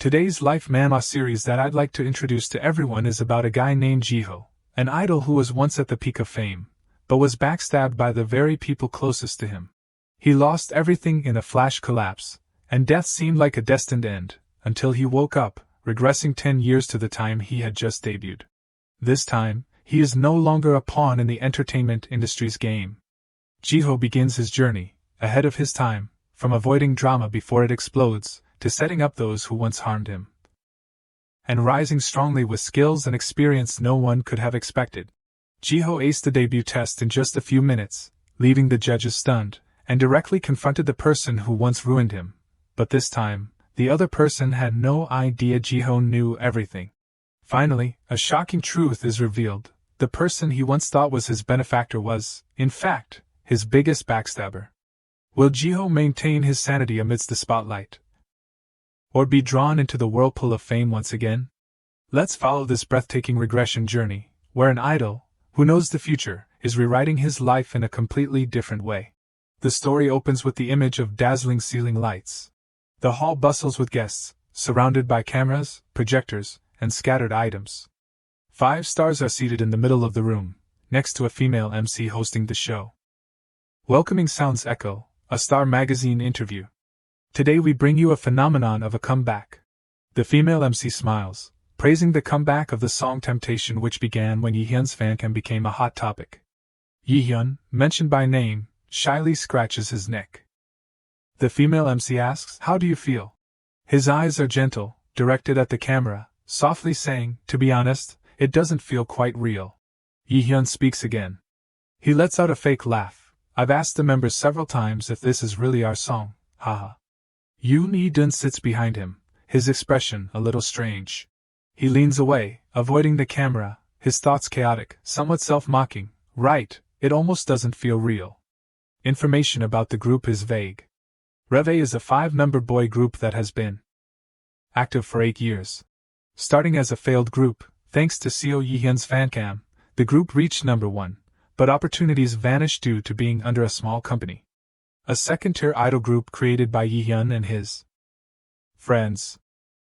Today's Life Manhwa series that I'd like to introduce to everyone is about a guy named Jiho, an idol who was once at the peak of fame, but was backstabbed by the very people closest to him. He lost everything in a flash collapse, and death seemed like a destined end, until he woke up, regressing 10 years to the time he had just debuted. This time, he is no longer a pawn in the entertainment industry's game. Jiho begins his journey, ahead of his time, from avoiding drama before it explodes, to setting up those who once harmed him, and rising strongly with skills and experience no one could have expected. Jiho aced the debut test in just a few minutes, leaving the judges stunned, and directly confronted the person who once ruined him. But this time, the other person had no idea Jiho knew everything. Finally, a shocking truth is revealed. The person he once thought was his benefactor was, in fact, his biggest backstabber. Will Jiho maintain his sanity amidst the spotlight, or be drawn into the whirlpool of fame once again? Let's follow this breathtaking regression journey, where an idol, who knows the future, is rewriting his life in a completely different way. The story opens with the image of dazzling ceiling lights. The hall bustles with guests, surrounded by cameras, projectors, and scattered items. 5 stars are seated in the middle of the room, next to a female MC hosting the show. Welcoming sounds echo, a Star magazine interview. Today we bring you a phenomenon of a comeback. The female MC smiles, praising the comeback of the song Temptation, which began when Yihyun's fancam became a hot topic. Yihyun, mentioned by name, shyly scratches his neck. The female MC asks, "How do you feel?" His eyes are gentle, directed at the camera, softly saying, "To be honest, it doesn't feel quite real." Yihyun speaks again. He lets out a fake laugh. "I've asked the members several times if this is really our song, haha." Yoon Hee-dun sits behind him, his expression a little strange. He leans away, avoiding the camera, his thoughts chaotic, somewhat self-mocking. "Right, it almost doesn't feel real." Information about the group is vague. Reve is a 5-member boy group that has been active for 8 years. Starting as a failed group, thanks to Seo Yihyun's fancam, the group reached number 1, but opportunities vanished due to being under a small company. A second-tier idol group created by Yihyun and his friends.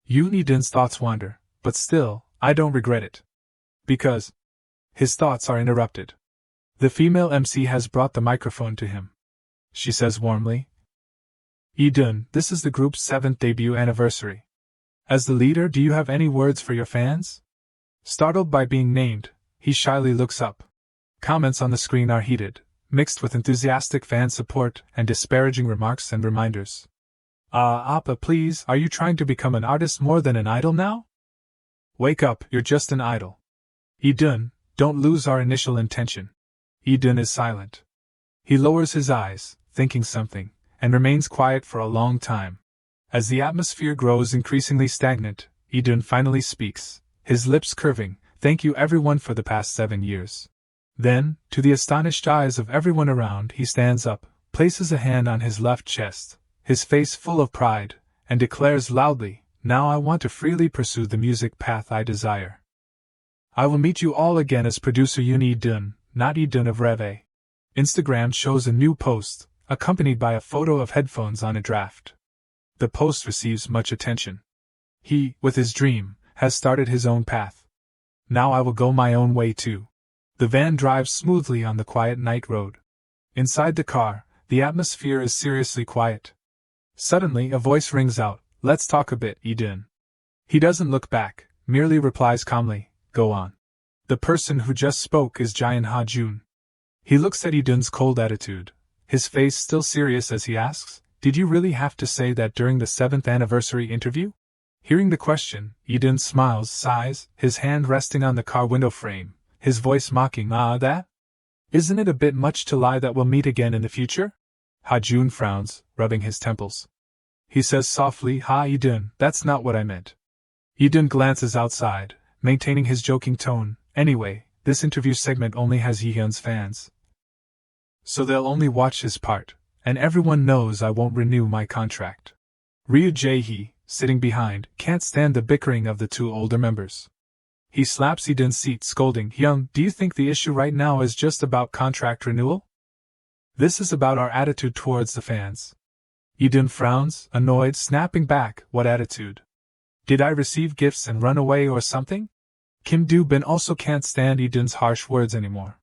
Yoon Hee-dun's thoughts wander, but still, I don't regret it. Because his thoughts are interrupted. The female MC has brought the microphone to him. She says warmly, "Hee-dun, this is the group's 7th debut anniversary. As the leader, do you have any words for your fans?" Startled by being named, he shyly looks up. Comments on the screen are heated, mixed with enthusiastic fan support and disparaging remarks and reminders. Appa, please, are you trying to become an artist more than an idol now? Wake up, you're just an idol. Hee-dun, don't lose our initial intention." Hee-dun is silent. He lowers his eyes, thinking something, and remains quiet for a long time. As the atmosphere grows increasingly stagnant, Hee-dun finally speaks, his lips curving, "Thank you everyone for the past 7 years." Then, to the astonished eyes of everyone around, he stands up, places a hand on his left chest, his face full of pride, and declares loudly, "Now I want to freely pursue the music path I desire. I will meet you all again as producer Yoon Hee-dun, not Hee-dun of Reve." Instagram shows a new post, accompanied by a photo of headphones on a draft. The post receives much attention. He, with his dream, has started his own path. Now I will go my own way too. The van drives smoothly on the quiet night road. Inside the car, the atmosphere is seriously quiet. Suddenly a voice rings out, "Let's talk a bit, Hee-dun." He doesn't look back, merely replies calmly, "Go on." The person who just spoke is Jaehyun Ha-jun. He looks at Hee-dun's cold attitude, his face still serious as he asks, "Did you really have to say that during the 7th anniversary interview?" Hearing the question, Hee-dun smiles, sighs, his hand resting on the car window frame, his voice mocking, That? Isn't it a bit much to lie that we'll meet again in the future?" Ha-jun frowns, rubbing his temples. He says softly, Hee-dun, that's not what I meant." Hee-dun glances outside, maintaining his joking tone, "Anyway, this interview segment only has Yihyun's fans, so they'll only watch his part, and everyone knows I won't renew my contract." Ryu Jae-hee, sitting behind, can't stand the bickering of the 2 older members. He slaps Hee-dun's seat, scolding, "Hyung, do you think the issue right now is just about contract renewal? This is about our attitude towards the fans." Hee-dun frowns, annoyed, snapping back, "What attitude?" Did I receive gifts and run away or something? Kim Do-bin also can't stand Lee-dun's harsh words anymore.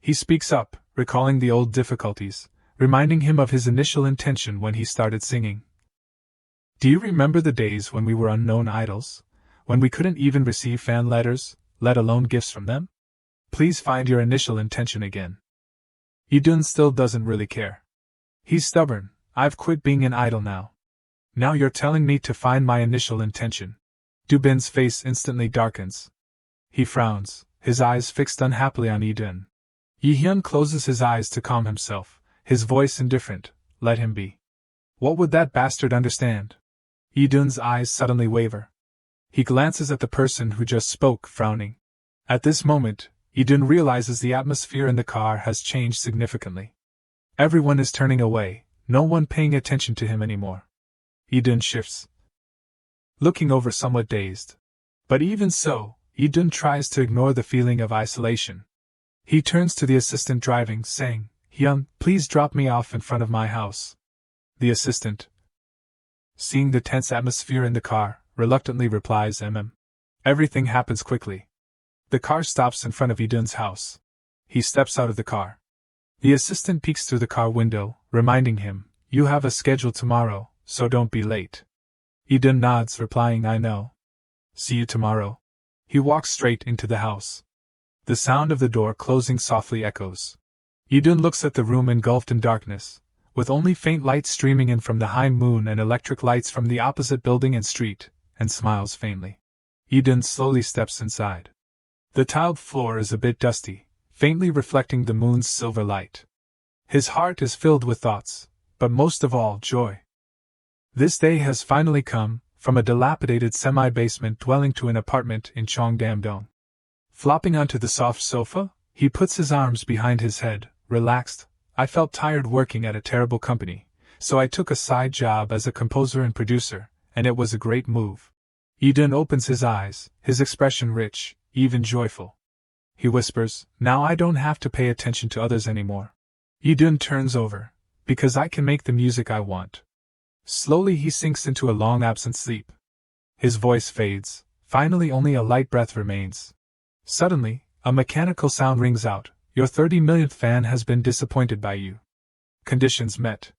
He speaks up, recalling the old difficulties, reminding him of his initial intention when he started singing. Do you remember the days when we were unknown idols? When we couldn't even receive fan letters, let alone gifts from them? Please find your initial intention again. Lee-dun still doesn't really care. He's stubborn. I've quit being an idol now. Now you're telling me to find my initial intention. Do-bin's face instantly darkens. He frowns, his eyes fixed unhappily on Lee-dun. Yi-hyun closes his eyes to calm himself, his voice indifferent. Let him be. What would that bastard understand? Lee-dun's eyes suddenly waver. He glances at the person who just spoke, frowning. At this moment, Lee-dun realizes the atmosphere in the car has changed significantly. Everyone is turning away, no one paying attention to him anymore. Lee-dun shifts, looking over somewhat dazed. But even so, Lee-dun tries to ignore the feeling of isolation. He turns to the assistant driving, saying, Hyun, please drop me off in front of my house. The assistant, seeing the tense atmosphere in the car, reluctantly replies, Everything happens quickly. The car stops in front of Lee-dun's house. He steps out of the car. The assistant peeks through the car window, reminding him, You have a schedule tomorrow, so don't be late. Lee-dun nods, replying, I know. See you tomorrow. He walks straight into the house. The sound of the door closing softly echoes. Lee-dun looks at the room engulfed in darkness, with only faint light streaming in from the high moon and electric lights from the opposite building and street, and smiles faintly. Lee-dun slowly steps inside. The tiled floor is a bit dusty, faintly reflecting the moon's silver light. His heart is filled with thoughts, but most of all, joy. This day has finally come, from a dilapidated semi-basement dwelling to an apartment in Cheongdam-dong. Flopping onto the soft sofa, he puts his arms behind his head, relaxed. I felt tired working at a terrible company, so I took a side job as a composer and producer, and it was a great move. Lee-dun opens his eyes, his expression rich, even joyful. He whispers, Now I don't have to pay attention to others anymore. Lee-dun turns over, because I can make the music I want. Slowly he sinks into a long-absent sleep. His voice fades, finally only a light breath remains. Suddenly, a mechanical sound rings out, Your 30 millionth fan has been disappointed by you. Conditions met.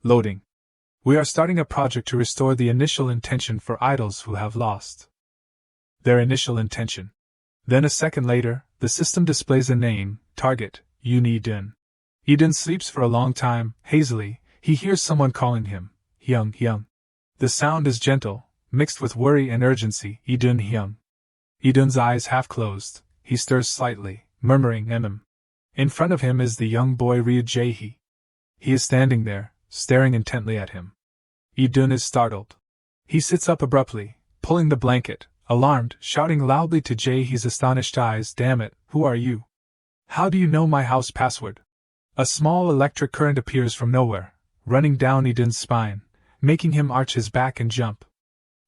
Loading. We are starting a project to restore the initial intention for idols who have lost their initial intention. Then a second later, the system displays a name, target, Lee-dun. Lee-dun sleeps for a long time, hazily, he hears someone calling him, Hyung. The sound is gentle, mixed with worry and urgency, Lee-dun Hyung. Lee-dun's eyes half closed, he stirs slightly, murmuring In front of him is the young boy Ryu Jae-hee. He is standing there, staring intently at him. Lee-dun is startled. He sits up abruptly, pulling the blanket, alarmed, shouting loudly to Jae-hee's astonished eyes, Damn it, who are you? How do you know my house password? A small electric current appears from nowhere, running down Lee-dun's spine, making him arch his back and jump.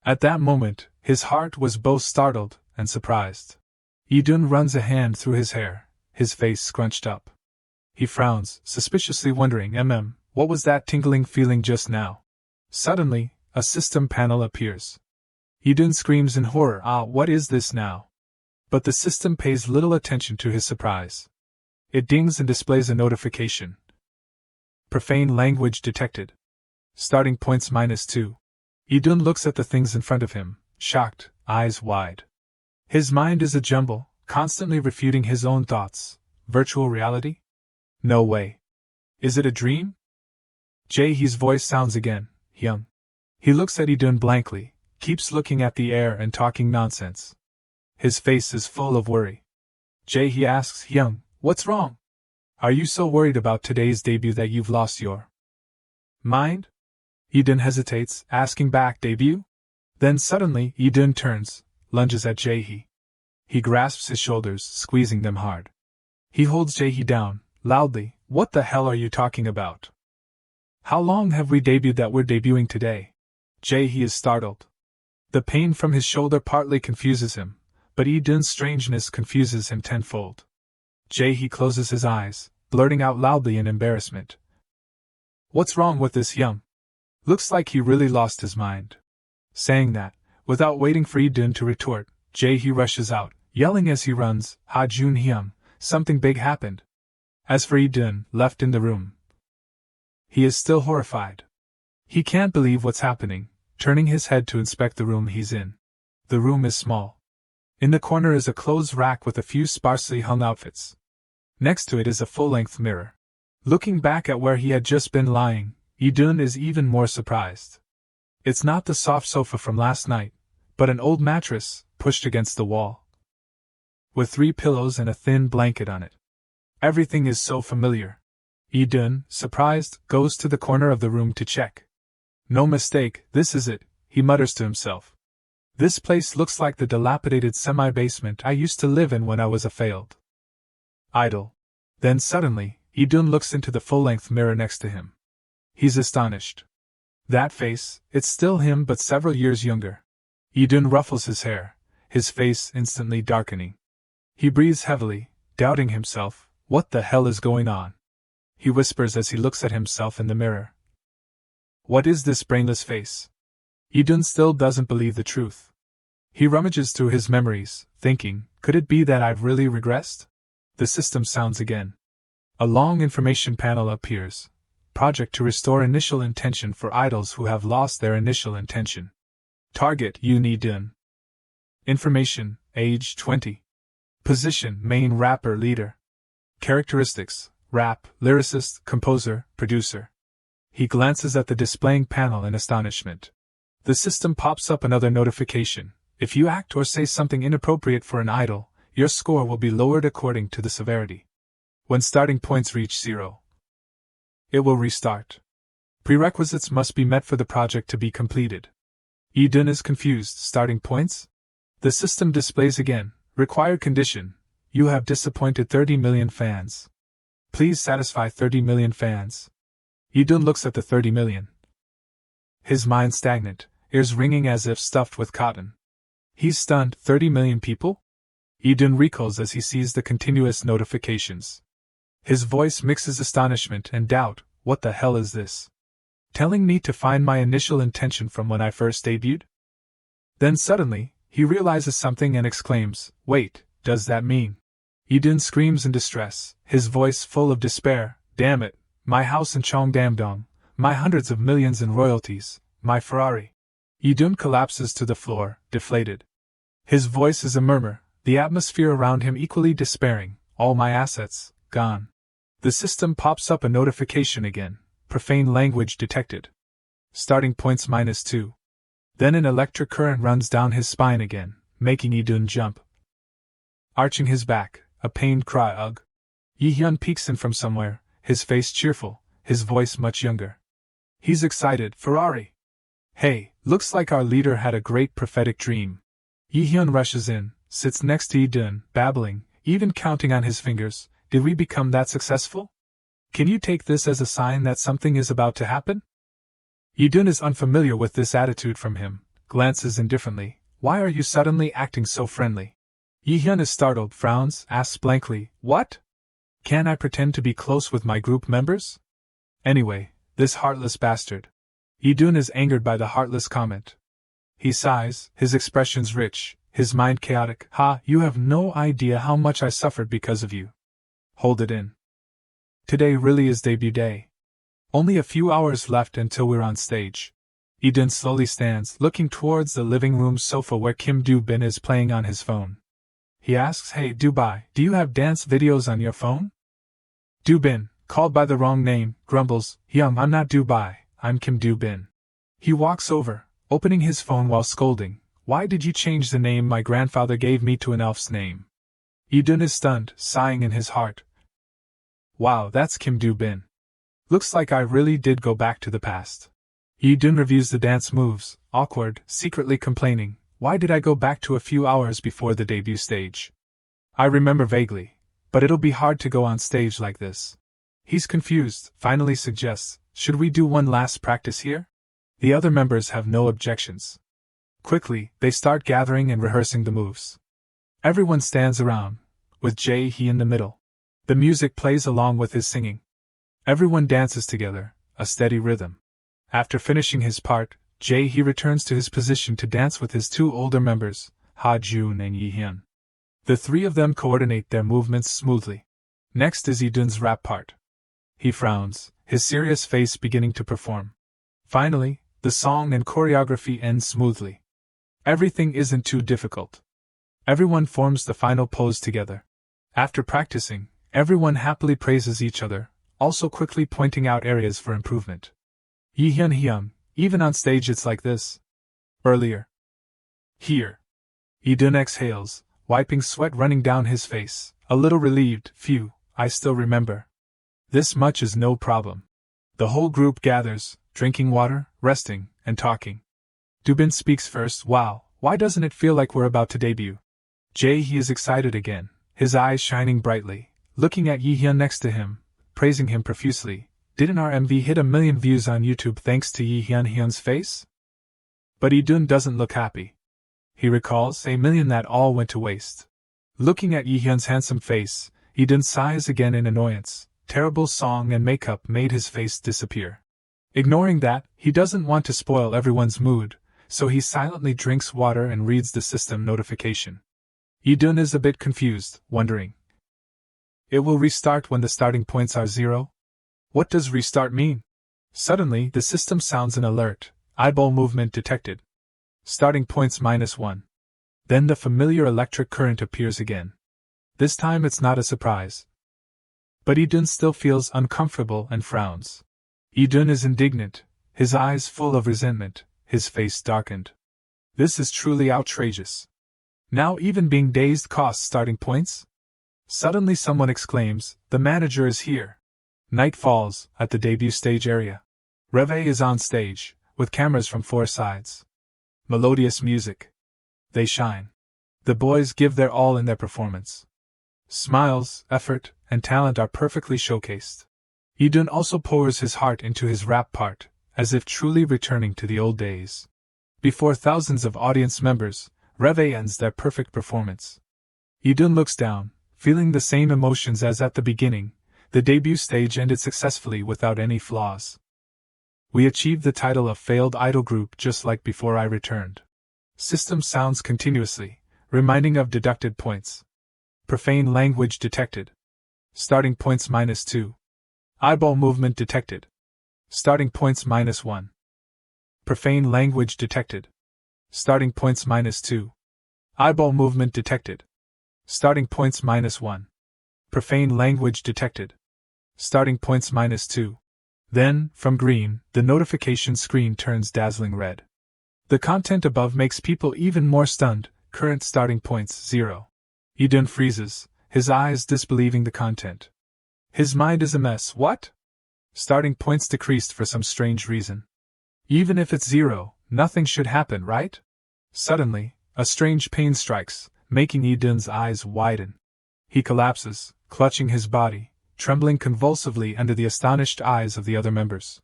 At that moment, his heart was both startled and surprised. Lee-dun runs a hand through his hair, his face scrunched up. He frowns, suspiciously wondering, what was that tingling feeling just now? Suddenly, a system panel appears. Lee-dun screams in horror, what is this now? But the system pays little attention to his surprise. It dings and displays a notification. Profane language detected. Starting points -2. Lee-dun looks at the things in front of him, shocked, eyes wide. His mind is a jumble, constantly refuting his own thoughts. Virtual reality? No way. Is it a dream? Jae-hee's voice sounds again, Hyung. He looks at Lee-dun blankly, keeps looking at the air and talking nonsense. His face is full of worry. Jae-hee asks, Hyung, what's wrong? Are you so worried about today's debut that you've lost your mind? Lee-dun hesitates, asking back, debut? Then suddenly, Lee-dun turns, lunges at Jae-hee. He grasps his shoulders, squeezing them hard. He holds Jae-hee down, loudly, What the hell are you talking about? How long have we debuted that we're debuting today? Jae-hee is startled. The pain from his shoulder partly confuses him, but Lee-dun's strangeness confuses him tenfold. Jae-hee closes his eyes, blurting out loudly in embarrassment. What's wrong with this Hyung? Looks like he really lost his mind. Saying that, Without waiting for Lee-dun to retort, Jae-hee rushes out, yelling as he runs, "Ha Jun-hyun, something big happened." As for Lee-dun, left in the room, he is still horrified. He can't believe what's happening, turning his head to inspect the room he's in. The room is small. In the corner is a clothes rack with a few sparsely hung outfits. Next to it is a full-length mirror. Looking back at where he had just been lying, Lee-dun is even more surprised. It's not the soft sofa from last night, but an old mattress, pushed against the wall, with 3 pillows and a thin blanket on it. Everything is so familiar. Lee-dun, surprised, goes to the corner of the room to check. No mistake, this is it, he mutters to himself. This place looks like the dilapidated semi-basement I used to live in when I was a failed idol. Then suddenly, Lee-dun looks into the full-length mirror next to him. He's astonished. That face, it's still him but several years younger. Lee-dun ruffles his hair, his face instantly darkening. He breathes heavily, doubting himself. What the hell is going on? He whispers as he looks at himself in the mirror. What is this brainless face? Lee-dun still doesn't believe the truth. He rummages through his memories, thinking, could it be that I've really regressed? The system sounds again. A long information panel appears. Project to restore initial intention for idols who have lost their initial intention. Target, Lee-dun. Information, age 20. Position, main rapper leader. Characteristics, rap, lyricist, composer, producer. He glances at the displaying panel in astonishment. The system pops up another notification. If you act or say something inappropriate for an idol, your score will be lowered according to the severity. When starting points reach 0, it will restart. Prerequisites must be met for the project to be completed. Lee-dun is confused. Starting points? The system displays again. Required condition. You have disappointed 30 million fans. Please satisfy 30 million fans. Lee-dun looks at the 30 million. His mind stagnant, ears ringing as if stuffed with cotton. He's stunned. 30 million people? Lee-dun recoils as he sees the continuous notifications. His voice mixes astonishment and doubt. What the hell is this? Telling me to find my initial intention from when I first debuted? Then suddenly, he realizes something and exclaims, wait, does that mean? Lee-dun screams in distress, his voice full of despair, damn it, my house in Cheongdam-dong, my hundreds of millions in royalties, my Ferrari. Lee-dun collapses to the floor, deflated. His voice is a murmur, the atmosphere around him equally despairing, all my assets, gone. The system pops up a notification again, profane language detected. Starting points -2. Then an electric current runs down his spine again, making Lee-dun jump. Arching his back, a pained cry, ugh. Yi-hyun peeks in from somewhere, his face cheerful, his voice much younger. He's excited, Ferrari! Hey, looks like our leader had a great prophetic dream. Yi-hyun rushes in, sits next to Lee-dun, babbling, even counting on his fingers. Did we become that successful? Can you take this as a sign that something is about to happen? Lee-dun is unfamiliar with this attitude from him, glances indifferently. Why are you suddenly acting so friendly? Yi-hyun is startled, frowns, asks blankly, what? Can I pretend to be close with my group members? Anyway, this heartless bastard. Lee-dun is angered by the heartless comment. He sighs, his expressions rich, his mind chaotic. Ha, you have no idea how much I suffered because of you. Hold it in. Today really is debut day. Only a few hours left until we're on stage. Lee-dun slowly stands, looking towards the living room sofa where Kim Do-bin is playing on his phone. He asks, hey Do-bai, do you have dance videos on your phone? Do-bin, called by the wrong name, grumbles, I'm not Do-bai, I'm Kim Do-bin. He walks over, opening his phone while scolding, why did you change the name my grandfather gave me to an elf's name? Lee-dun is stunned, sighing in his heart. Wow, that's Kim Do-bin. Looks like I really did go back to the past. Lee-dun reviews the dance moves, awkward, secretly complaining, why did I go back to a few hours before the debut stage? I remember vaguely, but it'll be hard to go on stage like this. He's confused, finally suggests, should we do one last practice here? The other members have no objections. Quickly, they start gathering and rehearsing the moves. Everyone stands around, with Jae-hee in the middle. The music plays along with his singing. Everyone dances together, a steady rhythm. After finishing his part, He returns to his position to dance with his two older members, Ha Jun and Yi Hyun. The three of them coordinate their movements smoothly. Next is Dun's rap part. He frowns, his serious face beginning to perform. Finally, the song and choreography end smoothly. Everything isn't too difficult. Everyone forms the final pose together. After practicing, everyone happily praises each other, also quickly pointing out areas for improvement. Yi Hyun, even on stage it's like this. Earlier. Here. Dun exhales, wiping sweat running down his face, a little relieved. Phew, I still remember. This much is no problem. The whole group gathers, drinking water, resting, and talking. Dubin speaks first. Wow, why doesn't it feel like we're about to debut? He is excited again, his eyes shining brightly, looking at Yi Hyun next to him, praising him profusely. Didn't our MV hit 1 million views on YouTube thanks to Yi Hyun's face? But Dun doesn't look happy. He recalls 1 million that all went to waste. Looking at Yi Hyun's handsome face, Dun sighs again in annoyance. Terrible song and makeup made his face disappear. Ignoring that, he doesn't want to spoil everyone's mood, so he silently drinks water and reads the system notification. Dun is a bit confused, wondering. It will restart when the starting points are 0? What does restart mean? Suddenly, the system sounds an alert. Eyeball movement detected. Starting points -1. Then the familiar electric current appears again. This time it's not a surprise. But Dun still feels uncomfortable and frowns. Dun is indignant, his eyes full of resentment, his face darkened. This is truly outrageous. Now even being dazed costs starting points? Suddenly someone exclaims, the manager is here. Night falls, at the debut stage area. Reve is on stage, with cameras from 4 sides. Melodious music. They shine. The boys give their all in their performance. Smiles, effort, and talent are perfectly showcased. Dun also pours his heart into his rap part, as if truly returning to the old days. Before thousands of audience members, Reve ends their perfect performance. Dun looks down, feeling the same emotions as at the beginning. The debut stage ended successfully without any flaws. We achieved the title of failed idol group just like before I returned. System sounds continuously, reminding of deducted points. Profane language detected. Starting points -2. Eyeball movement detected. Starting points -1. Profane language detected. Starting points -2. Eyeball movement detected. Starting points -1. Profane language detected. Starting points -2. Then, from green, the notification screen turns dazzling red. The content above makes people even more stunned. Current starting points 0. Dun freezes, his eyes disbelieving the content. His mind is a mess. What? Starting points decreased for some strange reason. Even if it's 0, nothing should happen, right? Suddenly, a strange pain strikes, making Dun's eyes widen. He collapses, clutching his body, trembling convulsively under the astonished eyes of the other members.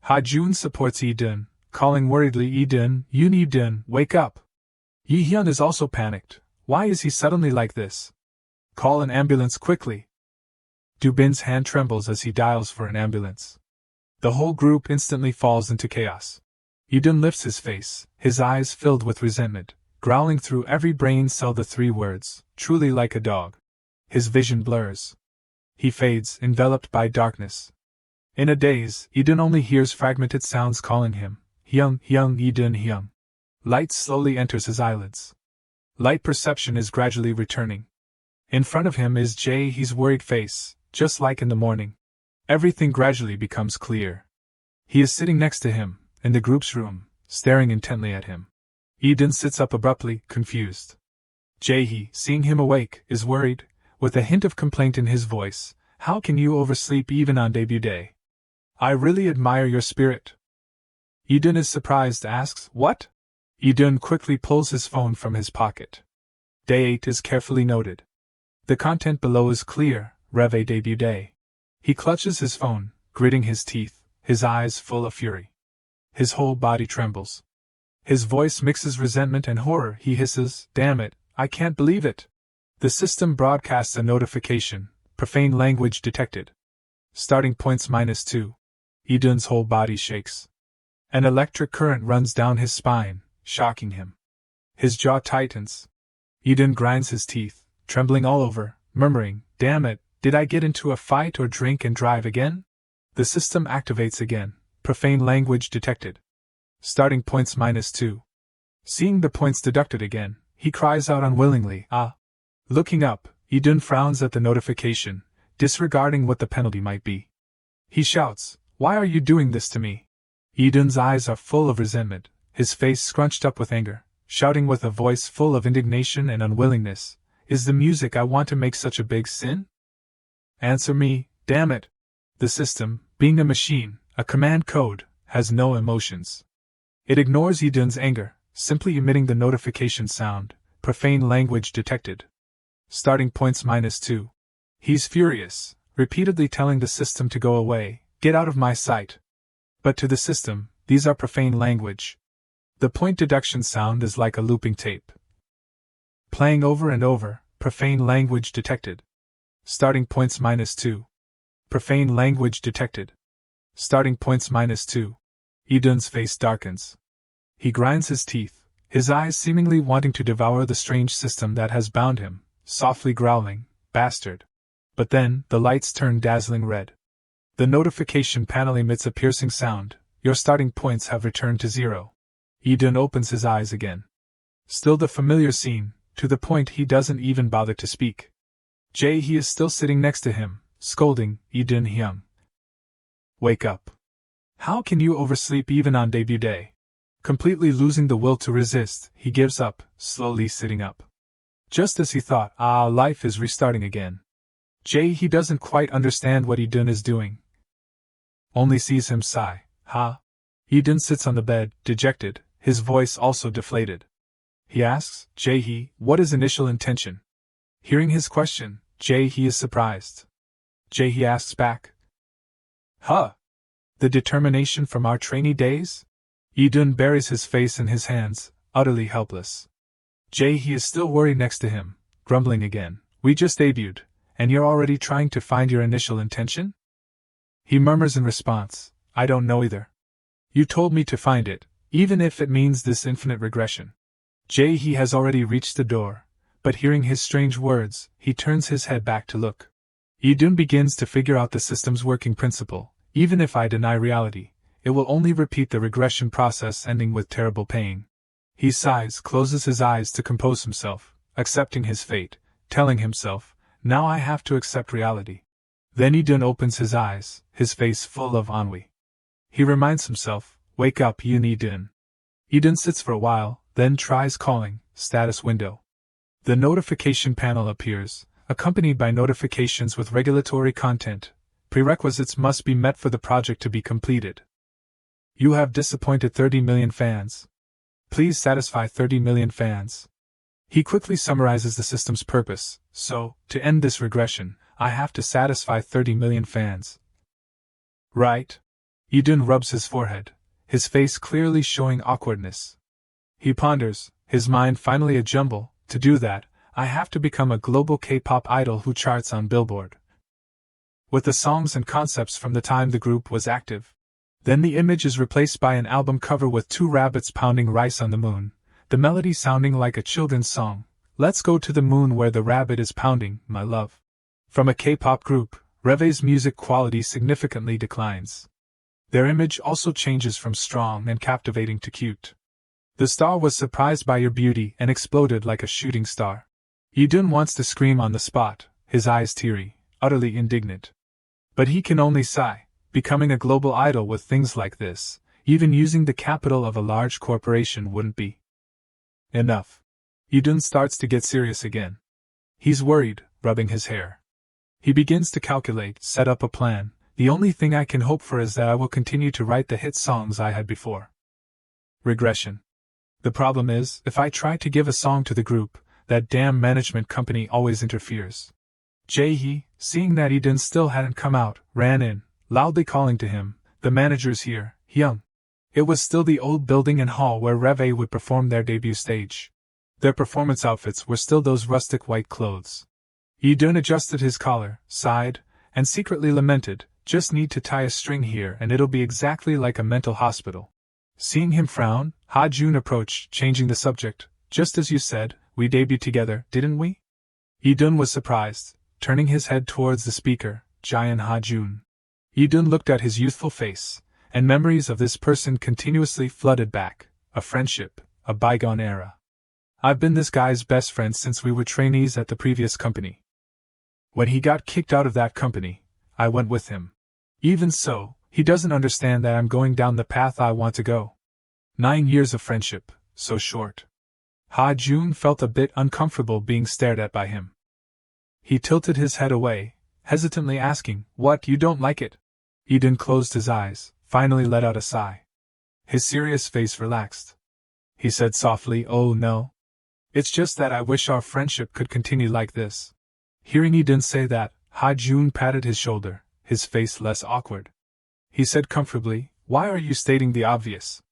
Ha Jun supports Dun, calling worriedly, Dun, wake up! Yi Hyun is also panicked. Why is he suddenly like this? Call an ambulance quickly! Dubin's hand trembles as he dials for an ambulance. The whole group instantly falls into chaos. Dun lifts his face, his eyes filled with resentment, growling through every brain cell the 3 words, truly like a dog. His vision blurs. He fades, enveloped by darkness. In a daze, Dun only hears fragmented sounds calling him, Hyung, Hyung. Light slowly enters his eyelids. Light perception is gradually returning. In front of him is His worried face, just like in the morning. Everything gradually becomes clear. He is sitting next to him, in the group's room, staring intently at him. Dun sits up abruptly, confused. Jae-hee, seeing him awake, is worried, with a hint of complaint in his voice. How can you oversleep even on debut day? I really admire your spirit. Dun is surprised, asks, what? Dun quickly pulls his phone from his pocket. Day 8 is carefully noted. The content below is clear, Reve debut day. He clutches his phone, gritting his teeth, his eyes full of fury. His whole body trembles. His voice mixes resentment and horror. He hisses, damn it, I can't believe it. The system broadcasts a notification, profane language detected. Starting points -2. Dun's whole body shakes. An electric current runs down his spine, shocking him. His jaw tightens. Eden grinds his teeth, trembling all over, murmuring, "Damn it, did I get into a fight or drink and drive again?" The system activates again. Profane language detected. Starting points -2. Seeing the points deducted again, he cries out unwillingly, "Ah!" Looking up, Eden frowns at the notification, disregarding what the penalty might be. He shouts, "Why are you doing this to me?" Eden's eyes are full of resentment, his face scrunched up with anger, shouting with a voice full of indignation and unwillingness, "Is the music I want to make such a big sin? Answer me, damn it!" The system, being a machine, a command code, has no emotions. It ignores Eden's anger, simply emitting the notification sound, profane language detected. Starting points -2. He's furious, repeatedly telling the system to go away, "Get out of my sight." But to the system, these are profane language. The point deduction sound is like a looping tape, playing over and over, profane language detected. Starting points -2. Profane language detected. Starting points -2. Eden's face darkens. He grinds his teeth, his eyes seemingly wanting to devour the strange system that has bound him, softly growling, "Bastard." But then, the lights turn dazzling red. The notification panel emits a piercing sound, "Your starting points have returned to 0. Eden opens his eyes again. Still the familiar scene, to the point he doesn't even bother to speak. He is still sitting next to him, scolding, "Eden Hyung. Wake up. How can you oversleep even on debut day?" Completely losing the will to resist, he gives up, slowly sitting up. Just as he thought, life is restarting again. He doesn't quite understand what Eden is doing. Only sees him sigh, "Ha." Eden sits on the bed, dejected, his voice also deflated. He asks, "What is initial intention?" Hearing his question, he is surprised. He asks back, "Huh? The determination from our trainee days?" Eden buries his face in his hands, utterly helpless. He is still worried next to him, grumbling again, "We just debuted, and you're already trying to find your initial intention?" He murmurs in response, "I don't know either. You told me to find it, even if it means this infinite regression." He has already reached the door, but hearing his strange words, he turns his head back to look. Eden begins to figure out the system's working principle. Even if I deny reality, it will only repeat the regression process, ending with terrible pain. He sighs, closes his eyes to compose himself, accepting his fate, telling himself, "Now I have to accept reality." Then Eden opens his eyes, his face full of ennui. He reminds himself, "Wake up, Eden." Eden sits for a while, then tries calling, "Status window." The notification panel appears, accompanied by notifications with regulatory content. Prerequisites must be met for the project to be completed. You have disappointed 30 million fans. Please satisfy 30 million fans. He quickly summarizes the system's purpose, "So, to end this regression, I have to satisfy 30 million fans. Right?" Eden rubs his forehead, his face clearly showing awkwardness. He ponders, his mind finally a jumble. "To do that, I have to become a global K-pop idol who charts on Billboard. With the songs and concepts from the time the group was active." Then the image is replaced by an album cover with 2 rabbits pounding rice on the moon, the melody sounding like a children's song, "Let's go to the moon where the rabbit is pounding, my love." From a K-pop group, Reve's music quality significantly declines. Their image also changes from strong and captivating to cute. "The star was surprised by your beauty and exploded like a shooting star." Eden wants to scream on the spot, his eyes teary, utterly indignant. But he can only sigh. Becoming a global idol with things like this, even using the capital of a large corporation, wouldn't be enough. Eden starts to get serious again. He's worried, rubbing his hair. He begins to calculate, set up a plan. "The only thing I can hope for is that I will continue to write the hit songs I had before." Regression. The problem is, if I try to give a song to the group, that damn management company always interferes. Seeing that Eden still hadn't come out, ran in, loudly calling to him, "The manager's here, Hyung." It was still the old building and hall where Reve would perform their debut stage. Their performance outfits were still those rustic white clothes. Eden adjusted his collar, sighed, and secretly lamented, "Just need to tie a string here and it'll be exactly like a mental hospital." Seeing him frown, Ha Jun approached, changing the subject. Just as you said, we debuted together, didn't we? Yi-dun was surprised, turning his head towards the speaker, Giant Ha Jun. Yi-dun looked at his youthful face, and memories of this person continuously flooded back. A friendship, a bygone era. I've been this guy's best friend since we were trainees at the previous company. When he got kicked out of that company, I went with him. Even so, he doesn't understand that I'm going down the path I want to go. 9 years of friendship, so short. Ha Jun felt a bit uncomfortable being stared at by him. He tilted his head away, hesitantly asking, "What, you don't like it?" Eden closed his eyes, finally let out a sigh. His serious face relaxed. He said softly, "Oh no. It's just that I wish our friendship could continue like this." Hearing Eden say that, Ha Jun patted his shoulder, his face less awkward. He said comfortably, "Why are you stating the obvious?"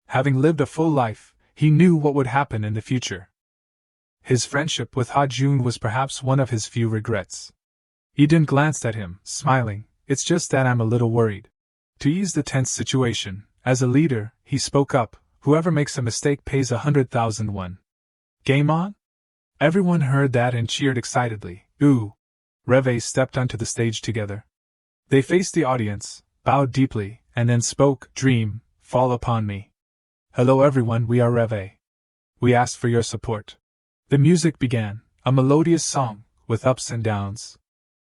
Having lived a full life, he knew what would happen in the future. His friendship with Ha Jun was perhaps one of his few regrets. Eden glanced at him, smiling. "It's just that I'm a little worried." To ease the tense situation, as a leader, he spoke up, "Whoever makes a mistake pays 100,000 won. Game on?" Everyone heard that and cheered excitedly. "Ooh!" Reve stepped onto the stage together. They faced the audience, bowed deeply, and then spoke, "Dream, fall upon me. Hello everyone, we are Reve. We ask for your support." The music began, a melodious song, with ups and downs.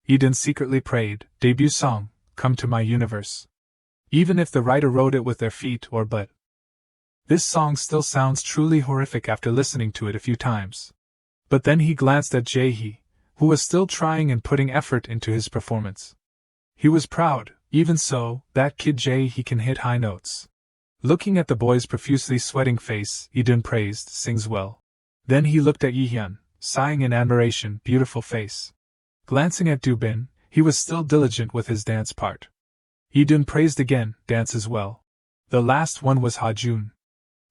Eden secretly prayed, "Debut song, come to my universe." Even if the writer wrote it with their feet or butt. This song still sounds truly horrific after listening to it a few times. But then he glanced at Jae-hee, who was still trying and putting effort into his performance. He was proud. Even so, that kid Jae-hee can hit high notes. Looking at the boy's profusely sweating face, Eden praised, "Sings well." Then he looked at Yi-hyun, sighing in admiration, "Beautiful face." Glancing at Do-bin, he was still diligent with his dance part. Eden praised again, "Dances well." The last one was Ha Jun.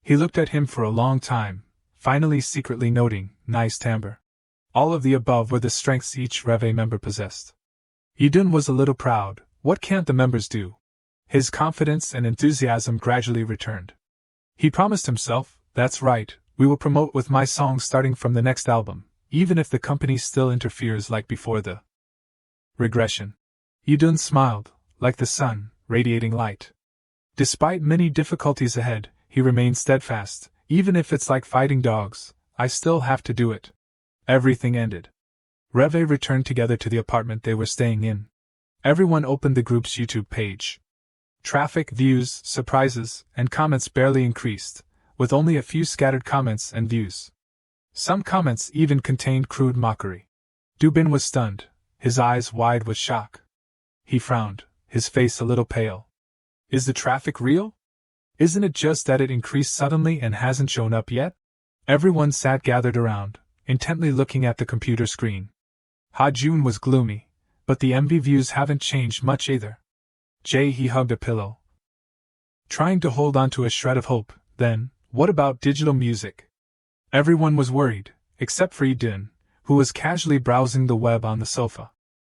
He looked at him for a long time, finally secretly noting, "Nice timbre." All of the above were the strengths each Reve member possessed. Eden was a little proud. What can't the members do? His confidence and enthusiasm gradually returned. He promised himself, "That's right, we will promote with my songs starting from the next album, even if the company still interferes like before the Regression." Eden smiled, like the sun, radiating light. Despite many difficulties ahead, he remained steadfast. "Even if it's like fighting dogs, I still have to do it." Everything ended. Reve returned together to the apartment they were staying in. Everyone opened the group's YouTube page. Traffic, views, surprises, and comments barely increased, with only a few scattered comments and views. Some comments even contained crude mockery. Do-bin was stunned, his eyes wide with shock. He frowned, his face a little pale. Is the traffic real? Isn't it just that it increased suddenly and hasn't shown up yet? Everyone sat gathered around, intently looking at the computer screen. Ha Jun was gloomy, but the MV views haven't changed much either. Jae-hee hugged a pillow, trying to hold on to a shred of hope. Then, what about digital music? Everyone was worried, except for Eden, who was casually browsing the web on the sofa.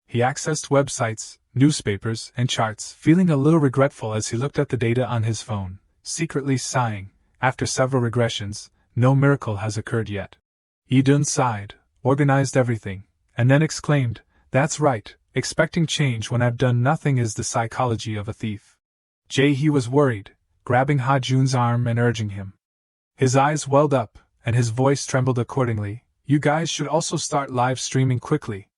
He accessed websites, newspapers, and charts, feeling a little regretful as he looked at the data on his phone, secretly sighing. After several regressions, no miracle has occurred yet. Eden sighed, organized everything, and then exclaimed, "That's right, expecting change when I've done nothing is the psychology of a thief." Jae-hee was worried, grabbing Ha Jun's arm and urging him. His eyes welled up, and his voice trembled accordingly. "You guys should also start live streaming quickly.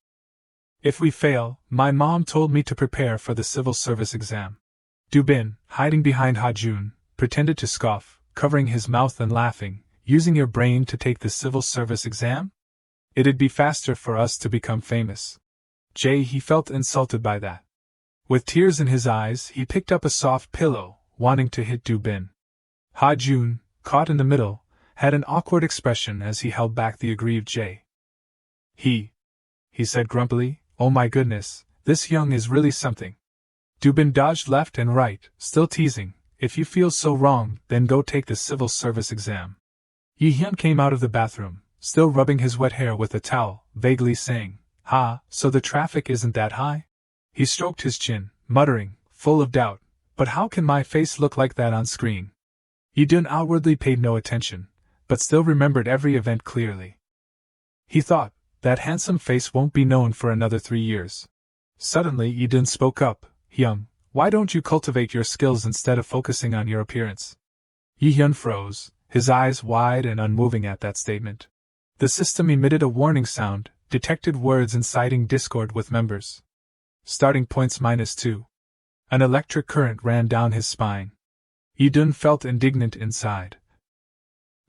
If we fail, my mom told me to prepare for the civil service exam." Do-bin, hiding behind Ha Jun, pretended to scoff, covering his mouth and laughing. "Using your brain to take the civil service exam? It'd be faster for us to become famous." Jae-hee felt insulted by that. With tears in his eyes, he picked up a soft pillow, wanting to hit Do-bin. Ha Jun, caught in the middle, had an awkward expression as he held back the aggrieved Jae. He said grumpily, "Oh my goodness, this young is really something." Do-bin dodged left and right, still teasing, "If you feel so wrong, then go take the civil service exam." Yi-hyun came out of the bathroom, still rubbing his wet hair with a towel, vaguely saying, So the traffic isn't that high?" He stroked his chin, muttering, full of doubt, "But how can my face look like that on screen?" Yidun outwardly paid no attention, but still remembered every event clearly. He thought, that handsome face won't be known for another 3 years. Suddenly Yidun spoke up, Hyung, why don't you cultivate your skills instead of focusing on your appearance? Yi-hyun froze, his eyes wide and unmoving at that statement. The system emitted a warning sound, detected words inciting discord with members. Starting points -2. An electric current ran down his spine. Yidun felt indignant inside.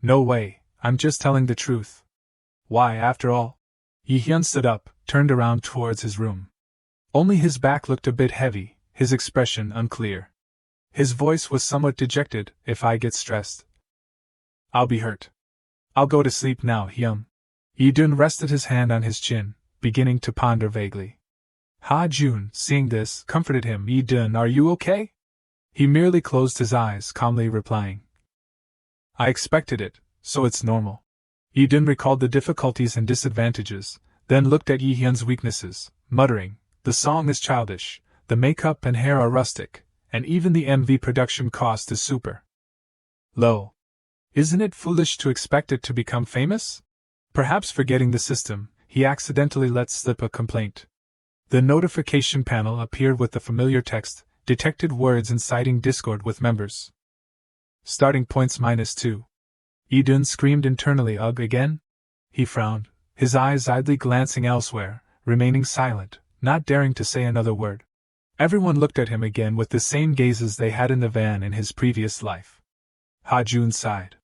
No way, I'm just telling the truth. Why, after all? Yi-hyun stood up, turned around towards his room. Only his back looked a bit heavy, his expression unclear. His voice was somewhat dejected. If I get stressed, I'll be hurt. I'll go to sleep now, Hyung. Yidun rested his hand on his chin, beginning to ponder vaguely. Ha-jun, seeing this, comforted him. Yidun, are you okay? He merely closed his eyes, calmly replying, I expected it, so it's normal. Yidun recalled the difficulties and disadvantages, then looked at Yi-hyun's weaknesses, muttering, the song is childish, the makeup and hair are rustic, and even the MV production cost is super low. Isn't it foolish to expect it to become famous? Perhaps forgetting the system, he accidentally let slip a complaint. The notification panel appeared with the familiar text, detected words inciting discord with members. Starting points -2. Yidun screamed internally, ugh, again? He frowned, his eyes idly glancing elsewhere, remaining silent, not daring to say another word. Everyone looked at him again with the same gazes they had in the van in his previous life. Ha-jun sighed.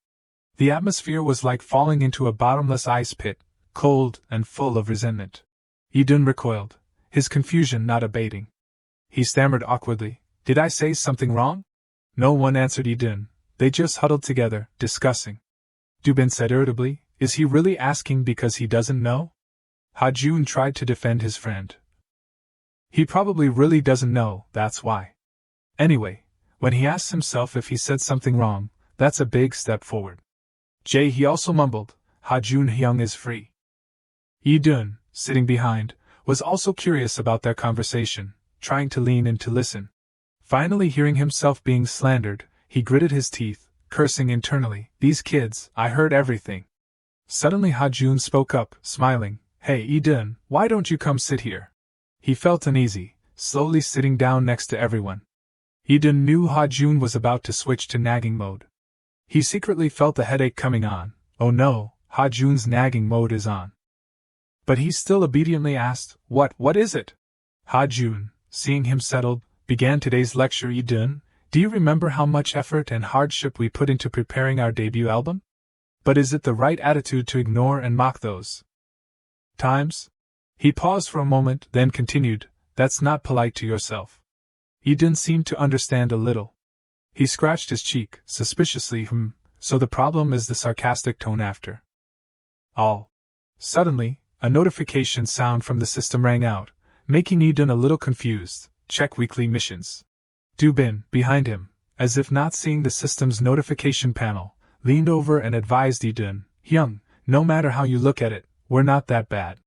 The atmosphere was like falling into a bottomless ice pit, cold and full of resentment. Yidun recoiled, his confusion not abating. He stammered awkwardly, did I say something wrong? No one answered Yidun, they just huddled together, discussing. Dubin said irritably, is he really asking because he doesn't know? Ha-jun tried to defend his friend. He probably really doesn't know, that's why. Anyway, when he asks himself if he said something wrong, that's a big step forward. He also mumbled, Ha-jun Hyung is free. Yidun, sitting behind, was also curious about their conversation, trying to lean in to listen. Finally hearing himself being slandered, he gritted his teeth, cursing internally, these kids, I heard everything. Suddenly Ha-jun spoke up, smiling, hey Yidun, why don't you come sit here? He felt uneasy, slowly sitting down next to everyone. Yidun knew Ha-jun was about to switch to nagging mode. He secretly felt the headache coming on. Oh no, Ha-jun's nagging mode is on. But he still obediently asked, what is it? Ha-jun, seeing him settled, began today's lecture. Yidun, do you remember how much effort and hardship we put into preparing our debut album? But is it the right attitude to ignore and mock those times? He paused for a moment, then continued, that's not polite to yourself. Yidun seemed to understand a little. He scratched his cheek, suspiciously, so the problem is the sarcastic tone after all. Suddenly, a notification sound from the system rang out, making Yidun a little confused, check weekly missions. Dubin, behind him, as if not seeing the system's notification panel, leaned over and advised Yidun, Hyung, no matter how you look at it, we're not that bad.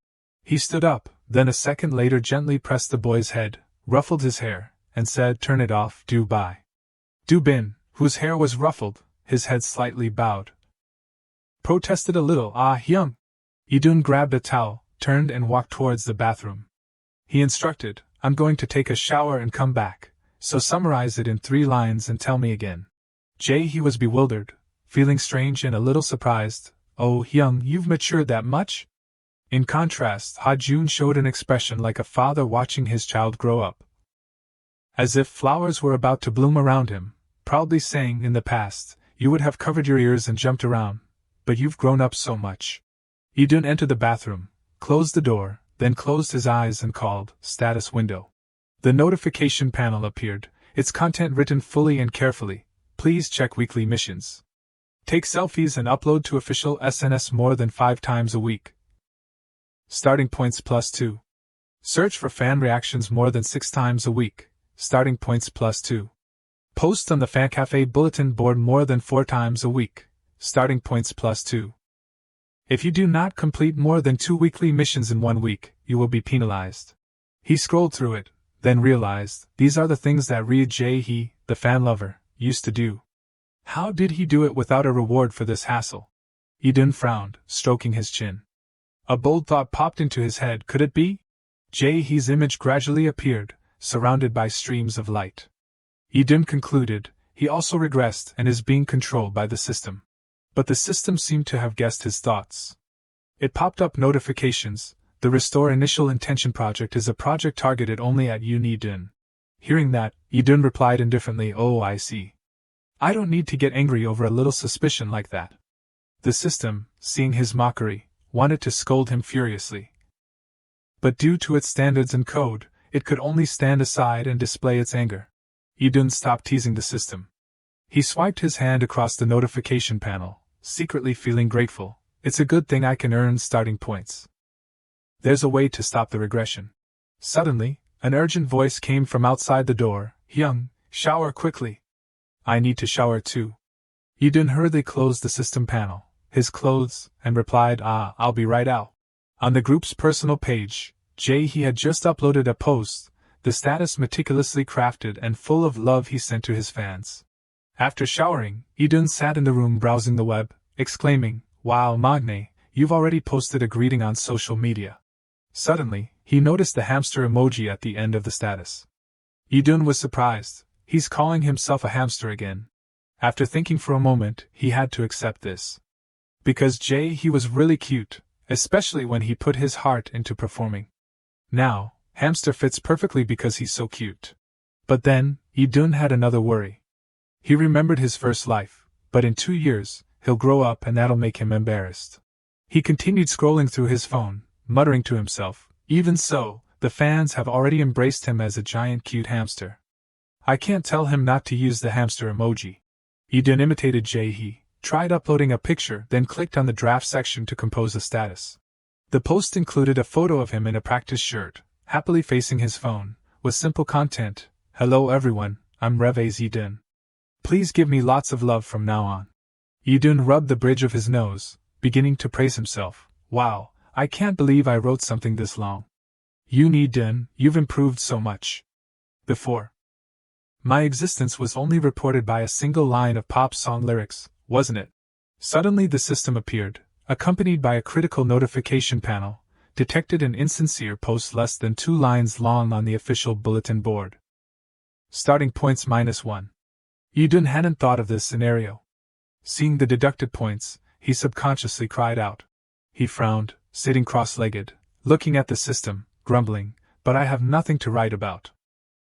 He stood up, then a second later gently pressed the boy's head, ruffled his hair, and said, turn it off, bye. Dubin, whose hair was ruffled, his head slightly bowed, protested a little, Hyung. Yidun grabbed a towel, turned and walked towards the bathroom. He instructed, I'm going to take a shower and come back, so summarize it in 3 lines and tell me again. He was bewildered, feeling strange and a little surprised. Oh Hyung, you've matured that much? In contrast, Ha-jun showed an expression like a father watching his child grow up. As if flowers were about to bloom around him, proudly saying, in the past, you would have covered your ears and jumped around, but you've grown up so much. Yidun entered the bathroom, closed the door, then closed his eyes and called, status window. The notification panel appeared, its content written fully and carefully, please check weekly missions. Take selfies and upload to official SNS more than 5 times a week. Starting points +2. Search for fan reactions more than 6 times a week. Starting points +2. Post on the Fan Cafe bulletin board more than 4 times a week. Starting points +2. If you do not complete more than 2 weekly missions in 1 week, you will be penalized. He scrolled through it, then realized, these are the things that Ria Jae-hee, the fan lover, used to do. How did he do it without a reward for this hassle? Eden frowned, stroking his chin. A bold thought popped into his head. Could it be? Jae-hee's image gradually appeared, surrounded by streams of light. Eden concluded, he also regressed and is being controlled by the system. But the system seemed to have guessed his thoughts. It popped up notifications. The Restore Initial Intention project is a project targeted only at you, Eden. Hearing that, Eden replied indifferently, oh, I see. I don't need to get angry over a little suspicion like that. The system, seeing his mockery, wanted to scold him furiously. But due to its standards and code, it could only stand aside and display its anger. Eden stopped teasing the system. He swiped his hand across the notification panel, secretly feeling grateful. It's a good thing I can earn starting points. There's a way to stop the regression. Suddenly, an urgent voice came from outside the door. Hyung, shower quickly. I need to shower too. Eden hurriedly closed the system panel, his clothes, and replied, I'll be right out. On the group's personal page, Jae-hee had just uploaded a post, the status meticulously crafted and full of love he sent to his fans. After showering, Eden sat in the room browsing the web, exclaiming, Wow, Magne, you've already posted a greeting on social media. Suddenly, he noticed the hamster emoji at the end of the status. Eden was surprised. He's calling himself a hamster again. After thinking for a moment, he had to accept this. Because Jae-hee was really cute, especially when he put his heart into performing. Now, hamster fits perfectly because he's so cute. But then, Eden had another worry. He remembered his first life, but in 2 years, he'll grow up and that'll make him embarrassed. He continued scrolling through his phone, muttering to himself, even so, the fans have already embraced him as a giant cute hamster. I can't tell him not to use the hamster emoji. Eden imitated Jae-hee, tried uploading a picture, then clicked on the draft section to compose a status. The post included a photo of him in a practice shirt, happily facing his phone, with simple content, Hello everyone, I'm Reve's Eden. Please give me lots of love from now on. Eden rubbed the bridge of his nose, beginning to praise himself. Wow, I can't believe I wrote something this long. Eden, you've improved so much. Before, my existence was only reported by a single line of pop song lyrics, wasn't it? Suddenly the system appeared, accompanied by a critical notification panel, detected an insincere post less than 2 lines long on the official bulletin board. Starting points -1. Eden hadn't thought of this scenario. Seeing the deducted points, he subconsciously cried out. He frowned, sitting cross-legged, looking at the system, grumbling, but I have nothing to write about.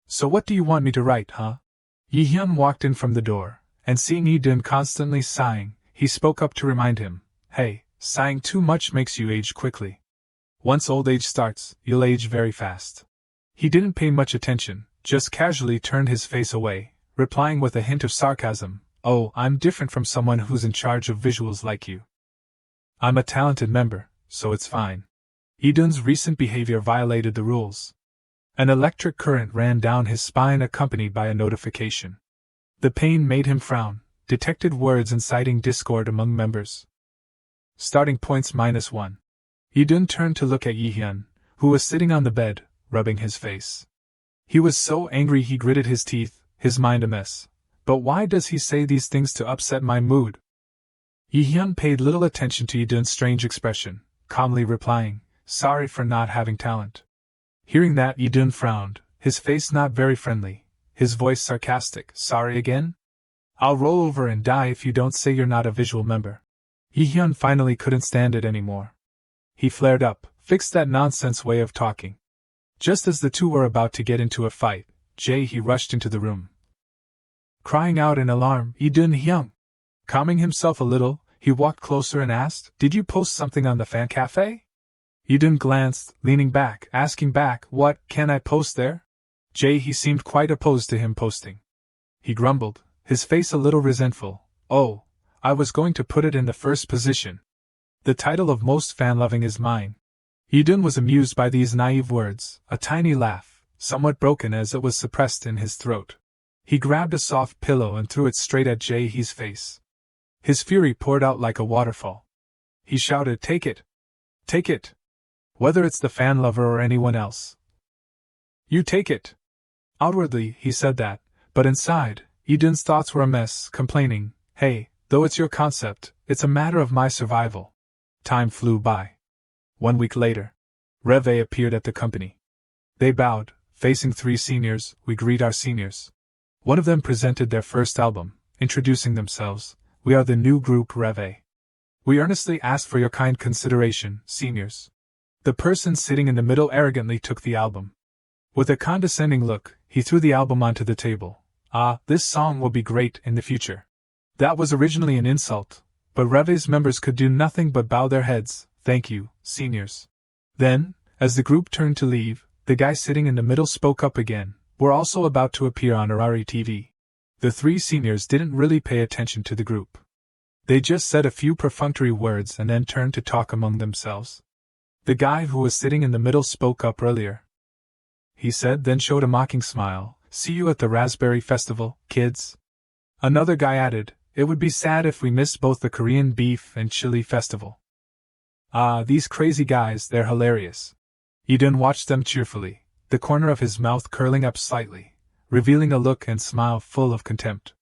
So what do you want me to write, huh? Yi-hyun walked in from the door, and seeing Eden constantly sighing, he spoke up to remind him, Hey, sighing too much makes you age quickly. Once old age starts, you'll age very fast. He didn't pay much attention, just casually turned his face away, replying with a hint of sarcasm, Oh, I'm different from someone who's in charge of visuals like you. I'm a talented member, so it's fine. Eden's recent behavior violated the rules. An electric current ran down his spine accompanied by a notification. The pain made him frown, detected words inciting discord among members. Starting points -1. Eden turned to look at Yi-hyun, who was sitting on the bed, rubbing his face. He was so angry he gritted his teeth, his mind a mess. But why does he say these things to upset my mood? Yi-hyun paid little attention to Eden's strange expression, calmly replying, Sorry for not having talent. Hearing that, Eden frowned, his face not very friendly, his voice sarcastic. Sorry again? I'll roll over and die if you don't say you're not a visual member. Yi-hyun finally couldn't stand it anymore. He flared up, fixed that nonsense way of talking. Just as the two were about to get into a fight, Jae-hee rushed into the room. Crying out in alarm, Eden Hyung. Calming himself a little, he walked closer and asked, Did you post something on the fan cafe? Eden glanced, leaning back, asking back, What can I post there? Jae-hee seemed quite opposed to him posting. He grumbled, his face a little resentful, Oh, I was going to put it in the first position. The title of most fan-loving is mine. Eden was amused by these naive words, a tiny laugh, somewhat broken as it was suppressed in his throat. He grabbed a soft pillow and threw it straight at Jae-hee's face. His fury poured out like a waterfall. He shouted, Take it! Take it! Whether it's the fan lover or anyone else. You take it! Outwardly, he said that, but inside, Eden's thoughts were a mess, complaining, Hey, though it's your concept, it's a matter of my survival. Time flew by. 1 week later, Reve appeared at the company. They bowed, facing 3 seniors. We greet our seniors. One of them presented their first album, introducing themselves. We are the new group Reve. We earnestly ask for your kind consideration, seniors. The person sitting in the middle arrogantly took the album. With a condescending look, he threw the album onto the table. Ah, this song will be great in the future. That was originally an insult, but Reve's members could do nothing but bow their heads. Thank you, seniors. Then, as the group turned to leave, the guy sitting in the middle spoke up again. We're also about to appear on Arari TV. The 3 seniors didn't really pay attention to the group. They just said a few perfunctory words and then turned to talk among themselves. The guy who was sitting in the middle spoke up earlier. He said, then showed a mocking smile. See you at the Raspberry Festival, kids. Another guy added, it would be sad if we missed both the Korean Beef and Chili Festival. Ah, these crazy guys, they're hilarious. Eden watched them cheerfully, the corner of his mouth curling up slightly, revealing a look and smile full of contempt.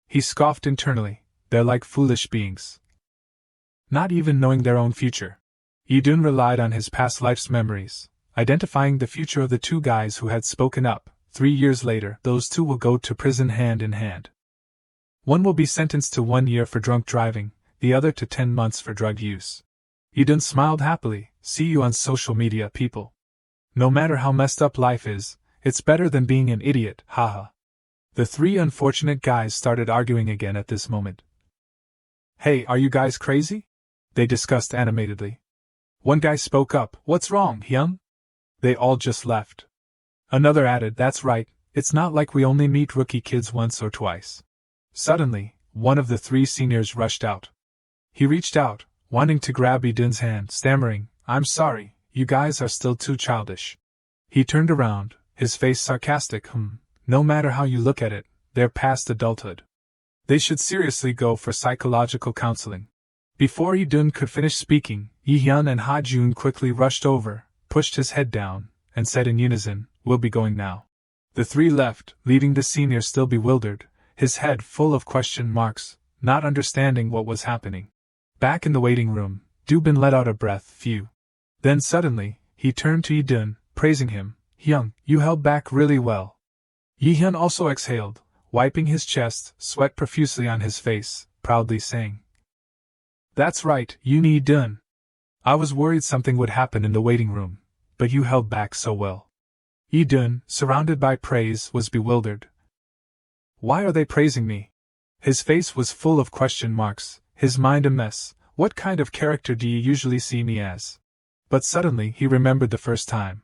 He scoffed internally, they're like foolish beings, not even knowing their own future. Idun relied on his past life's memories, identifying the future of the 2 guys who had spoken up. 3 years later, those 2 will go to prison hand in hand. One will be sentenced to 1 year for drunk driving, the other to 10 months for drug use. Idun smiled happily. See you on social media, people. No matter how messed up life is, it's better than being an idiot, haha. The 3 unfortunate guys started arguing again at this moment. Hey, are you guys crazy? They discussed animatedly. One guy spoke up, what's wrong, Hyung? They all just left. Another added, that's right, it's not like we only meet rookie kids once or twice. Suddenly, one of the 3 seniors rushed out. He reached out, wanting to grab Idun's hand, stammering, I'm sorry, you guys are still too childish. He turned around, his face sarcastic, no matter how you look at it, they're past adulthood. They should seriously go for psychological counseling. Before Idun could finish speaking, Yi-hyun and Ha-jun quickly rushed over, pushed his head down, and said in unison, we'll be going now. The 3 left, leaving the senior still bewildered, his head full of question marks, not understanding what was happening. Back in the waiting room, Dubin let out a breath, phew. Then suddenly, he turned to Idun, praising him, Hyung, you held back really well. Yi-hyun also exhaled, wiping his chest, sweat profusely on his face, proudly saying, that's right, Yoon Idun. I was worried something would happen in the waiting room, but you held back so well. Idun, surrounded by praise, was bewildered. Why are they praising me? His face was full of question marks, his mind a mess. What kind of character do you usually see me as? But suddenly he remembered the first time.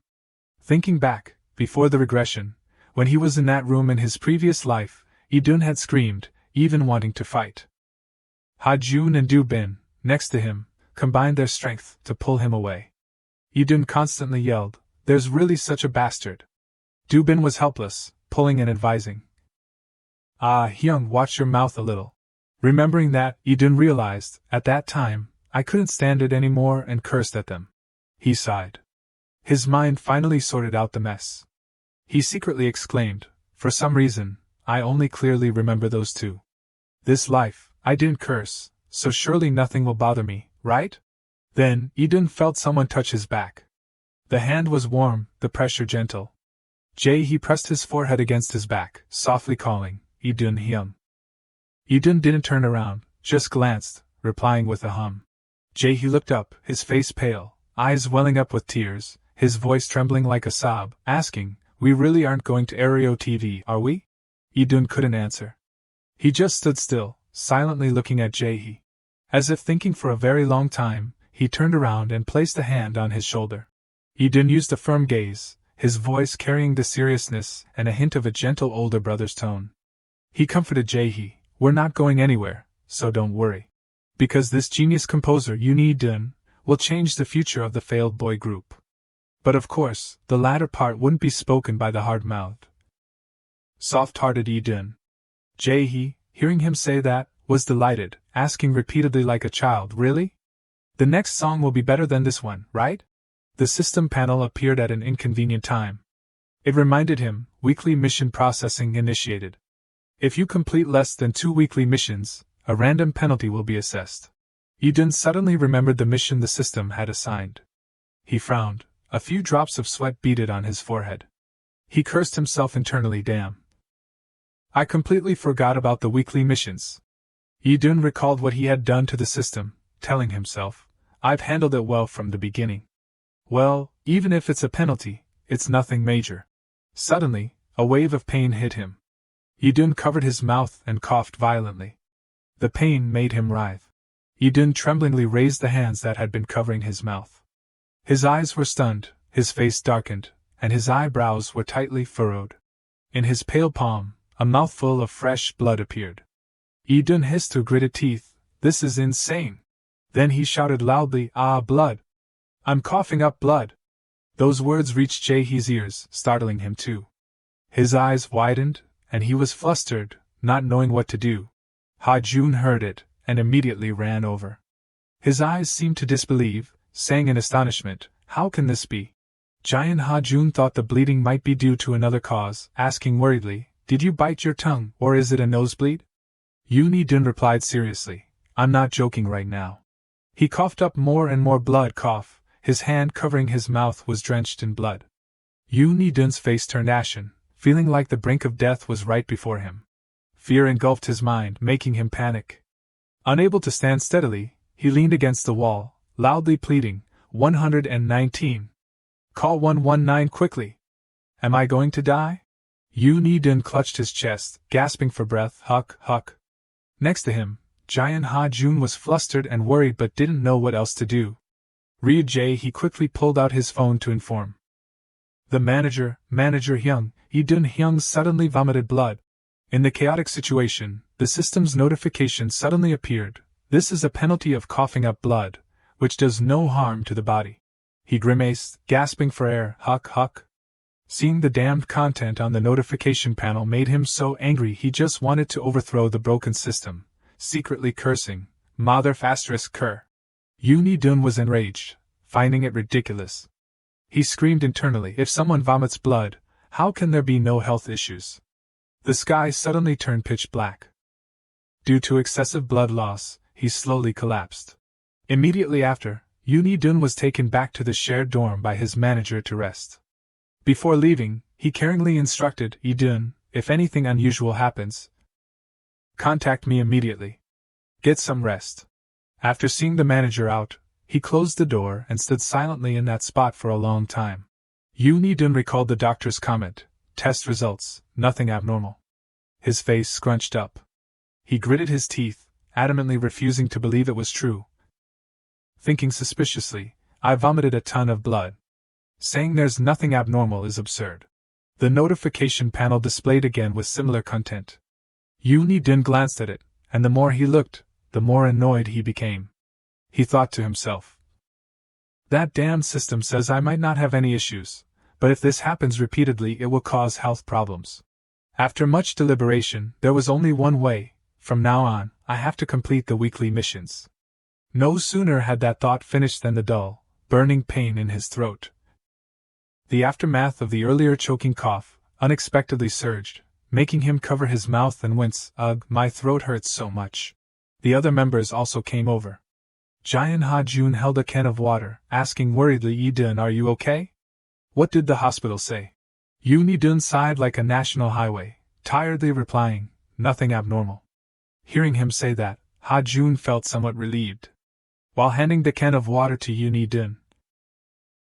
Thinking back, before the regression, when he was in that room in his previous life, Idun had screamed, even wanting to fight. Ha-jun and Du-bin, next to him, combined their strength to pull him away. Idun constantly yelled, there's really such a bastard. Du-bin was helpless, pulling and advising. Ah, Hyung, watch your mouth a little. Remembering that, Idun realized, at that time, I couldn't stand it anymore and cursed at them. He sighed. His mind finally sorted out the mess. He secretly exclaimed, for some reason, I only clearly remember those 2. This life, I didn't curse, so surely nothing will bother me, right? Then, Idun felt someone touch his back. The hand was warm, the pressure gentle. He pressed his forehead against his back, softly calling, Idun Hyung. Idun didn't turn around, just glanced, replying with a hum. He looked up, his face pale, eyes welling up with tears, his voice trembling like a sob, asking, we really aren't going to Aereo TV, are we? Idun couldn't answer. He just stood still, silently looking at Jae-hee. As if thinking for a very long time, he turned around and placed a hand on his shoulder. Idun used a firm gaze, his voice carrying the seriousness and a hint of a gentle older brother's tone. He comforted Jae-hee, we're not going anywhere, so don't worry. Because this genius composer Yoon Idun will change the future of the failed boy group. But of course, the latter part wouldn't be spoken by the hard-mouthed, soft-hearted Idun. Jae-hee, hearing him say that, was delighted, asking repeatedly like a child, really? The next song will be better than this one, right? The system panel appeared at an inconvenient time. It reminded him, weekly mission processing initiated. If you complete less than 2 weekly missions, a random penalty will be assessed. Eden suddenly remembered the mission the system had assigned. He frowned, a few drops of sweat beaded on his forehead. He cursed himself internally. Damn. I completely forgot about the weekly missions. Eden recalled what he had done to the system, telling himself, I've handled it well from the beginning. Well, even if it's a penalty, it's nothing major. Suddenly, a wave of pain hit him. Eden covered his mouth and coughed violently. The pain made him writhe. Eden tremblingly raised the hands that had been covering his mouth. His eyes were stunned, his face darkened, and his eyebrows were tightly furrowed. In his pale palm, a mouthful of fresh blood appeared. Eden hissed through gritted teeth, This is insane! Then he shouted loudly, Ah, blood! I'm coughing up blood! Those words reached Jaehee's ears, startling him too. His eyes widened, and he was flustered, not knowing what to do. Ha-Jun heard it, and immediately ran over. His eyes seemed to disbelieve, saying in astonishment, How can this be? Giant Ha-Jun thought the bleeding might be due to another cause, asking worriedly, Did you bite your tongue, or is it a nosebleed? Yoon-Dun replied seriously, I'm not joking right now. He coughed up more and more blood. His hand covering his mouth was drenched in blood. Yoon-Dun's face turned ashen, feeling like the brink of death was right before him. Fear engulfed his mind, making him panic. Unable to stand steadily, he leaned against the wall, loudly pleading, 119. Call 119 quickly. Am I going to die? Yoon-Dun clutched his chest, gasping for breath. Huck. Next to him, Giant Ha-Jun was flustered and worried but didn't know what else to do. He quickly pulled out his phone to inform the manager, Hyung. Hyung suddenly vomited blood. In the chaotic situation, the system's notification suddenly appeared. This is a penalty of coughing up blood, which does no harm to the body. He grimaced, gasping for air. Huck. Seeing the damned content on the notification panel made him so angry he just wanted to overthrow the broken system, secretly cursing, Mother *cur. Yoon-Dun was enraged, finding it ridiculous. He screamed internally, If someone vomits blood, how can there be no health issues? The sky suddenly turned pitch black. Due to excessive blood loss, he slowly collapsed. Immediately after, Yoon-Dun was taken back to the shared dorm by his manager to rest. Before leaving, he caringly instructed Dun, if anything unusual happens, contact me immediately. Get some rest. After seeing the manager out, he closed the door and stood silently in that spot for a long time. Yoon-Dun recalled the doctor's comment, test results, nothing abnormal. His face scrunched up. He gritted his teeth, adamantly refusing to believe it was true. Thinking suspiciously, I vomited a ton of blood. Saying there's nothing abnormal is absurd. The notification panel displayed again with similar content. Yoon-Dun glanced at it, and the more he looked, the more annoyed he became. He thought to himself, that damned system says I might not have any issues, but if this happens repeatedly it will cause health problems. After much deliberation, there was only one way. From now on, I have to complete the weekly missions. No sooner had that thought finished than the dull, burning pain in his throat, the aftermath of the earlier choking cough, unexpectedly surged, making him cover his mouth and wince. Ugh, my throat hurts so much. The other members also came over. Giant Ha-Jun held a can of water, asking worriedly, Dun, are you okay? What did the hospital say? Yoon-Dun sighed like a national highway, tiredly replying, nothing abnormal. Hearing him say that, Ha-Jun felt somewhat relieved. While handing the can of water to Yoon-Dun,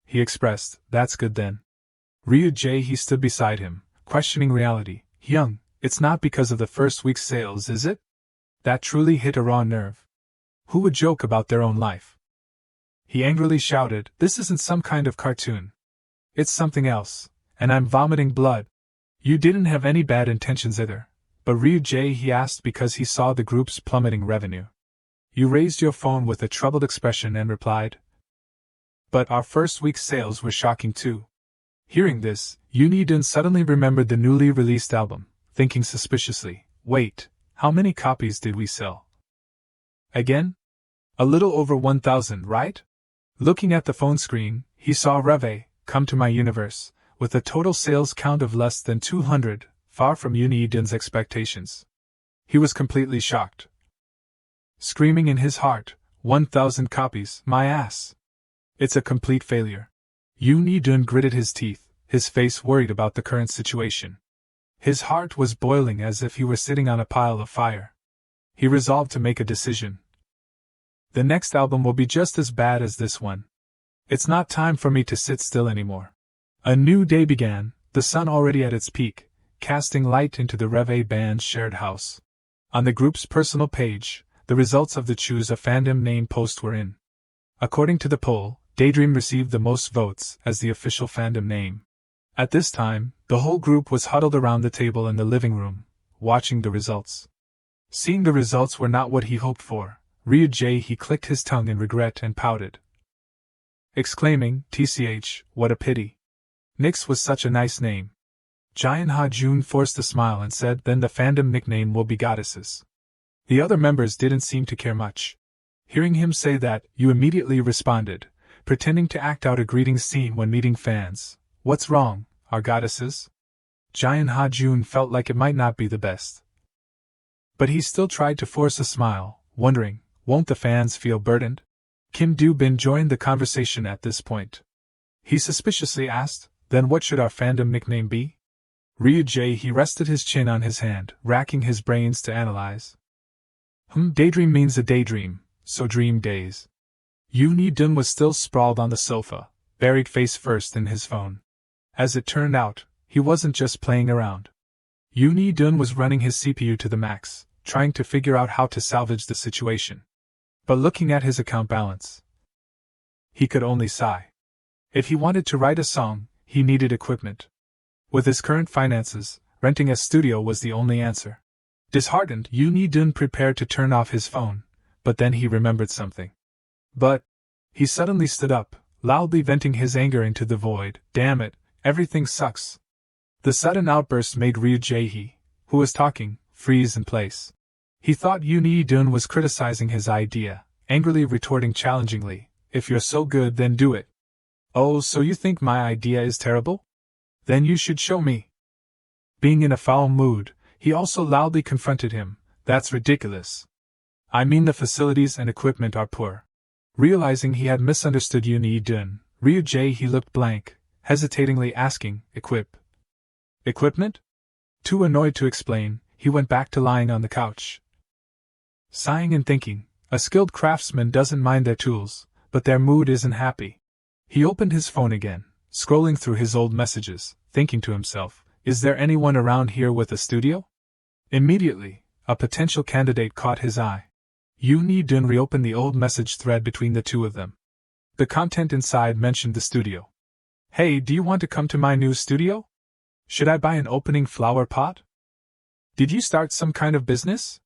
he expressed, that's good then. He stood beside him, questioning reality. Hyung, it's not because of the first week's sales, is it? That truly hit a raw nerve. Who would joke about their own life? He angrily shouted, this isn't some kind of cartoon. It's something else, and I'm vomiting blood. You didn't have any bad intentions either, but he asked because he saw the group's plummeting revenue. You raised your phone with a troubled expression and replied, but our first week's sales were shocking too. Hearing this, Yoon-Dun suddenly remembered the newly released album, thinking suspiciously, wait, how many copies did we sell? Again? A little over 1,000, right? Looking at the phone screen, he saw Reve, Come to My Universe, with a total sales count of less than 200, far from Yoon-Dun's expectations. He was completely shocked. screaming in his heart, 1,000 copies, my ass. It's a complete failure. Yoon Hee-dun gritted his teeth, his face worried about the current situation. His heart was boiling as if he were sitting on a pile of fire. He resolved to make a decision. The next album will be just as bad as this one. It's not time for me to sit still anymore. A new day began, the sun already at its peak, casting light into the Rev A band's shared house. On the group's personal page, the results of the Choose a Fandom Name post were in. According to the poll, Daydream received the most votes as the official fandom name. At this time, the whole group was huddled around the table in the living room, watching the results. Seeing the results were not what he hoped for, he clicked his tongue in regret and pouted, exclaiming, "TCH, what a pity. Nyx was such a nice name." Jian Ha-jun forced a smile and said, "Then the fandom nickname will be Goddesses." The other members didn't seem to care much. Hearing him say that, you immediately responded, pretending to act out a greeting scene when meeting fans. "What's wrong, our goddesses?" Jian Ha-jun felt like it might not be the best. But he still tried to force a smile, wondering, won't the fans feel burdened? Kim Do-bin joined the conversation at this point. He suspiciously asked, "Then what should our fandom nickname be?" He rested his chin on his hand, racking his brains to analyze. Daydream means a daydream, so dream days. Yoon Hee-dun was still sprawled on the sofa, buried face first in his phone. As it turned out, he wasn't just playing around. Yoon Hee-dun was running his CPU to the max, trying to figure out how to salvage the situation. But looking at his account balance, he could only sigh. If he wanted to write a song, he needed equipment. With his current finances, renting a studio was the only answer. Disheartened, Yoon Hee-dun prepared to turn off his phone, but then he remembered something. He suddenly stood up, loudly venting his anger into the void. "Damn it, everything sucks." The sudden outburst made Jae-hee, who was talking, freeze in place. He thought Yoon Hee-dun was criticizing his idea, angrily retorting challengingly, "If you're so good, then do it." "Oh, so you think my idea is terrible? Then you should show me." Being in a foul mood, he also loudly confronted him, "That's ridiculous. I mean the facilities and equipment are poor." Realizing he had misunderstood Yoon Hee-dun, Jae-hee looked blank, hesitatingly asking, Equipment? Too annoyed to explain, he went back to lying on the couch. Sighing and thinking, a skilled craftsman doesn't mind their tools, but their mood isn't happy. He opened his phone again, scrolling through his old messages, thinking to himself, "Is there anyone around here with a studio?" Immediately, a potential candidate caught his eye. Yoon Hee-dun reopened the old message thread between the two of them. The content inside mentioned the studio. "Hey, do you want to come to my new studio? Should I buy an opening flower pot? Did you start some kind of business?"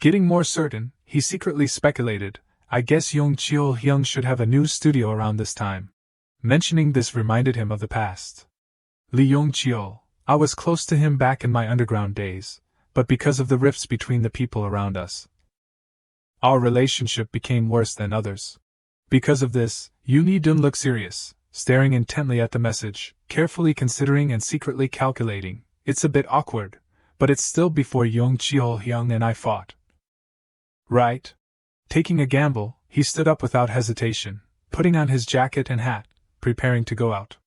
Getting more certain, he secretly speculated, "I guess Yong Cheol-hyung should have a new studio around this time." Mentioning this reminded him of the past. Lee Yong-cheol, I was close to him back in my underground days, but because of the rifts between the people around us, our relationship became worse than others. Because of this, Yoon Hee-dun looked serious, staring intently at the message, carefully considering and secretly calculating. "It's a bit awkward, but it's still before Yong Cheol-hyung and I fought. Right?" Taking a gamble, he stood up without hesitation, putting on his jacket and hat, preparing to go out.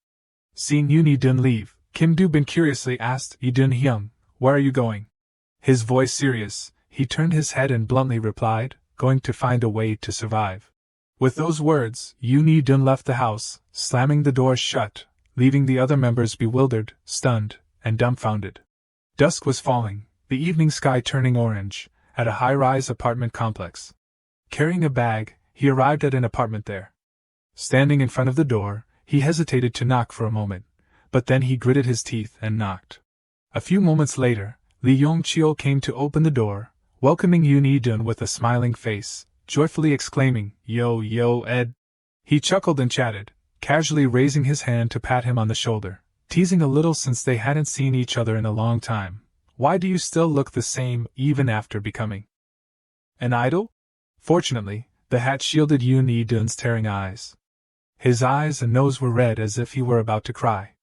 Seeing Yoon Hee-dun leave, Kim Do-bin curiously asked, "Hee-dun-hyung, where are you going?" His voice serious, he turned his head and bluntly replied, "Going to find a way to survive." With those words, Yoon Hee-dun left the house, slamming the door shut, leaving the other members bewildered, stunned, and dumbfounded. Dusk was falling, the evening sky turning orange, at a high-rise apartment complex. Carrying a bag, he arrived at an apartment there. Standing in front of the door, he hesitated to knock for a moment, but then he gritted his teeth and knocked. A few moments later, Lee Yong-cheol came to open the door, welcoming Yoon Hee-dun with a smiling face, joyfully exclaiming, Yo, Ed." He chuckled and chatted, casually raising his hand to pat him on the shoulder, teasing a little since they hadn't seen each other in a long time. "Why do you still look the same, even after becoming an idol?" Fortunately, the hat shielded Yoon Hee-dun's tearing eyes. His eyes and nose were red as if he were about to cry.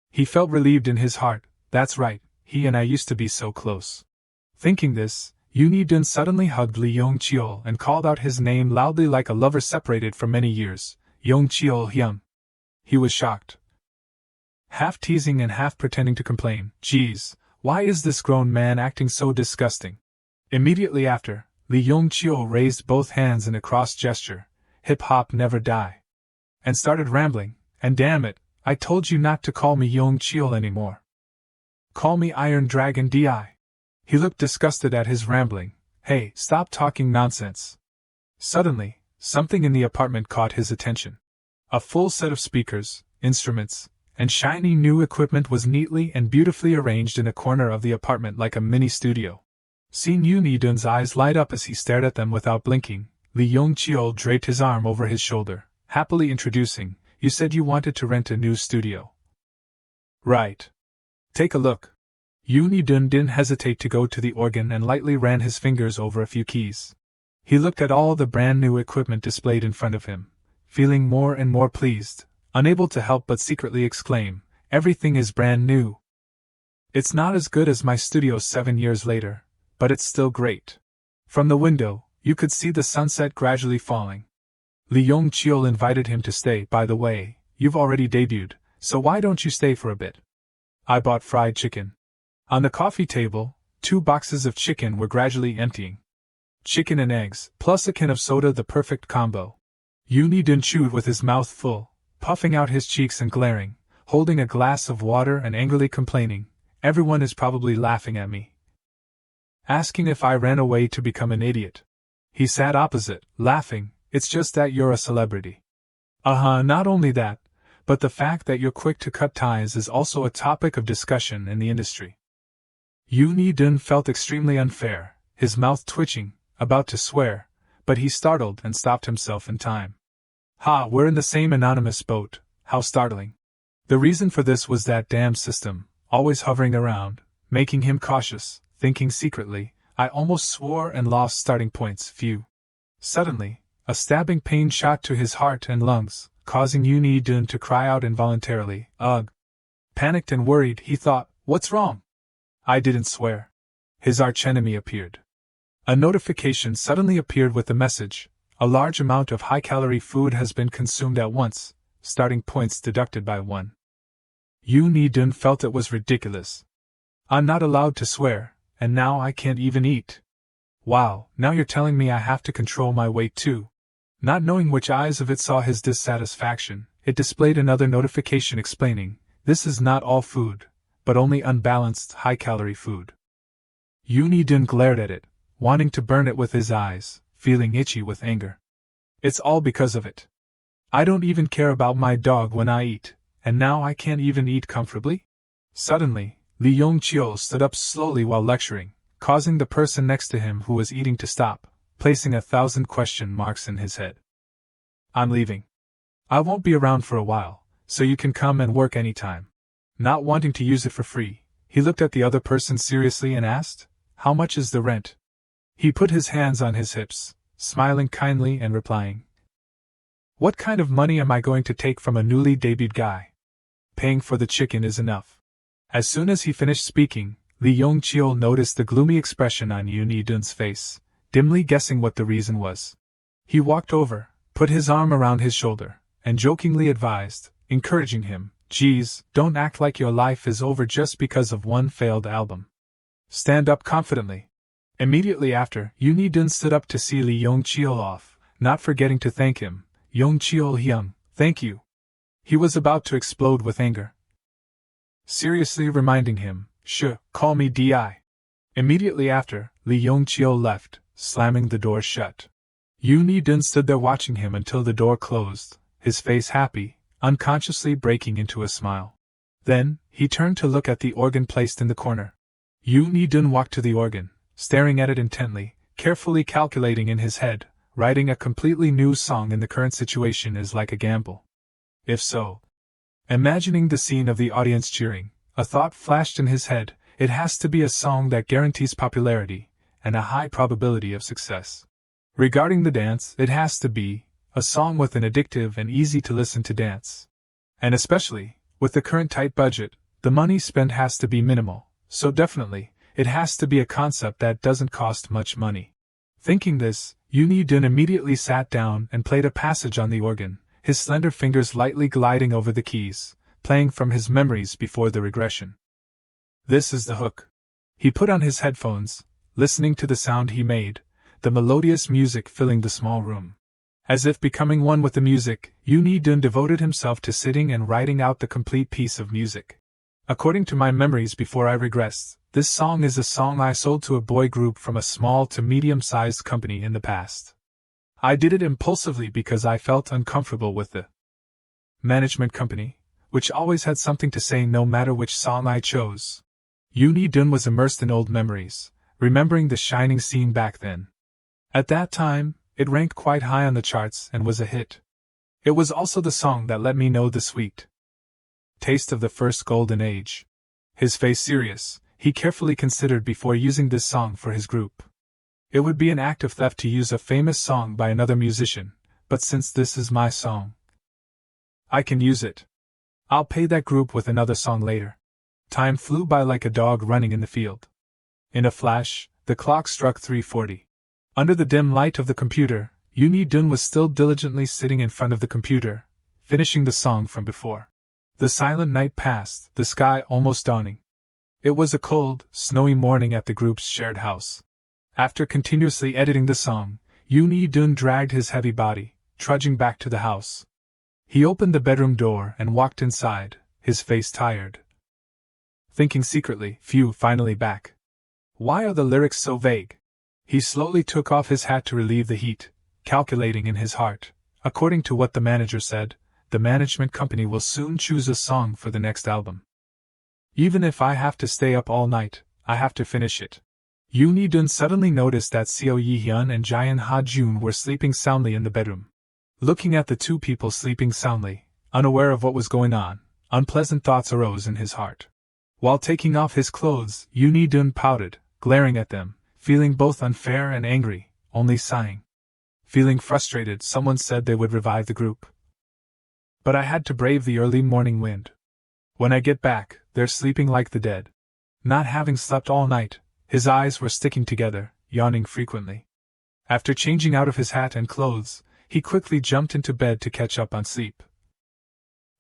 He felt relieved in his heart. That's right, he and I used to be so close. Thinking this, Yoon Dun suddenly hugged Lee Yong-cheol and called out his name loudly like a lover separated for many years, Yong-cheol Hyun. He was shocked. Half teasing and half pretending to complain, "Geez, why is this grown man acting so disgusting?" Immediately after, Lee Yong-cheol raised both hands in a cross gesture, "Hip-hop never die," and started rambling, "And damn it, I told you not to call me Yong-cheol anymore. Call me Iron Dragon D.I." He looked disgusted at his rambling. "Hey, stop talking nonsense." Suddenly, something in the apartment caught his attention. A full set of speakers, instruments, and shiny new equipment was neatly and beautifully arranged in a corner of the apartment like a mini studio. Seeing Yoon Dun's eyes light up as he stared at them without blinking, Lee Yong-cheol draped his arm over his shoulder, happily introducing, "You said you wanted to rent a new studio. Right. Take a look." Yoon Dun didn't hesitate to go to the organ and lightly ran his fingers over a few keys. He looked at all the brand new equipment displayed in front of him, feeling more and more pleased, unable to help but secretly exclaim, "Everything is brand new. It's not as good as my studio 7 years later, but it's still great." From the window, you could see the sunset gradually falling. Lee Yong-cheol invited him to stay. "By the way, you've already debuted, so why don't you stay for a bit? I bought fried chicken." On the coffee table, 2 boxes of chicken were gradually emptying. Chicken and eggs, plus a can of soda, the perfect combo. Yoon Dun chewed with his mouth full, puffing out his cheeks and glaring, holding a glass of water and angrily complaining, "Everyone is probably laughing at me. Asking if I ran away to become an idiot." He sat opposite, laughing, "It's just that you're a celebrity." Not only that, but the fact that you're quick to cut ties is also a topic of discussion in the industry. Yoon Dun felt extremely unfair, his mouth twitching, about to swear, but he startled and stopped himself in time. We're in the same anonymous boat, how startling. The reason for this was that damn system, always hovering around, making him cautious, thinking secretly, "I almost swore and lost starting points, phew." Suddenly, a stabbing pain shot to his heart and lungs, causing Yoon Dun to cry out involuntarily, "Ugh." Panicked and worried, he thought, "What's wrong? I didn't swear." His archenemy appeared. A notification suddenly appeared with the message, "A large amount of high-calorie food has been consumed at once, starting points deducted by 1." Yoon Dun felt it was ridiculous. "I'm not allowed to swear, and now I can't even eat. Wow, now you're telling me I have to control my weight too." Not knowing which eyes of it saw his dissatisfaction, it displayed another notification explaining, "This is not all food, but only unbalanced high-calorie food." Yoon Dun glared at it, wanting to burn it with his eyes, feeling itchy with anger. "It's all because of it. I don't even care about my dog when I eat, and now I can't even eat comfortably?" Suddenly, Lee Yong-cheol stood up slowly while lecturing, causing the person next to him who was eating to stop, placing 1,000 question marks in his head. "I'm leaving. I won't be around for a while, so you can come and work anytime." Not wanting to use it for free, he looked at the other person seriously and asked, "How much is the rent?" He put his hands on his hips, smiling kindly and replying, "What kind of money am I going to take from a newly debuted guy? Paying for the chicken is enough." As soon as he finished speaking, Lee Yong-cheol noticed the gloomy expression on Yoon Dun's face, dimly guessing what the reason was. He walked over, put his arm around his shoulder, and jokingly advised, encouraging him, "Geez, don't act like your life is over just because of one failed album. Stand up confidently." Immediately after, Yoon Dun stood up to see Lee Yong-cheol off, not forgetting to thank him, "Yong-cheol Hyun, thank you." He was about to explode with anger, seriously reminding him, "Call me D.I." Immediately after, Lee Yong-cheol left, slamming the door shut. Yoon Dun stood there watching him until the door closed, his face happy, unconsciously breaking into a smile. Then, he turned to look at the organ placed in the corner. Yoon Dun walked to the organ, staring at it intently, carefully calculating in his head, writing a completely new song in the current situation is like a gamble. If so, imagining the scene of the audience cheering, a thought flashed in his head, it has to be a song that guarantees popularity, and a high probability of success. Regarding the dance, it has to be a song with an addictive and easy-to-listen-to dance. And especially, with the current tight budget, the money spent has to be minimal, so definitely, It has to be a concept that doesn't cost much money. Thinking this, Yoon Dun immediately sat down and played a passage on the organ, his slender fingers lightly gliding over the keys, playing from his memories before the regression. This is the hook. He put on his headphones, listening to the sound he made, the melodious music filling the small room. As if becoming one with the music, Yoon Dun devoted himself to sitting and writing out the complete piece of music. According to my memories before I regressed, this song is a song I sold to a boy group from a small to medium-sized company in the past. I did it impulsively because I felt uncomfortable with the management company, which always had something to say no matter which song I chose. Yoon Dun was immersed in old memories, remembering the shining scene back then. At that time, it ranked quite high on the charts and was a hit. It was also the song that let me know the sweet taste of the first golden age. His face serious, he carefully considered before using this song for his group. It would be an act of theft to use a famous song by another musician, but since this is my song, I can use it. I'll pay that group with another song later. Time flew by like a dog running in the field. In a flash, the clock struck 3:40. Under the dim light of the computer, Yoon Dun was still diligently sitting in front of the computer, finishing the song from before. The silent night passed, the sky almost dawning. It was a cold, snowy morning at the group's shared house. After continuously editing the song, Yoon Dun dragged his heavy body, trudging back to the house. He opened the bedroom door and walked inside, his face tired. Thinking secretly, phew, finally back. Why are the lyrics so vague? He slowly took off his hat to relieve the heat, calculating in his heart, according to what the manager said, the management company will soon choose a song for the next album. Even if I have to stay up all night, I have to finish it. Yoon Dun suddenly noticed that Seo Yi-hyun and Jaehyun Ha-jun were sleeping soundly in the bedroom. Looking at the two people sleeping soundly, unaware of what was going on, unpleasant thoughts arose in his heart. While taking off his clothes, Yoon Dun pouted, glaring at them, feeling both unfair and angry, only sighing. Feeling frustrated, someone said they would revive the group. But I had to brave the early morning wind. When I get back, they're sleeping like the dead. Not having slept all night, his eyes were sticking together, yawning frequently. After changing out of his hat and clothes, he quickly jumped into bed to catch up on sleep.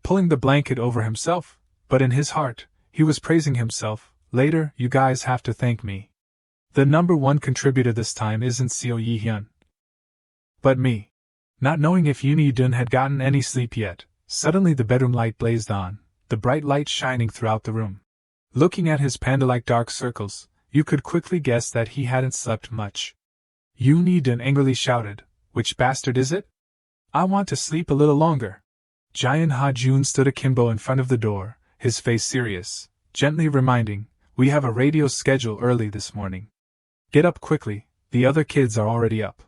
Pulling the blanket over himself, but in his heart, he was praising himself. Later, you guys have to thank me. The number one contributor this time isn't Seo Yi-hyun, but me. Not knowing if Yoon Dun had gotten any sleep yet, suddenly the bedroom light blazed on, the bright light shining throughout the room. Looking at his panda-like dark circles, you could quickly guess that he hadn't slept much. Yoon Dun angrily shouted, "Which bastard is it? I want to sleep a little longer." Jaehyun Ha-jun stood akimbo in front of the door, his face serious, gently reminding, "We have a radio schedule early this morning. Get up quickly, the other kids are already up."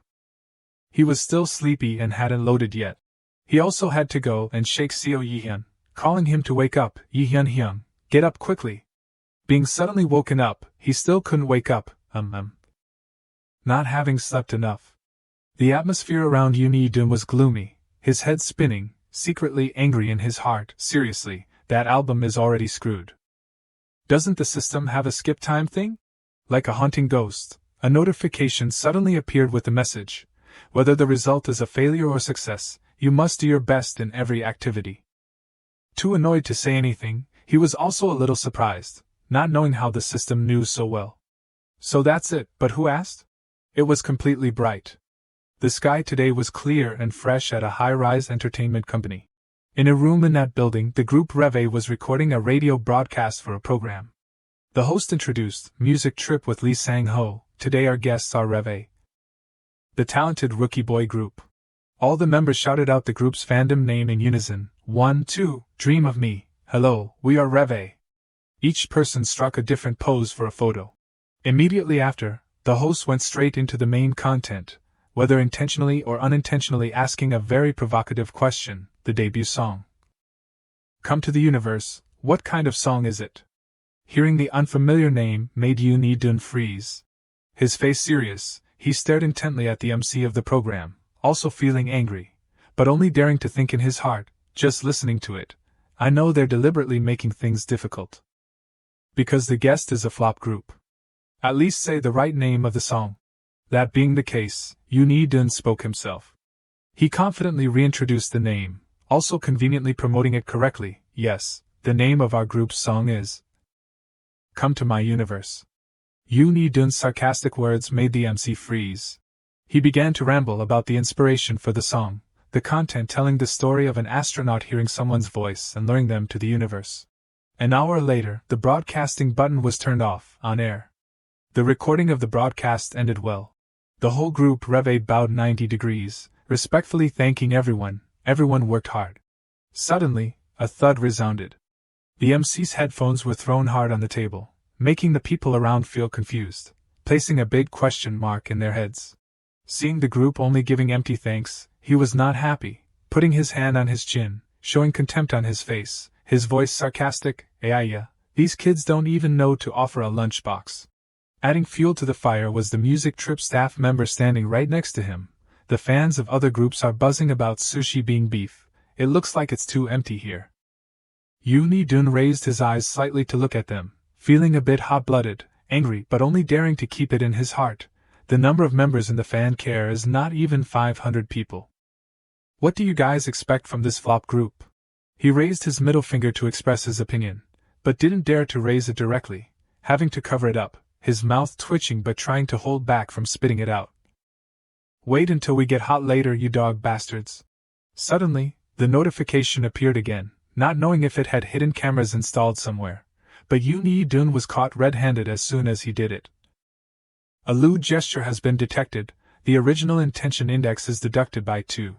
He was still sleepy and hadn't loaded yet. He also had to go and shake Seo Yi-hyun, calling him to wake up. "Yi-hyun, get up quickly." Being suddenly woken up, he still couldn't wake up, not having slept enough. The atmosphere around Yoon Dun was gloomy, his head spinning, secretly angry in his heart. Seriously, that album is already screwed. Doesn't the system have a skip time thing? Like a haunting ghost, a notification suddenly appeared with the message, "Whether the result is a failure or success, you must do your best in every activity." Too annoyed to say anything, he was also a little surprised, not knowing how the system knew so well. So that's it, but who asked? It was completely bright. The sky today was clear and fresh at a high-rise entertainment company. In a room in that building, the group Reve was recording a radio broadcast for a program. The host introduced, "Music Trip with Lee Sang-ho, today our guests are Reve, the talented rookie boy group." All the members shouted out the group's fandom name in unison, 1, 2, "Dream of me, hello, we are Reve." Each person struck a different pose for a photo. Immediately after, the host went straight into the main content, whether intentionally or unintentionally asking a very provocative question, the debut song. "Come to the universe, what kind of song is it?" Hearing the unfamiliar name made Yoon Dun freeze. His face serious, he stared intently at the MC of the program, also feeling angry, but only daring to think in his heart, just listening to it, "I know they're deliberately making things difficult. Because the guest is a flop group. At least say the right name of the song. That being the case, Yoon Hee-dun spoke himself. He confidently reintroduced the name, also conveniently promoting it correctly. Yes, the name of our group's song is Come to My Universe. Yoon Hee-dun's sarcastic words made the MC freeze. He began to ramble about the inspiration for the song, the content telling the story of an astronaut hearing someone's voice and luring them to the universe. An hour later, the broadcasting button was turned off, on air. The recording of the broadcast ended well. The whole group Reve bowed 90 degrees, respectfully thanking everyone. Everyone worked hard. Suddenly, a thud resounded. The MC's headphones were thrown hard on the table, making the people around feel confused, placing a big question mark in their heads. Seeing the group only giving empty thanks, he was not happy, putting his hand on his chin, showing contempt on his face, his voice sarcastic. Yeah, these kids don't even know to offer a lunchbox. Adding fuel to the fire was the music trip staff member standing right next to him. The fans of other groups are buzzing about sushi being beef. It looks like it's too empty here. Yoon Hee-dun raised his eyes slightly to look at them, feeling a bit hot-blooded, angry but only daring to keep it in his heart. The number of members in the fan care is not even 500 people. What do you guys expect from this flop group? He raised his middle finger to express his opinion, but didn't dare to raise it directly, having to cover it up, his mouth twitching but trying to hold back from spitting it out. Wait until we get hot later, you dog bastards. Suddenly, the notification appeared again, not knowing if it had hidden cameras installed somewhere, but Yoon Hee-dun was caught red-handed as soon as he did it. A lewd gesture has been detected. The original intention index is deducted by 2.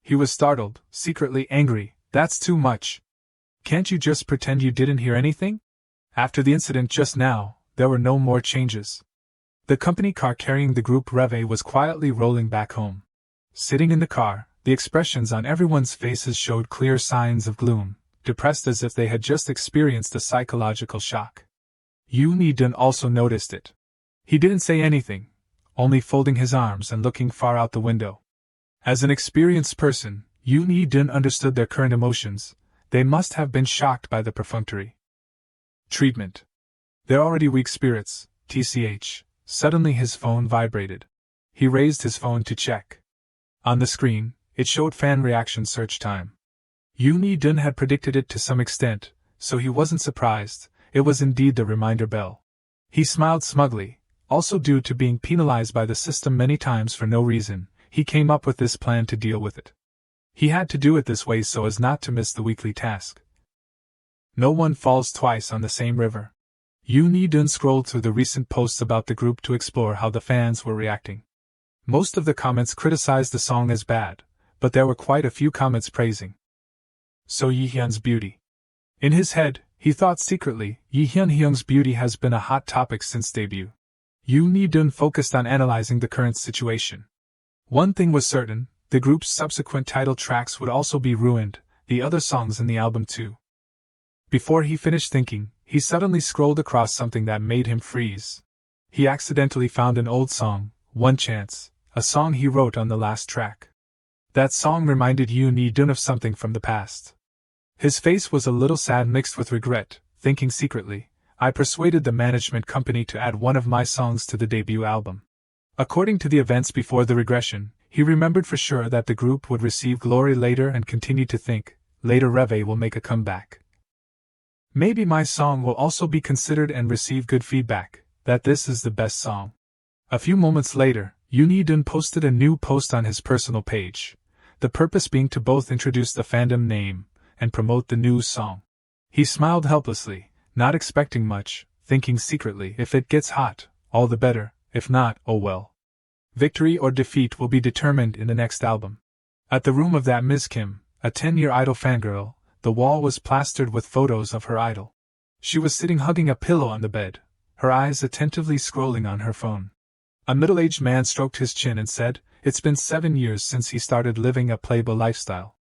He was startled, secretly angry. That's too much. Can't you just pretend you didn't hear anything? After the incident just now, there were no more changes. The company car carrying the group Reve was quietly rolling back home. Sitting in the car, the expressions on everyone's faces showed clear signs of gloom, depressed as if they had just experienced a psychological shock. Yoon Hee-dun also noticed it. He didn't say anything, only folding his arms and looking far out the window. As an experienced person, Yoon Hee-dun understood their current emotions. They must have been shocked by the perfunctory treatment. They're already weak spirits, tch. Suddenly his phone vibrated. He raised his phone to check. On the screen, it showed fan reaction search time. Yoon Hee-dun had predicted it to some extent, so he wasn't surprised. It was indeed the reminder bell. He smiled smugly. Also due to being penalized by the system many times for no reason, he came up with this plan to deal with it. He had to do it this way so as not to miss the weekly task. No one falls twice on the same river. Yoon Hee-dun scrolled through the recent posts about the group to explore how the fans were reacting. Most of the comments criticized the song as bad, but there were quite a few comments praising So Yi-hyun's beauty. In his head, he thought secretly, Yi-hyun's beauty has been a hot topic since debut. Yoon Hee-dun focused on analyzing the current situation. One thing was certain, the group's subsequent title tracks would also be ruined, the other songs in the album too. Before he finished thinking, he suddenly scrolled across something that made him freeze. He accidentally found an old song, One Chance, a song he wrote on the last track. That song reminded Yoon Hee-dun of something from the past. His face was a little sad mixed with regret, thinking secretly, I persuaded the management company to add one of my songs to the debut album. According to the events before the regression, he remembered for sure that the group would receive glory later and continued to think, later Reve will make a comeback. Maybe my song will also be considered and receive good feedback, that this is the best song. A few moments later, Yoon Hee-dun posted a new post on his personal page, the purpose being to both introduce the fandom name and promote the new song. He smiled helplessly, not expecting much, thinking secretly, if it gets hot, all the better, if not, oh well. Victory or defeat will be determined in the next album. At the room of that Ms. Kim, a 10-year idol fangirl, the wall was plastered with photos of her idol. She was sitting hugging a pillow on the bed, her eyes attentively scrolling on her phone. A middle-aged man stroked his chin and said, it's been 7 years since he started living a playboy lifestyle.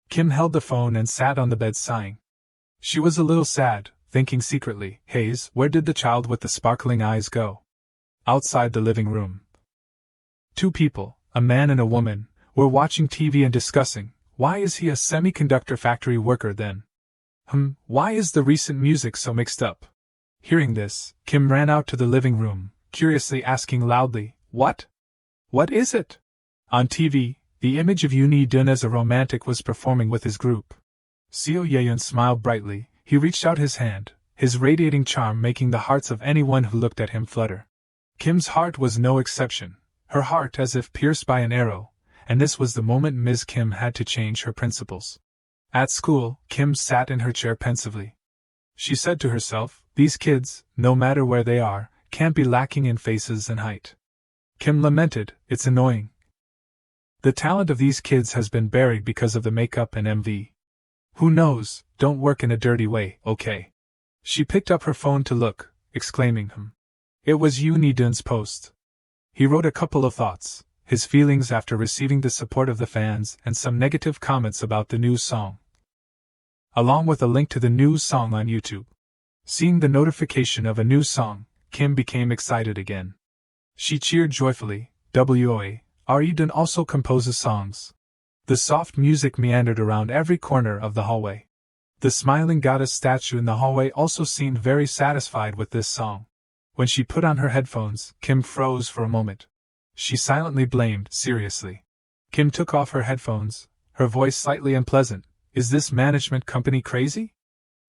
Kim held the phone and sat on the bed sighing. She was a little sad, thinking secretly, Hayes, where did the child with the sparkling eyes go? Outside the living room. 2 people, a man and a woman, were watching TV and discussing, why is he a semiconductor factory worker then? Why is the recent music so mixed up? Hearing this, Kim ran out to the living room, curiously asking loudly, "What? What is it?" On TV, the image of Yoon Dun as a romantic was performing with his group. Seo Ye-yeon smiled brightly. He reached out his hand, his radiating charm making the hearts of anyone who looked at him flutter. Kim's heart was no exception, her heart as if pierced by an arrow, and this was the moment Ms. Kim had to change her principles. At school, Kim sat in her chair pensively. She said to herself, "These kids, no matter where they are, can't be lacking in faces and height." Kim lamented, "It's annoying. The talent of these kids has been buried because of the makeup and MV. Who knows, don't work in a dirty way, okay?" She picked up her phone to look, exclaiming, It was Yoon Dun's post. He wrote a couple of thoughts, his feelings after receiving the support of the fans and some negative comments about the new song, along with a link to the new song on YouTube. Seeing the notification of a new song, Kim became excited again. She cheered joyfully, "WOA, Dun also composes songs." The soft music meandered around every corner of the hallway. The smiling goddess statue in the hallway also seemed very satisfied with this song. When she put on her headphones, Kim froze for a moment. She silently blamed, seriously. Kim took off her headphones, her voice slightly unpleasant. "Is this management company crazy?"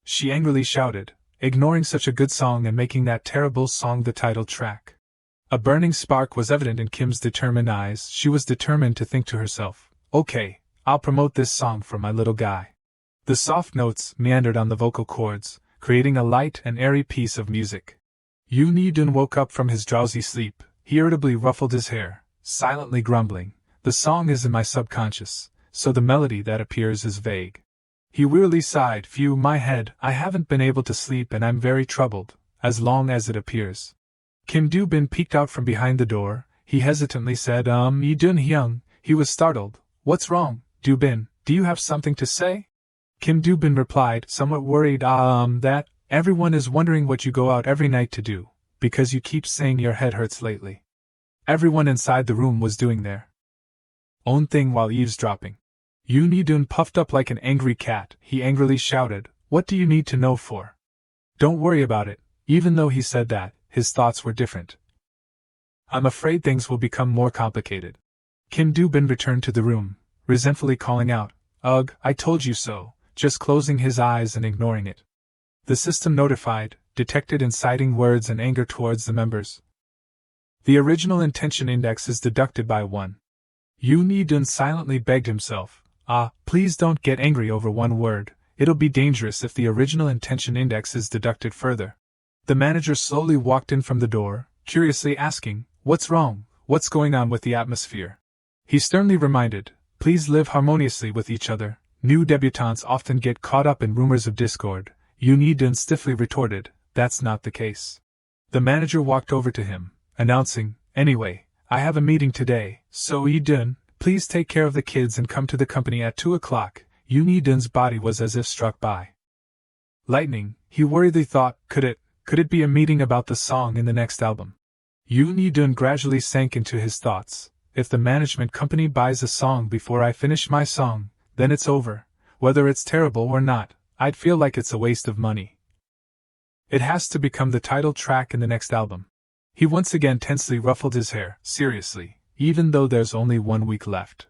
She angrily shouted, ignoring such a good song and making that terrible song the title track. A burning spark was evident in Kim's determined eyes. She was determined to think to herself, "Okay, I'll promote this song for my little guy." The soft notes meandered on the vocal cords, creating a light and airy piece of music. Yoon Dun woke up from his drowsy sleep. He irritably ruffled his hair, silently grumbling, "The song is in my subconscious, so the melody that appears is vague." He wearily sighed, "Phew, my head, I haven't been able to sleep and I'm very troubled, as long as it appears." Kim Do-bin peeked out from behind the door. He hesitantly said, Yi Dun-hyung." He was startled. "What's wrong, Do-bin, do you have something to say?" Kim Do-bin replied, somewhat worried, That, everyone is wondering what you go out every night to do, because you keep saying your head hurts lately." Everyone inside the room was doing their own thing while eavesdropping. Yoon Dun puffed up like an angry cat. He angrily shouted, "What do you need to know for?" "Don't worry about it." Even though he said that, his thoughts were different. "I'm afraid things will become more complicated." Kim Do-bin returned to the room, resentfully calling out, "Ugh, I told you so," just closing his eyes and ignoring it. The system notified, detected inciting words and anger towards the members. The original intention index is deducted by 1. Yoon Dun silently begged himself, please don't get angry over one word, it'll be dangerous if the original intention index is deducted further. The manager slowly walked in from the door, curiously asking, "What's wrong? What's going on with the atmosphere?" He sternly reminded, "Please live harmoniously with each other. New debutantes often get caught up in rumors of discord." Yoon Dun stiffly retorted, "That's not the case." The manager walked over to him, announcing, "Anyway, I have a meeting today, so Dun, please take care of the kids and come to the company at 2 o'clock. Yoon Dun's body was as if struck by lightning. He worriedly thought, could it be a meeting about the song in the next album? Yoon Dun gradually sank into his thoughts. If the management company buys a song before I finish my song, then it's over. Whether it's terrible or not, I'd feel like it's a waste of money. It has to become the title track in the next album. He once again tensely ruffled his hair, seriously, even though there's only 1 week left.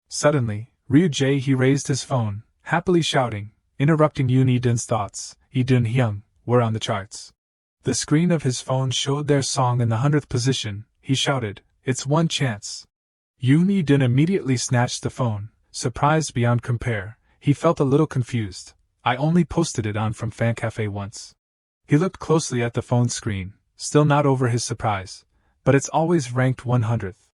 Suddenly, he raised his phone, happily shouting, interrupting Yoon Dun's thoughts. Lee Dun-hyung were on the charts. The screen of his phone showed their song in the 100th position. He shouted, "It's one chance." Yoon Dun immediately snatched the phone, surprised beyond compare. He felt a little confused. "I only posted it on from Fan Cafe once." He looked closely at the phone screen, still not over his surprise. "But it's always ranked 100th.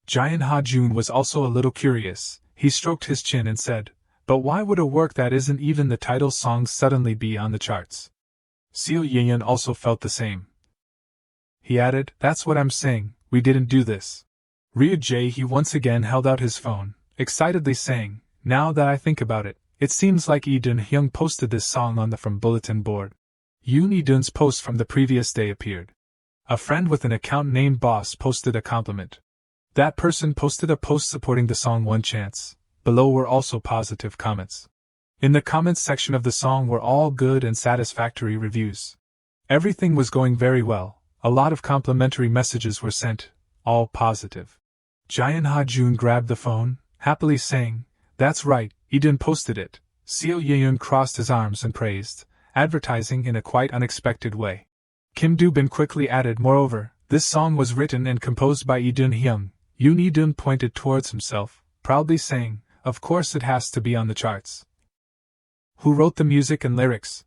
Jian Ha-jun was also a little curious. He stroked his chin and said, "But why would a work that isn't even the title song suddenly be on the charts?" Seo Ye-yeon also felt the same. He added, "That's what I'm saying, we didn't do this." He once again held out his phone, excitedly saying, "Now that I think about it, it seems like Lee Dun-hyung posted this song on the From bulletin board." Yoon Dun's post from the previous day appeared. A friend with an account named Boss posted a compliment. That person posted a post supporting the song One Chance. Below were also positive comments. In the comments section of the song were all good and satisfactory reviews. Everything was going very well. A lot of complimentary messages were sent, all positive. Jaehyun Ha-jun grabbed the phone, happily saying, "That's right, Eden posted it." Seo Ye-eun crossed his arms and praised, advertising in a quite unexpected way. Kim Do-bin quickly added, "Moreover, this song was written and composed by Lee Hyung." Yoon Lee-dun pointed towards himself, proudly saying, "Of course it has to be on the charts." "Who wrote the music and lyrics?"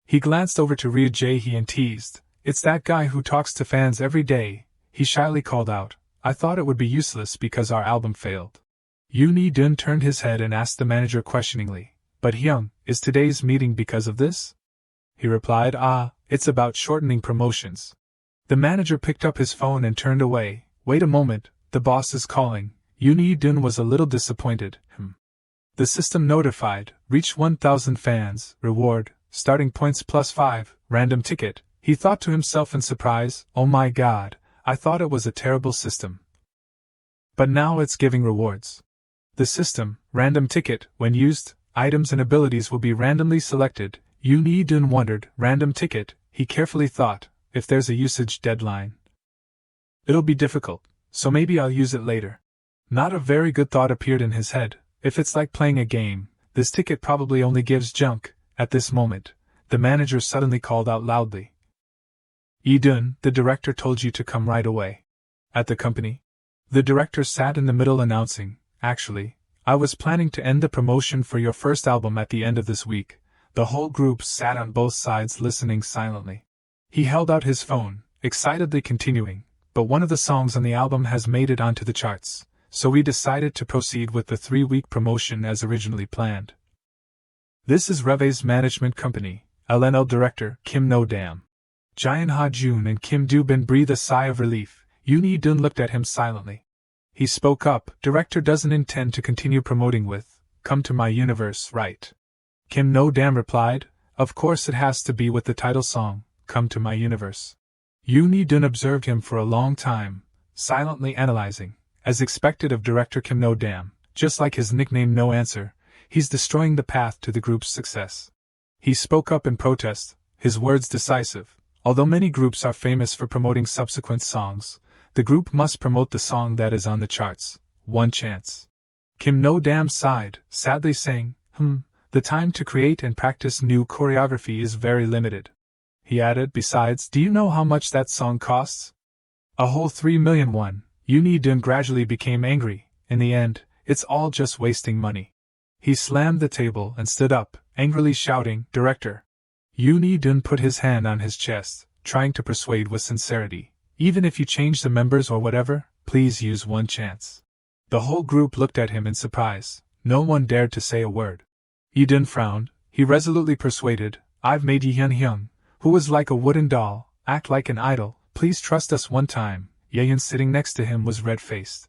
He glanced over to Ryu Jae-hee and teased, "It's that guy who talks to fans every day." He shyly called out, "I thought it would be useless because our album failed." Yoon Lee-dun turned his head and asked the manager questioningly, "But Hyung, is today's meeting because of this?" He replied, "It's about shortening promotions." The manager picked up his phone and turned away. "Wait a moment, the boss is calling." Yoon Lee-dun was a little disappointed. The system notified, reached 1,000 fans, reward, starting points +5, random ticket. He thought to himself in surprise, "Oh my god, I thought it was a terrible system. But now it's giving rewards." The system, random ticket, when used, items and abilities will be randomly selected. Yoon Lee-dun wondered, random ticket, he carefully thought, if there's a usage deadline. It'll be difficult, so maybe I'll use it later. Not a very good thought appeared in his head. If it's like playing a game, this ticket probably only gives junk. At this moment, the manager suddenly called out loudly, "Lee-dun, the director told you to come right away." At the company, the director sat in the middle announcing, "Actually, I was planning to end the promotion for your first album at the end of this week." The whole group sat on both sides listening silently. He held out his phone, excitedly continuing, "But one of the songs on the album has made it onto the charts, so we decided to proceed with the 3-week promotion as originally planned." This is Reve's management company, LNL director, Kim No-dam. Jaehyun Ha-jun and Kim Do-bin breathed a sigh of relief. Yoon Lee-dun looked at him silently. He spoke up, "Director doesn't intend to continue promoting with Come to My Universe, right?" Kim No-dam replied, "Of course it has to be with the title song, Come to My Universe." Yoon Lee-dun observed him for a long time, silently analyzing, as expected of director Kim No-dam, just like his nickname No Answer, he's destroying the path to the group's success. He spoke up in protest, his words decisive. Although many groups are famous for promoting subsequent songs, the group must promote the song that is on the charts. One chance. Kim No-dam sighed, sadly saying, the time to create and practice new choreography is very limited." He added, "Besides, do you know how much that song costs?" "A whole 3 million won." Yoon Lee-dun gradually became angry. In the end, it's all just wasting money. He slammed the table and stood up, angrily shouting, "Director!" Yoon Lee-dun put his hand on his chest, trying to persuade with sincerity, "Even if you change the members or whatever, please use one chance." The whole group looked at him in surprise. No one dared to say a word. Lee-dun frowned. He resolutely persuaded, "I've made Hyun, who was like a wooden doll, act like an idol. Please trust us one time." Ye-eun sitting next to him was red-faced.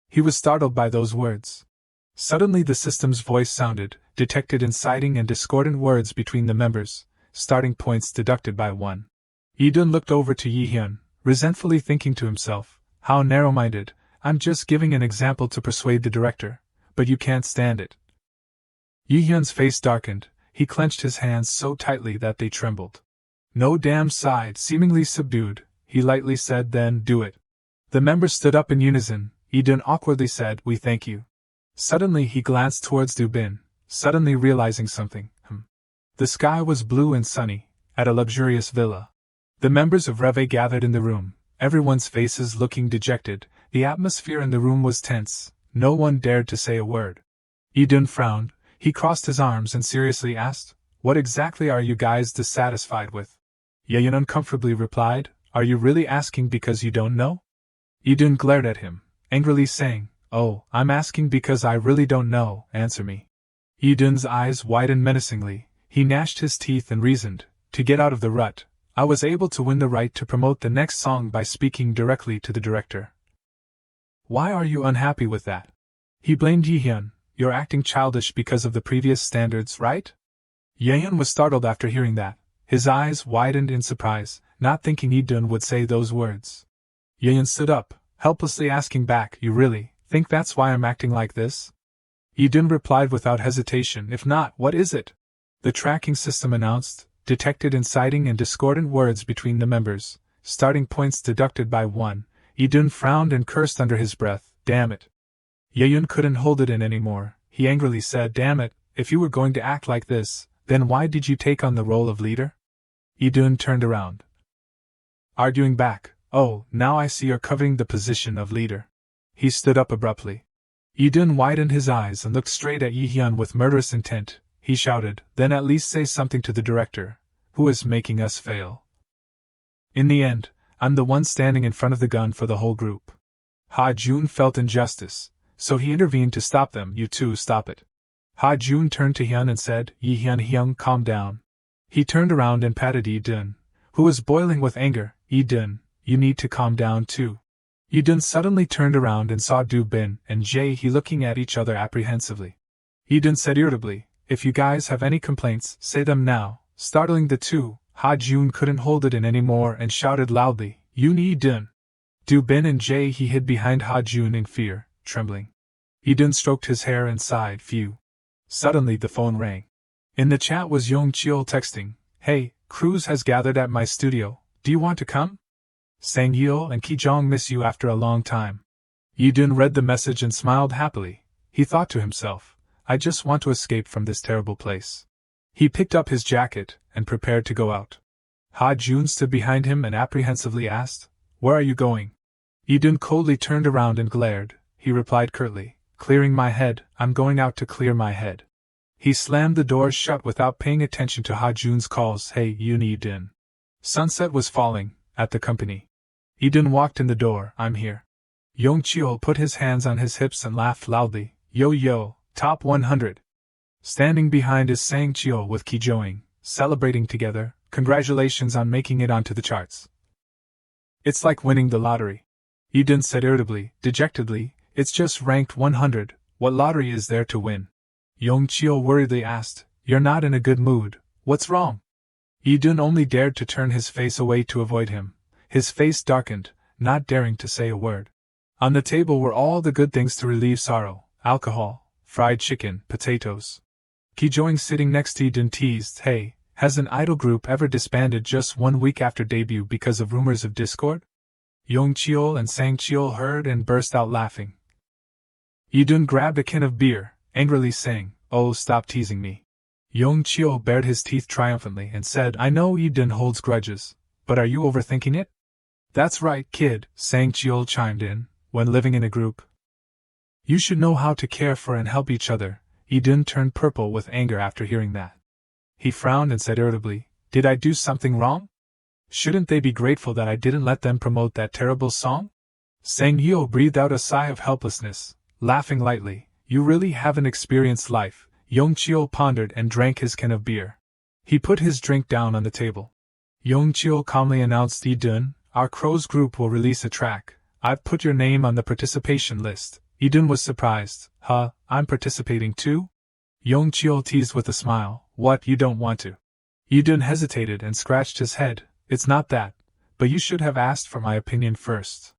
He was startled by those words. Suddenly the system's voice sounded, detected inciting and discordant words between the members, starting points deducted by 1. Lee-dun looked over to Ye-hyun, resentfully thinking to himself, "How narrow-minded, I'm just giving an example to persuade the director, but you can't stand it." Ye-hyun's face darkened, he clenched his hands so tightly that they trembled. No-dam sighed, seemingly subdued. He lightly said, "Then do it." The members stood up in unison. Lee-dun awkwardly said, "We thank you." Suddenly he glanced towards Do-bin, suddenly realizing something. The sky was blue and sunny, at a luxurious villa. The members of Reve gathered in the room, everyone's faces looking dejected. The atmosphere in the room was tense. No one dared to say a word. Lee-dun frowned. He crossed his arms and seriously asked, "What exactly are you guys dissatisfied with?" Ye-eun uncomfortably replied, "Are you really asking because you don't know?" Lee-dun glared at him, angrily saying, "Oh, I'm asking because I really don't know, answer me." Lee-dun's eyes widened menacingly. He gnashed his teeth and reasoned, "To get out of the rut, I was able to win the right to promote the next song by speaking directly to the director. Why are you unhappy with that?" He blamed Ye-hyun. "You're acting childish because of the previous standards, right?" Ye-hyun was startled after hearing that. His eyes widened in surprise, not thinking Lee-dun would say those words. Ye-hyun stood up, helplessly asking back, "You really think that's why I'm acting like this?" Lee-dun replied without hesitation, "If not, what is it?" The tracking system announced, detected inciting and discordant words between the members, starting points deducted by 1. Lee-dun frowned and cursed under his breath. Damn it. Ye-yun couldn't hold it in anymore. He angrily said, damn it, if you were going to act like this, then why did you take on the role of leader? Lee-dun turned around, arguing back. Oh, now I see you're coveting the position of leader. He stood up abruptly. Lee-dun widened his eyes and looked straight at Yi-hyun with murderous intent. He shouted, then at least say something to the director, who is making us fail. In the end, I'm the one standing in front of the gun for the whole group. Ha-jun felt injustice, so he intervened to stop them. You two stop it. Ha-jun turned to Hyun and said, Yi-hyun, calm down. He turned around and patted Yi-dun, who was boiling with anger. Yi-dun, you need to calm down too. Yi-dun suddenly turned around and saw Do-bin and Jae-hee looking at each other apprehensively. Yi-dun said irritably, if you guys have any complaints, say them now. Startling the two, Ha-jun couldn't hold it in anymore and shouted loudly, Yi-dun. Do-bin and Jae-hee hid behind Ha-jun in fear, trembling. Yi-dun stroked his hair and sighed, phew. Suddenly the phone rang. In the chat was Yong-cheol texting, hey, Cruz has gathered at my studio, do you want to come? Sang-yeol and Ki-jong miss you after a long time. Yi-dun read the message and smiled happily. He thought to himself, I just want to escape from this terrible place. He picked up his jacket and prepared to go out. Ha-jun stood behind him and apprehensively asked, where are you going? Yi-dun coldly turned around and glared. He replied curtly, clearing my head, I'm going out to clear my head. He slammed the doors shut without paying attention to Ha-jun's calls. Hey, Yi-dun. Sunset was falling at the company. Yi-dun walked in the door. I'm here. Yong-cheol put his hands on his hips and laughed loudly. Yo, top 100. Standing behind is Sang-cheol with Ki-joing, celebrating together. Congratulations on making it onto the charts. It's like winning the lottery. Yi-dun said irritably, dejectedly, it's just ranked 100, what lottery is there to win? Yong-cheol worriedly asked, you're not in a good mood, what's wrong? Yi-dun only dared to turn his face away to avoid him. His face darkened, not daring to say a word. On the table were all the good things to relieve sorrow, alcohol, fried chicken, potatoes. Ki-joing sitting next to Yi-dun teased, hey, has an idol group ever disbanded just 1 week after debut because of rumors of discord? Yong-cheol and Sang-cheol heard and burst out laughing. Yi-dun grabbed a can of beer, angrily saying, oh, stop teasing me. Yong-cheol bared his teeth triumphantly and said, I know Yi-dun holds grudges, but are you overthinking it? That's right, kid, Sang-cheol chimed in, when living in a group. You should know how to care for and help each other. Yi-dun turned purple with anger after hearing that. He frowned and said irritably, did I do something wrong? Shouldn't they be grateful that I didn't let them promote that terrible song? Sang-yeol breathed out a sigh of helplessness, laughing lightly. You really haven't experienced life. Yong-cheol pondered and drank his can of beer. He put his drink down on the table. Yong-cheol calmly announced, Yi-dun, our Crows group will release a track. I've put your name on the participation list. Yi-dun was surprised. Huh, I'm participating too? Yong-cheol teased with a smile. What, you don't want to? Yi-dun hesitated and scratched his head. It's not that, but you should have asked for my opinion first.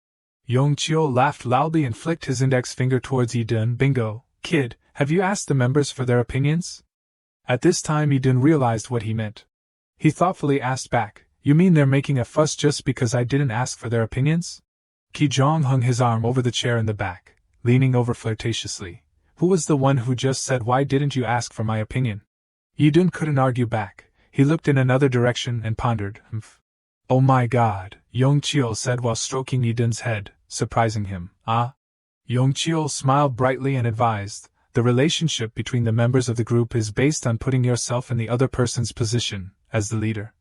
Yong-cheol laughed loudly and flicked his index finger towards Yi-dun. Bingo, kid, have you asked the members for their opinions? At this time Yi-dun realized what he meant. He thoughtfully asked back, you mean they're making a fuss just because I didn't ask for their opinions? Ki-jong hung his arm over the chair in the back, leaning over flirtatiously. Who was the one who just said, why didn't you ask for my opinion? Yi-dun couldn't argue back. He looked in another direction and pondered. Oh my god, Yong-cheol said while stroking Yi-dun's head, surprising him. Ah? Yong-cheol smiled brightly and advised, the relationship between the members of the group is based on putting yourself in the other person's position, as the leader.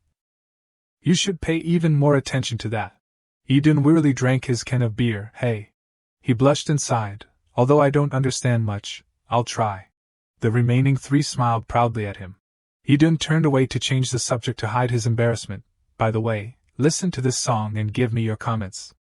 You should pay even more attention to that. Yi-dun wearily drank his can of beer. Hey. He blushed and sighed, although I don't understand much, I'll try. The remaining three smiled proudly at him. Yi-dun turned away to change the subject to hide his embarrassment. By the way, listen to this song and give me your comments.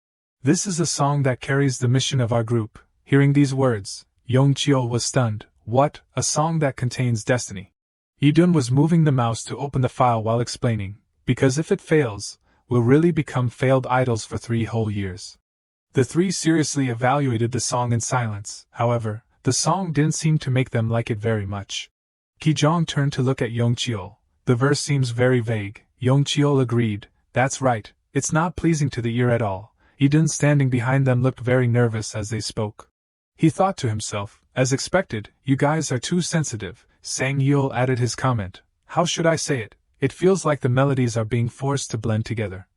This is a song that carries the mission of our group. Hearing these words, Yong-cheol was stunned. What, a song that contains destiny? Yi-dun was moving the mouse to open the file while explaining, because if it fails, we'll really become failed idols for 3 whole years. The three seriously evaluated the song in silence. However, the song didn't seem to make them like it very much. Ki-jong turned to look at Yong-cheol. The verse seems very vague. Yong-cheol agreed. That's right, It's not pleasing to the ear at all. Eden standing behind them looked very nervous as they spoke. He thought to himself, as expected, you guys are too sensitive. Sang Yeol added his comment. How should I say it? It feels like the melodies are being forced to blend together.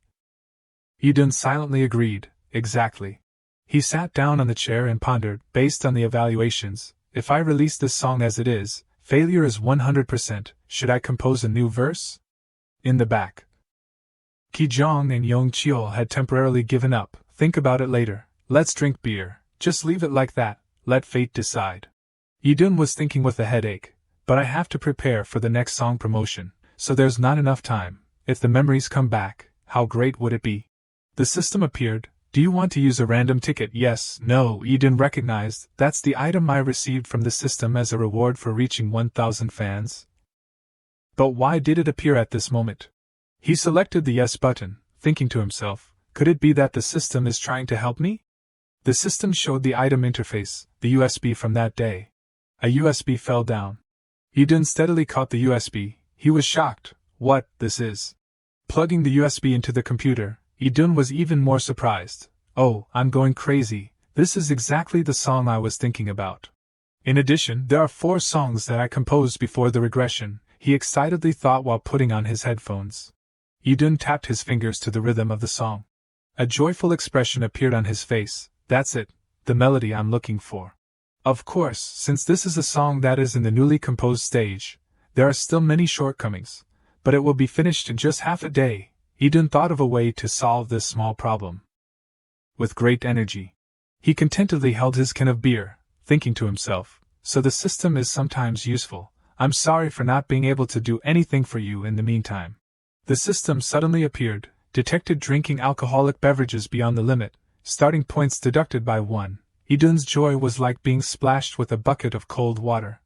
Eden silently agreed, exactly. He sat down on the chair and pondered, based on the evaluations, if I release this song as it is, failure is 100%, should I compose a new verse? In the back. Ki-jong and Yong-cheol had temporarily given up. Think about it later. Let's drink beer. Just leave it like that. Let fate decide. Yidun was thinking with a headache. But I have to prepare for the next song promotion, so there's not enough time. If the memories come back, how great would it be? The system appeared. Do you want to use a random ticket? Yes, no, Yidun recognized. That's the item I received from the system as a reward for reaching 1,000 fans. But why did it appear at this moment? He selected the yes button, thinking to himself, could it be that the system is trying to help me? The system showed the item interface, the USB from that day. A USB fell down. Yidun steadily caught the USB. He was shocked. What, this is? Plugging the USB into the computer, Yidun was even more surprised. Oh, I'm going crazy. This is exactly the song I was thinking about. In addition, there are 4 songs that I composed before the regression, he excitedly thought while putting on his headphones. Yidun tapped his fingers to the rhythm of the song. A joyful expression appeared on his face. That's it, the melody I'm looking for. Of course, since this is a song that is in the newly composed stage, there are still many shortcomings, but it will be finished in just half a day. Yidun thought of a way to solve this small problem. With great energy, he contentedly held his can of beer, thinking to himself, so the system is sometimes useful. I'm sorry for not being able to do anything for you in the meantime. The system suddenly appeared, detected drinking alcoholic beverages beyond the limit, starting points deducted by 1. Yidun's joy was like being splashed with a bucket of cold water.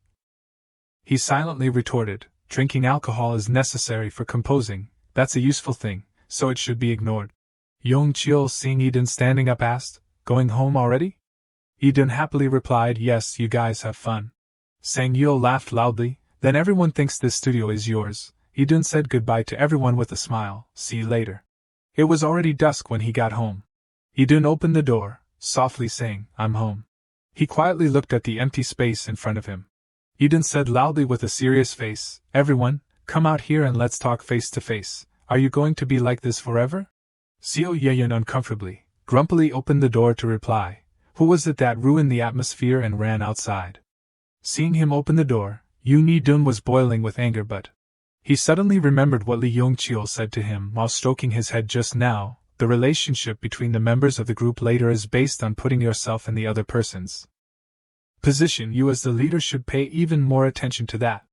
He silently retorted, drinking alcohol is necessary for composing, that's a useful thing, so it should be ignored. Yong-cheol, seeing Yidun standing up, asked, going home already? Yidun happily replied, yes, you guys have fun. Sang Yeol laughed loudly, then everyone thinks this studio is yours. Yidun said goodbye to everyone with a smile, see you later. It was already dusk when he got home. Yidun opened the door, softly saying, I'm home. He quietly looked at the empty space in front of him. Yidun said loudly with a serious face, everyone, come out here and let's talk face to face. Are you going to be like this forever? Seo Yeon uncomfortably, grumpily opened the door to reply. Who was it that ruined the atmosphere and ran outside? Seeing him open the door, Yoon Yi-dun was boiling with anger, but he suddenly remembered what Lee Yong-cheol said to him while stroking his head just now. The relationship between the members of the group later is based on putting yourself in the other person's position. You as the leader should pay even more attention to that.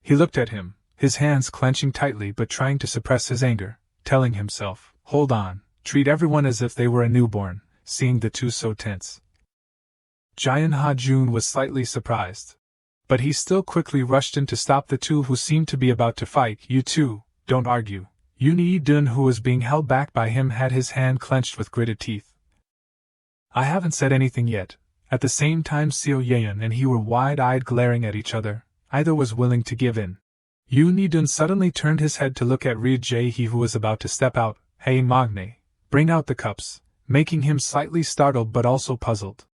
He looked at him, his hands clenching tightly but trying to suppress his anger, telling himself, hold on, treat everyone as if they were a newborn, seeing the two so tense. Jaehyun Ha-jun was slightly surprised. But he still quickly rushed in to stop the two who seemed to be about to fight. You two, don't argue. Yoon Yi-dun, who was being held back by him, had his hand clenched with gritted teeth. I haven't said anything yet. At the same time, Seo Yeon and he were wide-eyed, glaring at each other. Either was willing to give in. Yoon Yi-dun suddenly turned his head to look at Ryu Jae-hee, who was about to step out. Hey Magne, bring out the cups, making him slightly startled but also puzzled.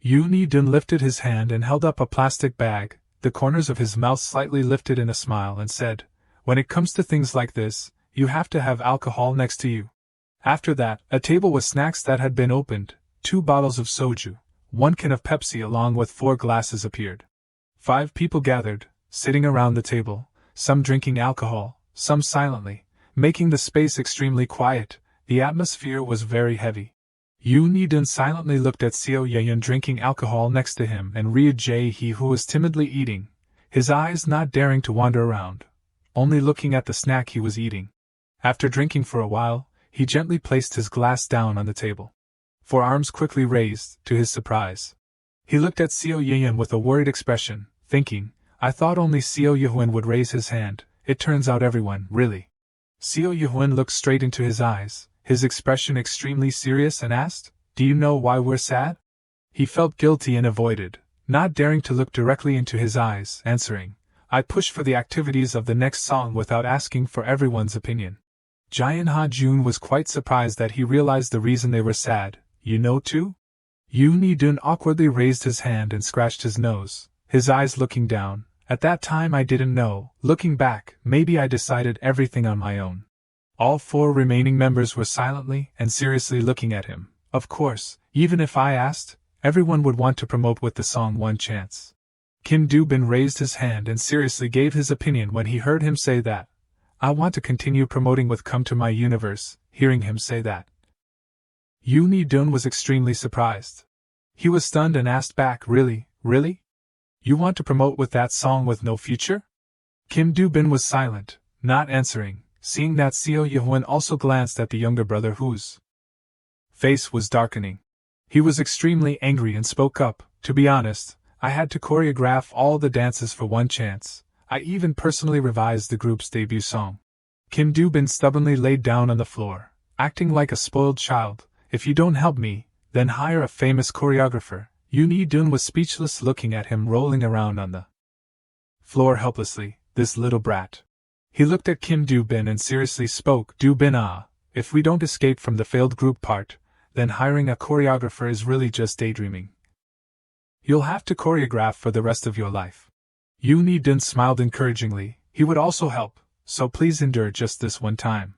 Yoon Yi-dun lifted his hand and held up a plastic bag, the corners of his mouth slightly lifted in a smile, and said, when it comes to things like this, you have to have alcohol next to you. After that, a table with snacks that had been opened, 2 bottles of soju, 1 can of Pepsi along with 4 glasses appeared. 5 people gathered, sitting around the table, some drinking alcohol, some silently, making the space extremely quiet. The atmosphere was very heavy. Yoon Yi-dun silently looked at Seo Yeon drinking alcohol next to him and Ryu Jae-hee, who was timidly eating, his eyes not daring to wander around, only looking at the snack he was eating. After drinking for a while, he gently placed his glass down on the table. 4 arms quickly raised, to his surprise. He looked at Seo Yeon with a worried expression, thinking, I thought only Seo Yeon would raise his hand, it turns out everyone, really. Seo Yeon looked straight into his eyes, his expression extremely serious, and asked, do you know why we're sad? He felt guilty and avoided, not daring to look directly into his eyes, answering, I push for the activities of the next song without asking for everyone's opinion. Jaehyun Ha-jun was quite surprised that he realized the reason they were sad. You know too? Yoon Hee-dun awkwardly raised his hand and scratched his nose, his eyes looking down. At that time I didn't know. Looking back, maybe I decided everything on my own. All 4 remaining members were silently and seriously looking at him. Of course, even if I asked, everyone would want to promote with the song One Chance. Kim Do-bin raised his hand and seriously gave his opinion when he heard him say that. I want to continue promoting with Come to My Universe. Hearing him say that, Yoon Hee-dun was extremely surprised. He was stunned and asked back, Really? You want to promote with that song with no future? Kim Do-bin was silent, not answering, seeing that Seo Ye-hwan also glanced at the younger brother whose face was darkening. He was extremely angry and spoke up, To be honest, I had to choreograph all the dances for One Chance. I even personally revised the group's debut song. Kim Do-bin stubbornly laid down on the floor, acting like a spoiled child. If you don't help me, then hire a famous choreographer. Yoon Hee-dun was speechless, looking at him rolling around on the floor helplessly. This little brat. He looked at Kim Do-bin and seriously spoke, Do-bin, if we don't escape from the failed group part, then hiring a choreographer is really just daydreaming. You'll have to choreograph for the rest of your life. Yoon Hee-dun smiled encouragingly. He would also help, so please endure just this one time.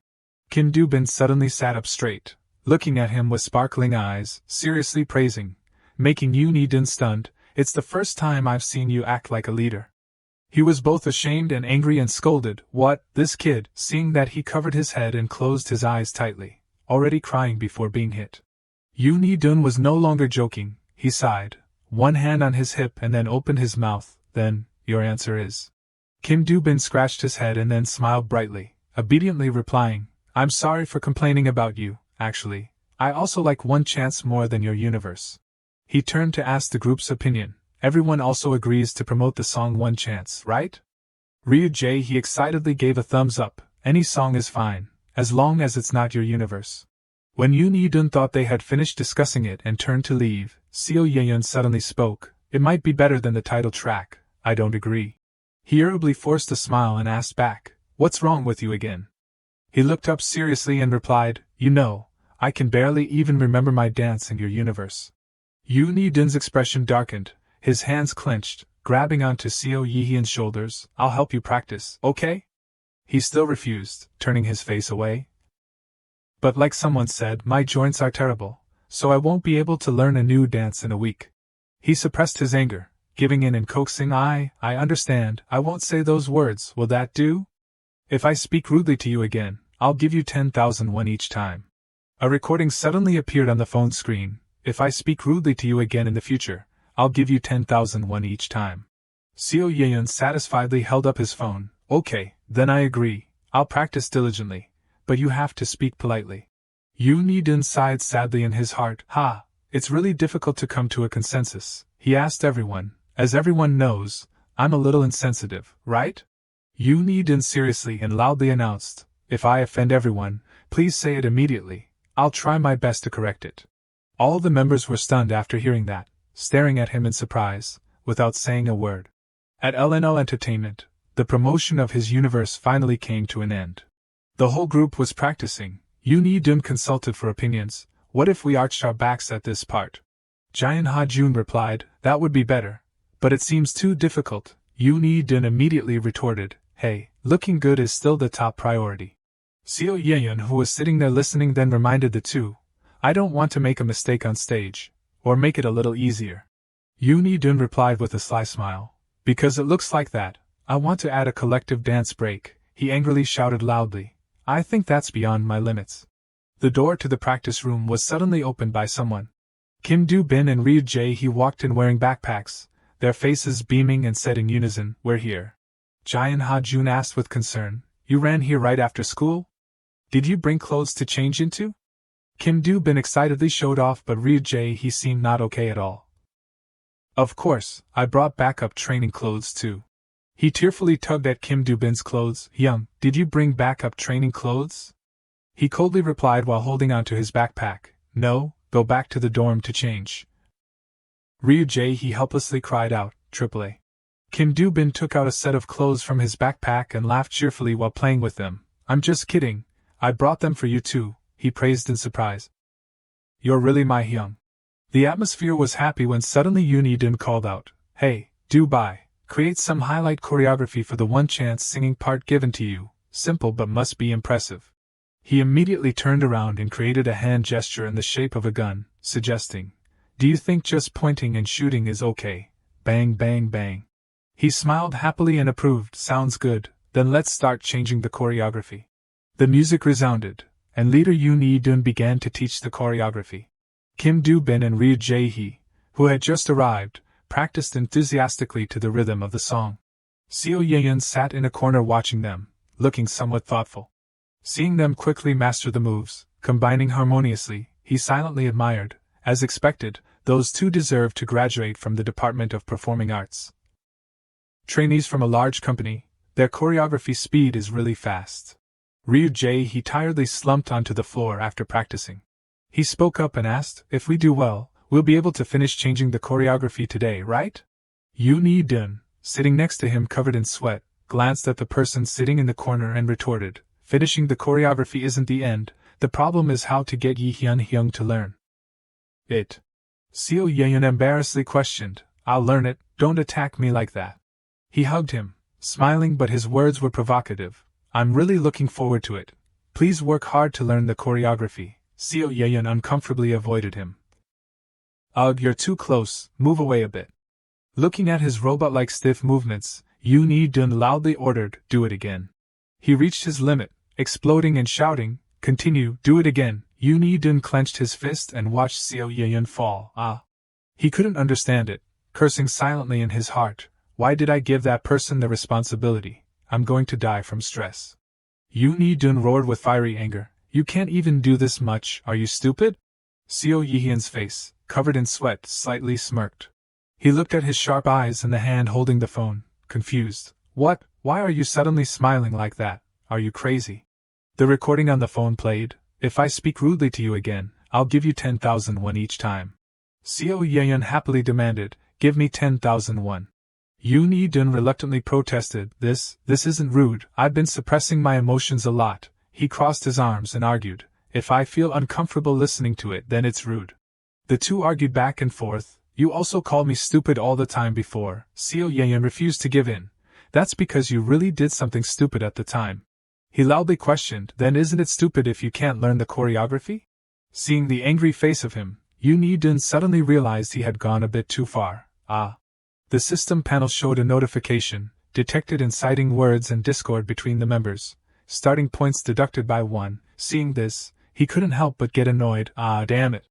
Kim Do-bin suddenly sat up straight, looking at him with sparkling eyes, seriously praising, making Yoon Hee-dun stunned. It's the first time I've seen you act like a leader. He was both ashamed and angry and scolded. What, this kid? Seeing that, he covered his head and closed his eyes tightly, already crying before being hit. Yoon Hee-dun was no longer joking. He sighed, one hand on his hip, and then opened his mouth. Then, your answer is? Kim Do-bin scratched his head and then smiled brightly, obediently replying, I'm sorry for complaining about you. Actually, I also like One Chance more than your universe. He turned to ask the group's opinion. Everyone also agrees to promote the song One Chance, right? Ryu Jae, he excitedly gave a thumbs up. Any song is fine, as long as it's not your universe. When Yoon Hee-dun thought they had finished discussing it and turned to leave, Seo Ye-yeon suddenly spoke. It might be better than the title track. I don't agree. He irritably forced a smile and asked back, What's wrong with you again? He looked up seriously and replied, You know, I can barely even remember my dance in your universe. Yoon Hee-dun's expression darkened, his hands clenched, grabbing onto Seo Ye-hyun's shoulders. I'll help you practice, okay? He still refused, turning his face away. But like someone said, my joints are terrible, so I won't be able to learn a new dance in a week. He suppressed his anger, giving in and coaxing, I understand, I won't say those words, will that do? If I speak rudely to you again, I'll give you 10,000 won each time. A recording suddenly appeared on the phone screen. If I speak rudely to you again in the future, I'll give you 10,000 won each time. Seo Ye-yeon satisfiedly held up his phone. Okay, then I agree, I'll practice diligently, but you have to speak politely. Yoon Hee-dun sighed sadly in his heart. It's really difficult to come to a consensus. He asked everyone. As everyone knows, I'm a little insensitive, right? Yoon Hee-dun seriously and loudly announced, If I offend everyone, please say it immediately. I'll try my best to correct it. All the members were stunned after hearing that, staring at him in surprise, without saying a word. At LNO Entertainment, the promotion of his universe finally came to an end. The whole group was practicing. Yoon Hee-dun consulted for opinions. What if we arched our backs at this part? Jaehyun Ha-jun replied, That would be better. But it seems too difficult. Yoon Hee-dun immediately retorted, Hey, looking good is still the top priority. Seo Ye-yeon, who was sitting there listening, then reminded the two, I don't want to make a mistake on stage, or make it a little easier. Yoon Hee-dun replied with a sly smile, Because it looks like that, I want to add a collective dance break. He angrily shouted loudly, I think that's beyond my limits. The door to the practice room was suddenly opened by someone. Kim Do-bin and Ryu Jae, he walked in wearing backpacks, their faces beaming, and said in unison, We're here. Jaehyun Ha-jun asked with concern, You ran here right after school? Did you bring clothes to change into? Kim Do-bin excitedly showed off, but Ryu Jae, he seemed not okay at all. Of course, I brought backup training clothes too. He tearfully tugged at Kim Do-bin's clothes. Young, did you bring backup training clothes? He coldly replied while holding onto his backpack. No, go back to the dorm to change. Ryu Jae, he helplessly cried out, AAA. Kim Do-bin took out a set of clothes from his backpack and laughed cheerfully while playing with them. I'm just kidding. I brought them for you too, he praised in surprise. You're really my Hyung. The atmosphere was happy when suddenly Yoon Hee-dun called out, Hey, do buy, create some highlight choreography for the one chance singing part given to you, simple but must be impressive. He immediately turned around and created a hand gesture in the shape of a gun, suggesting, Do you think just pointing and shooting is okay? Bang bang bang. He smiled happily and approved, Sounds good, then let's start changing the choreography. The music resounded, and leader Yoon Hee-dun began to teach the choreography. Kim Do-bin and Ryu Jae-hee, who had just arrived, practiced enthusiastically to the rhythm of the song. Seo Ye-yeon sat in a corner watching them, looking somewhat thoughtful. Seeing them quickly master the moves, combining harmoniously, he silently admired. As expected, those two deserved to graduate from the Department of Performing Arts. Trainees from a large company, their choreography speed is really fast. Ryu Jae-hee tiredly slumped onto the floor after practicing. He spoke up and asked, If we do well, we'll be able to finish changing the choreography today, right? Yoon Hee-dun, sitting next to him covered in sweat, glanced at the person sitting in the corner and retorted, Finishing the choreography isn't the end, the problem is how to get Yi Hyun to learn it. Seo Ye-yeon embarrassedly questioned, I'll learn it, don't attack me like that. He hugged him, smiling, but his words were provocative. I'm really looking forward to it. Please work hard to learn the choreography. Seo Ye-yeon uncomfortably avoided him. Ugh, you're too close, move away a bit. Looking at his robot-like stiff movements, Yoon Hee-dun loudly ordered, Do it again. He reached his limit, exploding and shouting, Continue, do it again. Yoon Hee-dun clenched his fist and watched Seo Ye-yeon fall. He couldn't understand it, cursing silently in his heart. Why did I give that person the responsibility? I'm going to die from stress. Yoon Hee-dun roared with fiery anger. You can't even do this much, are you stupid? Seo Ye-yeon's face, covered in sweat, slightly smirked. He looked at his sharp eyes and the hand holding the phone, confused. What? Why are you suddenly smiling like that? Are you crazy? The recording on the phone played. If I speak rudely to you again, I'll give you 10,000 won each time. Seo Ye-yeon happily demanded, Give me 10,000 won. Yoon Hee-dun reluctantly protested, This isn't rude, I've been suppressing my emotions a lot. He crossed his arms and argued, If I feel uncomfortable listening to it, then it's rude. The two argued back and forth. You also called me stupid all the time before. Seo Ye-yeon refused to give in. That's because you really did something stupid at the time. He loudly questioned, Then isn't it stupid if you can't learn the choreography? Seeing the angry face of him, Yoon Hee-dun suddenly realized he had gone a bit too far. The system panel showed a notification, detected inciting words and discord between the members. Starting points deducted by 1. Seeing this, he couldn't help but get annoyed. Damn it.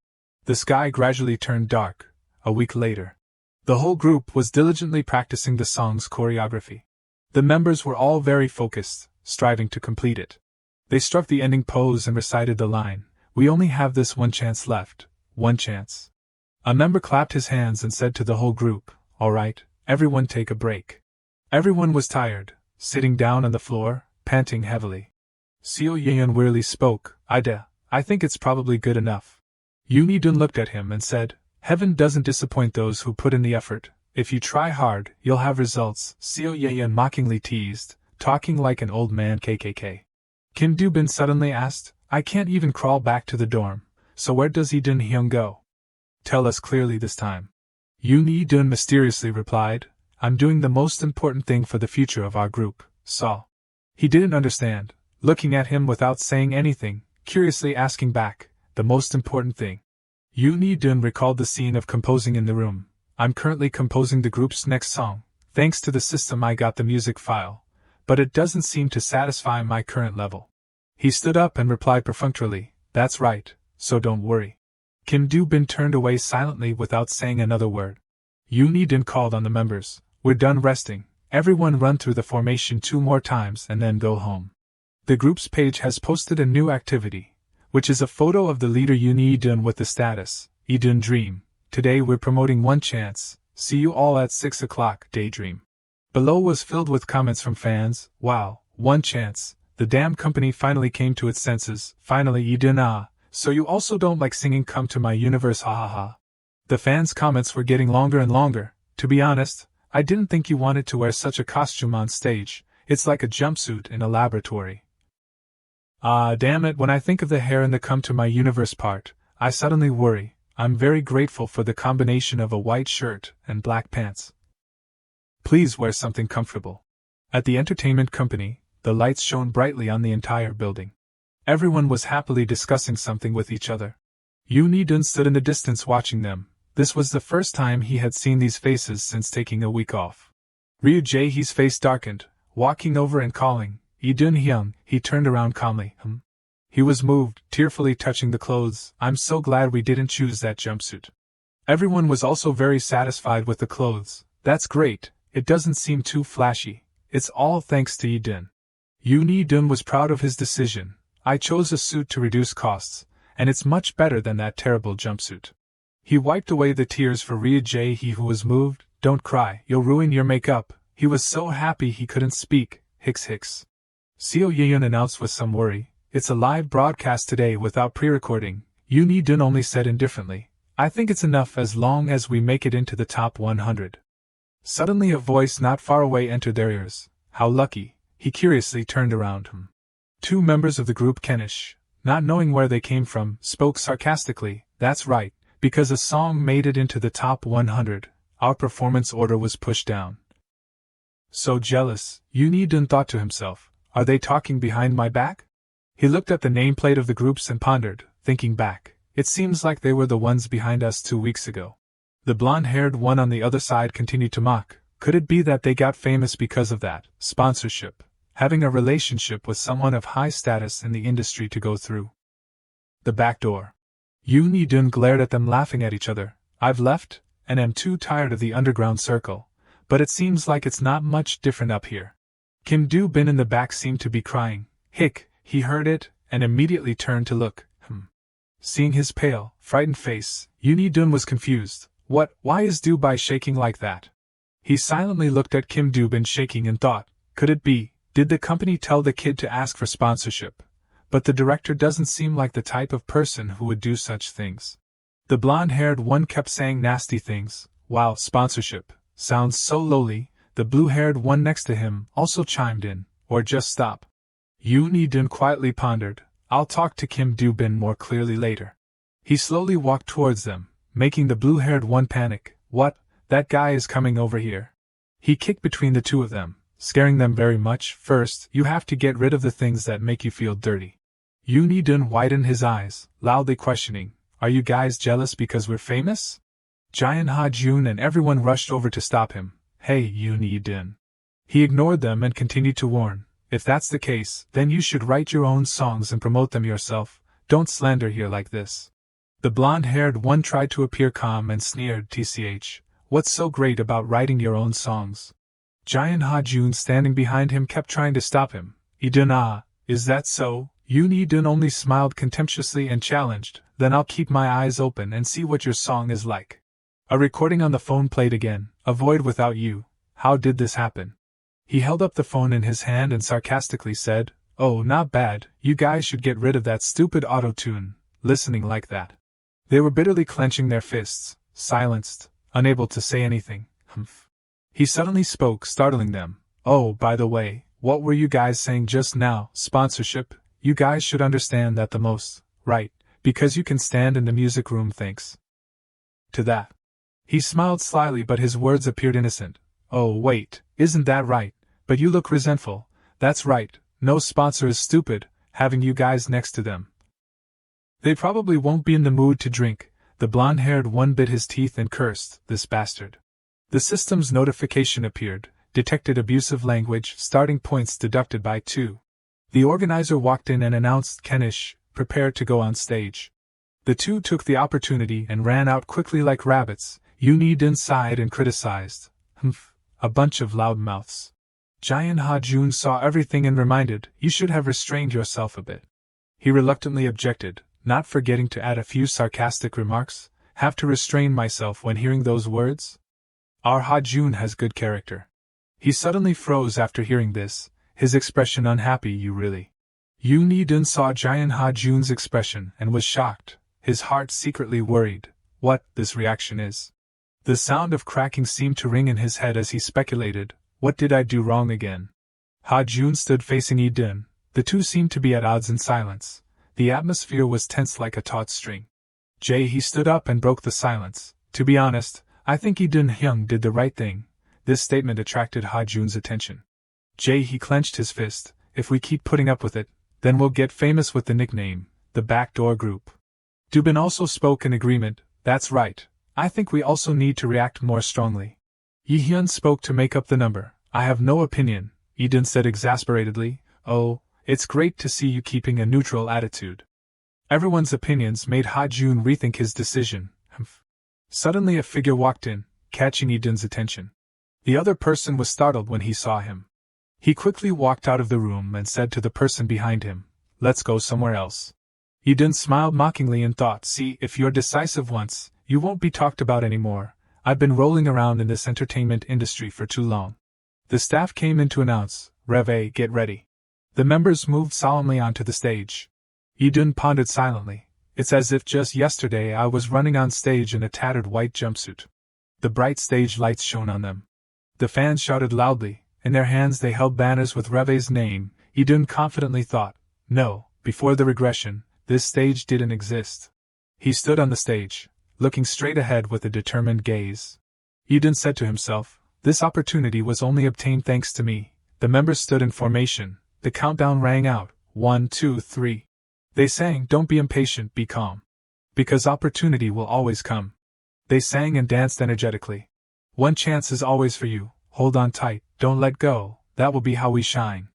The sky gradually turned dark. A week later, the whole group was diligently practicing the song's choreography. The members were all very focused, striving to complete it. They struck the ending pose and recited the line, We only have this one chance left, one chance. A member clapped his hands and said to the whole group, All right, everyone take a break. Everyone was tired, sitting down on the floor, panting heavily. Seo Ye-yeon wearily spoke, I think it's probably good enough. Yoon Hee-dun looked at him and said, Heaven doesn't disappoint those who put in the effort. If you try hard, you'll have results. Seo Ye-yeon mockingly teased, talking like an old man KKK. Kim Do-bin suddenly asked, I can't even crawl back to the dorm, so where does Hee-dun Hyung go? Tell us clearly this time. Yoon Hee-dun mysteriously replied, I'm doing the most important thing for the future of our group, so. He didn't understand, looking at him without saying anything, curiously asking back, the most important thing. Yoon Hee-dun recalled the scene of composing in the room. I'm currently composing the group's next song. Thanks to the system I got the music file, but it doesn't seem to satisfy my current level. He stood up and replied perfunctorily, That's right, so don't worry. Kim Do-bin turned away silently without saying another word. Yoon Hee-dun called on the members, We're done resting, everyone run through the formation 2 more times and then go home. The group's page has posted a new activity, which is a photo of the leader Yoon Hee-dun with the status, Hee-dun Dream. Today we're promoting one chance, see you all at 6 o'clock, Daydream. Below was filled with comments from fans, Wow, one chance, the damn company finally came to its senses, finally Hee-dun so you also don't like singing Come to My Universe hahaha. The fans' comments were getting longer and longer. To be honest, I didn't think you wanted to wear such a costume on stage, it's like a jumpsuit in a laboratory. Ah, damn it, when I think of the hair in the come to my universe part, I suddenly worry. I'm very grateful for the combination of a white shirt and black pants. Please wear something comfortable. At the entertainment company, the lights shone brightly on the entire building. Everyone was happily discussing something with each other. Yoon Hee-dun stood in the distance watching them. This was the first time he had seen these faces since taking a week off. Ryu Jae-hee's face darkened. Walking over and calling, "Lee-dun Hyung," he turned around calmly. He was moved, tearfully touching the clothes. "I'm so glad we didn't choose that jumpsuit." Everyone was also very satisfied with the clothes. "That's great, it doesn't seem too flashy. It's all thanks to Lee-dun." Yoon Hee-dun was proud of his decision. "I chose a suit to reduce costs, and it's much better than that terrible jumpsuit." He wiped away the tears for Ryu Jae-hee, who was moved. "Don't cry, you'll ruin your makeup." He was so happy he couldn't speak. Hicks. Seo Ye-yeon announced with some worry, "It's a live broadcast today without pre-recording." Yoon Hee-dun only said indifferently, "I think it's enough as long as we make it into the top 100. Suddenly a voice not far away entered their ears. How lucky. He curiously turned around. Two members of the group, Kenish, not knowing where they came from, spoke sarcastically. "That's right, because a song made it into the top 100, our performance order was pushed down." So jealous, Yoon Hee-dun thought to himself, "Are they talking behind my back?" He looked at the nameplate of the groups and pondered, thinking back, "It seems like they were the ones behind us 2 weeks ago." The blonde-haired one on the other side continued to mock. Could it be that they got famous because of that sponsorship, having a relationship with someone of high status in the industry to go through? The back door. Yoon Hee-dun glared at them, laughing at each other. "I've left, and am too tired of the underground circle. But it seems like it's not much different up here." Kim Do-bin in the back seemed to be crying. He heard it, and immediately turned to look. Seeing his pale, frightened face, Yoon Hee-dun was confused. Why is Do-bai shaking like that? He silently looked at Kim Do-bin shaking and thought, could it be, did the company tell the kid to ask for sponsorship? But the director doesn't seem like the type of person who would do such things. The blonde-haired one kept saying nasty things. Wow, sponsorship. Sounds so lowly. The blue-haired one next to him also chimed in, or just stop. Yoon Hee-dun quietly pondered, "I'll talk to Kim Do-bin more clearly later." He slowly walked towards them, making the blue-haired one panic. "What? That guy is coming over here." He kicked between the two of them, scaring them very much. "First, you have to get rid of the things that make you feel dirty." Yoon Hee-dun widened his eyes, loudly questioning, "Are you guys jealous because we're famous?" Jaehyun Ha-jun and everyone rushed over to stop him. "Hey, Yoon Hee-dun." He ignored them and continued to warn, "If that's the case, then you should write your own songs and promote them yourself. Don't slander here like this." The blonde-haired one tried to appear calm and sneered, "Tch, what's so great about writing your own songs?" Jaehyun Ha-jun standing behind him kept trying to stop him. "Hee-dun, is that so?" Yoon Hee-dun only smiled contemptuously and challenged, "Then I'll keep my eyes open and see what your song is like." A recording on the phone played again. "Avoid without you. How did this happen?" He held up the phone in his hand and sarcastically said, "Oh, not bad. You guys should get rid of that stupid auto-tune, listening like that." They were bitterly clenching their fists, silenced, unable to say anything. He suddenly spoke, startling them. "Oh, by the way, what were you guys saying just now? Sponsorship? You guys should understand that the most, right, because you can stand in the music room, thanks to that." He smiled slyly, but his words appeared innocent. "Oh, wait, isn't that right? But you look resentful." "That's right, no sponsor is stupid, having you guys next to them. They probably won't be in the mood to drink." The blonde-haired one bit his teeth and cursed, "This bastard." The system's notification appeared, detected abusive language, starting points deducted by 2. The organizer walked in and announced, "Kenish, prepare to go on stage." The two took the opportunity and ran out quickly like rabbits. Yoon Hee-dun sighed and criticized, a bunch of loudmouths." Jaehyun Ha-jun saw everything and reminded, "You should have restrained yourself a bit." He reluctantly objected, not forgetting to add a few sarcastic remarks. "Have to restrain myself when hearing those words? Our Ha-jun has good character." He suddenly froze after hearing this, his expression unhappy. "You really?" Yoon Hee-dun saw Jaehyun Ha-jun's expression and was shocked, his heart secretly worried. What this reaction is? The sound of cracking seemed to ring in his head as he speculated, "What did I do wrong again?" Ha-jun stood facing Hee-dun, The two seemed to be at odds in silence. The atmosphere was tense like a taut string. He stood up and broke the silence. To be honest, I think Lee Dun-hyun did the right thing. This statement attracted Ha-jun's attention. He clenched his fist. If we keep putting up with it, then we'll get famous with the nickname, the Backdoor Group. Dubin also spoke in agreement. That's right. I think we also need to react more strongly. Yi-hyun spoke to make up the number. I have no opinion, Lee-dun said exasperatedly. Oh, it's great to see you keeping a neutral attitude. Everyone's opinions made Ha-jun rethink his decision. Suddenly a figure walked in, catching Lee-dun's attention. The other person was startled when he saw him. He quickly walked out of the room and said to the person behind him, "Let's go somewhere else." Lee-dun smiled mockingly and thought, see, if you're decisive once, you won't be talked about anymore. I've been rolling around in this entertainment industry for too long. The staff came in to announce, "Reve, get ready." The members moved solemnly onto the stage. Lee-dun pondered silently. It's as if just yesterday I was running on stage in a tattered white jumpsuit. The bright stage lights shone on them. The fans shouted loudly. In their hands they held banners with Reve's name. Lee-dun confidently thought, no, before the regression, this stage didn't exist. He stood on the stage, looking straight ahead with a determined gaze. Lee-dun said to himself, this opportunity was only obtained thanks to me. The members stood in formation. The countdown rang out. 1, 2, 3. They sang, don't be impatient, be calm. Because opportunity will always come. They sang and danced energetically. One chance is always for you. Hold on tight, don't let go, that will be how we shine.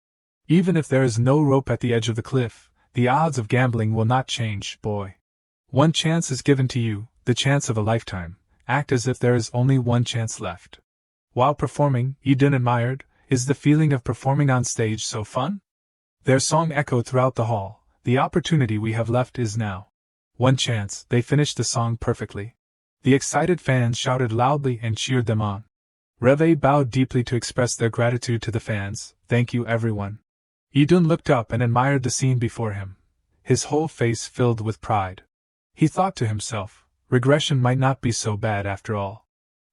Even if there is no rope at the edge of the cliff, the odds of gambling will not change, boy. One chance is given to you, the chance of a lifetime. Act as if there is only one chance left. While performing, Lee-dun admired, is the feeling of performing on stage so fun? Their song echoed throughout the hall. The opportunity we have left is now. One chance, they finished the song perfectly. The excited fans shouted loudly and cheered them on. Reve bowed deeply to express their gratitude to the fans. Thank you everyone. Lee-dun looked up and admired the scene before him. His whole face filled with pride. He thought to himself, regression might not be so bad after all.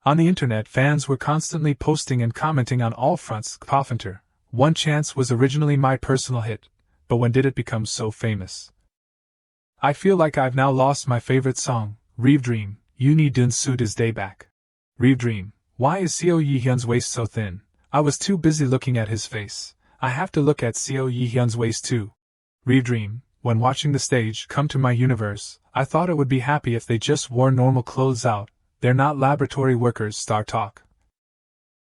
On the internet fans were constantly posting and commenting on all fronts. Poffinter, One Chance was originally my personal hit, but when did it become so famous? I feel like I've now lost my favorite song, Rev Dream. Lee-dun's suit is day back. Rev Dream. Why is Seo Yi-hyun's waist so thin? I was too busy looking at his face. I have to look at Seo Yi-hyun's waist too. Rev Dream. When watching the stage come to my universe, I thought it would be happy if they just wore normal clothes out. They're not laboratory workers. Star Talk.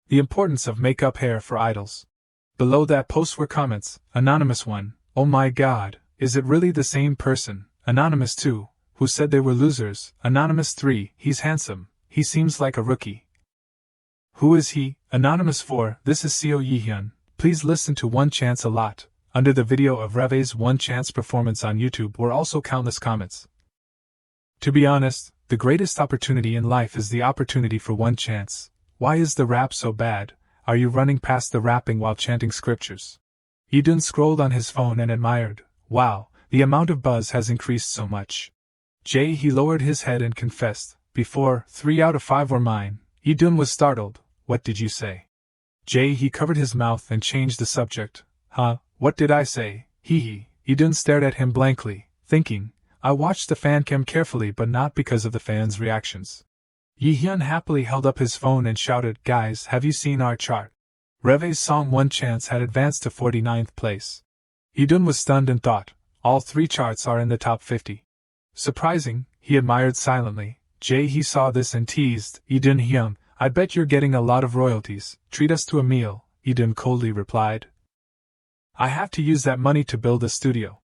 The importance of makeup hair for idols. Below that post were comments. Anonymous 1. Oh my god, is it really the same person? Anonymous 2. Who said they were losers? Anonymous 3. He's handsome. He seems like a rookie. Who is he? Anonymous 4. This is Seo Yi-hyun. Please listen to One Chance a lot. Under the video of Reve's One Chance performance on YouTube were also countless comments. To be honest, the greatest opportunity in life is the opportunity for one chance. Why is the rap so bad? Are you running past the rapping while chanting scriptures? Lee-dun scrolled on his phone and admired. Wow, the amount of buzz has increased so much. He lowered his head and confessed, before, 3 out of 5 were mine. Lee-dun was startled. What did you say? He covered his mouth and changed the subject. Huh, what did I say? Hee. Lee-dun stared at him blankly, thinking, I watched the fan cam carefully but not because of the fans' reactions. Yi-hyun happily held up his phone and shouted, guys, have you seen our chart? Reve's song One Chance had advanced to 49th place. Lee-dun was stunned and thought, all 3 charts are in the top 50. Surprising, he admired silently. He saw this and teased, Lee-dun-hyun, I bet you're getting a lot of royalties. Treat us to a meal, Lee-dun coldly replied. I have to use that money to build a studio.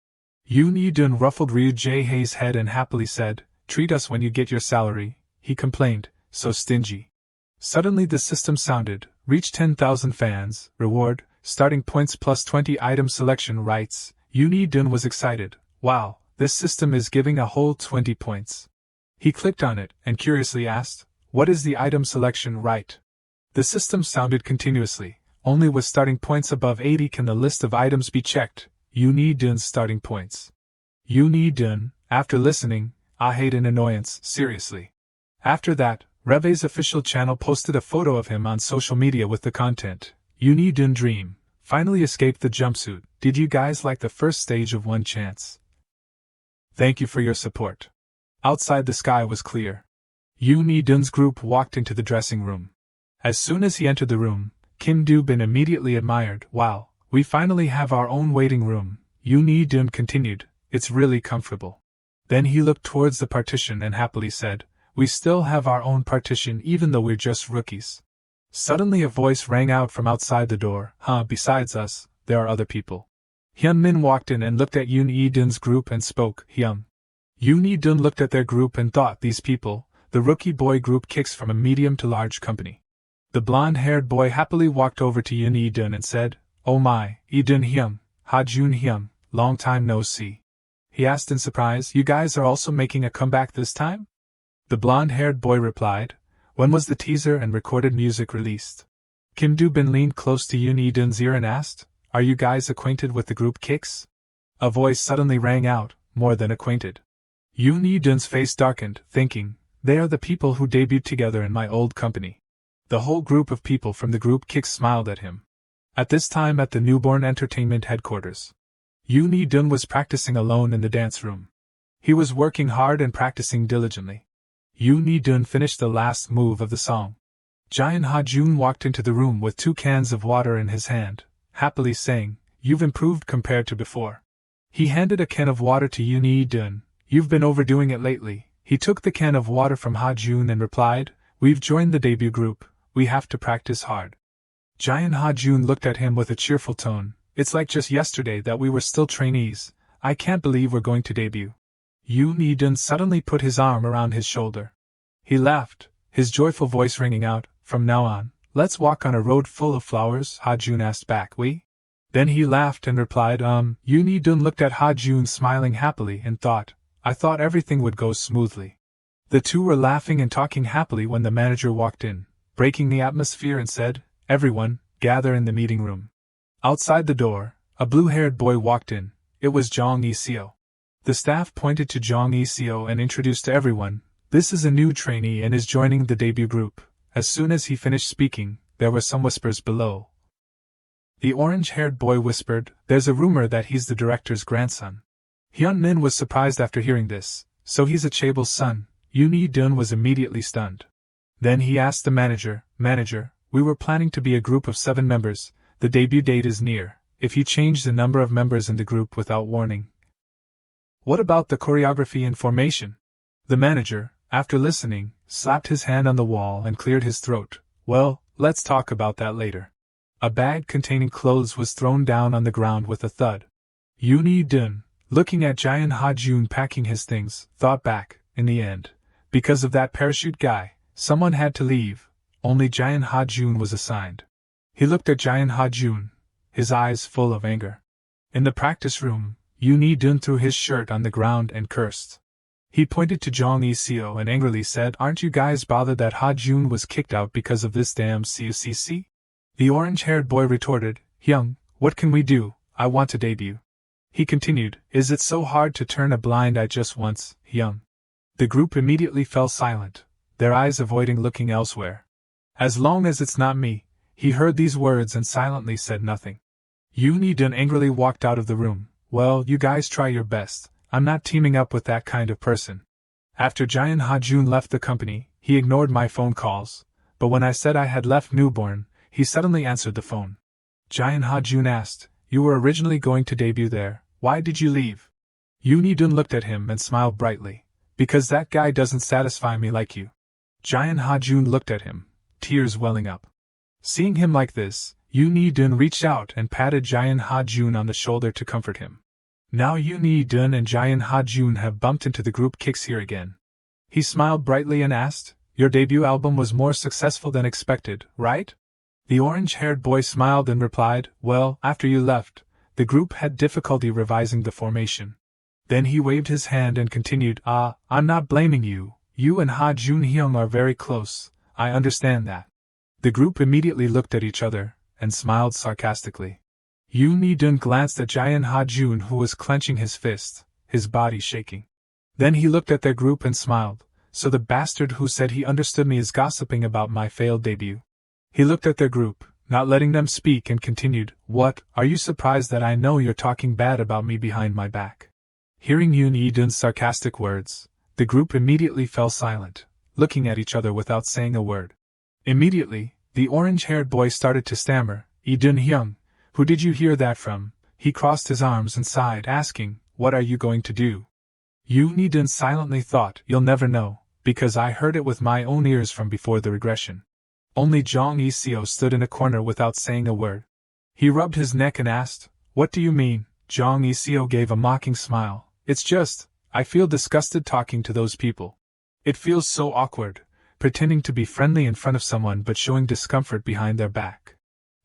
Lee-dun ruffled Ryu Jae-hae's head and happily said, treat us when you get your salary, he complained, so stingy. Suddenly the system sounded, reach 10,000 fans, reward, starting points plus 20 item selection rights. Lee-dun was excited, wow, this system is giving a whole 20 points. He clicked on it and curiously asked, what is the item selection right? The system sounded continuously, only with starting points above 80 can the list of items be checked. Lee-dun's starting points. Lee-dun, after listening, ah-hate in annoyance, seriously. After that, Reve's official channel posted a photo of him on social media with the content, Lee-dun dream, Finally escaped the jumpsuit. Did you guys like the first stage of One Chance? Thank you for your support. Outside the sky was clear. Yoon Hee-dun's group walked into the dressing room. As soon as he entered the room, Kim Do-bin immediately admired. Wow, we finally have our own waiting room, Yoon Hee-dun continued. It's really comfortable. Then he looked towards the partition and happily said, we still have our own partition even though we're just rookies. Suddenly a voice rang out from outside the door. Besides us, there are other people. Hyun-min walked in and looked at Yoon Hee-dun's group and spoke. Yoon Hee-dun looked at their group and thought, these people, the rookie boy group kicks from a medium to large company. The blonde-haired boy happily walked over to Yoon Hee-dun and said, oh my, Hee-dun Hyun, Ha-jun Hyun, long time no see. He asked in surprise, you guys are also making a comeback this time? The blonde-haired boy replied, when was the teaser and recorded music released? Kim Do-bin leaned close to Yoon Hee-dun's ear and asked, are you guys acquainted with the group Kicks? A voice suddenly rang out, more than acquainted. Yoon Hee-dun's face darkened, thinking, they are the people who debuted together in my old company. The whole group of people from the group Kicks smiled at him. At this time at the Newborn Entertainment headquarters, Yoon Hee-dun was practicing alone in the dance room. He was working hard and practicing diligently. Yoon Hee-dun finished the last move of the song. Jaehyun Ha-jun walked into the room with 2 cans of water in his hand, happily saying, you've improved compared to before. He handed a can of water to Yoon Hee-dun. You've been overdoing it lately. He took the can of water from Ha-jun and replied, we've joined the debut group, we have to practice hard. Jaehyun Ha-jun looked at him with a cheerful tone. It's like just yesterday that we were still trainees. I can't believe we're going to debut. Yoon Hee-dun suddenly put his arm around his shoulder. He laughed, his joyful voice ringing out, from now on, let's walk on a road full of flowers, Ha-jun asked back, we? Then he laughed and replied, Yoon Hee-dun looked at Ha-jun smiling happily and thought, I thought everything would go smoothly. The two were laughing and talking happily when the manager walked in, breaking the atmosphere and said, everyone, gather in the meeting room. Outside the door, a blue-haired boy walked in. It was Jong Il-seo. The staff pointed to Jong Il-seo and introduced to everyone, this is a new trainee and is joining the debut group. As soon as he finished speaking, there were some whispers below. The orange-haired boy whispered, there's a rumor that he's the director's grandson. Hyun-min was surprised after hearing this, so he's a chaebol's son. Yoon Hee-dun was immediately stunned. Then he asked the manager, we were planning to be a group of 7 members, the debut date is near, if you change the number of members in the group without warning. What about the choreography and formation? The manager, after listening, slapped his hand on the wall and cleared his throat. Well, let's talk about that later. A bag containing clothes was thrown down on the ground with a thud. Yoon Hee-dun, looking at Jaehyun Ha-jun packing his things, thought back, in the end, because of that parachute guy, someone had to leave, only Jaehyun Ha-jun was assigned. He looked at Jaehyun Ha-jun, his eyes full of anger. In the practice room, Yoon Hee-dun threw his shirt on the ground and cursed. He pointed to Jong Il-seo and angrily said, aren't you guys bothered that Ha-jun was kicked out because of this damn CUCC? The orange-haired boy retorted, Hyung, what can we do? I want to debut. He continued, is it so hard to turn a blind eye just once, Hyung? The group immediately fell silent, their eyes avoiding looking elsewhere. As long as it's not me. He heard these words and silently said nothing. Yoon Hee-dun angrily walked out of the room. Well, you guys try your best. I'm not teaming up with that kind of person. After Jaehyun Ha-jun left the company, he ignored my phone calls, but when I said I had left Newborn, he suddenly answered the phone. Jaehyun Ha-jun asked, you were originally going to debut there, why did you leave? Yoon Hee-dun looked at him and smiled brightly. Because that guy doesn't satisfy me like you. Jaehyun Ha-jun looked at him, tears welling up. Seeing him like this, Yoon Hee-dun reached out and patted Jaehyun Ha-jun on the shoulder to comfort him. Now Yoon Hee-dun and Jaehyun Ha-jun have bumped into the group Kicks here again. He smiled brightly and asked, your debut album was more successful than expected, right? The orange-haired boy smiled and replied, well, after you left, the group had difficulty revising the formation. Then he waved his hand and continued, I'm not blaming you, you and Ha-jun Hyung are very close, I understand that. The group immediately looked at each other, and smiled sarcastically. Yoon Hee-dun glanced at Jaehyun Ha-jun who was clenching his fist, his body shaking. Then he looked at their group and smiled, so the bastard who said he understood me is gossiping about my failed debut. He looked at their group, not letting them speak, and continued, "What, are you surprised that I know you're talking bad about me behind my back?" Hearing Yoon Hee-dun's sarcastic words, the group immediately fell silent, looking at each other without saying a word. Immediately, the orange-haired boy started to stammer, "Lee-dun Hyung, who did you hear that from?" He crossed his arms and sighed, asking, "What are you going to do?" Yoon Hee-dun silently thought, "You'll never know, because I heard it with my own ears from before the regression." Only Jong Il-seo stood in a corner without saying a word. He rubbed his neck and asked, "What do you mean?" Jong Il-seo gave a mocking smile. "It's just, I feel disgusted talking to those people. It feels so awkward, pretending to be friendly in front of someone but showing discomfort behind their back.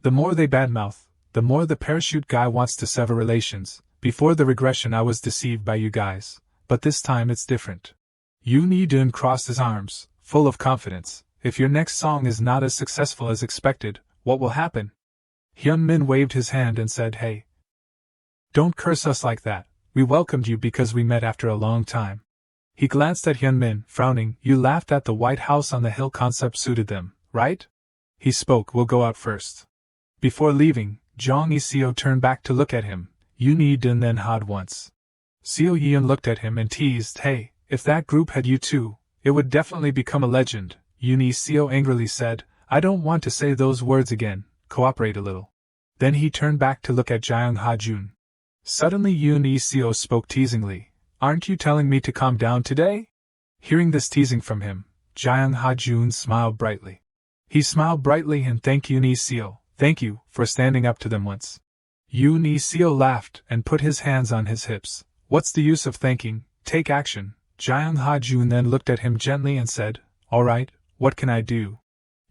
The more they badmouth, the more the parachute guy wants to sever relations. Before the regression I was deceived by you guys, but this time it's different." Yoon Hee-dun crossed his arms, full of confidence. "If your next song is not as successful as expected, what will happen?" Hyun-min waved his hand and said, "Hey, don't curse us like that. We welcomed you because we met after a long time." He glanced at Hyun-min, frowning. "You laughed at the White House on the Hill concept suited them, right?" He spoke, "We'll go out first." Before leaving, Jong Il-seo turned back to look at him. Yoon Hee-dun then hod once. Seo Yeon looked at him and teased, "Hey, if that group had you too, it would definitely become a legend." Yoon Il-seo angrily said, "I don't want to say those words again, cooperate a little." Then he turned back to look at Jang Ha-jun. Suddenly Yoon Il-seo spoke teasingly, "Aren't you telling me to calm down today?" Hearing this teasing from him, Jang Ha-jun smiled brightly. He smiled brightly and thanked Yoon Il-seo, "Thank you, for standing up to them once." Yoon Il-seo laughed and put his hands on his hips. "What's the use of thanking? Take action." Jang Ha-jun then looked at him gently and said, "All right, what can I do?"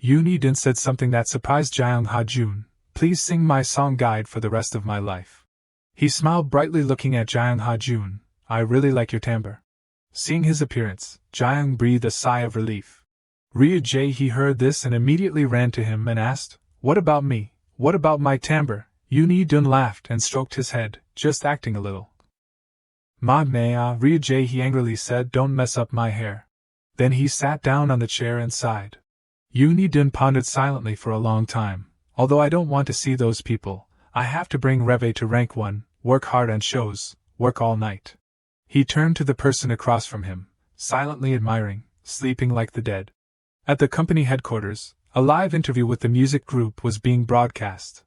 Yoon Hee-dun said something that surprised Jang Ha-jun, "Please sing my song guide for the rest of my life." He smiled brightly looking at Jang Ha-jun, "I really like your timbre." Seeing his appearance, Jang breathed a sigh of relief. Ryu Jae-hee heard this and immediately ran to him and asked, "What about me? What about my timbre?" Yoon Hee-dun laughed and stroked his head, "Just acting a little." Ryu Jae-hee angrily said, "Don't mess up my hair." Then he sat down on the chair and sighed. Yoon Hee-dun pondered silently for a long time. "Although I don't want to see those people, I have to bring Reve to rank 1, work hard on shows, work all night." He turned to the person across from him, silently admiring, sleeping like the dead. At the company headquarters, a live interview with the music group was being broadcast.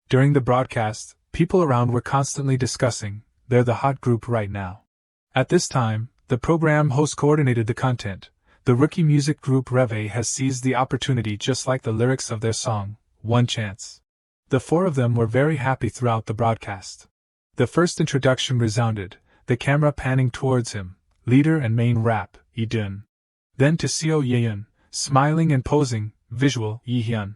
During the broadcast, people around were constantly discussing, "They're the hot group right now." At this time, the program host coordinated the content. The rookie music group Reve has seized the opportunity just like the lyrics of their song, "One Chance." The four of them were very happy throughout the broadcast. The first introduction resounded, the camera panning towards him, leader and main rap, Lee-dun. Then to Seo Yeon, smiling and posing, visual, Yi-hyun.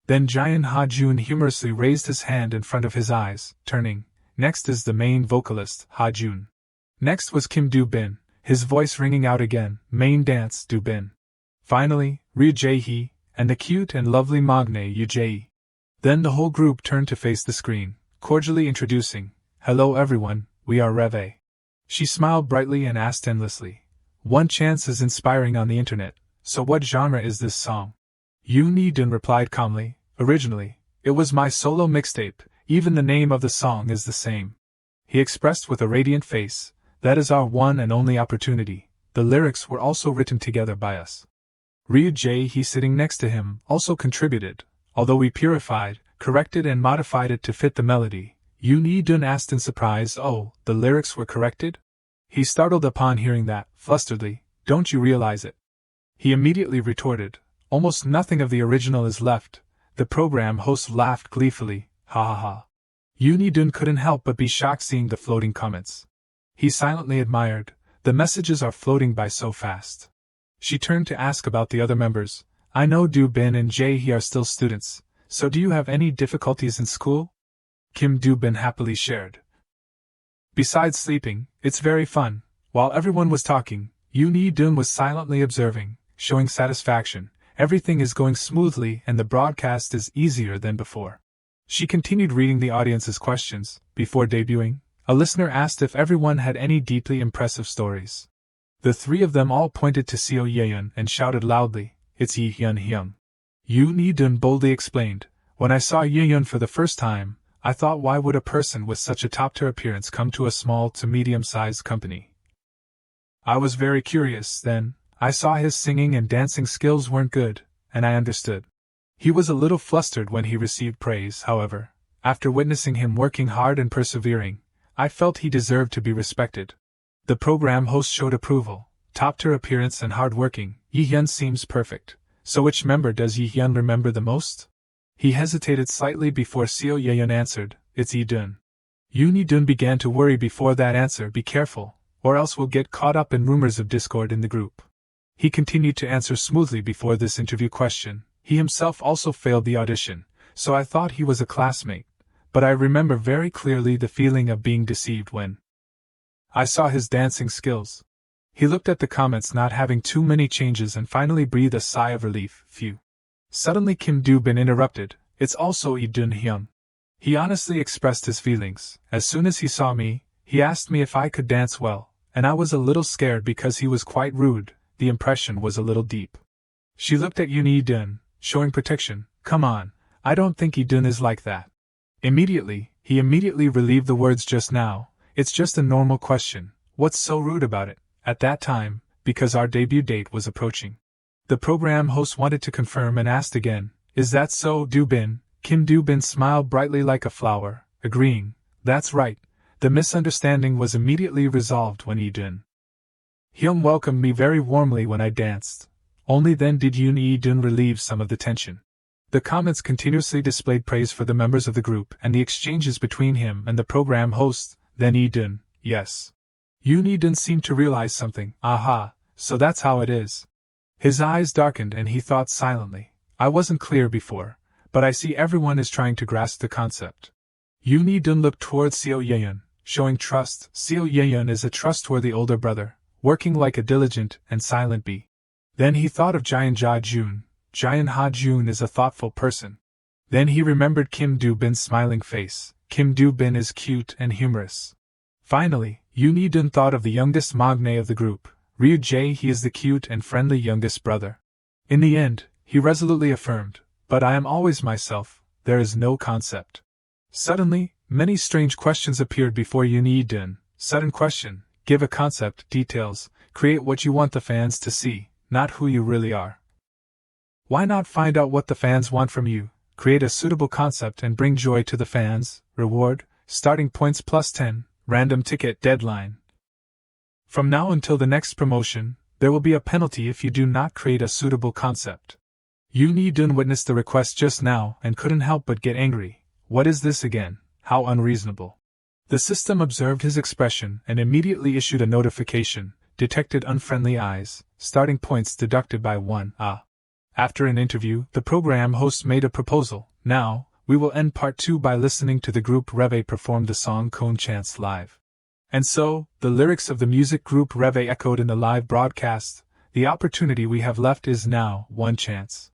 Then Jang Ha-jun humorously raised his hand in front of his eyes, turning. Next is the main vocalist, Ha-jun. Next was Kim Do-bin, his voice ringing out again, main dance, Do-bin. Finally, Ryu Jae-hee, and the cute and lovely Magne Yoo Jae. Then the whole group turned to face the screen, cordially introducing, "Hello everyone, we are Reve." She smiled brightly and asked endlessly, "One Chance is inspiring on the internet, so what genre is this song?" Yoon Hee-dun replied calmly, "Originally, it was my solo mixtape, even the name of the song is the same." He expressed with a radiant face, "That is our one and only opportunity. The lyrics were also written together by us." Ryu Jae-hee sitting next to him also contributed, although we purified, corrected and modified it to fit the melody. Yoon Hee-dun asked in surprise, "Oh, the lyrics were corrected?" He startled upon hearing that, flusteredly, "Don't you realize it?" He immediately retorted, "Almost nothing of the original is left." The program host laughed gleefully, "Ha ha ha." Yoon Hee-dun couldn't help but be shocked seeing the floating comments. He silently admired, "The messages are floating by so fast." She turned to ask about the other members. "I know Do-bin and Jae-hee are still students, so do you have any difficulties in school?" Kim Do-bin happily shared. "Besides sleeping, it's very fun." While everyone was talking, Yoon Hee-dun was silently observing, showing satisfaction. Everything is going smoothly and the broadcast is easier than before. She continued reading the audience's questions. Before debuting, a listener asked if everyone had any deeply impressive stories. The three of them all pointed to Seo Yeon and shouted loudly, "It's Yi-hyun Hyung." Yoon Hee-dun boldly explained, When I saw Yeon for the first time, I thought, why would a person with such a top-tier appearance come to a small to medium-sized company? I was very curious. Then I saw his singing and dancing skills weren't good, and I understood. He was a little flustered when he received praise, however. After witnessing him working hard and persevering, I felt he deserved to be respected. The program host showed approval. Top-tier appearance and hard-working, Yi-hyun seems perfect. So which member does Yi-hyun remember the most? He hesitated slightly before Seo Ye-yeon answered, "It's Yi-dun." Yoon Yi-dun began to worry before that answer. "Be careful, or else we'll get caught up in rumors of discord in the group." He continued to answer smoothly before this interview question. He himself also failed the audition, so I thought he was a classmate, but I remember very clearly the feeling of being deceived when I saw his dancing skills. He looked at the comments not having too many changes and finally breathed a sigh of relief. Phew. Suddenly Kim Do-bin interrupted, "It's also Lee Dun-hyun." He honestly expressed his feelings. As soon as he saw me, he asked me if I could dance well, and I was a little scared because he was quite rude. The impression was a little deep. She looked at Yoon Yi-dun, showing protection. "Come on, I don't think Yi-dun is like that." He immediately relieved the words just now. "It's just a normal question. What's so rude about it?" At that time, because our debut date was approaching. The program host wanted to confirm and asked again, "Is that so, Do-bin?" Kim Do-bin smiled brightly like a flower, agreeing, "That's right." The misunderstanding was immediately resolved when Yi-dun Hyun welcomed me very warmly when I danced. Only then did Yoon Yi-dun relieve some of the tension. The comments continuously displayed praise for the members of the group and the exchanges between him and the program host. Then Yi-dun, yes. Yoon Yi-dun seemed to realize something. "Aha, so that's how it is." His eyes darkened and he thought silently, "I wasn't clear before, but I see everyone is trying to grasp the concept." Yoon Yi-dun looked towards Seo Ye-yeon, showing trust. Seo Ye-yeon is a trustworthy older brother, working like a diligent and silent bee. Then he thought of Jaehyun Ja-jun. Jaehyun Ha-jun is a thoughtful person. Then he remembered Kim Do-bin's smiling face. Kim Do-bin is cute and humorous. Finally, Yoon Yi-dun thought of the youngest maknae of the group, Ryu-jae. He is the cute and friendly youngest brother. In the end, he resolutely affirmed, "But I am always myself, there is no concept." Suddenly, many strange questions appeared before Yoon Yi-dun. Sudden question: give a concept, details, create what you want the fans to see, not who you really are. Why not find out what the fans want from you, create a suitable concept and bring joy to the fans? Reward, starting points +10, random ticket deadline. From now until the next promotion, there will be a penalty if you do not create a suitable concept. Yoon Yi-dun witnessed the request just now and couldn't help but get angry. What is this again? How unreasonable. The system observed his expression and immediately issued a notification, detected unfriendly eyes, starting points deducted by 1. After an interview, the program host made a proposal. Now, we will end part 2 by listening to the group Reve perform the song Cone Chants live. And so, the lyrics of the music group Reve echoed in the live broadcast. The opportunity we have left is now, one chance.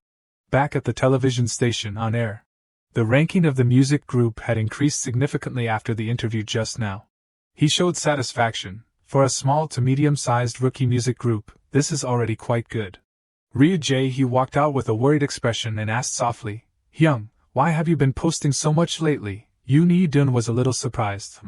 Back at the television station on air. The ranking of the music group had increased significantly after the interview just now. He showed satisfaction. For a small to medium-sized rookie music group, this is already quite good. Ryu-jae he walked out with a worried expression and asked softly, "Hyung, why have you been posting so much lately?" Yoon Yi-dun was a little surprised.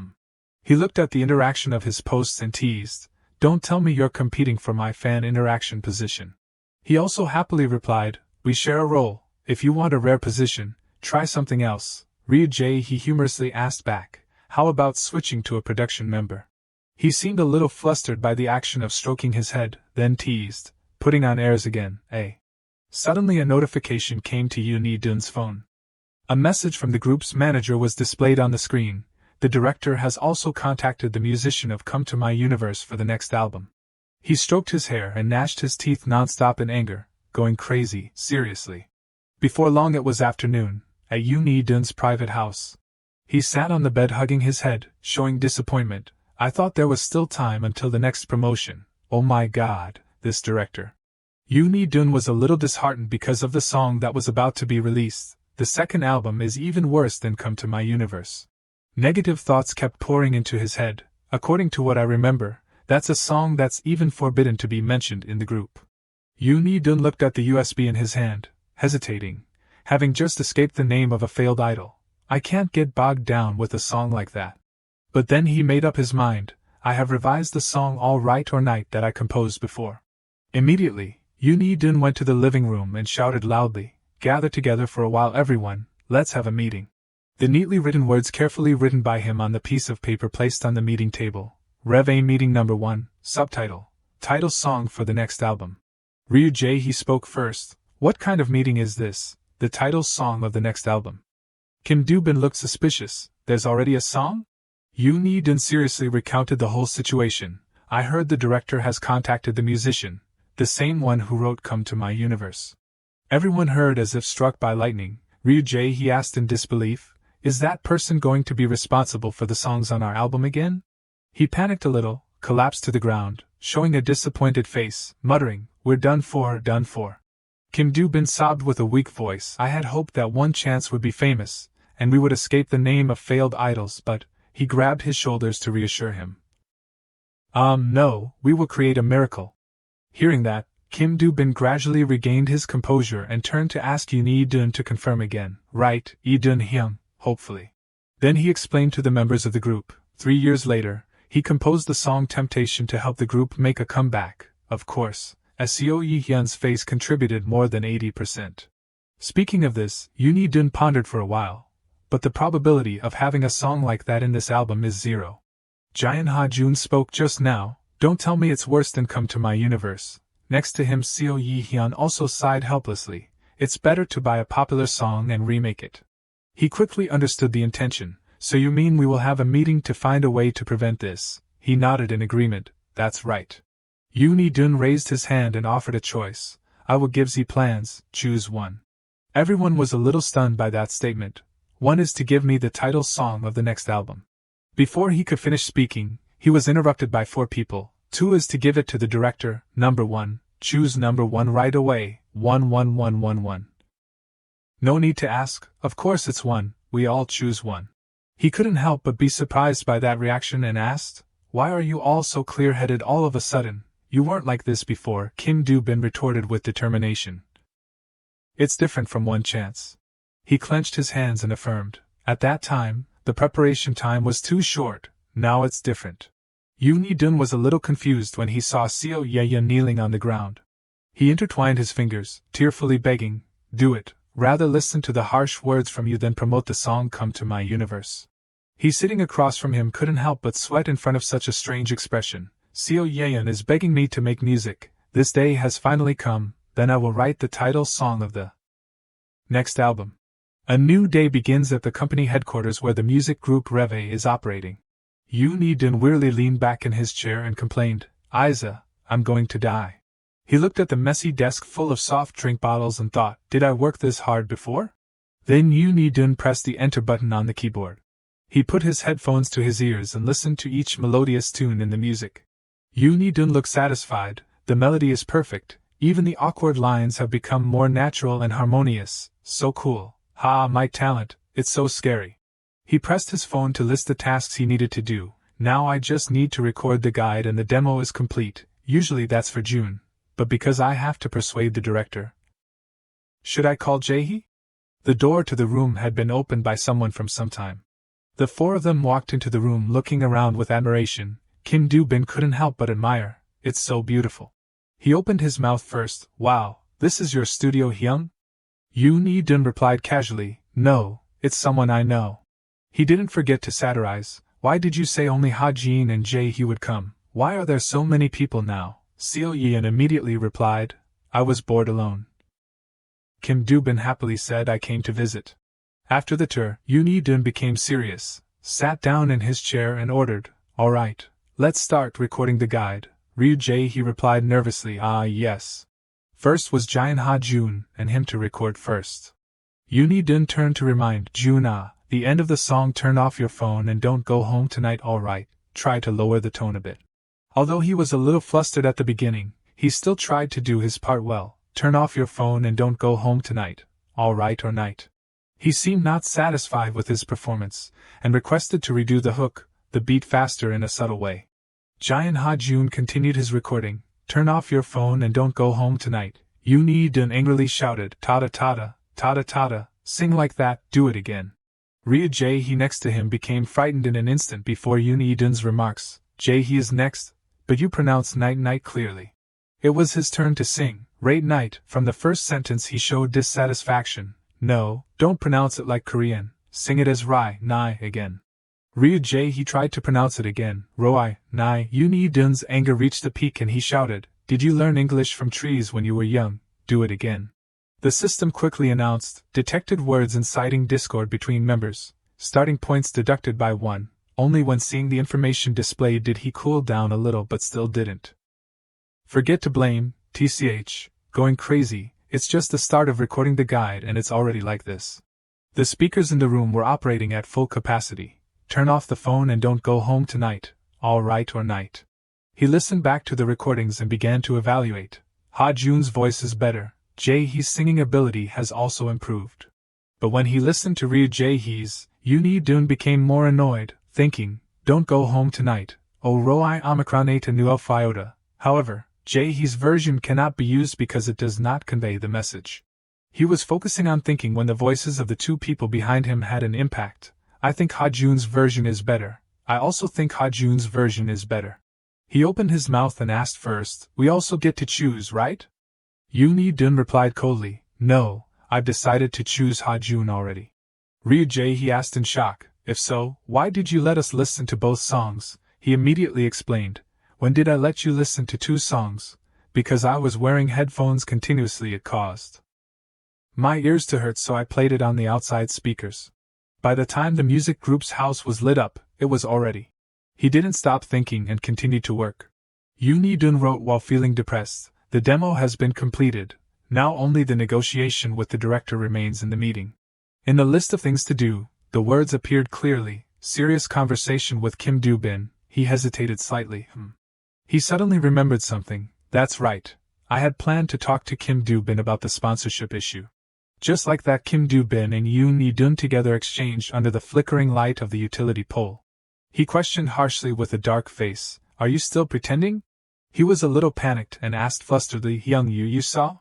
He looked at the interaction of his posts and teased, "Don't tell me you're competing for my fan interaction position." He also happily replied, "We share a role. If you want a rare position, try something else." Ryu-jae he humorously asked back, "How about switching to a production member?" He seemed a little flustered by the action of stroking his head, then teased, "Putting on airs again, eh?" Suddenly a notification came to Yoon Yi-dun's phone. A message from the group's manager was displayed on the screen. The director has also contacted the musician of Come to My Universe for the next album. He stroked his hair and gnashed his teeth nonstop in anger, going crazy, seriously. Before long it was afternoon, at Yoon Yi-dun's private house. He sat on the bed hugging his head, showing disappointment. I thought there was still time until the next promotion. Oh my god, this director. Yoon Yi-dun was a little disheartened because of the song that was about to be released. The second album is even worse than Come to My Universe. Negative thoughts kept pouring into his head. According to what I remember, that's a song that's even forbidden to be mentioned in the group. Yoon Yi-dun looked at the USB in his hand, hesitating. having just escaped the name of a failed idol. I can't get bogged down with a song like that. But then he made up his mind. I have revised the song All Right or Night that I composed before. Immediately, Yoon-hee-dun went to the living room and shouted loudly, "Gather together for a while everyone, let's have a meeting." The neatly written words carefully written by him on the piece of paper placed on the meeting table. Rev A Meeting Number 1, Subtitle, Title Song for the next album. Ryu Jae-hee spoke first. What kind of meeting is this? The title song of the next album. Kim Do-bin looked suspicious. There's already a song? Yoon-hee-dun seriously recounted the whole situation. I heard the director has contacted the musician, the same one who wrote Come to My Universe. Everyone heard as if struck by lightning. Ryu Jae-hee asked in disbelief, is that person going to be responsible for the songs on our album again? He panicked a little, collapsed to the ground, showing a disappointed face, muttering, "We're done for, done for." Kim Do-bin sobbed with a weak voice. I had hoped that one chance would be famous, and we would escape the name of failed idols, but he grabbed his shoulders to reassure him. No, we will create a miracle. Hearing that, Kim Do-bin gradually regained his composure and turned to ask Yoon-hee-dun to confirm again. Right, Lee-dun-hyun, hopefully. Then he explained to the members of the group. 3 years later, he composed the song Temptation to help the group make a comeback, of course, as Seo Yi-hyun's face contributed more than 80%. Speaking of this, Yoon-hee-dun pondered for a while, but the probability of having a song like that in this album is 0. Jaehyun Ha-jun spoke just now. Don't tell me it's worse than Come to My Universe. Next to him, Seo Yi-hyun also sighed helplessly. It's better to buy a popular song and remake it. He quickly understood the intention. So you mean we will have a meeting to find a way to prevent this? He nodded in agreement. That's right. Yoon-hee-dun raised his hand and offered a choice. I will give Z plans, choose one. Everyone was a little stunned by that statement. One is to give me the title song of the next album. Before he could finish speaking, he was interrupted by 4 people. 2 is to give it to the director. Number 1, choose number 1 right away. 11111. No need to ask, of course it's 1, we all choose 1. He couldn't help but be surprised by that reaction and asked, why are you all so clear-headed all of a sudden? You weren't like this before, Kim Do-bin retorted with determination. It's different from one chance. He clenched his hands and affirmed, at that time, the preparation time was too short, now it's different. Yoon-hee-dun was a little confused when he saw Seo Ye-hyun kneeling on the ground. He intertwined his fingers, tearfully begging, do it. Rather listen to the harsh words from you than promote the song Come to My Universe. He sitting across from him couldn't help but sweat in front of such a strange expression. Seo Ye-hyun is begging me to make music. This day has finally come, then I will write the title song of the next album. A new day begins at the company headquarters where the music group Rev A is operating. Yoon-hee-dun wearily leaned back in his chair and complained, Isa, I'm going to die. He looked at the messy desk full of soft drink bottles and thought, did I work this hard before? Then Yoon-hee-dun pressed the enter button on the keyboard. He put his headphones to his ears and listened to each melodious tune in the music. Yoon-hee-dun looked satisfied. The melody is perfect, even the awkward lines have become more natural and harmonious. So cool. My talent, it's so scary. He pressed his phone to list the tasks he needed to do. Now I just need to record the guide and the demo is complete. Usually that's for June. But because I have to persuade the director. Should I call Jae-hee? The door to the room had been opened by someone from some time. The 4 of them walked into the room looking around with admiration. Kim Do-bin couldn't help but admire. It's so beautiful. He opened his mouth first. Wow, this is your studio, Hyung? Yoon-hee-dun replied casually, no, it's someone I know. He didn't forget to satirize. Why did you say only Ha-jin and Jae-hee would come? Why are there so many people now? Seo Ye-hyun immediately replied, I was bored alone. Kim Do-bin happily said I came to visit. After the tour, Yoon-hee-dun became serious, sat down in his chair and ordered, all right, let's start recording the guide. Ryu Jae-hee replied nervously, yes. First was Jaehyun Ha-jun, and him to record first. Yoon-hee-dun turned to remind Jun, the end of the song turn off your phone and don't go home tonight, all right, try to lower the tone a bit. Although he was a little flustered at the beginning, he still tried to do his part well. Turn off your phone and don't go home tonight, all right or night. He seemed not satisfied with his performance, and requested to redo the hook, the beat faster in a subtle way. Jaehyun Ha-jun continued his recording. Turn off your phone and don't go home tonight. Yoon-hee-dun angrily shouted, Tada tada, Tada tada, sing like that, do it again. Ryu Jae-hee next to him became frightened in an instant before Yoon Hee-dun's remarks. Jae-hee is next, but you pronounce night night clearly. It was his turn to sing, rate night. From the first sentence he showed dissatisfaction. No, don't pronounce it like Korean, sing it as rai, nai again. Ryu Jae-hee tried to pronounce it again, roi, nai. Yoon Hee-dun's anger reached a peak and he shouted, did you learn English from trees when you were young? Do it again. The system quickly announced, detected words inciting discord between members, starting points deducted by 1. Only when seeing the information displayed did he cool down a little, but still didn't. Forget to blame, TCH, going crazy, it's just the start of recording the guide and it's already like this. The speakers in the room were operating at full capacity. Turn off the phone and don't go home tonight, all right or night. He listened back to the recordings and began to evaluate. Ha Jun's voice is better. Jae-hee's singing ability has also improved. But when he listened to Ryu Jae-hee's, Yoon Hee-dun became more annoyed, thinking, don't go home tonight, oh roi omicron eta nuo iota. However, Jae-hee's version cannot be used because it does not convey the message. He was focusing on thinking when the voices of the two people behind him had an impact. I think Ha Jun's version is better. I also think Ha Jun's version is better. He opened his mouth and asked first, we also get to choose, right? Yoon Hee-dun replied coldly, no, I've decided to choose Ha Jun already. Ryu Jae-hee asked in shock, if so, why did you let us listen to both songs? He immediately explained, when did I let you listen to 2 songs? Because I was wearing headphones continuously, it caused my ears to hurt, so I played it on the outside speakers. By the time the music group's house was lit up, it was already. He didn't stop thinking and continued to work. Yoon Hee-dun wrote while feeling depressed, the demo has been completed, now only the negotiation with the director remains in the meeting. In the list of things to do, the words appeared clearly, serious conversation with Kim Do-bin. He hesitated slightly. He suddenly remembered something, that's right, I had planned to talk to Kim Do-bin about the sponsorship issue. Just like that, Kim Do-bin and Yoon Hee-dun together exchanged under the flickering light of the utility pole. He questioned harshly with a dark face, are you still pretending? He was a little panicked and asked flusteredly, Young you saw?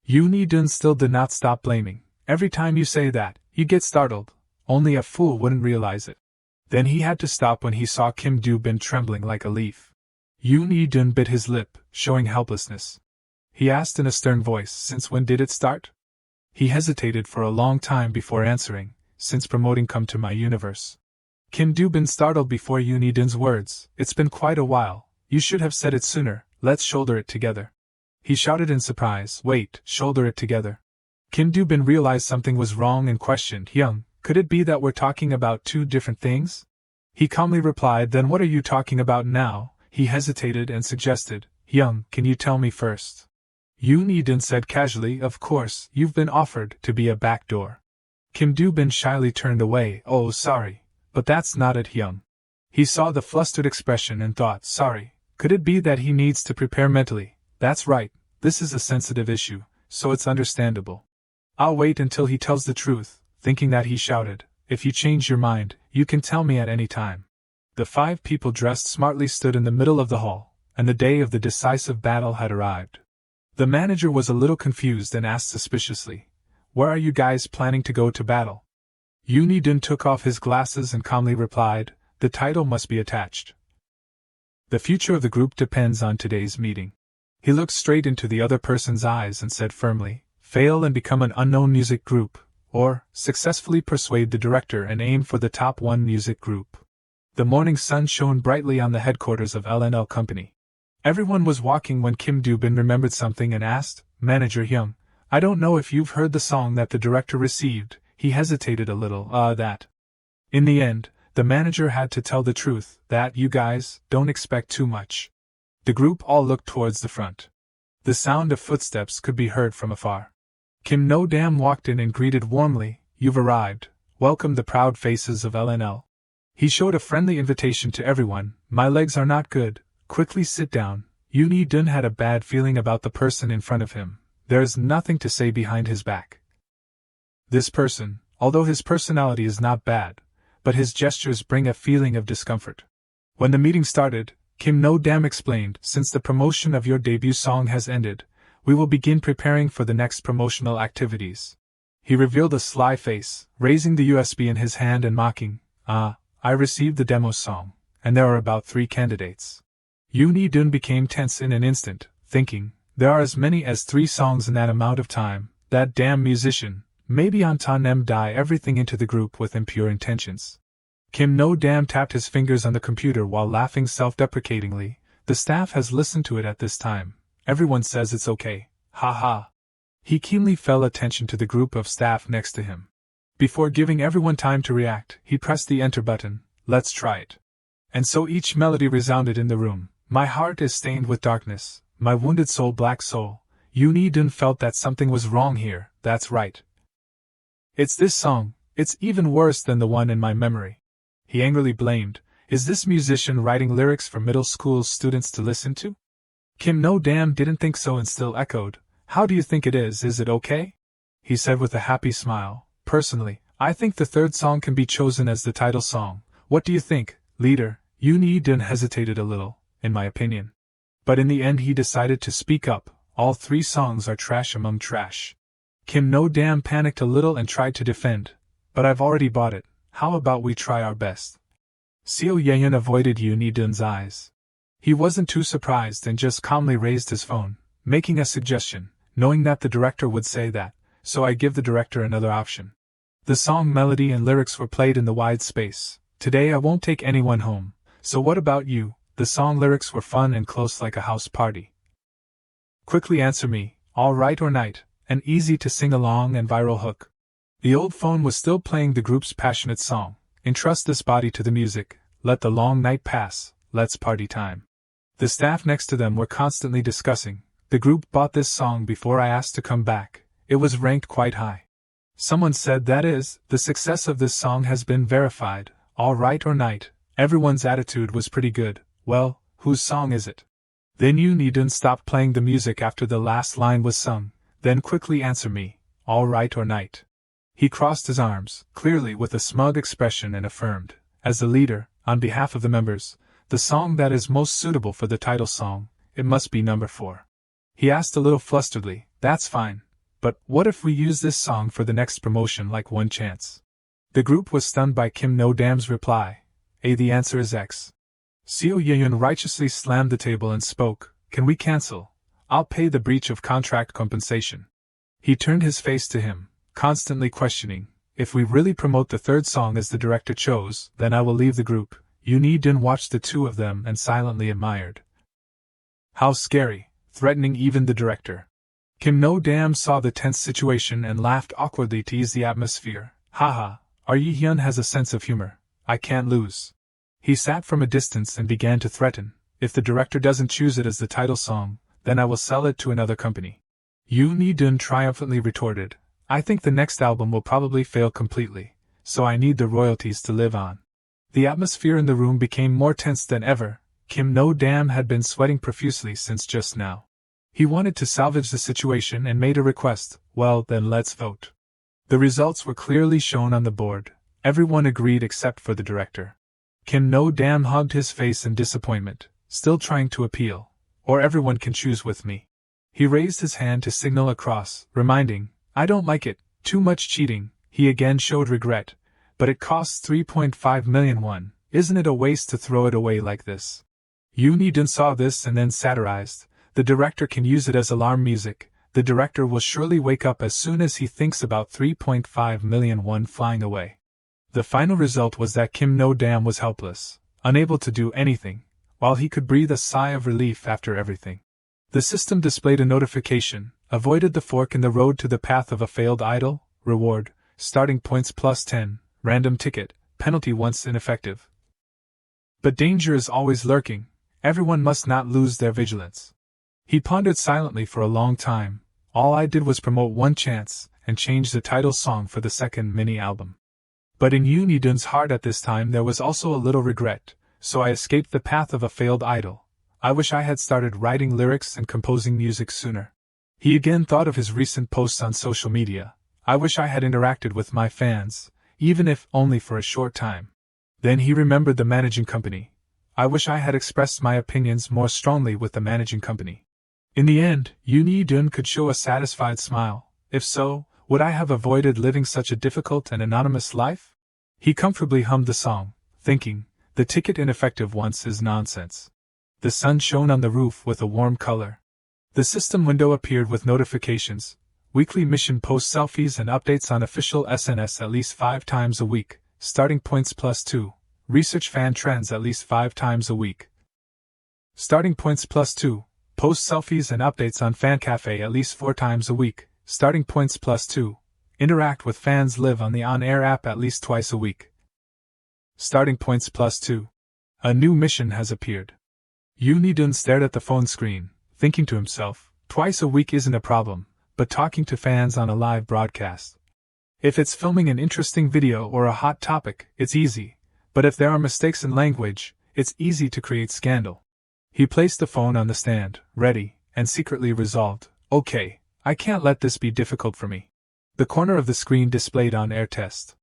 Yoon Hee-dun still did not stop blaming. Every time you say that, you get startled. Only a fool wouldn't realize it. Then he had to stop when he saw Kim Do-bin trembling like a leaf. Yoon Hee-dun bit his lip, showing helplessness. He asked in a stern voice, since when did it start? He hesitated for a long time before answering, since promoting Come to My Universe. Kim Do-bin startled before Yoon Hee-dun's words, it's been quite a while. You should have said it sooner, let's shoulder it together. He shouted in surprise, wait, shoulder it together. Kim Do-bin realized something was wrong and questioned, Young, could it be that we're talking about 2 different things? He calmly replied, then what are you talking about now? He hesitated and suggested, Young, can you tell me first? Yoon Hee-dun said casually, of course, you've been offered to be a backdoor. Kim Do-bin shyly turned away, oh sorry, but that's not it, Young. He saw the flustered expression and thought, sorry. Could it be that he needs to prepare mentally? That's right, this is a sensitive issue, so it's understandable. I'll wait until he tells the truth. Thinking that, he shouted, if you change your mind, you can tell me at any time. The 5 people dressed smartly stood in the middle of the hall, and the day of the decisive battle had arrived. The manager was a little confused and asked suspiciously, where are you guys planning to go to battle? Yoon Hee-dun took off his glasses and calmly replied, the title must be attached. The future of the group depends on today's meeting. He looked straight into the other person's eyes and said firmly, fail and become an unknown music group, or successfully persuade the director and aim for the top 1 music group. The morning sun shone brightly on the headquarters of LNL Company. Everyone was walking when Kim Do-bin remembered something and asked, Manager Hyung, I don't know if you've heard the song that the director received. He hesitated a little, that. In the end, the manager had to tell the truth, that you guys don't expect too much. The group all looked towards the front. The sound of footsteps could be heard from afar. Kim No-dam walked in and greeted warmly, you've arrived, welcomed the proud faces of LNL. He showed a friendly invitation to everyone, my legs are not good, quickly sit down. Yoon Hee-dun had a bad feeling about the person in front of him, there's nothing to say behind his back. This person, although his personality is not bad, but his gestures bring a feeling of discomfort. When the meeting started, Kim No-dam explained, since the promotion of your debut song has ended, we will begin preparing for the next promotional activities. He revealed a sly face, raising the USB in his hand and mocking, I received the demo song, and there are about 3 candidates. Yoon Hee-dun became tense in an instant, thinking, there are as many as 3 songs in that amount of time, that damn musician, maybe Anton M. die everything into the group with impure intentions. Kim No-dam tapped his fingers on the computer while laughing self-deprecatingly. The staff has listened to it at this time. Everyone says it's okay. Ha ha. He keenly felt attention to the group of staff next to him. Before giving everyone time to react, he pressed the enter button. Let's try it. And so each melody resounded in the room. My heart is stained with darkness, my wounded soul black soul. Yoon Hee-dun felt that something was wrong here. That's right. It's this song. It's even worse than the one in my memory. He angrily blamed. Is this musician writing lyrics for middle school students to listen to? Kim No-dam didn't think so and still echoed. How do you think it is it okay? He said with a happy smile. Personally, I think the third song can be chosen as the title song. What do you think, leader? Yoon Hee-dun hesitated a little, in my opinion. But in the end he decided to speak up. All 3 songs are trash among trash. Kim No-dam panicked a little and tried to defend. But I've already bought it. How about we try our best? Seo Ye-hyun avoided Yoon Hee-dun's eyes. He wasn't too surprised and just calmly raised his phone, making a suggestion, knowing that the director would say that, so I give the director another option. The song melody and lyrics were played in the wide space. Today I won't take anyone home, so what about you? The song lyrics were fun and close like a house party. Quickly answer me, all right or night, an easy to sing along and viral hook. The old phone was still playing the group's passionate song. Entrust this body to the music, let the long night pass, let's party time. The staff next to them were constantly discussing. The group bought this song before I asked to come back. It was ranked quite high. Someone said that is, the success of this song has been verified. All right or night, everyone's attitude was pretty good. Well, whose song is it? Then Yoon Hee-dun stopped playing the music after the last line was sung. Then quickly answer me, all right or night. He crossed his arms, clearly with a smug expression, and affirmed, as the leader, on behalf of the members, the song that is most suitable for the title song, it must be number 4. He asked a little flusteredly, that's fine, but what if we use this song for the next promotion like One Chance? The group was stunned by Kim No-dam's reply. The answer is X. Seo Ye-hyun righteously slammed the table and spoke, can we cancel? I'll pay the breach of contract compensation. He turned his face to him, constantly questioning, if we really promote the third song as the director chose, then I will leave the group. Yoon Hee-dun watched the 2 of them and silently admired. How scary, threatening even the director. Kim No-dam saw the tense situation and laughed awkwardly to ease the atmosphere. Haha, our Ye-hyun has a sense of humor. I can't lose. He sat from a distance and began to threaten, if the director doesn't choose it as the title song, then I will sell it to another company. Yoon Hee-dun triumphantly retorted, I think the next album will probably fail completely, so I need the royalties to live on. The atmosphere in the room became more tense than ever. Kim No-dam had been sweating profusely since just now. He wanted to salvage the situation and made a request. Well, then let's vote. The results were clearly shown on the board. Everyone agreed except for the director. Kim No-dam hugged his face in disappointment, still trying to appeal. Or everyone can choose with me. He raised his hand to signal across, reminding, I don't like it, too much cheating. He again showed regret. But it costs 3.5 million won. Isn't it a waste to throw it away like this? Yoon Hee-dun saw this and then satirized. The director can use it as alarm music. The director will surely wake up as soon as he thinks about 3.5 million won flying away. The final result was that Kim No-dam was helpless, unable to do anything, while he could breathe a sigh of relief after everything. The system displayed a notification, avoided the fork in the road to the path of a failed idol, reward, starting points plus 10, random ticket, penalty once ineffective. But danger is always lurking, everyone must not lose their vigilance. He pondered silently for a long time. All I did was promote One Chance, and change the title song for the second mini-album. But in Yoon Hee-dun's heart at this time there was also a little regret, so I escaped the path of a failed idol. I wish I had started writing lyrics and composing music sooner. He again thought of his recent posts on social media. I wish I had interacted with my fans, even if only for a short time. Then he remembered the managing company. I wish I had expressed my opinions more strongly with the managing company. In the end, Yoon Hee-dun could show a satisfied smile. If so, Would I have avoided living such a difficult and anonymous life? He comfortably hummed the song, thinking, the ticket ineffective once is nonsense. The sun shone on the roof with a warm color. The system window appeared with notifications, weekly mission post selfies and updates on official SNS at least 5 times a week, starting points +2, research fan trends at least 5 times a week. Starting points +2, post selfies and updates on Fan Cafe at least 4 times a week, starting points +2, interact with fans live on the on-air app at least twice a week. Starting points +2. A new mission has appeared. Yoon Hee-dun stared at the phone screen, thinking to himself, twice a week isn't a problem, but talking to fans on a live broadcast. If it's filming an interesting video or a hot topic, it's easy, but if there are mistakes in language, it's easy to create scandal. He placed the phone on the stand, ready, and secretly resolved, okay, I can't let this be difficult for me. The corner of the screen displayed on-air test.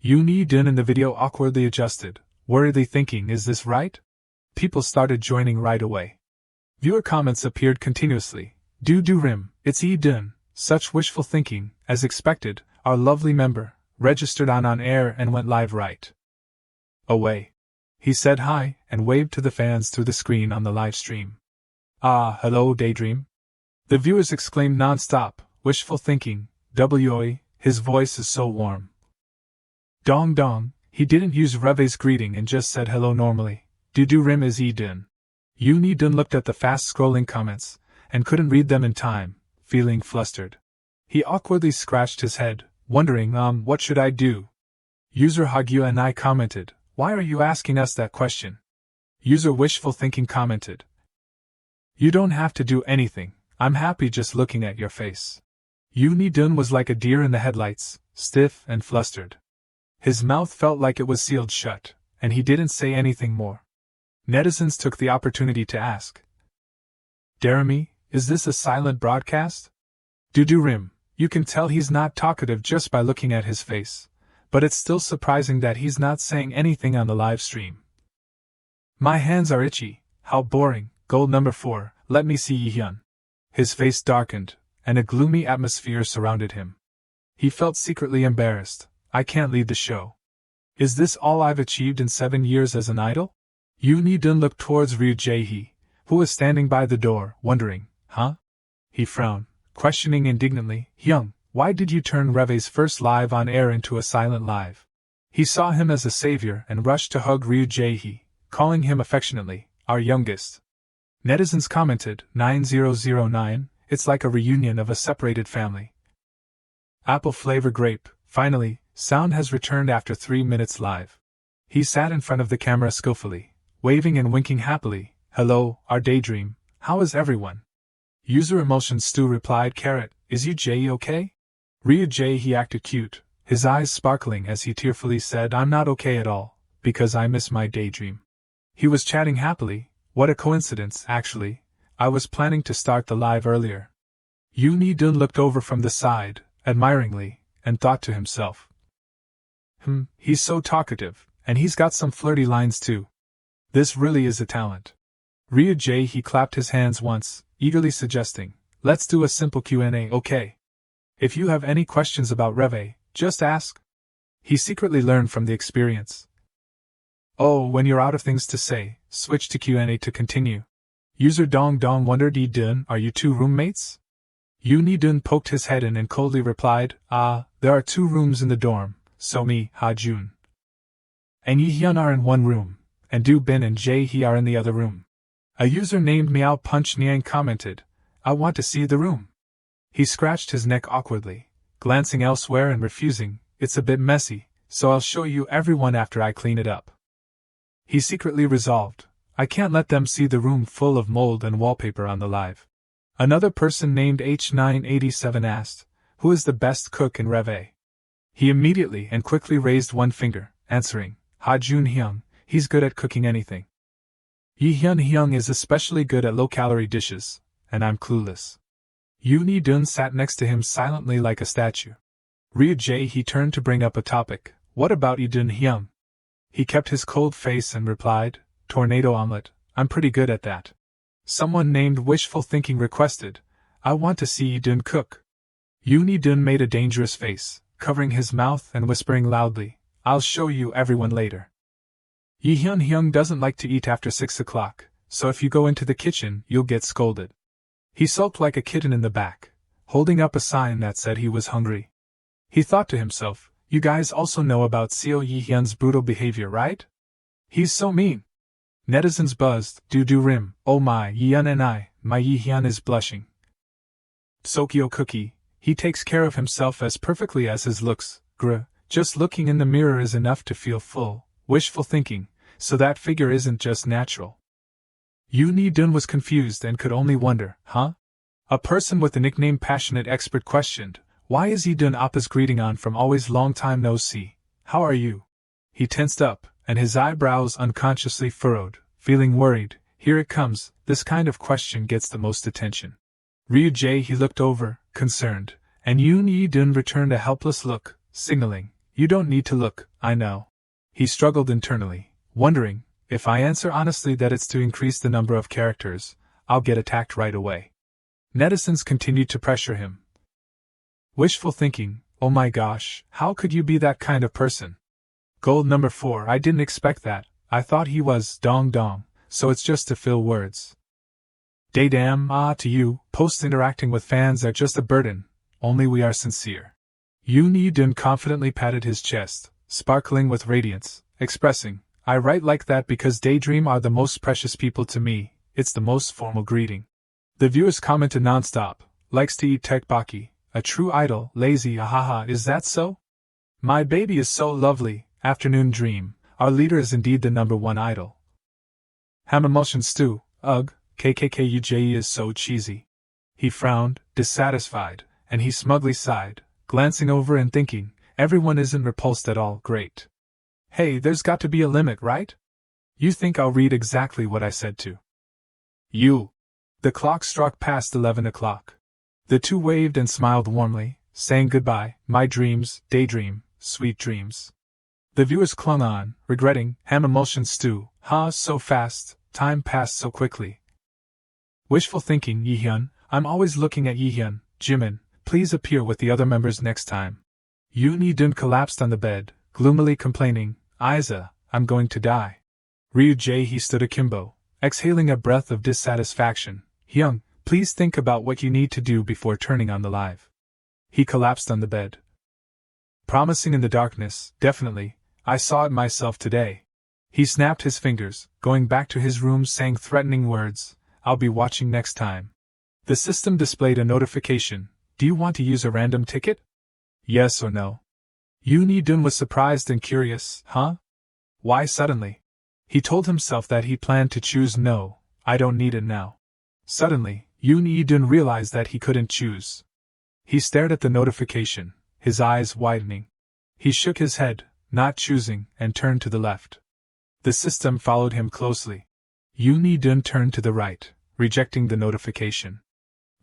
Yoon Hee-dun in the video awkwardly adjusted, worriedly thinking, is this right? People started joining right away. Viewer comments appeared continuously. Rim, it's Hee-dun, such wishful thinking, as expected, our lovely member, registered on air and went live right away. He said hi, and waved to the fans through the screen on the live stream. Ah, hello Daydream. The viewers exclaimed non-stop, wishful thinking, WOE, his voice is so warm. Dong dong, he didn't use Reve's greeting and just said hello normally. Rim is Hee-dun. Yoon Hee-dun looked at the fast-scrolling comments, and couldn't read them in time, feeling flustered. He awkwardly scratched his head, wondering, what should I do? User Hagyu and I commented, why are you asking us that question? User Wishful Thinking commented, you don't have to do anything, I'm happy just looking at your face. Yoon Hee-dun was like a deer in the headlights, stiff and flustered. His mouth felt like it was sealed shut, and he didn't say anything more. Netizens took the opportunity to ask, Jeremy, is this a silent broadcast? Rim, you can tell he's not talkative just by looking at his face, but it's still surprising that he's not saying anything on the live stream. My hands are itchy, how boring, gold number 4, let me see Yi-hyun. His face darkened, and a gloomy atmosphere surrounded him. He felt secretly embarrassed, I can't lead the show. Is this all I've achieved in 7 years as an idol? Yoon Hee-dun looked towards Ryu Jae-hee, who was standing by the door, wondering, huh? He frowned, questioning indignantly, Hyung, why did you turn Reve's first live on air into a silent live? He saw him as a savior and rushed to hug Ryu Jae-hee, calling him affectionately, our youngest. Netizens commented, 9009, it's like a reunion of a separated family. Apple flavor grape, finally, sound has returned after 3 minutes live. He sat in front of the camera skillfully, waving and winking happily, hello, our Daydream, how is everyone? User Emulsion Stew replied, Carrot, is you Jae okay? Ryu Jae-hee acted cute, his eyes sparkling as he tearfully said, I'm not okay at all, because I miss my Daydream. He was chatting happily, what a coincidence, actually, I was planning to start the live earlier. Yoon Hee-dun looked over from the side, admiringly, and thought to himself, he's so talkative, and he's got some flirty lines too. This really is a talent. Ryu Jae-hee clapped his hands once, eagerly suggesting, let's do a simple Q&A, okay? If you have any questions about Reve, just ask. He secretly learned from the experience. Oh, when you're out of things to say, switch to Q&A to continue. User Dong Dong wondered, Yi-dun, are you 2 roommates? Yoon Hee-dun poked his head in and coldly replied, there are 2 rooms in the dorm, so me, Ha-jun, and Yi-hyun are in 1 room, and Do-bin and Jae-hee are in the other room. A user named Meow Punch Niang commented, I want to see the room. He scratched his neck awkwardly, glancing elsewhere and refusing, it's a bit messy, so I'll show you everyone after I clean it up. He secretly resolved, I can't let them see the room full of mold and wallpaper on the live. Another person named H987 asked, who is the best cook in Reve? He immediately and quickly raised 1 finger, answering, Ha-jun Hyung, he's good at cooking anything. Yi-hyun Hyung is especially good at low-calorie dishes, and I'm clueless. Yoon Hee-dun sat next to him silently like a statue. Ryu Jae-hee turned to bring up a topic, what about Yi-dun Hyung? He kept his cold face and replied, Tornado omelet, I'm pretty good at that. Someone named Wishful Thinking requested, I want to see Yi-dun cook. Yoon-dun made a dangerous face, covering his mouth and whispering loudly, "I'll show you everyone later." Yi-hyun doesn't like to eat after 6 o'clock, so if you go into the kitchen, you'll get scolded. He sulked like a kitten in the back, holding up a sign that said he was hungry. He thought to himself, you guys also know about Seo Yi-hyun's brutal behavior, right? He's so mean. Netizens buzzed, do rim, oh my, Yi-hyun and my Yi-hyun is blushing. Sokyo cookie, he takes care of himself as perfectly as his looks, just looking in the mirror is enough to feel full, wishful thinking, so that figure isn't just natural. Yoon-dun was confused and could only wonder, huh? A person with the nickname Passionate Expert questioned, why is Yi-dun Appa's greeting on from always long time no see? How are you? He tensed up, and his eyebrows unconsciously furrowed, feeling worried. Here it comes, this kind of question gets the most attention. Ryujay he looked over, concerned, and Yoon-dun returned a helpless look, signaling, you don't need to look, I know. He struggled internally, wondering, if I answer honestly that it's to increase the number of characters, I'll get attacked right away. Netizens continued to pressure him. Wishful thinking, oh my gosh, how could you be that kind of person? Gold number 4, I didn't expect that, I thought he was dong, so it's just to fill words. Damn, to you, posts interacting with fans are just a burden, only we are sincere. Yoon-dun confidently patted his chest, sparkling with radiance, expressing, I write like that because Daydream are the most precious people to me, it's the most formal greeting. The viewers commented non-stop, likes to eat tteokbokki, a true idol, lazy, ahaha, is that so? My baby is so lovely, afternoon dream, our leader is indeed the number 1 idol. Ham emulsion stew, ugh, KKKUJE is so cheesy. He frowned, dissatisfied, and he smugly sighed, glancing over and thinking, everyone isn't repulsed at all, great. Hey, there's got to be a limit, right? You think I'll read exactly what I said to you? The clock struck past 11 o'clock. The two waved and smiled warmly, saying goodbye, my dreams, daydream, sweet dreams. The viewers clung on, regretting, ham emulsion stew, so fast, time passed so quickly. Wishful thinking, Yi-hyun, I'm always looking at Yi-hyun, Jimin, please appear with the other members next time. Yoon-dun collapsed on the bed, gloomily complaining, Aiza, I'm going to die. Ryujay he stood akimbo, exhaling a breath of dissatisfaction, Hyung, please think about what you need to do before turning on the live. He collapsed on the bed. Promising in the darkness, definitely, I saw it myself today. He snapped his fingers, going back to his room saying threatening words, I'll be watching next time. The system displayed a notification, do you want to use a random ticket? Yes or no? Yoon-dun was surprised and curious, huh? Why suddenly? He told himself that he planned to choose no, I don't need it now. Suddenly, Yoon-dun realized that he couldn't choose. He stared at the notification, his eyes widening. He shook his head, not choosing, and turned to the left. The system followed him closely. Yoon-dun turned to the right, rejecting the notification.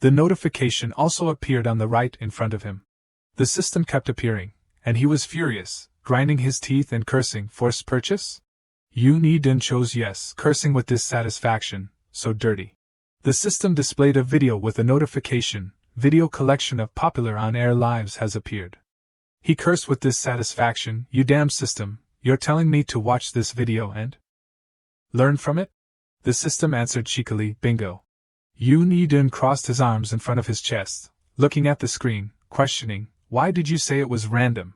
The notification also appeared on the right in front of him. The system kept appearing, and he was furious, grinding his teeth and cursing, forced purchase? Yoon-dun chose yes, cursing with dissatisfaction, so dirty. The system displayed a video with a notification, video collection of popular on-air lives has appeared. He cursed with dissatisfaction, you damn system, you're telling me to watch this video and learn from it? The system answered cheekily, bingo. Yoon-dun crossed his arms in front of his chest, looking at the screen, questioning, why did you say it was random?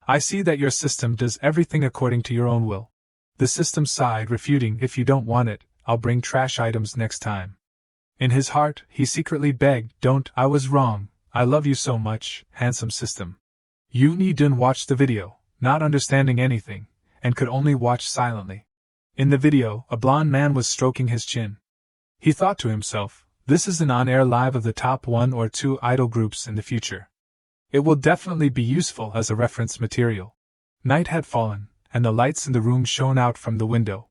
I see that your system does everything according to your own will. The system sighed, refuting, if you don't want it, I'll bring trash items next time. In his heart, he secretly begged, don't, I was wrong, I love you so much, handsome system. Yoon-dun watched the video, not understanding anything, and could only watch silently. In the video, a blond man was stroking his chin. He thought to himself, this is an on-air live of the top 1 or 2 idol groups in the future. It will definitely be useful as a reference material. Night had fallen, and the lights in the room shone out from the window.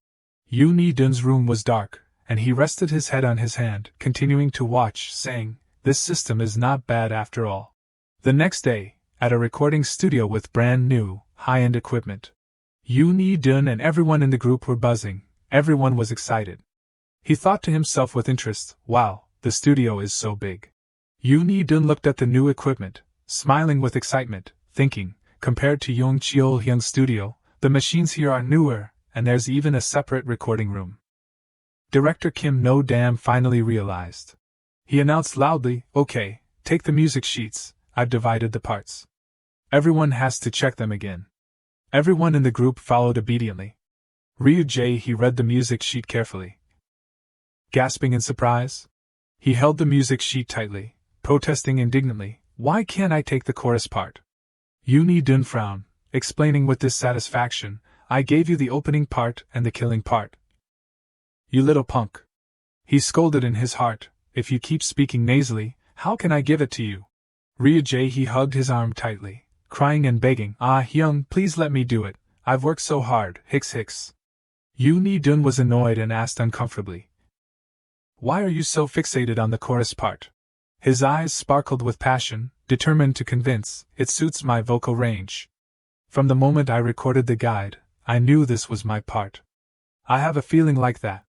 Yoon-dun's room was dark, and he rested his head on his hand, continuing to watch, saying, this system is not bad after all. The next day, at a recording studio with brand new, high-end equipment, Yoon-dun and everyone in the group were buzzing, everyone was excited. He thought to himself with interest, wow, the studio is so big. Yoon Hee-dun looked at the new equipment, smiling with excitement, thinking, compared to Yong Cheol-hyung's studio, the machines here are newer, and there's even a separate recording room. Director Kim No-dam finally realized. He announced loudly, "Okay, take the music sheets, I've divided the parts. Everyone has to check them again." Everyone in the group followed obediently. Ryu Jae-hee read the music sheet carefully. Gasping in surprise, he held the music sheet tightly, protesting indignantly, "Why can't I take the chorus part?" Yoon Hee-dun frowned, explaining with dissatisfaction, "I gave you the opening part and the killing part. You little punk." He scolded in his heart, "If you keep speaking nasally, how can I give it to you?" Ryu Jae-hee hugged his arm tightly, crying and begging, "Ah, Hyung, please let me do it. I've worked so hard, hicks hicks." Yoon Hee-dun was annoyed and asked uncomfortably, "Why are you so fixated on the chorus part?" His eyes sparkled with passion, determined to convince, "It suits my vocal range. From the moment I recorded the guide, I knew this was my part. I have a feeling like that."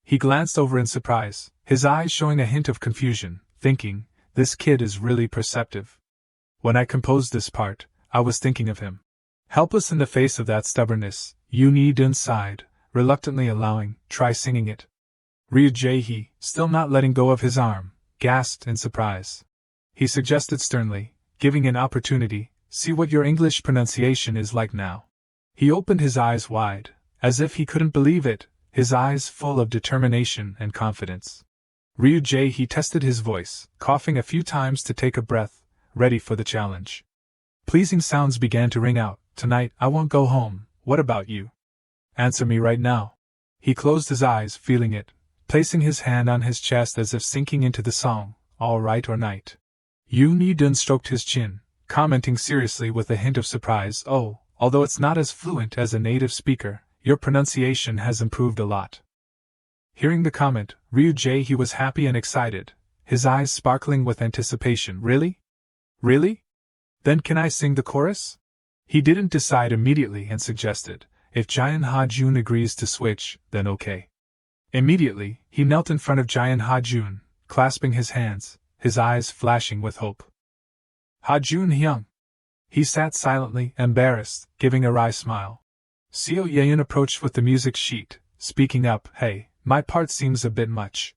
He glanced over in surprise, his eyes showing a hint of confusion, thinking, "This kid is really perceptive. When I composed this part, I was thinking of him." Helpless in the face of that stubbornness, Yoon Hee-dun sighed, reluctantly allowing, "Try singing it." Ryu Jae-hee, still not letting go of his arm, gasped in surprise. He suggested sternly, giving an opportunity, "See what your English pronunciation is like now." He opened his eyes wide, as if he couldn't believe it, his eyes full of determination and confidence. Ryu Jae-hee tested his voice, coughing a few times to take a breath, ready for the challenge. Pleasing sounds began to ring out, "Tonight I won't go home, what about you? Answer me right now." He closed his eyes, feeling it, placing his hand on his chest as if sinking into the song, "All right or night." Yoon Hee-dun stroked his chin, commenting seriously with a hint of surprise, "Oh, although it's not as fluent as a native speaker, your pronunciation has improved a lot." Hearing the comment, Ryu Jae-hee was happy and excited, his eyes sparkling with anticipation. "Really? Really? Then can I sing the chorus?" He didn't decide immediately and suggested, "If Jaehyun Ha-jun agrees to switch, then okay." Immediately, he knelt in front of Jaehyun Ha-jun, clasping his hands, his eyes flashing with hope. "Ha-jun Hyung." He sat silently, embarrassed, giving a wry smile. Seo Yeon approached with the music sheet, speaking up, "Hey, my part seems a bit much."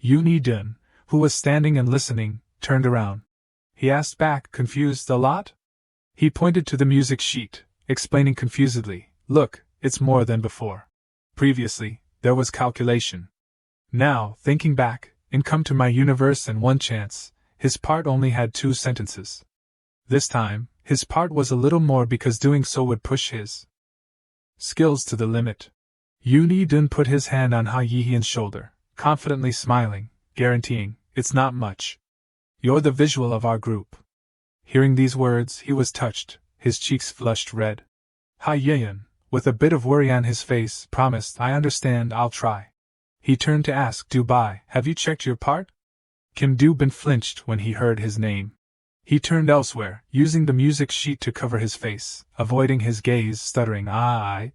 Yoon Hee-dun, who was standing and listening, turned around. He asked back, confused, "A lot?" He pointed to the music sheet, explaining confusedly, "Look, it's more than before. Previously, there was calculation. Now, thinking back, in Come to My Universe and One Chance, his part only had 2 sentences. This time, his part was a little more because doing so would push his skills to the limit." Yoon Hee-dun put his hand on Ha Yi-hyun's shoulder, confidently smiling, guaranteeing, "It's not much. You're the visual of our group." Hearing these words, he was touched, his cheeks flushed red. Ha Yi-hyun, with a bit of worry on his face, promised, "I understand, I'll try." He turned to ask Dubai, "Have you checked your part?" Kim Do-bin flinched when he heard his name. He turned elsewhere, using the music sheet to cover his face, avoiding his gaze, stuttering, "I."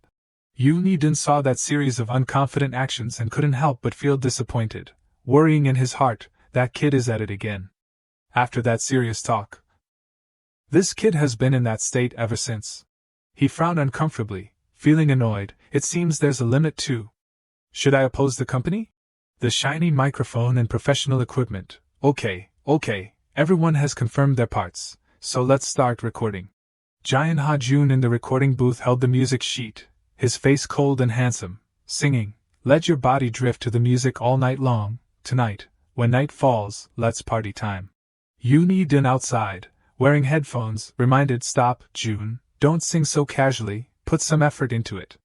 Yoon Hee-dun saw that series of unconfident actions and couldn't help but feel disappointed, worrying in his heart, "That kid is at it again. After that serious talk. This kid has been in that state ever since." He frowned uncomfortably, feeling annoyed. "It seems there's a limit too. Should I oppose the company?" The shiny microphone and professional equipment. Okay, everyone has confirmed their parts, so let's start recording." Jaehyun Ha-jun in the recording booth held the music sheet, his face cold and handsome, singing, "Let your body drift to the music all night long, tonight, when night falls, let's party time." Yoon Hee-dun outside, wearing headphones, reminded, "Stop, June, don't sing so casually, put some effort into it."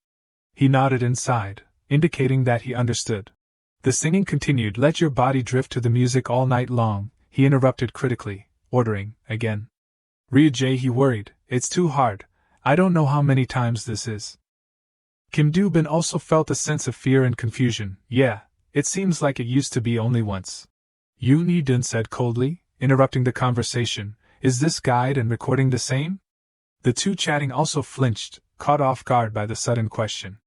He nodded inside, indicating that he understood. The singing continued. "Let your body drift to the music all night long," he interrupted critically, ordering, "Again." Ryu Jae-hee worried, "It's too hard, I don't know how many times this is." Kim Do-bin also felt a sense of fear and confusion. "Yeah, it seems like it used to be only once." Yoon Hee-dun said coldly, interrupting the conversation, "Is this guide and recording the same?" The two chatting also flinched, caught off guard by the sudden question.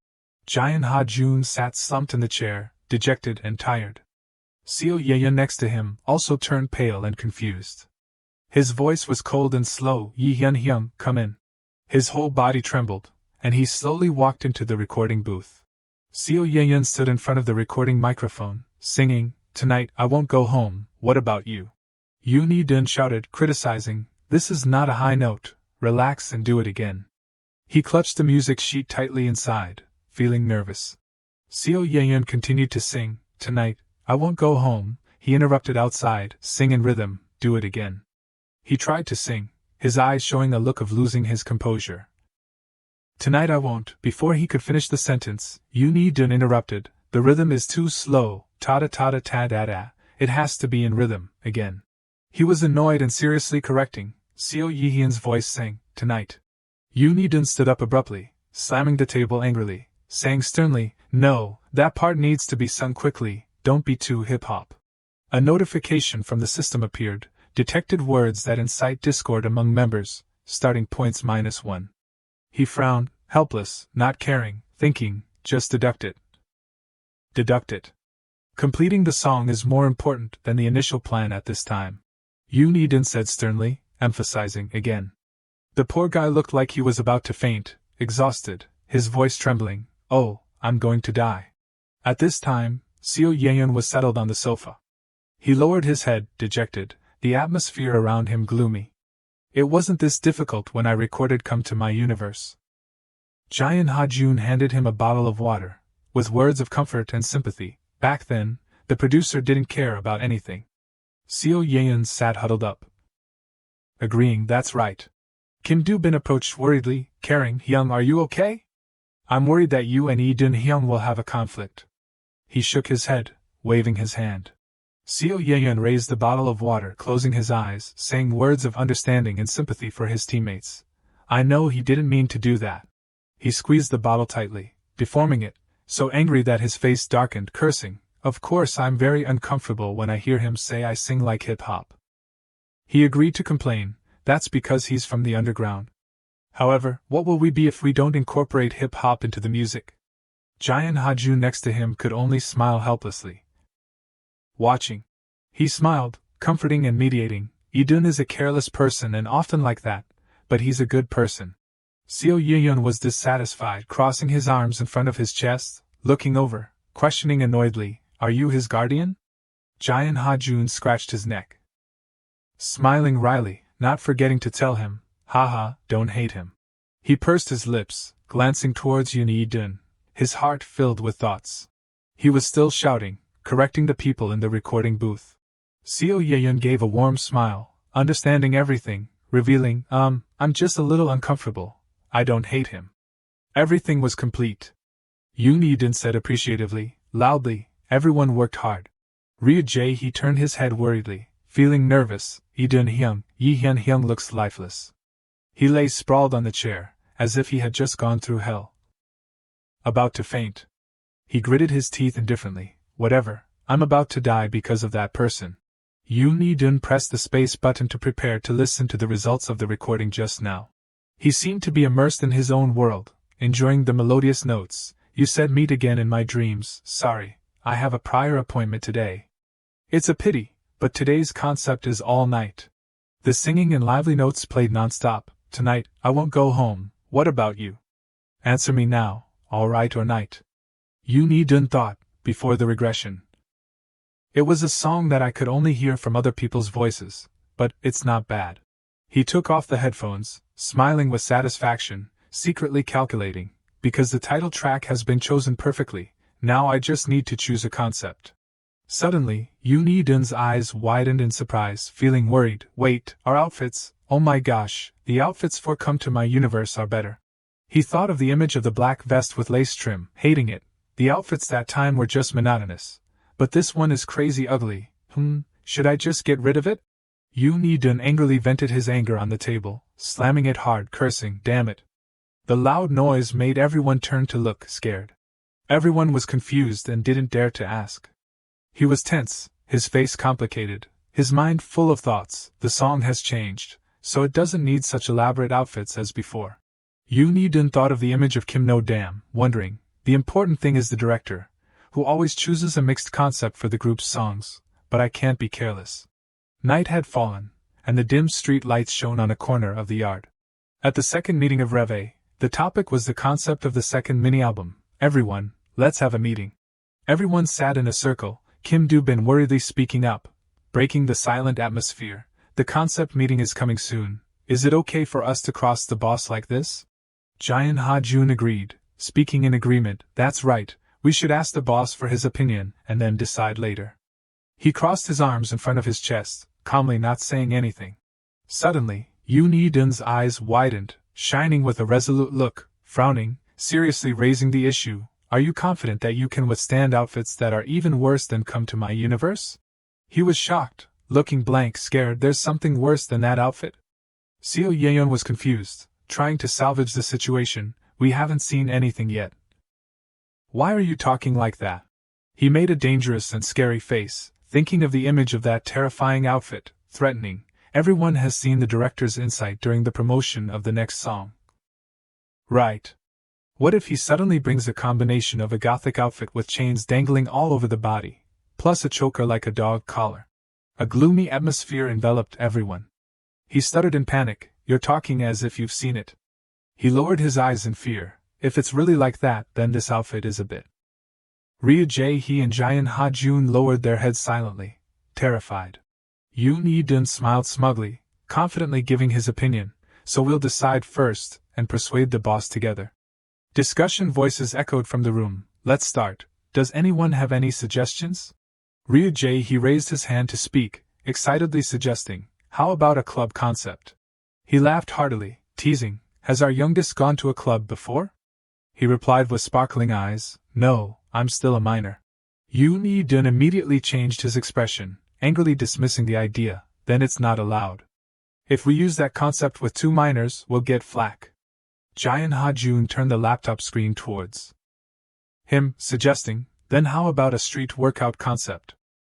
Jaehyun Ha-jun sat slumped in the chair, dejected and tired. Seo Ye-yeon next to him also turned pale and confused. His voice was cold and slow. Yi-hyun, come in. His whole body trembled, and he slowly walked into the recording booth. Seo Ye-yeon stood in front of the recording microphone, singing, "Tonight I won't go home, what about you?" Yoon Hee-dun shouted, criticizing, "This is not a high note, relax and do it again." He clutched the music sheet tightly inside, feeling nervous. Seo Ye-yeon continued to sing, "Tonight I won't go home," he interrupted outside, "Sing in rhythm, do it again." He tried to sing, his eyes showing a look of losing his composure. "Tonight I won't." Before he could finish the sentence, Yoon Hee-dun interrupted, "The rhythm is too slow, ta-da-ta-da-ta-da-da, it has to be in rhythm, again." He was annoyed and seriously correcting. Seo Ye-hyun's voice sang, "Tonight." Yoon Hee-dun stood up abruptly, slamming the table angrily, saying sternly, "No, that part needs to be sung quickly, don't be too hip-hop." A notification from the system appeared, detected words that incite discord among members, starting points -1. He frowned, helpless, not caring, thinking, just deduct it. Deduct it. Completing the song is more important than the initial plan at this time. Yoon Hee-dun said sternly, emphasizing again. The poor guy looked like he was about to faint, exhausted, his voice trembling. "Oh, I'm going to die." At this time, Seo Ye-yeon was settled on the sofa. He lowered his head, dejected, the atmosphere around him gloomy. "It wasn't this difficult when I recorded Come to My Universe." Jaehyun Ha-jun handed him a bottle of water, with words of comfort and sympathy. Back then, the producer didn't care about anything. Seo Ye-yeon sat huddled up, agreeing, "That's right." Kim Do-bin approached worriedly, caring, "Hyung, are you okay? I'm worried that you and Lee Dun-hyung will have a conflict." He shook his head, waving his hand. Seo Ye-yeon raised the bottle of water, closing his eyes, saying words of understanding and sympathy for his teammates. "I know he didn't mean to do that." He squeezed the bottle tightly, deforming it, so angry that his face darkened, cursing, "Of course I'm very uncomfortable when I hear him say I sing like hip-hop." He agreed to complain, "That's because he's from the underground. However, what will we be if we don't incorporate hip-hop into the music?" Jaehyun Ha-jun next to him could only smile helplessly, watching. He smiled, comforting and mediating. "Lee-dun is a careless person and often like that, but he's a good person." Seo Ye-yeon was dissatisfied, crossing his arms in front of his chest, looking over, questioning annoyedly, "Are you his guardian?" Jaehyun Ha-jun scratched his neck, smiling wryly, not forgetting to tell him, "Haha, don't hate him." He pursed his lips, glancing towards Yoon Hee-dun, his heart filled with thoughts. He was still shouting, correcting the people in the recording booth. Seo Ye-yeon gave a warm smile, understanding everything, revealing, I'm just a little uncomfortable. I don't hate him." Everything was complete. Yoon Hee-dun said appreciatively, loudly, "Everyone worked hard." Ryu Jae-hee turned his head worriedly, feeling nervous. Yi-dun-hyung looks lifeless. He lay sprawled on the chair, as if he had just gone through hell, about to faint. He gritted his teeth indifferently. "Whatever, I'm about to die because of that person." Yoon Hee-dun pressed the space button to prepare to listen to the results of the recording just now. He seemed to be immersed in his own world, enjoying the melodious notes. "You said meet again in my dreams. Sorry, I have a prior appointment today. It's a pity, but today's concept is all night." The singing and lively notes played non-stop. "Tonight, I won't go home, what about you? Answer me now, all right or night?" Yoon Hee-dun thought, before the regression. It was a song that I could only hear from other people's voices, but it's not bad. He took off the headphones, smiling with satisfaction, secretly calculating, because the title track has been chosen perfectly, now I just need to choose a concept. Suddenly, Yoon Hee-dun's eyes widened in surprise, feeling worried. "Wait, our outfits, oh my gosh, the outfits for Come to My Universe are better." He thought of the image of the black vest with lace trim, hating it. The outfits that time were just monotonous. But this one is crazy ugly. Should I just get rid of it? Yoon Hee-dun angrily vented his anger on the table, slamming it hard, cursing, "Damn it." The loud noise made everyone turn to look, scared. Everyone was confused and didn't dare to ask. He was tense, his face complicated, his mind full of thoughts. The song has changed, so it doesn't need such elaborate outfits as before. Yoon Hee-dun thought of the image of Kim No-dam, wondering, the important thing is the director. who always chooses a mixed concept for the group's songs, but I can't be careless. Night had fallen, and the dim street lights shone on a corner of the yard. At the second meeting of Reve, the topic was the concept of the second mini-album. Everyone, let's have a meeting. Everyone sat in a circle, Kim Do-bin worriedly speaking up, breaking the silent atmosphere. The concept meeting is coming soon. Is it okay for us to cross the boss like this? Jaehyun Ha-jun agreed, speaking in agreement. That's right, we should ask the boss for his opinion and then decide later. He crossed his arms in front of his chest, calmly not saying anything. Suddenly, Yoon Hee-dun's eyes widened, shining with a resolute look, frowning, seriously raising the issue. Are you confident that you can withstand outfits that are even worse than Come to My Universe? He was shocked, looking blank, scared. There's something worse than that outfit? Seo Yeon was confused, trying to salvage the situation. We haven't seen anything yet. Why are you talking like that? He made a dangerous and scary face, thinking of the image of that terrifying outfit, threatening. Everyone has seen the director's insight during the promotion of the next song. Right. What if he suddenly brings a combination of a gothic outfit with chains dangling all over the body, plus a choker like a dog collar? A gloomy atmosphere enveloped everyone. He stuttered in panic. You're talking as if you've seen it. He lowered his eyes in fear. If it's really like that, then this outfit is a bit. Ryu Jae-hee and Jaehyun Ha-jun lowered their heads silently, terrified. Yoon Hee-dun smiled smugly, confidently giving his opinion. So we'll decide first, and persuade the boss together. Discussion voices echoed from the room. Let's start. Does anyone have any suggestions? Ryu Jae-hee raised his hand to speak, excitedly suggesting, how about a club concept? He laughed heartily, teasing, has our youngest gone to a club before? He replied with sparkling eyes, no, I'm still a minor. Yoon Hee-dun immediately changed his expression, angrily dismissing the idea. Then it's not allowed. If we use that concept with 2 minors, we'll get flack. Jaehyun Ha-jun turned the laptop screen towards him, suggesting, then how about a street workout concept?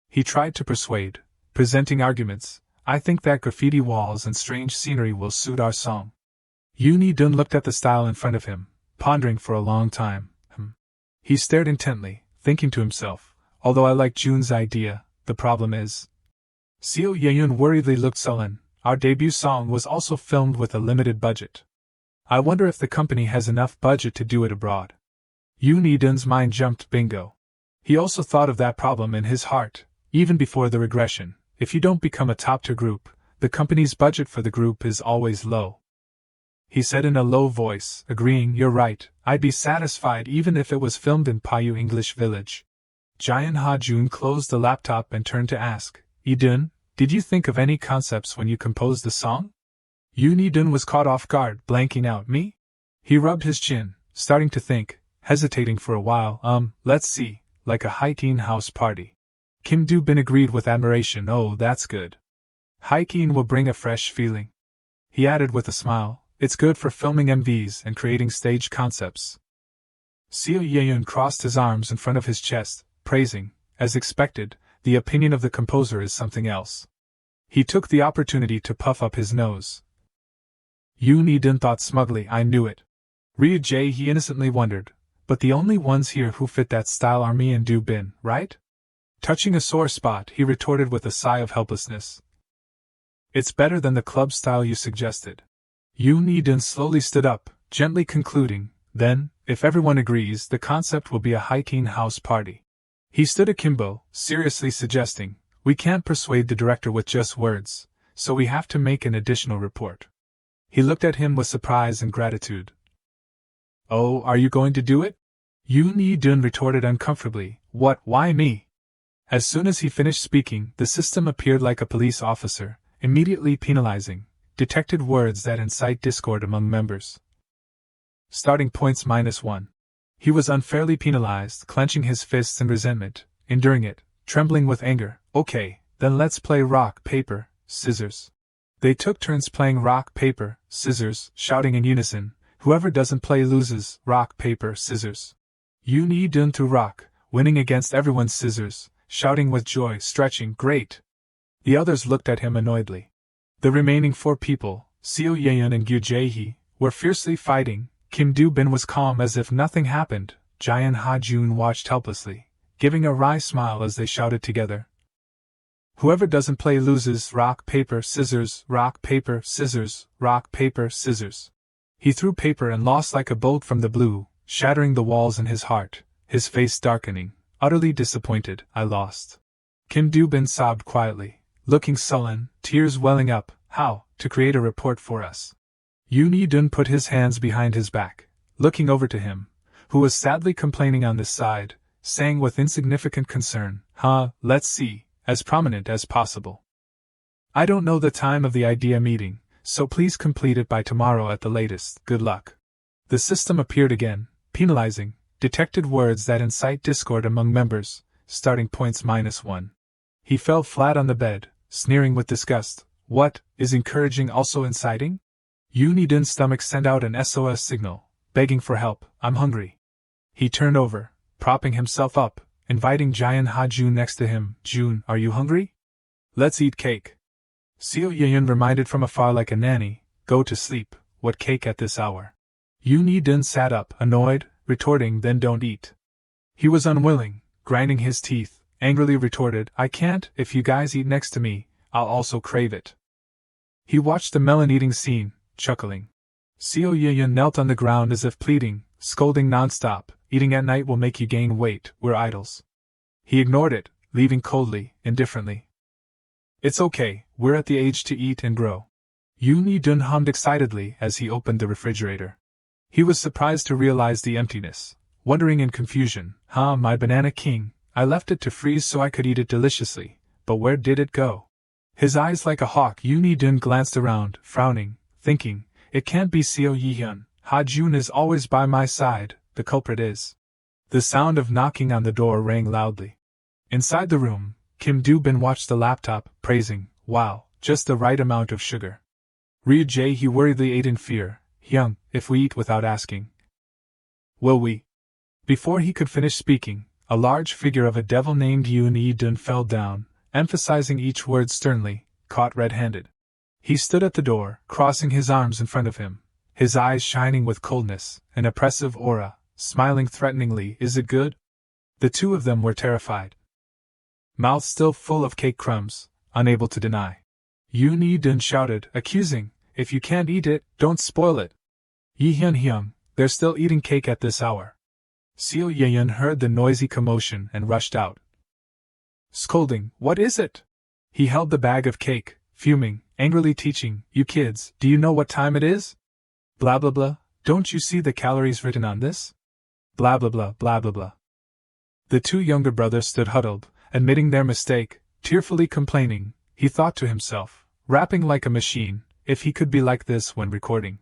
He tried to persuade, presenting arguments. I think that graffiti walls and strange scenery will suit our song. Yoon Hee-dun looked at the style in front of him, pondering for a long time. He stared intently, thinking to himself, although I like Jun's idea, the problem is. Seo Yeon worriedly looked sullen. Our debut song was also filmed with a limited budget. I wonder if the company has enough budget to do it abroad. Yoon Hee-dun's mind jumped bingo. He also thought of that problem in his heart, even before the regression. If you don't become a top-tier group, the company's budget for the group is always low. He said in a low voice, agreeing, you're right, I'd be satisfied even if it was filmed in Payu English Village. Jaehyun Ha-jun closed the laptop and turned to ask, Hee-dun, did you think of any concepts when you composed the song? Yoon Hee-dun was caught off guard, blanking out. Me? He rubbed his chin, starting to think, hesitating for a while. Let's see, like a high-teen house party. Kim Do-bin agreed with admiration. Oh, that's good. High-teen will bring a fresh feeling. He added with a smile, it's good for filming MVs and creating stage concepts. Seo Yeon crossed his arms in front of his chest, praising, as expected, the opinion of the composer is something else. He took the opportunity to puff up his nose. Yoon Hee-dun thought smugly, I knew it. Ryu Jae-hee innocently wondered, but the only ones here who fit that style are me and Do-bin, right? Touching a sore spot, he retorted with a sigh of helplessness. It's better than the club style you suggested. Yoon Hee-dun slowly stood up, gently concluding, then, if everyone agrees, the concept will be a high-teen house party. He stood akimbo, seriously suggesting, we can't persuade the director with just words, so we have to make an additional report. He looked at him with surprise and gratitude. Oh, are you going to do it? Yoon Hee-dun retorted uncomfortably, what, why me? As soon as he finished speaking, the system appeared like a police officer, immediately penalizing, detected words that incite discord among members. Starting points -1. He was unfairly penalized, clenching his fists in resentment, enduring it, trembling with anger. Okay, then let's play rock, paper, scissors. They took turns playing rock, paper, scissors, shouting in unison, whoever doesn't play loses, rock, paper, scissors. Yoon Hee-dun threw rock, winning against everyone's scissors, shouting with joy, stretching, great. The others looked at him annoyedly. The remaining 4 people, Seo Yeon and Ryu Jae-hee, were fiercely fighting. Kim Do-bin was calm as if nothing happened. Jaehyun Ha-jun watched helplessly, giving a wry smile as they shouted together. Whoever doesn't play loses, rock, paper, scissors, rock, paper, scissors, rock, paper, scissors. He threw paper and lost like a bolt from the blue, shattering the walls in his heart, his face darkening, utterly disappointed. I lost. Kim Doo-bin sobbed quietly, looking sullen, tears welling up. How to create a report for us. Yoon Hee-dun put his hands behind his back, looking over to him, who was sadly complaining on this side, saying with insignificant concern, let's see, as prominent as possible. I don't know the time of the idea meeting, so please complete it by tomorrow at the latest. Good luck. The system appeared again, penalizing, detected words that incite discord among members, starting points -1. He fell flat on the bed, sneering with disgust. What, is encouraging also inciting? Yoon Hee-dun's stomach sent out an SOS signal, begging for help. I'm hungry. He turned over, propping himself up, inviting Jaehyun Ha-jun next to him. Jun, are you hungry? Let's eat cake. Seo Ye-yeon reminded from afar like a nanny, go to sleep, what cake at this hour? Yoon Hee-dun sat up, annoyed, retorting, then don't eat. He was unwilling, grinding his teeth, angrily retorted, I can't, if you guys eat next to me, I'll also crave it. He watched the melon-eating scene, chuckling. Seo Ye-yeon knelt on the ground as if pleading, scolding non-stop, eating at night will make you gain weight, we're idols. He ignored it, leaving coldly, indifferently. It's okay, we're at the age to eat and grow. Yoon Hee-dun hummed excitedly as he opened the refrigerator. He was surprised to realize the emptiness, wondering in confusion, my banana king, I left it to freeze so I could eat it deliciously, but where did it go? His eyes like a hawk, Yoon Hee-dun glanced around, frowning, thinking, it can't be Seo Ye-hyun, Ha-jun is always by my side, the culprit is. The sound of knocking on the door rang loudly. Inside the room, Kim Doo-bin watched the laptop, praising, wow, just the right amount of sugar. Ryu-jae he worriedly ate in fear, Hyung, if we eat without asking. Will we? Before he could finish speaking, a large figure of a devil named Yoon Hee-dun fell down, emphasizing each word sternly, caught red-handed. He stood at the door, crossing his arms in front of him, his eyes shining with coldness, an oppressive aura, smiling threateningly. Is it good? The two of them were terrified. Mouths still full of cake crumbs, unable to deny. Yoon Hee-dun shouted, accusing, if you can't eat it, don't spoil it. Hyun, they're still eating cake at this hour. Seo Ye-yeon heard the noisy commotion and rushed out. Scolding, what is it? He held the bag of cake, fuming, angrily teaching, you kids, do you know what time it is? Blah blah blah, don't you see the calories written on this? Blah blah blah blah blah blah. The two younger brothers stood huddled, admitting their mistake, tearfully complaining. He thought to himself, rapping like a machine, if he could be like this when recording.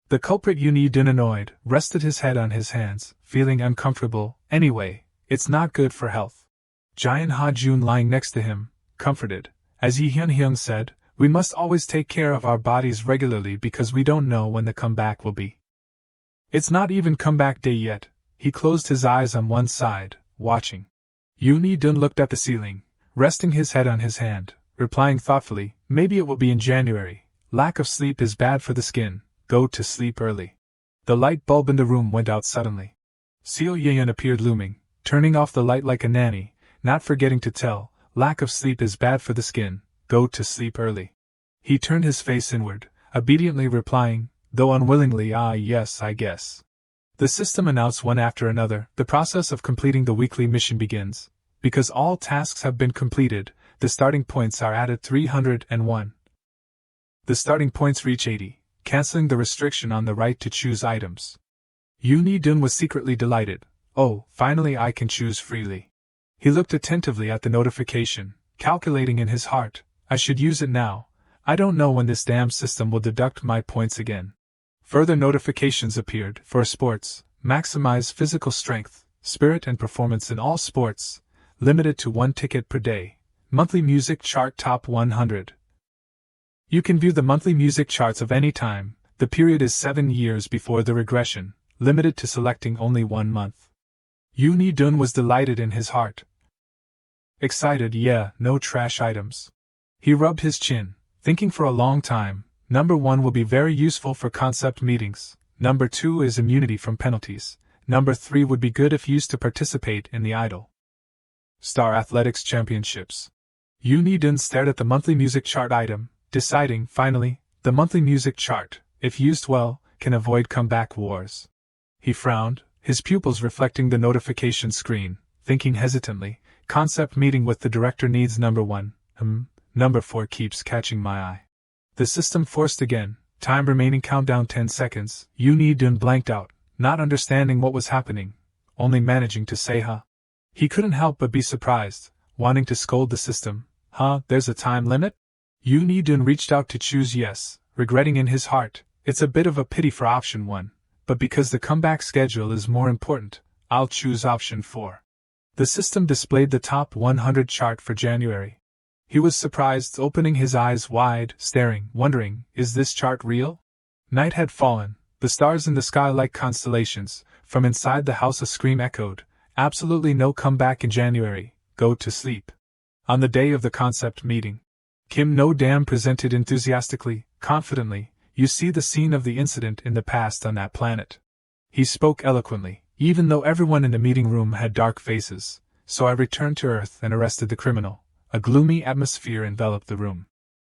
The culprit Yoon Hee-dun, annoyed, rested his head on his hands, feeling uncomfortable. Anyway, it's not good for health. Jaehyun Ha-jun lying next to him, comforted, as Hyun said, we must always take care of our bodies regularly because we don't know when the comeback will be. It's not even comeback day yet. He closed his eyes on one side, watching. Yoon Hee-dun looked at the ceiling, resting his head on his hand, replying thoughtfully, maybe it will be in January. Lack of sleep is bad for the skin, go to sleep early. The light bulb in the room went out suddenly. Seo Ye-yeon appeared looming, turning off the light like a nanny, not forgetting to tell, lack of sleep is bad for the skin, go to sleep early. He turned his face inward, obediently replying, though unwillingly, yes, I guess. The system announced one after another, the process of completing the weekly mission begins. Because all tasks have been completed, the starting points are added 301. The starting points reach 80, canceling the restriction on the right to choose items. Yoon Hee-dun was secretly delighted. Oh, finally I can choose freely. He looked attentively at the notification, calculating in his heart, I should use it now. I don't know when this damn system will deduct my points again. Further notifications appeared. For sports, maximize physical strength, spirit and performance in all sports, limited to 1 ticket per day. Monthly music chart top 100. You can view the monthly music charts of any time. The period is 7 years before the regression, limited to selecting only 1 month. Yoon Hee-dun was delighted in his heart. Excited, yeah, no trash items. He rubbed his chin, thinking for a long time. Number 1 will be very useful for concept meetings. Number 2 is immunity from penalties. Number 3 would be good if used to participate in the idol. Star Athletics Championships. Yoon Hee-dun stared at the monthly music chart item, deciding, finally, the monthly music chart, if used well, can avoid comeback wars. He frowned, his pupils reflecting the notification screen, thinking hesitantly, concept meeting with the director needs number 1, number 4 keeps catching my eye. The system forced again, time remaining countdown 10 seconds, Yoon Hee-dun blanked out, not understanding what was happening, only managing to say huh. He couldn't help but be surprised, wanting to scold the system. Huh, there's a time limit? Yoon Hee-dun reached out to choose yes, regretting in his heart, it's a bit of a pity for option 1, but because the comeback schedule is more important, I'll choose option 4. The system displayed the top 100 chart for January. He was surprised, opening his eyes wide, staring, wondering, is this chart real? Night had fallen, the stars in the sky like constellations. From inside the house a scream echoed, absolutely no comeback in January, go to sleep. On the day of the concept meeting, Kim No-dam presented enthusiastically, confidently, you see the scene of the incident in the past on that planet. He spoke eloquently, even though everyone in the meeting room had dark faces, so I returned to Earth and arrested the criminal. A gloomy atmosphere enveloped the room.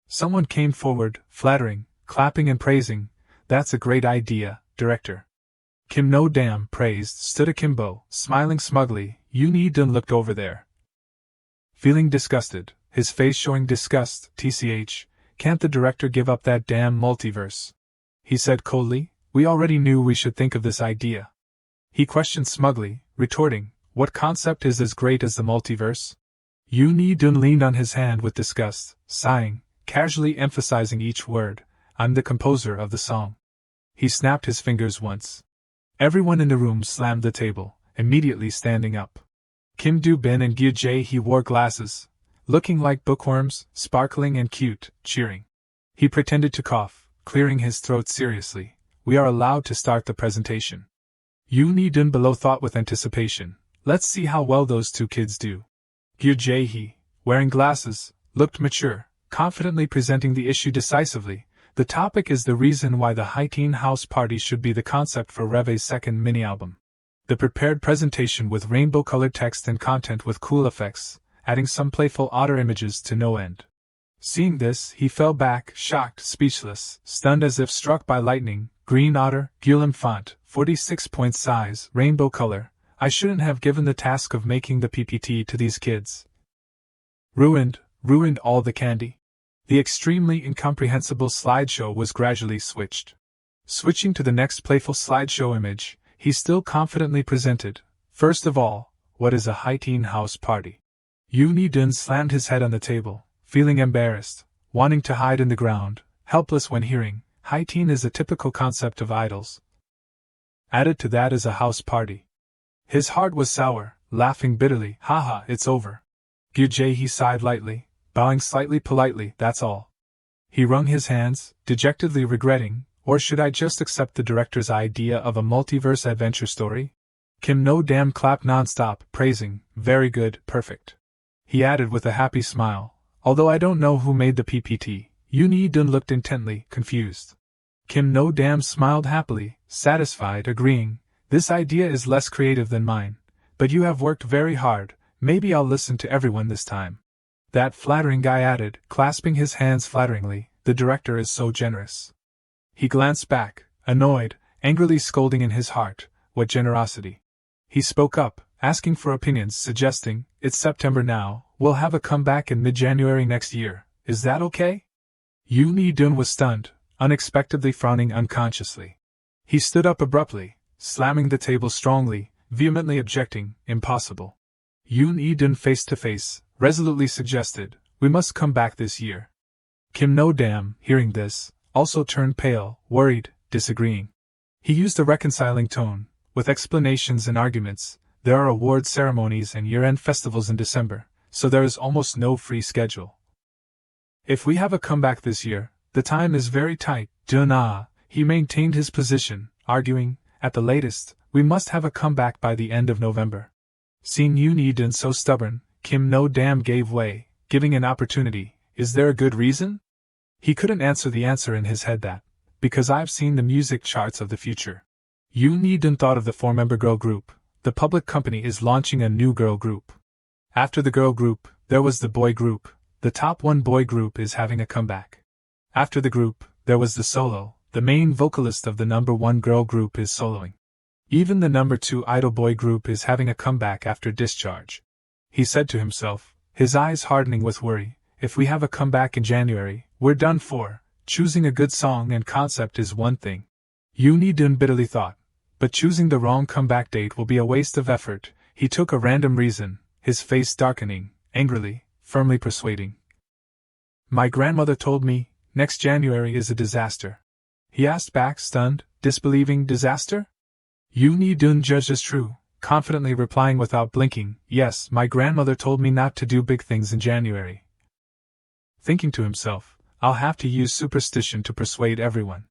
Someone came forward, flattering, clapping and praising, that's a great idea, director. Kim No-dam, praised, stood akimbo, smiling smugly. Yoon Hee-dun looked over there, feeling disgusted, his face showing disgust. TCH, can't the director give up that damn multiverse? He said coldly, we already knew we should think of this idea. He questioned smugly, retorting, what concept is as great as the multiverse? Yoon Hee-dun leaned on his hand with disgust, sighing, casually emphasizing each word, I'm the composer of the song. He snapped his fingers once. Everyone in the room slammed the table, immediately standing up. Kim Do-bin and Gyu Jae-hee wore glasses, looking like bookworms, sparkling and cute, cheering. He pretended to cough, clearing his throat seriously. We are allowed to start the presentation. Yoon Hee-dun below thought with anticipation, let's see how well those two kids do. Gyu Jae-hee, wearing glasses, looked mature, confidently presenting the issue decisively. The topic is the reason why the high-teen house party should be the concept for Reve's second mini-album. The prepared presentation with rainbow-colored text and content with cool effects, adding some playful otter images to no end. Seeing this, he fell back, shocked, speechless, stunned as if struck by lightning. Green otter, Guilhem font, 46-point size, rainbow color. I shouldn't have given the task of making the PPT to these kids. Ruined all the candy. The extremely incomprehensible slideshow was gradually switched. Switching to the next playful slideshow image, he still confidently presented, first of all, what is a high-teen house party? Yoon Hee-dun slammed his head on the table, feeling embarrassed, wanting to hide in the ground, helpless when hearing, high-teen is a typical concept of idols. Added to that is a house party. His heart was sour, laughing bitterly, haha, it's over. Gyu Jae-hee sighed lightly, bowing slightly politely, that's all. He wrung his hands, dejectedly regretting, or should I just accept the director's idea of a multiverse adventure story? Kim No-dam clapped non-stop, praising, very good, perfect. He added with a happy smile, although I don't know who made the PPT. Yoon Hee-dun looked intently, confused. Kim No-dam smiled happily, satisfied, agreeing, this idea is less creative than mine, but you have worked very hard, maybe I'll listen to everyone this time. That flattering guy added, clasping his hands flatteringly, the director is so generous. He glanced back, annoyed, angrily scolding in his heart, what generosity. He spoke up, asking for opinions, suggesting, it's September now, we'll have a comeback in mid-January next year, is that okay? Yoon Hee-dun was stunned, unexpectedly frowning unconsciously. He stood up abruptly, slamming the table strongly, vehemently objecting, impossible. Yoon Hee-dun face to face, resolutely suggested, we must come back this year. Kim No-dam, hearing this, also turned pale, worried, disagreeing. He used a reconciling tone, with explanations and arguments, there are award ceremonies and year-end festivals in December, so there is almost no free schedule. If we have a comeback this year, the time is very tight. He maintained his position, arguing, at the latest, we must have a comeback by the end of November. Seeing Yoon Hee-dun so stubborn, Kim No-dam gave way, giving an opportunity, is there a good reason? He couldn't answer the answer in his head that, because I've seen the music charts of the future. Yoon Hee-dun thought of the 4-member girl group, the public company is launching a new girl group. After the girl group, there was the boy group. The top one boy group is having a comeback. After the group, there was the solo. The main vocalist of the number one girl group is soloing. Even the number two idol boy group is having a comeback after discharge. He said to himself, his eyes hardening with worry, if we have a comeback in January, we're done for. Choosing a good song and concept is one thing. Yoon Dun bitterly thought. But choosing the wrong comeback date will be a waste of effort. He took a random reason, his face darkening, angrily, firmly persuading. My grandmother told me, next January is a disaster. He asked back, stunned, disbelieving. Disaster? Yoon Dun judged as true, confidently replying without blinking, yes, my grandmother told me not to do big things in January. Thinking to himself, I'll have to use superstition to persuade everyone.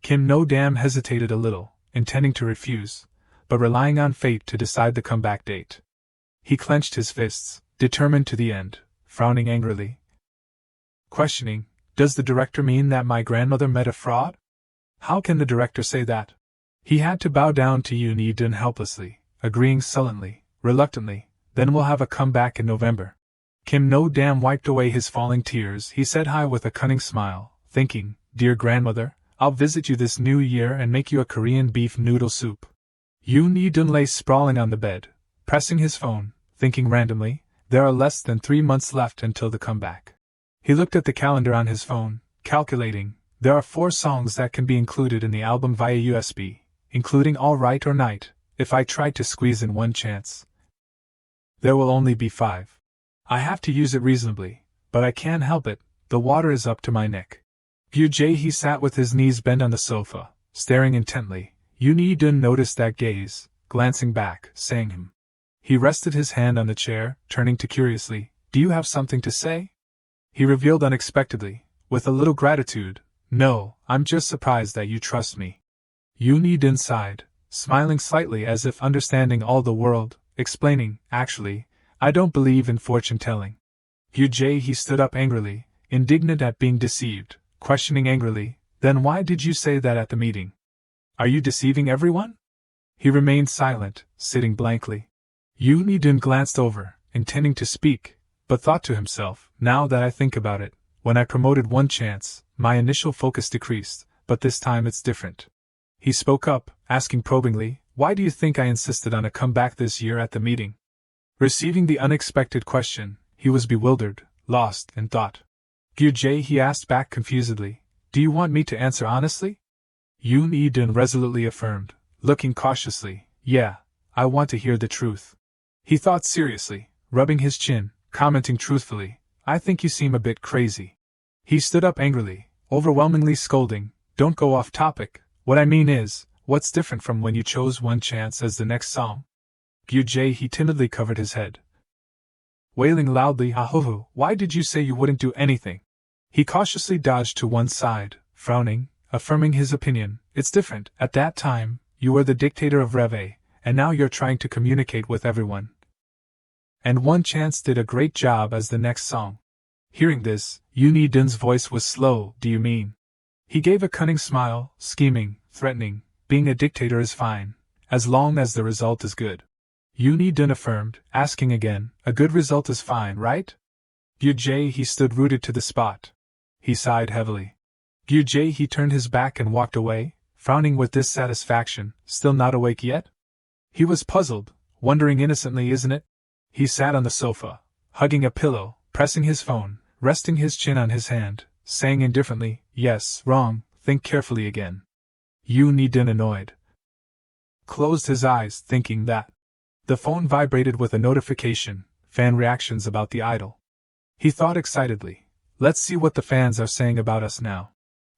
Kim No-dam hesitated a little, intending to refuse, but relying on fate to decide the comeback date. He clenched his fists, determined to the end, frowning angrily. Questioning, does the director mean that my grandmother met a fraud? How can the director say that? He had to bow down to Yoon Dun helplessly, agreeing sullenly, reluctantly, then we'll have a comeback in November. Kim No-dam wiped away his falling tears. He said hi with a cunning smile, thinking, dear grandmother, I'll visit you this new year and make you a Korean beef noodle soup. Yoon Dun lay sprawling on the bed, pressing his phone, thinking randomly, there are less than 3 months left until the comeback. He looked at the calendar on his phone, calculating, there are 4 songs that can be included in the album via USB, including All Right or Night. If I try to squeeze in one chance, there will only be 5. I have to use it reasonably, but I can't help it, the water is up to my neck. He sat with his knees bent on the sofa, staring intently. Yoon Dun noticed that gaze, glancing back, saying him. He rested his hand on the chair, turning to curiously, do you have something to say? He revealed unexpectedly, with a little gratitude, no, I'm just surprised that you trust me. Yoon Dun sighed, smiling slightly as if understanding all the world, explaining, actually, I don't believe in fortune-telling. He stood up angrily, indignant at being deceived, questioning angrily, then why did you say that at the meeting? Are you deceiving everyone? He remained silent, sitting blankly. Yoon Dun glanced over, intending to speak, but thought to himself, now that I think about it, when I promoted One Chance, my initial focus decreased, but this time it's different. He spoke up, asking probingly, why do you think I insisted on a comeback this year at the meeting? Receiving the unexpected question, he was bewildered, lost in thought. He asked back confusedly, do you want me to answer honestly? Yoon Dun resolutely affirmed, looking cautiously, yeah, I want to hear the truth. He thought seriously, rubbing his chin, commenting truthfully, I think you seem a bit crazy. He stood up angrily, overwhelmingly scolding, don't go off topic, what I mean is, what's different from when you chose One Chance as the next song? He timidly covered his head, wailing loudly, Ahuhu, why did you say you wouldn't do anything? He cautiously dodged to one side, frowning, affirming his opinion, it's different, at that time, you were the dictator of Reve, and now you're trying to communicate with everyone. And One Chance did a great job as the next song. Hearing this, Yoon Dun's voice was slow, do you mean? He gave a cunning smile, scheming, threatening, being a dictator is fine, as long as the result is good. Yoon Dun affirmed, asking again, a good result is fine, right? He stood rooted to the spot. He sighed heavily. He turned his back and walked away, frowning with dissatisfaction, still not awake yet? He was puzzled, wondering innocently, isn't it? He sat on the sofa, hugging a pillow, pressing his phone, resting his chin on his hand, saying indifferently, yes, wrong, think carefully again. Yoon Dun, annoyed, closed his eyes, thinking that. The phone vibrated with a notification, fan reactions about the idol. He thought excitedly, let's see what the fans are saying about us now.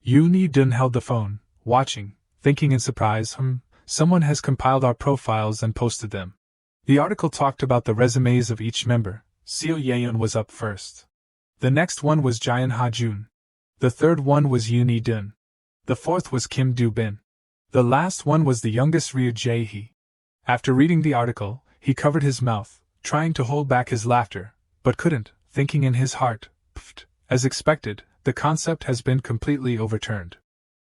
Yoon Dun held the phone, watching, thinking in surprise, someone has compiled our profiles and posted them. The article talked about the resumes of each member. Seo Yeon was up first. The next one was Jaehyun Ha-jun. The third one was Yoon Dun. The fourth was Kim Do-bin. The last one was the youngest Ryu Jae-hee. After reading the article, he covered his mouth, trying to hold back his laughter, but couldn't, thinking in his heart, pfft, as expected, the concept has been completely overturned.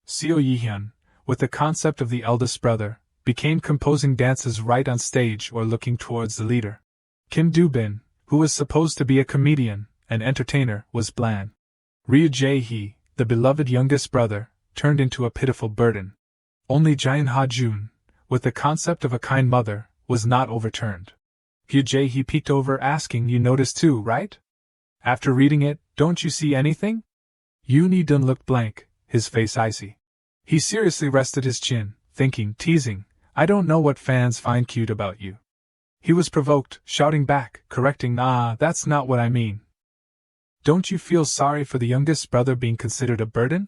Seo Yeon, with the concept of the eldest brother, became composing dances right on stage or looking towards the leader. Kim Do-bin, who was supposed to be a comedian and entertainer, was bland. Ryu Jae-hee, the beloved youngest brother, turned into a pitiful burden. Only Jaehyun Ha-jun, with the concept of a kind mother, was not overturned. Ryu Jae-hee peeked over, asking, "You noticed too, right? After reading it, don't you see anything?" Yoon Hee-dun looked blank, his face icy. He seriously rested his chin, thinking, teasing, "I don't know what fans find cute about you." He was provoked, shouting back, correcting, "Nah, that's not what I mean." "Don't you feel sorry for the youngest brother being considered a burden?"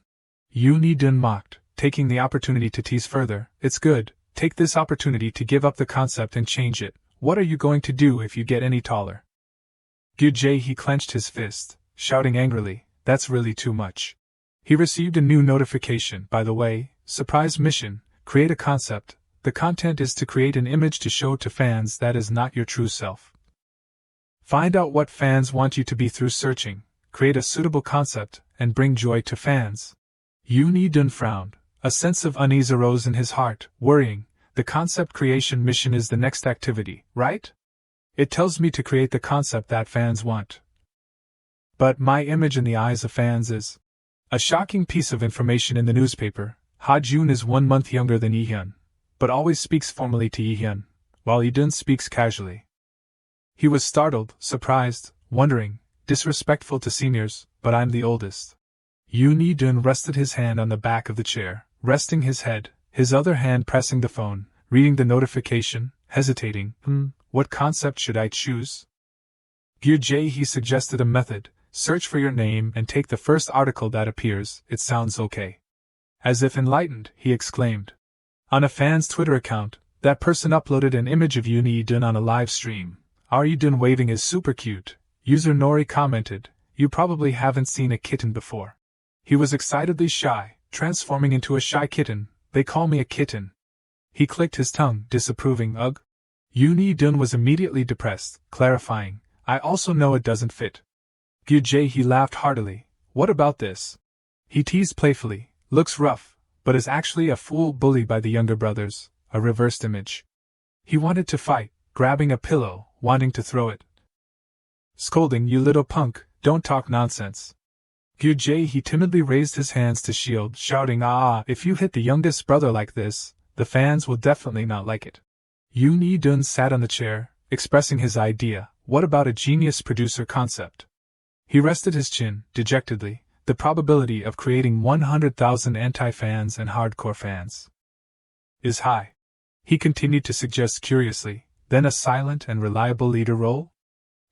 Yoon Hee-dun mocked, taking the opportunity to tease further. "It's good, take this opportunity to give up the concept and change it. What are you going to do if you get any taller?" Ryu Jae-hee clenched his fist, shouting angrily, "That's really too much." He received a new notification, by the way, surprise mission, create a concept. The content is to create an image to show to fans that is not your true self. Find out what fans want you to be through searching, create a suitable concept, and bring joy to fans. Yoon Hee-dun frowned. A sense of unease arose in his heart, worrying, the concept creation mission is the next activity, right? It tells me to create the concept that fans want. But my image in the eyes of fans is... A shocking piece of information in the newspaper. Ha-jun is 1 month younger than Yi-hyun, but always speaks formally to Yi-hyun, while Yi-dun speaks casually. He was startled, surprised, wondering, disrespectful to seniors, but I'm the oldest. Yoon Hee-dun rested his hand on the back of the chair, resting his head, his other hand pressing the phone, reading the notification, hesitating, what concept should I choose? Ryu Jae-hee suggested a method. Search for your name and take the first article that appears. It sounds okay. As if enlightened, he exclaimed. On a fan's Twitter account, that person uploaded an image of Yoon Hee-dun on a live stream. Are Hee-dun waving is super cute. User Nori commented, "You probably haven't seen a kitten before." He was excitedly shy, transforming into a shy kitten. "They call me a kitten." He clicked his tongue, disapproving. "Ugh." Yoon Hee-dun was immediately depressed, clarifying, "I also know it doesn't fit." Ryu Jae-hee laughed heartily. "What about this?" He teased playfully. "Looks rough, but is actually a fool bullied by the younger brothers, a reversed image." He wanted to fight, grabbing a pillow, wanting to throw it. Scolding, "You little punk, don't talk nonsense." Ryu Jae-hee timidly raised his hands to shield, shouting, if you hit the youngest brother like this, the fans will definitely not like it." Yoon Hee-dun sat on the chair, expressing his idea. What about a genius producer concept? He rested his chin, dejectedly, the probability of creating 100,000 anti-fans and hardcore fans is high. He continued to suggest curiously, then a silent and reliable leader role?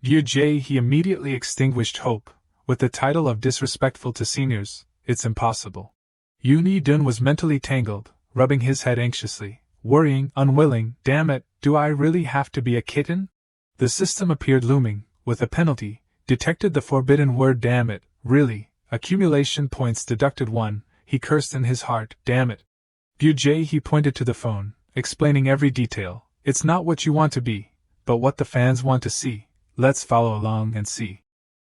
Ryu Jae-hee immediately extinguished hope. With the title of disrespectful to seniors, it's impossible. Yoon Hee-dun was mentally tangled, rubbing his head anxiously, worrying, unwilling. Damn it, do I really have to be a kitten? The system appeared looming, with a penalty. Detected the forbidden word. Damn it, really, accumulation points deducted 1, he cursed in his heart. Damn it. Ryu Jae-hee pointed to the phone, explaining every detail. It's not what you want to be, but what the fans want to see. Let's follow along and see.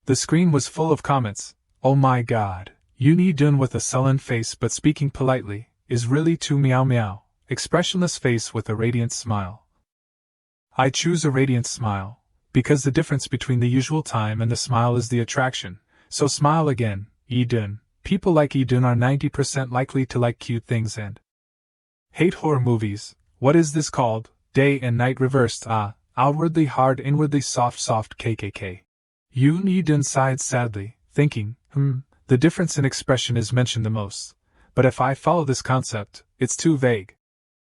The screen was full of comments. Oh my god. Yoon Hee-dun with a sullen face but speaking politely, is really too meow meow. Expressionless face with a radiant smile. I choose a radiant smile. Because the difference between the usual time and the smile is the attraction, so smile again, Hee-dun. People like Hee-dun are 90% likely to like cute things and hate horror movies. What is this called? Day and night reversed. Outwardly hard, inwardly soft kkk. Yoon Hee-dun sighed sadly, thinking, the difference in expression is mentioned the most. But if I follow this concept, it's too vague.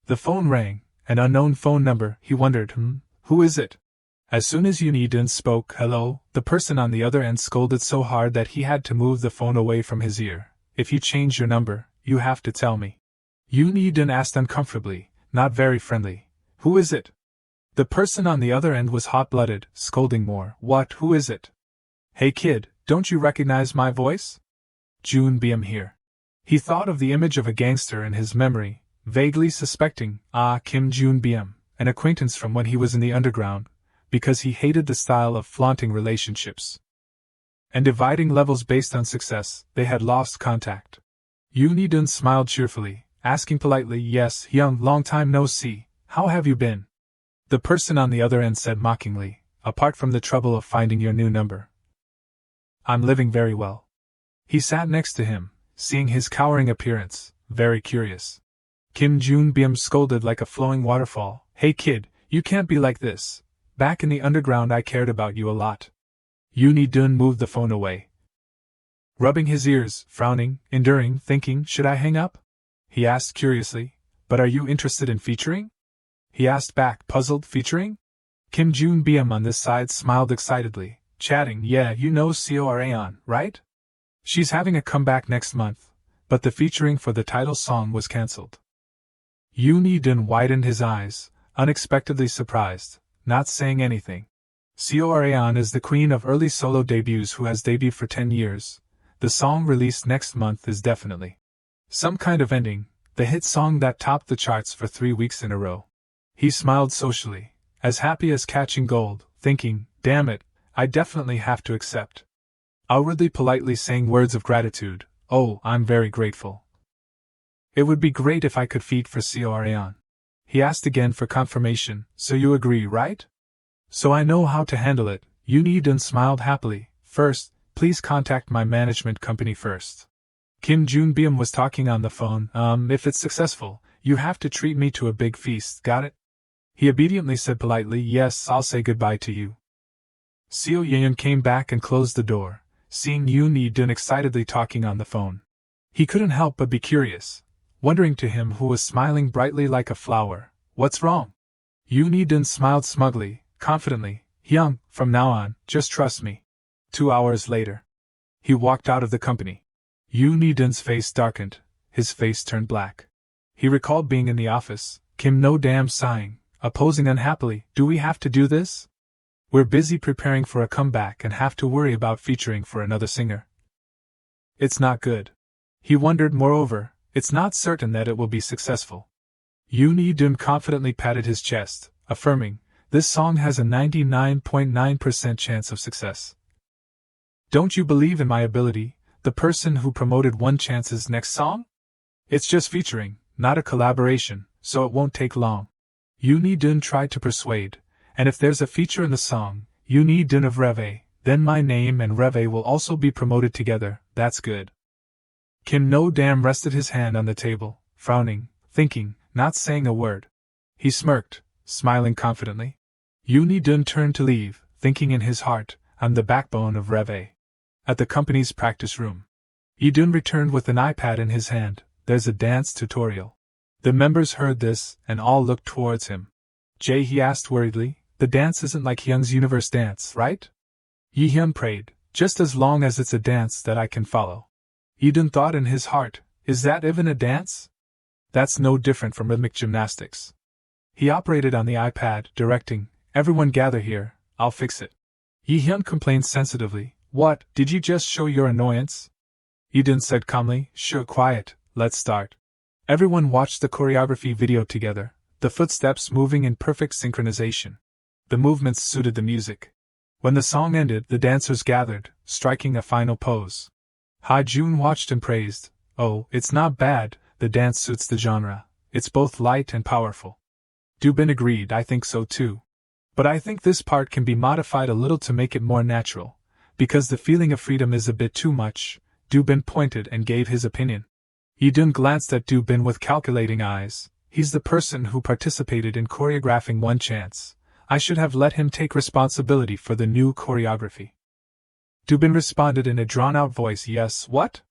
The phone rang, an unknown phone number. He wondered, who is it? As soon as Yoon Hee-dun spoke, hello, the person on the other end scolded so hard that he had to move the phone away from his ear. If you change your number, you have to tell me. Yoon Hee-dun asked uncomfortably, not very friendly. Who is it? The person on the other end was hot-blooded, scolding more. What, who is it? Hey kid, don't you recognize my voice? Jun Byum here. He thought of the image of a gangster in his memory, vaguely suspecting, Kim Jun Byum, an acquaintance from when he was in the underground, because he hated the style of flaunting relationships and dividing levels based on success. They had lost contact. Yoon Hee-dun smiled cheerfully, asking politely, yes, young, long time no see, how have you been? The person on the other end said mockingly, apart from the trouble of finding your new number. I'm living very well. He sat next to him, seeing his cowering appearance, very curious. Kim Jun-beom scolded like a flowing waterfall. Hey kid, you can't be like this. Back in the underground I cared about you a lot. Yoon Hee-dun moved the phone away. Rubbing his ears, frowning, enduring, thinking, should I hang up? He asked curiously. But are you interested in featuring? He asked back, puzzled. Featuring? Kim Jun-beom on this side smiled excitedly, chatting. Yeah, you know Coraon, right? She's having a comeback next month, but the featuring for the title song was cancelled. Yoon Hee-dun widened his eyes, unexpectedly surprised, not saying anything. Coraon is the queen of early solo debuts who has debuted for 10 years. The song released next month is definitely some kind of ending, the hit song that topped the charts for 3 weeks in a row. He smiled socially, as happy as catching gold, thinking, damn it, I definitely have to accept. Outwardly politely saying words of gratitude. Oh, I'm very grateful. It would be great if I could feed for Coraon. He asked again for confirmation. So you agree, right? So I know how to handle it. Yoon Hee-dun smiled happily. First, please contact my management company first. Kim Jun-beom was talking on the phone. If it's successful, you have to treat me to a big feast, got it? He obediently said politely, yes, I'll say goodbye to you. Seo Yeon came back and closed the door, seeing Yoon Hee-dun excitedly talking on the phone. He couldn't help but be curious, wondering to him who was smiling brightly like a flower, what's wrong? Yoon Hee-dun smiled smugly, confidently, Hyung, from now on, just trust me. 2 hours later. He walked out of the company. Yoon Hee-dun's face darkened, his face turned black. He recalled being in the office, Kim No-dam sighing, opposing unhappily, do we have to do this? We're busy preparing for a comeback and have to worry about featuring for another singer. It's not good. He wondered, moreover, it's not certain that it will be successful. Yoon Hee-dun confidently patted his chest, affirming, this song has a 99.9% chance of success. Don't you believe in my ability, the person who promoted One Chance's next song? It's just featuring, not a collaboration, so it won't take long. Yoon Hee-dun tried to persuade, and if there's a feature in the song, Yoon Hee-dun of Reve, then my name and Reve will also be promoted together, that's good. Kim No-dam rested his hand on the table, frowning, thinking, not saying a word. He smirked, smiling confidently. Yoon Hee-dun turned to leave, thinking in his heart, I'm the backbone of Reve. At the company's practice room, Hee-dun returned with an iPad in his hand. There's a dance tutorial. The members heard this, and all looked towards him. Jay, he asked worriedly, the dance isn't like Hyung's universe dance, right? Yi-hyun prayed, just as long as it's a dance that I can follow. Hee-dun thought in his heart, is that even a dance? That's no different from rhythmic gymnastics. He operated on the iPad, directing, everyone gather here, I'll fix it. Yi-hyun complained sensitively, what, did you just show your annoyance? Hee-dun said calmly, sure, quiet, let's start. Everyone watched the choreography video together, the footsteps moving in perfect synchronization. The movements suited the music. When the song ended, the dancers gathered, striking a final pose. Ha-jun watched and praised, oh, it's not bad, the dance suits the genre, it's both light and powerful. Do-bin agreed, I think so too. But I think this part can be modified a little to make it more natural, because the feeling of freedom is a bit too much. Do-bin pointed and gave his opinion. Hee-dun glanced at Do-bin with calculating eyes. He's the person who participated in choreographing One Chance. I should have let him take responsibility for the new choreography. Do-bin responded in a drawn-out voice, yes, what?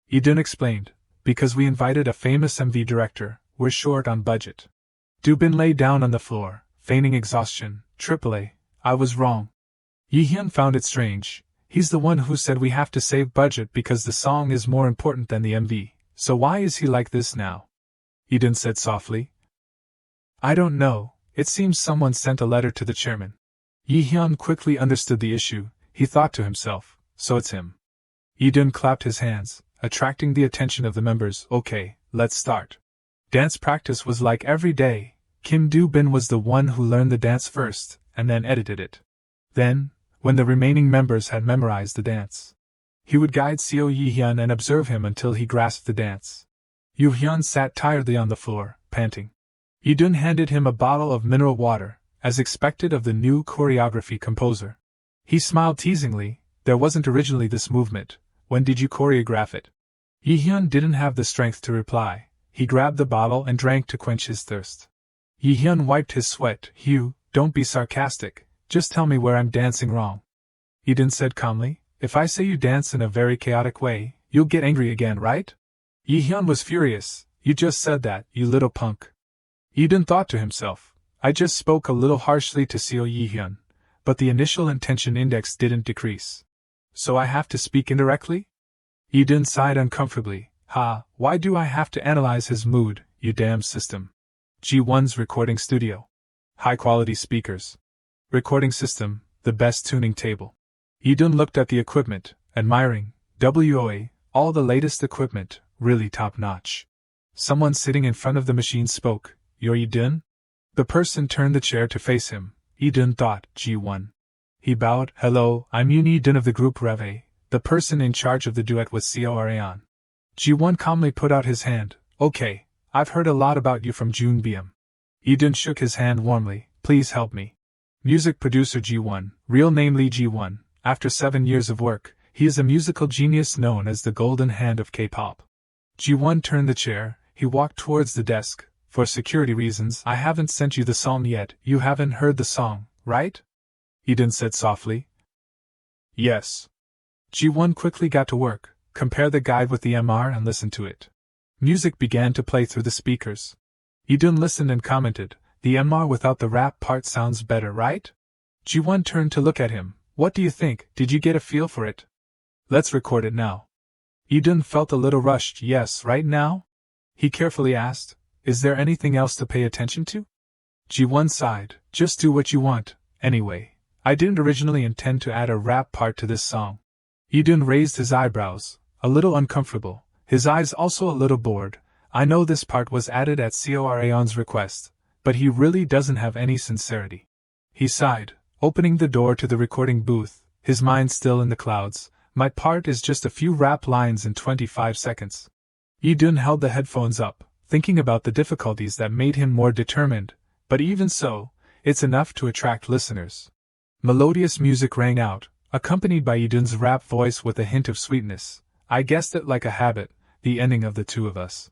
Hee-dun explained, because we invited a famous MV director, we're short on budget. Do-bin lay down on the floor, feigning exhaustion. AAA, I was wrong. Yi-hyun found it strange. He's the one who said we have to save budget because the song is more important than the MV, so why is he like this now? Hee-dun said softly. I don't know, it seems someone sent a letter to the chairman. Yi-hyun quickly understood the issue, he thought to himself, so it's him. Hee-dun clapped his hands, attracting the attention of the members. Okay, let's start. Dance practice was like every day. Kim Do-bin was the one who learned the dance first, and then edited it. Then, when the remaining members had memorized the dance, he would guide Seo Yi-hyun and observe him until he grasped the dance. Yoo-hyun sat tiredly on the floor, panting. Hee-dun handed him a bottle of mineral water, as expected of the new choreography composer. He smiled teasingly. There wasn't originally this movement. When did you choreograph it? Yi-hyun didn't have the strength to reply. He grabbed the bottle and drank to quench his thirst. Yi-hyun wiped his sweat. Hugh, don't be sarcastic. Just tell me where I'm dancing wrong. Eden said calmly. If I say you dance in a very chaotic way, you'll get angry again, right? Yi-hyun was furious. You just said that, you little punk. Eden thought to himself. I just spoke a little harshly to Seo Yi-hyun, but the initial intention index didn't decrease. So I have to speak indirectly? Eden sighed uncomfortably. Why do I have to analyze his mood, you damn system? G1's recording studio. High-quality speakers. Recording system, the best tuning table. Eden looked at the equipment, admiring. WOA, all the latest equipment, really top-notch. Someone sitting in front of the machine spoke. You're Eden? The person turned the chair to face him. Eden thought, G1. He bowed. Hello, I'm Yoon Eden of the group Reve, the person in charge of the duet with Seo Areon. G1 calmly put out his hand. Okay, I've heard a lot about you from June BM. Eden shook his hand warmly. Please help me. Music producer G1, real name Lee G1. After 7 years of work, he is a musical genius known as the golden hand of K-pop. G1 turned the chair. He walked towards the desk. For security reasons, I haven't sent you the song yet. You haven't heard the song, right? Eden said softly. Yes. G1 quickly got to work. Compare the guide with the MR and listen to it. Music began to play through the speakers. Eden listened and commented, the MR without the rap part sounds better, right? G1 turned to look at him. What do you think? Did you get a feel for it? Let's record it now. Eden felt a little rushed. Yes, right now? He carefully asked, is there anything else to pay attention to? G1 sighed. Just do what you want. Anyway, I didn't originally intend to add a rap part to this song. Eden raised his eyebrows, a little uncomfortable, his eyes also a little bored. I know this part was added at Seo Areon's request, but he really doesn't have any sincerity. He sighed, opening the door to the recording booth, his mind still in the clouds. My part is just a few rap lines in 25 seconds. Eden held the headphones up, thinking about the difficulties that made him more determined, but even so, it's enough to attract listeners. Melodious music rang out, accompanied by Eden's rap voice with a hint of sweetness. I guessed it like a habit, the ending of the two of us.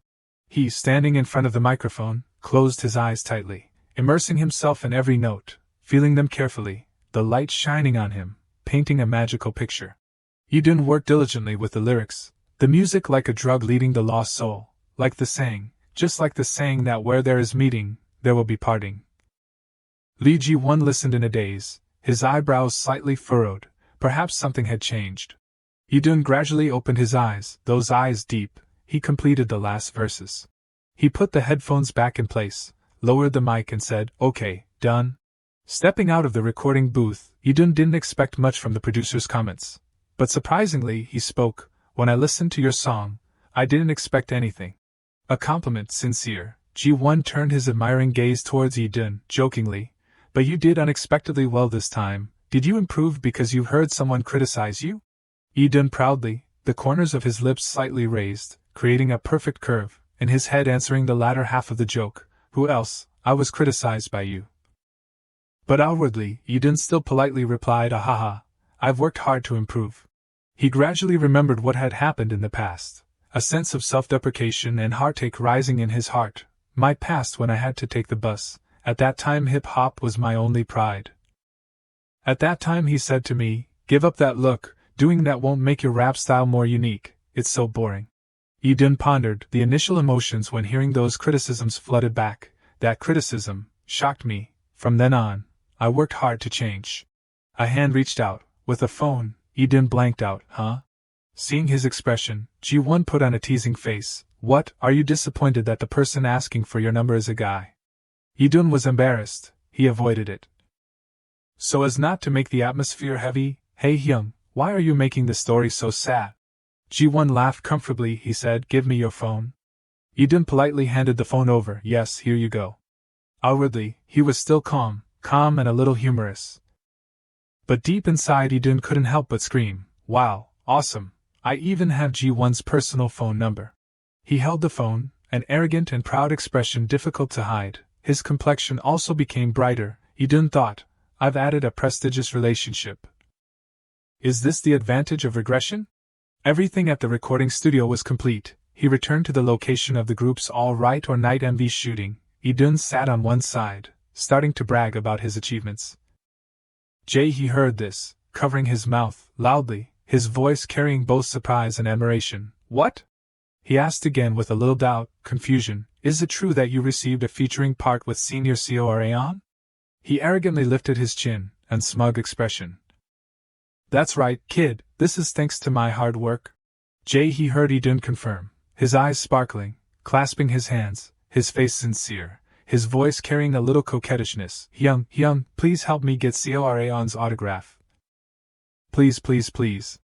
He, standing in front of the microphone, closed his eyes tightly, immersing himself in every note, feeling them carefully, the light shining on him, painting a magical picture. Eden worked diligently with the lyrics, the music like a drug leading the lost soul, like the saying, just like the saying that where there is meeting, there will be parting. Lee Ji-won listened in a daze, his eyebrows slightly furrowed, perhaps something had changed. Eden gradually opened his eyes, those eyes deep. He completed the last verses. He put the headphones back in place, lowered the mic and said, okay, done. Stepping out of the recording booth, Eden didn't expect much from the producer's comments. But surprisingly, he spoke, when I listened to your song, I didn't expect anything. A compliment, sincere. Ji-won turned his admiring gaze towards Eden, jokingly. But you did unexpectedly well this time. Did you improve because you heard someone criticize you? Eden proudly, the corners of his lips slightly raised, creating a perfect curve, and his head answering the latter half of the joke. Who else? I was criticized by you. But outwardly, Eden still politely replied, ahaha, I've worked hard to improve. He gradually remembered what had happened in the past, a sense of self-deprecation and heartache rising in his heart. My past when I had to take the bus, at that time hip-hop was my only pride. At that time he said to me, give up that look, doing that won't make your rap style more unique, it's so boring. Eden pondered, the initial emotions when hearing those criticisms flooded back. That criticism shocked me. From then on, I worked hard to change. A hand reached out, with a phone. Eden blanked out, huh? Seeing his expression, Ji-won put on a teasing face. What, are you disappointed that the person asking for your number is a guy? Eden was embarrassed, he avoided it. So as not to make the atmosphere heavy, hey Hyung, why are you making the story so sad? Ji-won laughed comfortably, he said, give me your phone. Eden politely handed the phone over, yes, here you go. Outwardly, he was still calm and a little humorous. But deep inside Eden couldn't help but scream, wow, awesome, I even have Ji-won's personal phone number. He held the phone, an arrogant and proud expression difficult to hide. His complexion also became brighter. Idun thought, I've added a prestigious relationship. Is this the advantage of regression? Everything at the recording studio was complete. He returned to the location of the group's All Right or Night MV shooting. Idun sat on one side, starting to brag about his achievements. Jae-hee heard this, covering his mouth, loudly, his voice carrying both surprise and admiration. What? He asked again with a little doubt, confusion. Is it true that you received a featuring part with senior Coraon? He arrogantly lifted his chin, and smug expression. That's right, kid, this is thanks to my hard work. Jae-hee heard Idun confirm, his eyes sparkling, clasping his hands, his face sincere, his voice carrying a little coquettishness. Hyung, please help me get Coraon's autograph. Please, please, please.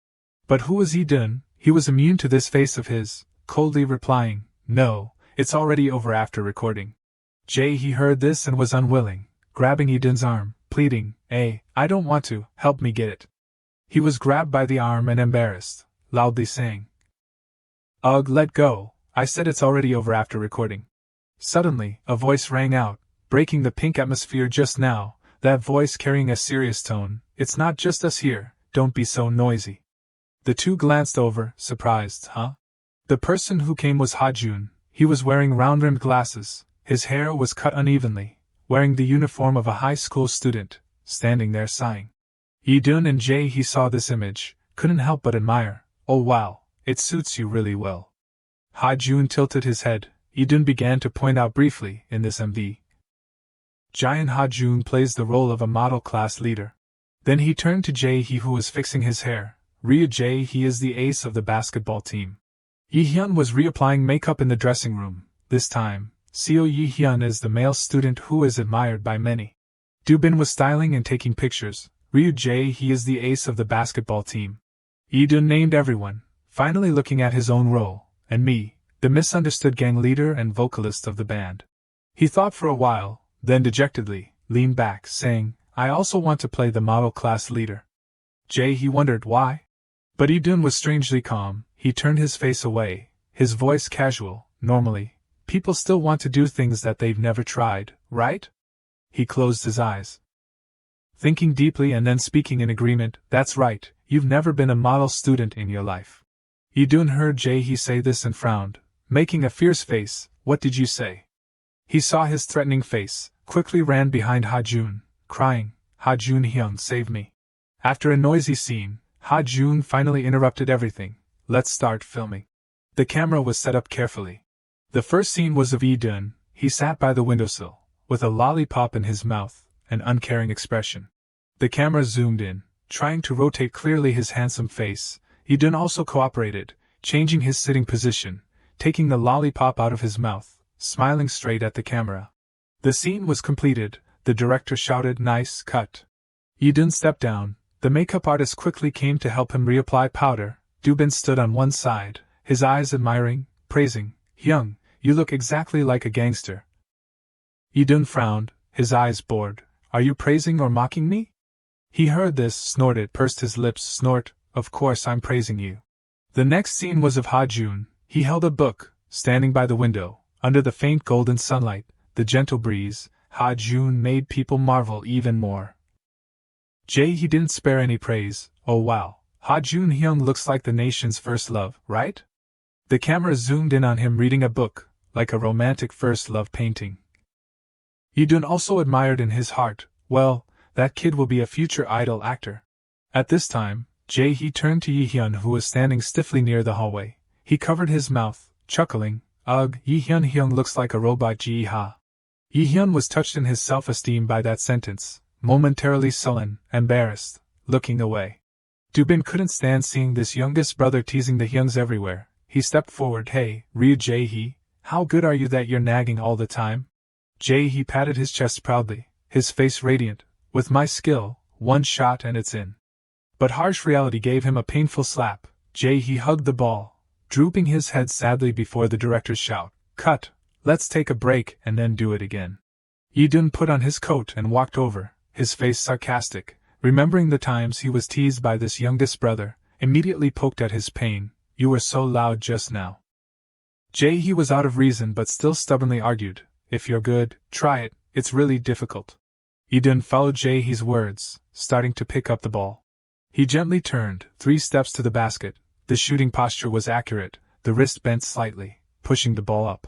But who was Idun? He was immune to this face of his, coldly replying, no, it's already over after recording. Jae-hee heard this and was unwilling, grabbing Idun's arm, pleading, I don't want to, help me get it. He was grabbed by the arm and embarrassed, loudly saying, Ugh, let go, I said it's already over after recording. Suddenly, a voice rang out, breaking the pink atmosphere just now, that voice carrying a serious tone. It's not just us here, don't be so noisy. The two glanced over, surprised, huh? The person who came was Ha-jun. He was wearing round-rimmed glasses, his hair was cut unevenly, wearing the uniform of a high school student, standing there sighing. Idun and Jae-hee saw this image, couldn't help but admire. Oh wow, it suits you really well. Ha-jun tilted his head. Idun began to point out briefly, in this MV. Giant Ha-jun plays the role of a model class leader. Then he turned to Jae-hee who was fixing his hair. Ryu Jae-hee is the ace of the basketball team. Yi-hyun was reapplying makeup in the dressing room. This time, Seo Yi-hyun is the male student who is admired by many. Do-bin was styling and taking pictures. Ryu Jae-hee is the ace of the basketball team. Idun named everyone, finally looking at his own role, and me, the misunderstood gang leader and vocalist of the band. He thought for a while, then dejectedly, leaned back, saying, I also want to play the model class leader. Jae-hee wondered why. But Idun was strangely calm. He turned his face away, his voice casual. Normally, people still want to do things that they've never tried, right? He closed his eyes, thinking deeply and then speaking in agreement. That's right, you've never been a model student in your life. Idun heard Jae-hee say this and frowned, making a fierce face. What did you say? He saw his threatening face, quickly ran behind Ha-jun, crying, Ha-jun Hyung, save me. After a noisy scene, Ha-jun finally interrupted everything. Let's start filming. The camera was set up carefully. The first scene was of Idun. He sat by the windowsill, with a lollipop in his mouth, an uncaring expression. The camera zoomed in, trying to rotate clearly his handsome face. Idun also cooperated, changing his sitting position, taking the lollipop out of his mouth, smiling straight at the camera. The scene was completed. The director shouted, nice cut. Idun stepped down. The makeup artist quickly came to help him reapply powder. Do-bin stood on one side, his eyes admiring, praising, Hyung, you look exactly like a gangster. Idun frowned, his eyes bored. Are you praising or mocking me? He heard this, snorted, pursed his lips, snort, of course I'm praising you. The next scene was of Ha-jun. He held a book, standing by the window, under the faint golden sunlight, the gentle breeze. Ha-jun made people marvel even more. Jae-hee didn't spare any praise. Oh wow, Ha-jun Hyung looks like the nation's first love, right? The camera zoomed in on him reading a book, like a romantic first love painting. Idun also admired in his heart, well, that kid will be a future idol actor. At this time, Jae-hee turned to Yi-hyun who was standing stiffly near the hallway. He covered his mouth, chuckling, ugh, Yi-hyun Hyung looks like a robot Ji-ha. Yi-hyun was touched in his self-esteem by that sentence, momentarily sullen, embarrassed, looking away. Do-bin couldn't stand seeing this youngest brother teasing the Hyungs everywhere. He stepped forward. Hey, Ryu Jae-hee, how good are you that you're nagging all the time? Jae-hee patted his chest proudly, his face radiant. With my skill, one shot and it's in. But harsh reality gave him a painful slap. Jae-hee hugged the ball, drooping his head sadly before the director's shout. Cut, let's take a break and then do it again. Idun put on his coat and walked over, his face sarcastic, remembering the times he was teased by this youngest brother, immediately poked at his pain. You were so loud just now. Jae-hee was out of reason but still stubbornly argued, if you're good, try it, it's really difficult. Eden followed Jae-hee's words, starting to pick up the ball. He gently turned 3 steps to the basket. The shooting posture was accurate, the wrist bent slightly, pushing the ball up.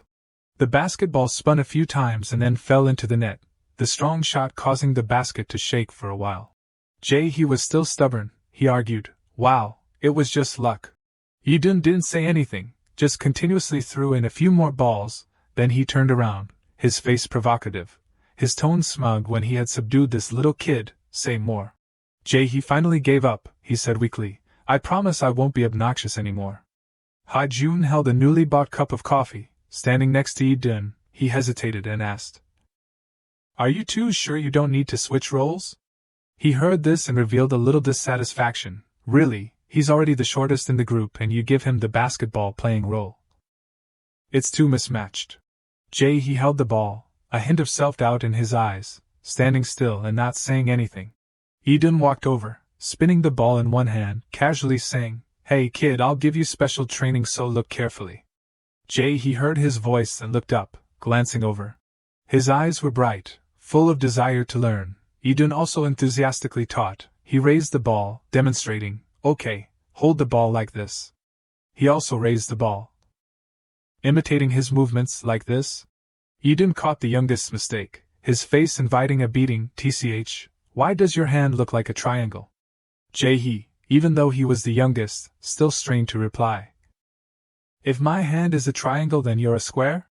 The basketball spun a few times and then fell into the net, the strong shot causing the basket to shake for a while. Jae-hee was still stubborn, he argued. Wow, it was just luck. Eden didn't say anything, just continuously threw in a few more balls, then he turned around, his face provocative, his tone smug when he had subdued this little kid. Say more. Jae-hee finally gave up, he said weakly. I promise I won't be obnoxious anymore. Ha-jun held a newly bought cup of coffee. Standing next to Eden, he hesitated and asked, Are you two sure you don't need to switch roles? He heard this and revealed a little dissatisfaction. Really, he's already the shortest in the group and you give him the basketball playing role. It's too mismatched. Jae-hee held the ball, a hint of self-doubt in his eyes, standing still and not saying anything. Eden walked over, spinning the ball in one hand, casually saying, Hey kid, I'll give you special training, so look carefully. Jae-hee heard his voice and looked up, glancing over. His eyes were bright, full of desire to learn. Eden also enthusiastically taught. He raised the ball, demonstrating, Okay, hold the ball like this. He also raised the ball, imitating his movements like this. Eden caught the youngest's mistake, his face inviting a beating. Tch, why does your hand look like a triangle? Jae-hee, even though he was the youngest, still strained to reply. If my hand is a triangle, then you're a square?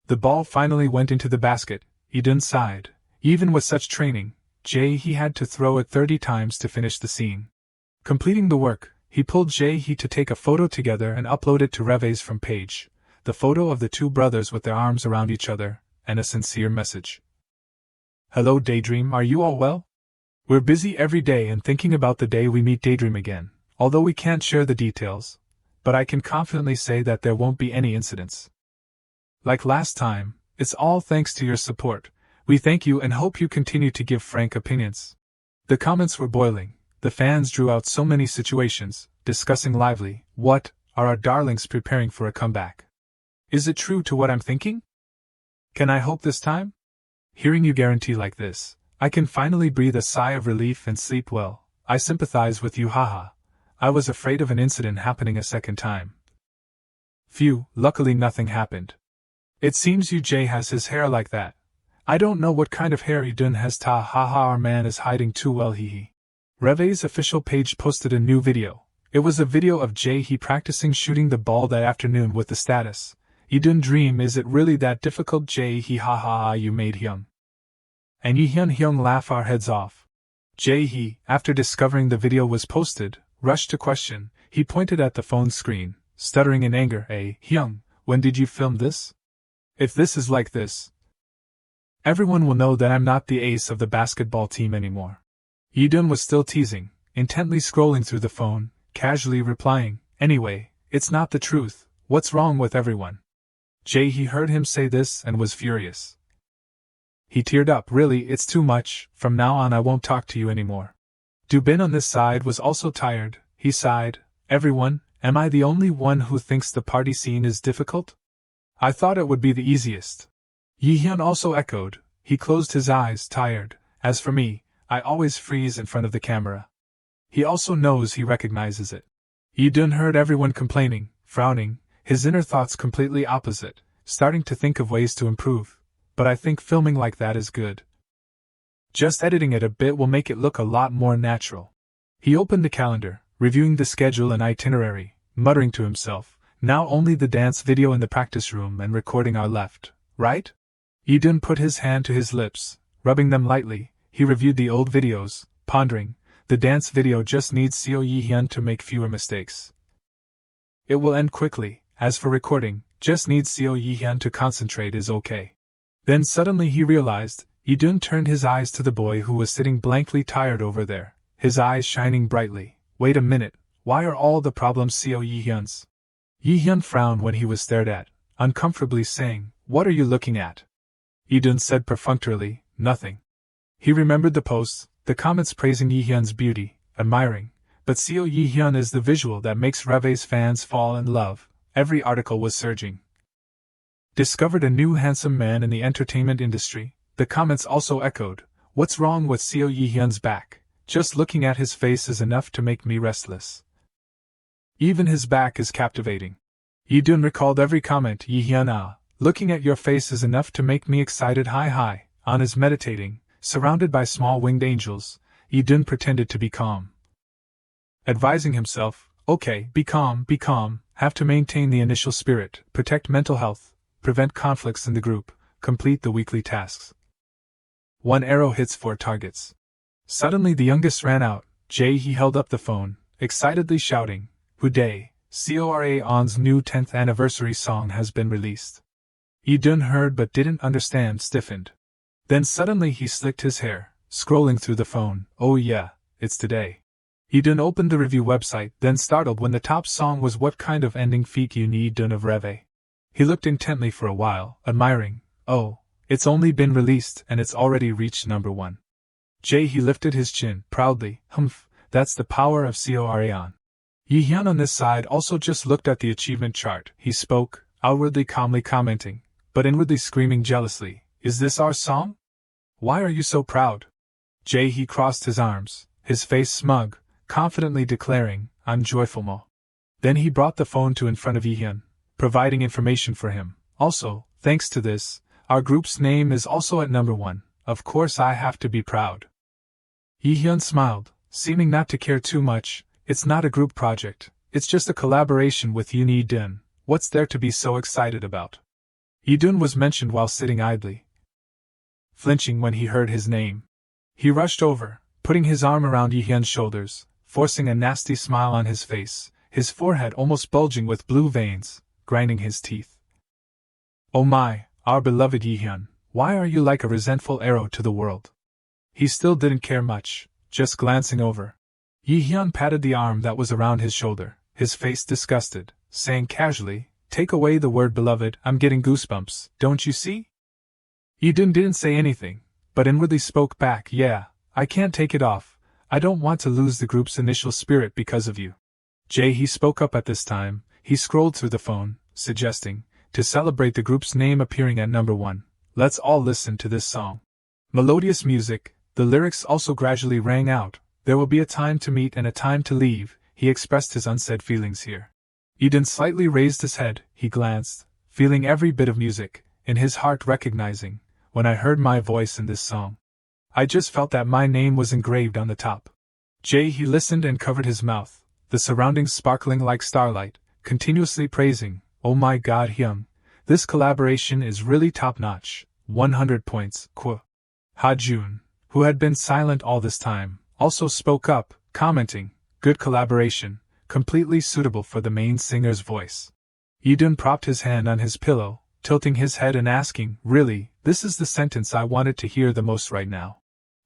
The ball finally went into the basket. Eden sighed. Even with such training, Jae-hee had to throw it 30 times to finish the scene. Completing the work, he pulled Jae-hee to take a photo together and upload it to Reve's front page. The photo of the two brothers with their arms around each other, and a sincere message. Hello Daydream, are you all well? We're busy every day and thinking about the day we meet Daydream again, although we can't share the details, but I can confidently say that there won't be any incidents. Like last time, it's all thanks to your support. We thank you and hope you continue to give frank opinions. The comments were boiling, the fans drew out so many situations, discussing lively, what, are our darlings preparing for a comeback? Is it true to what I'm thinking? Can I hope this time? Hearing you guarantee like this, I can finally breathe a sigh of relief and sleep well. I sympathize with you, haha. I was afraid of an incident happening a second time. Phew, luckily nothing happened. It seems Jae has his hair like that. I don't know what kind of hair Eden has, ta haha, our man is hiding too well, hehe. Reve's official page posted a new video. It was a video of Jae practicing shooting the ball that afternoon with the status, Eden dream, is it really that difficult? Jae haha, you made Hyung and Hyun laugh our heads off. Jae, after discovering the video was posted, rushed to question. He pointed at the phone screen, stuttering in anger. Hyung, when did you film this? If this is like this, everyone will know that I'm not the ace of the basketball team anymore. Eden was still teasing, intently scrolling through the phone, casually replying, Anyway, it's not the truth, what's wrong with everyone? Jae heard him say this and was furious. He teared up. Really, it's too much, from now on I won't talk to you anymore. Dubin on this side was also tired. He sighed. Everyone, am I the only one who thinks the party scene is difficult? I thought it would be the easiest. Yihyun also echoed. He closed his eyes, tired. As for me, I always freeze in front of the camera. He also knows, he recognizes it. Yidun heard everyone complaining, frowning, his inner thoughts completely opposite, starting to think of ways to improve. But I think filming like that is good. Just editing it a bit will make it look a lot more natural. He opened the calendar, reviewing the schedule and itinerary, muttering to himself, now only the dance video in the practice room and recording are left, right? Eden put his hand to his lips, rubbing them lightly. He reviewed the old videos, pondering, the dance video just needs Seo Yi-hyun to make fewer mistakes. It will end quickly. As for recording, just needs Seo Yi-hyun to concentrate is okay. Then suddenly he realized. Eden turned his eyes to the boy who was sitting blankly tired over there, his eyes shining brightly. Wait a minute, why are all the problems Seo Yi-hyun's? Yi-hyun frowned when he was stared at, uncomfortably saying, What are you looking at? Eden said perfunctorily, Nothing. He remembered the posts, the comments praising Yi-hyun's beauty, admiring, but Seo Yi-hyun is the visual that makes Reve's fans fall in love. Every article was surging. Discovered a new handsome man in the entertainment industry. The comments also echoed, What's wrong with Seo Yi-hyun's back? Just looking at his face is enough to make me restless. Even his back is captivating. Yi-dun recalled every comment. Yi-hyun, looking at your face is enough to make me excited. Hi. On his meditating, surrounded by small winged angels, Yi-dun pretended to be calm. Advising himself, okay, be calm, have to maintain the initial spirit, protect mental health, prevent conflicts in the group, complete the weekly tasks. 1 arrow hits 4 targets. Suddenly the youngest ran out. He held up the phone, excitedly shouting, Huday, Cora-on's new 10th anniversary song has been released. Yi-dun heard but didn't understand, stiffened. Then suddenly he slicked his hair, scrolling through the phone. Oh yeah, it's today. Yi-dun opened the review website, then startled when the top song was What Kind of Ending Feat You Need Dun of Reve. He looked intently for a while, admiring. Oh, it's only been released and it's already reached number 1. He lifted his chin, proudly. Humph, that's the power of Cora-on. Yi-hyun on this side also just looked at the achievement chart. He spoke, outwardly calmly commenting, but inwardly screaming jealously, is this our song? Why are you so proud? He crossed his arms, his face smug, confidently declaring, I'm joyful mo. Then he brought the phone to in front of Yi-hyun, providing information for him. Also, thanks to this, our group's name is also at number 1. Of course I have to be proud. Yi-hyun smiled, seeming not to care too much. It's not a group project, it's just a collaboration with Yoon Yi-dun. What's there to be so excited about? Yi-dun was mentioned while sitting idly, flinching when he heard his name. He rushed over, putting his arm around Yi-hyun's shoulders, forcing a nasty smile on his face, his forehead almost bulging with blue veins, grinding his teeth. Oh my, our beloved Yi-hyun, why are you like a resentful arrow to the world? He still didn't care much, just glancing over. Yi-hyun patted the arm that was around his shoulder, his face disgusted, saying casually, take away the word beloved, I'm getting goosebumps, don't you see? Yi-dun didn't say anything, but inwardly spoke back, yeah, I can't take it off, I don't want to lose the group's initial spirit because of you. He spoke up at this time. He scrolled through the phone, suggesting, to celebrate the group's name appearing at number 1, let's all listen to this song. Melodious music, the lyrics also gradually rang out. There will be a time to meet and a time to leave. He expressed his unsaid feelings here. Eden slightly raised his head. He glanced, feeling every bit of music, in his heart recognizing, when I heard my voice in this song, I just felt that my name was engraved on the top. He listened and covered his mouth, the surroundings sparkling like starlight, continuously praising, oh my god Hyung, this collaboration is really top-notch, 100 points, Qu. Ha-jun, who had been silent all this time, also spoke up, commenting, good collaboration, completely suitable for the main singer's voice. Yi-dun propped his hand on his pillow, tilting his head and asking, really, this is the sentence I wanted to hear the most right now.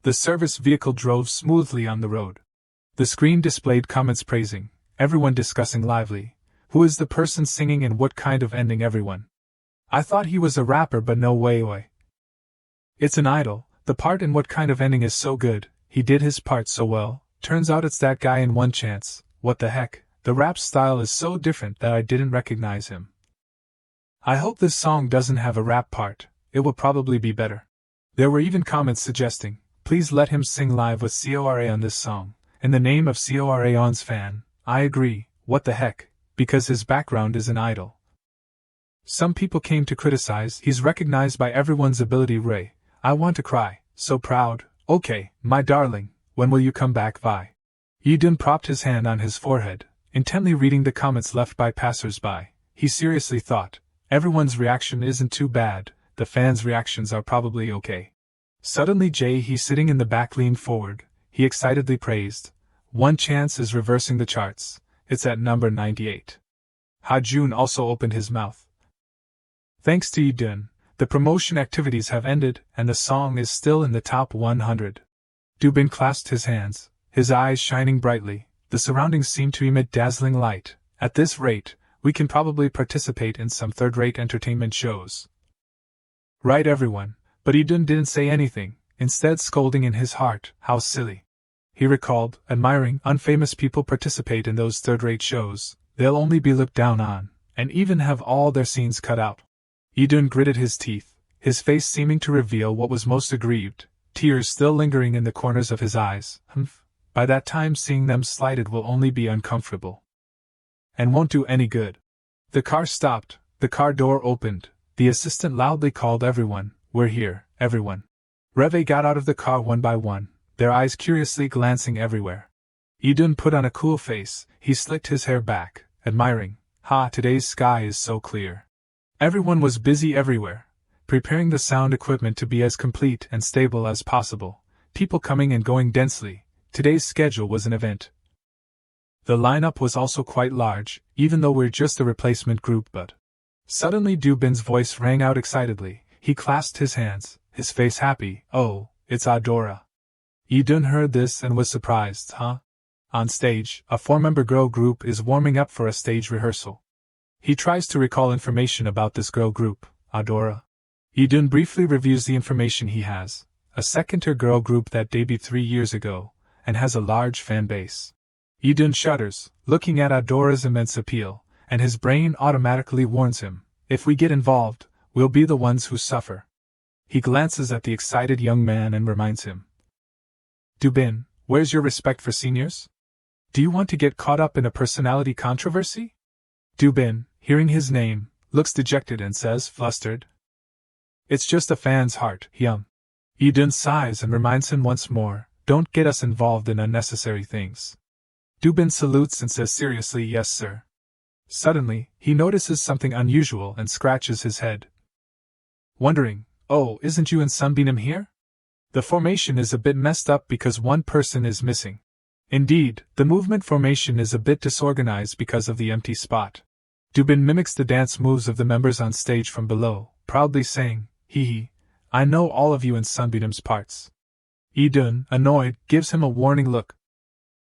The service vehicle drove smoothly on the road. The screen displayed comments praising, everyone discussing lively, who is the person singing and what kind of ending everyone. I thought he was a rapper but no way. It's an idol, the part in what kind of ending is so good, he did his part so well, turns out it's that guy in One Chance, what the heck, the rap style is so different that I didn't recognize him. I hope this song doesn't have a rap part, it will probably be better. There were even comments suggesting, please let him sing live with Cora on this song, in the name of Cora-on's fan. I agree, what the heck, because his background is an idol. Some people came to criticize, he's recognized by everyone's ability. Ray, I want to cry, so proud. Okay, my darling, when will you come back? Vi. Yi-dun propped his hand on his forehead, intently reading the comments left by passers-by. He seriously thought, everyone's reaction isn't too bad, the fans' reactions are probably okay. Suddenly he sitting in the back leaned forward, he excitedly praised, One Chance is reversing the charts, it's at number 98. Ha-jun also opened his mouth. Thanks to Yi-dun, the promotion activities have ended and the song is still in the top 100. Dubin clasped his hands, his eyes shining brightly, the surroundings seemed to emit dazzling light. At this rate, we can probably participate in some third-rate entertainment shows. Right everyone, but Yi-dun didn't say anything, instead scolding in his heart, how silly. He recalled, admiring, unfamous people participate in those third-rate shows, they'll only be looked down on, and even have all their scenes cut out. Yi-dun gritted his teeth, his face seeming to reveal what was most aggrieved. tears still lingering in the corners of his eyes. By that time seeing them slighted will only be uncomfortable. And won't do any good. The car stopped, the car door opened, the assistant loudly called everyone, "We're here, everyone." Reve got out of the car one by one, their eyes curiously glancing everywhere. Idun put on a cool face, he slicked his hair back, admiring, today's sky is so clear. Everyone was busy everywhere, preparing the sound equipment to be as complete and stable as possible, people coming and going densely. Today's schedule was an event. The lineup was also quite large, even though we're just a replacement group, but... Suddenly Dubin's voice rang out excitedly, he clasped his hands, his face happy. "Oh, it's Adora." Idun heard this and was surprised, On stage, a 4-member girl group is warming up for a stage rehearsal. He tries to recall information about this girl group, Adora. Idun briefly reviews the information he has, a second-tier girl group that debuted 3 years ago, and has a large fan base. Idun shudders, looking at Adora's immense appeal, and his brain automatically warns him, if we get involved, we'll be the ones who suffer. He glances at the excited young man and reminds him. Dubin, where's your respect for seniors? Do you want to get caught up in a personality controversy? Dubin, hearing his name, looks dejected and says, flustered. It's just a fan's heart, Idun sighs and reminds him once more, don't get us involved in unnecessary things. Dubin salutes and says seriously, yes sir. Suddenly, he notices something unusual and scratches his head. Wondering, oh, isn't you and Sunbeam here? The formation is a bit messed up because one person is missing. Indeed, the movement formation is a bit disorganized because of the empty spot. Dubin mimics the dance moves of the members on stage from below, proudly saying, hee, I know all of you in Sunbeam's parts. Idun, annoyed, gives him a warning look.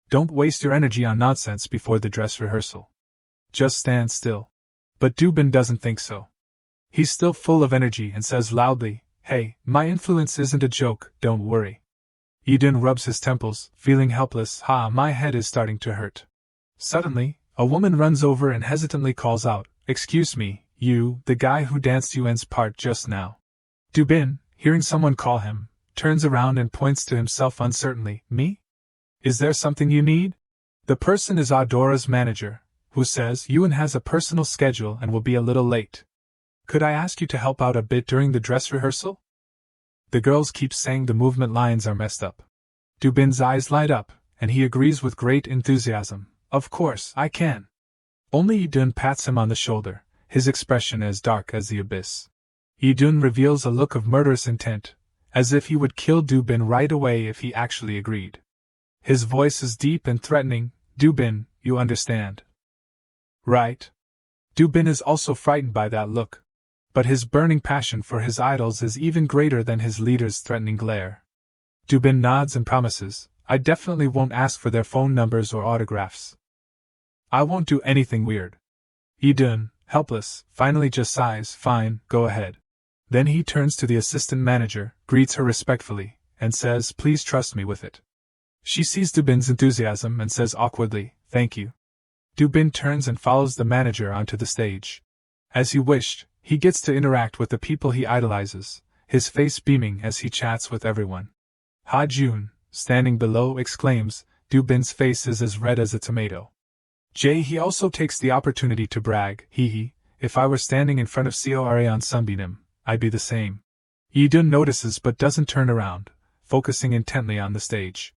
Don't waste your energy on nonsense before the dress rehearsal. Just stand still. But Dubin doesn't think so. He's still full of energy and says loudly, hey, my influence isn't a joke, don't worry. Idun rubs his temples, feeling helpless, my head is starting to hurt. Suddenly, a woman runs over and hesitantly calls out, excuse me, you, the guy who danced Yuen's part just now. Dubin, hearing someone call him, turns around and points to himself uncertainly, me? Is there something you need? The person is Adora's manager, who says Yuen has a personal schedule and will be a little late. Could I ask you to help out a bit during the dress rehearsal? The girls keep saying the movement lines are messed up. Dubin's eyes light up, and he agrees with great enthusiasm. Of course, I can. Only Idun pats him on the shoulder, his expression as dark as the abyss. Idun reveals a look of murderous intent, as if he would kill Dubin right away if he actually agreed. His voice is deep and threatening, Dubin, you understand. Right? Dubin is also frightened by that look. But his burning passion for his idols is even greater than his leader's threatening glare. Dubin nods and promises, I definitely won't ask for their phone numbers or autographs. I won't do anything weird. Idun, helpless, finally just sighs, fine, go ahead. Then he turns to the assistant manager, greets her respectfully, and says, please trust me with it. She sees Dubin's enthusiasm and says awkwardly, thank you. Dubin turns and follows the manager onto the stage. As he wished, he gets to interact with the people he idolizes, his face beaming as he chats with everyone. Ha Jun, standing below, exclaims, Dubin's face is as red as a tomato. He also takes the opportunity to brag, if I were standing in front of Cora on Sunbeam, I'd be the same. Idun notices but doesn't turn around, focusing intently on the stage.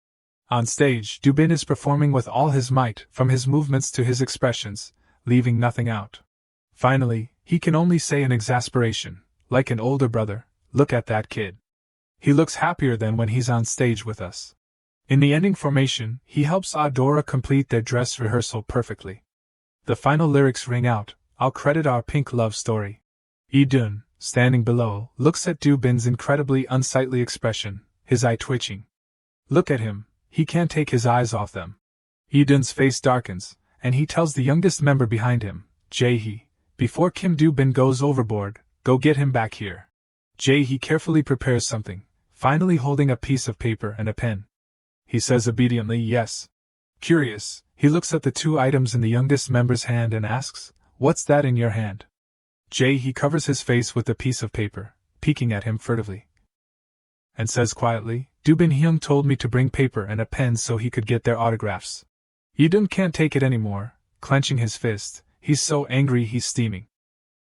On stage, Dubin is performing with all his might, from his movements to his expressions, leaving nothing out. Finally, he can only say in exasperation, like an older brother, look at that kid. He looks happier than when he's on stage with us. In the ending formation, he helps Adora complete their dress rehearsal perfectly. The final lyrics ring out, I'll credit our pink love story. Idun, standing below, looks at Dubin's incredibly unsightly expression, his eye twitching. Look at him, he can't take his eyes off them. Idun's face darkens, and he tells the youngest member behind him, Jae-hee, before Kim Dubin goes overboard, go get him back here. Jae-hee carefully prepares something, finally holding a piece of paper and a pen. He says obediently yes. Curious, he looks at the 2 items in the youngest member's hand and asks, what's that in your hand? Jae-hee covers his face with the piece of paper, peeking at him furtively. and says quietly, Dubin Hyung told me to bring paper and a pen so he could get their autographs. Yidun can't take it anymore, clenching his fist. He's so angry he's steaming.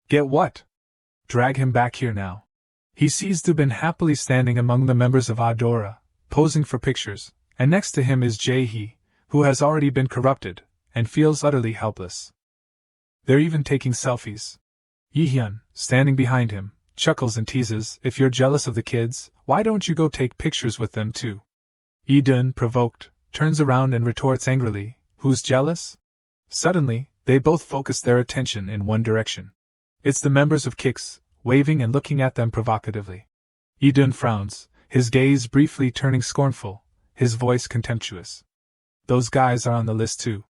Get what? Drag him back here now. He sees Dubin happily standing among the members of Adora, posing for pictures, and next to him is Jae-hee, who has already been corrupted, and feels utterly helpless. They're even taking selfies. Yi-hyun, standing behind him, chuckles and teases, if you're jealous of the kids, why don't you go take pictures with them too? Yi-dun, provoked, turns around and retorts angrily, who's jealous? Suddenly, they both focus their attention in one direction. It's the members of Kix, waving and looking at them provocatively. Yi-dun frowns, his gaze briefly turning scornful, his voice contemptuous. Those guys are on the list too.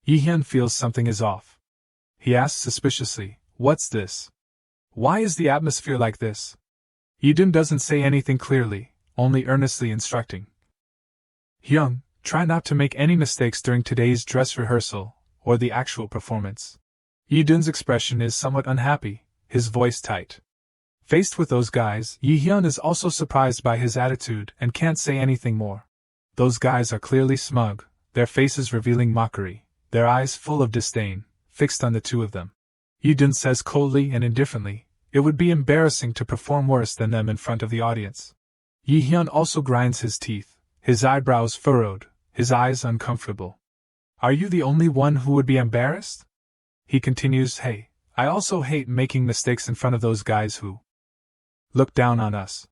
Yi-hyun feels something is off. He asks suspiciously, what's this? Why is the atmosphere like this? Yi-dun doesn't say anything clearly, only earnestly instructing. Hyung, try not to make any mistakes during today's dress rehearsal, or the actual performance. Yi-dun's expression is somewhat unhappy, his voice tight. Faced with those guys, Yi-hyun is also surprised by his attitude and can't say anything more. Those guys are clearly smug, their faces revealing mockery, their eyes full of disdain, fixed on the two of them. Yi-dun says coldly and indifferently, it would be embarrassing to perform worse than them in front of the audience. Yi-hyun also grinds his teeth, his eyebrows furrowed, his eyes uncomfortable. Are you the only one who would be embarrassed? He continues, hey, I also hate making mistakes in front of those guys who look down on us.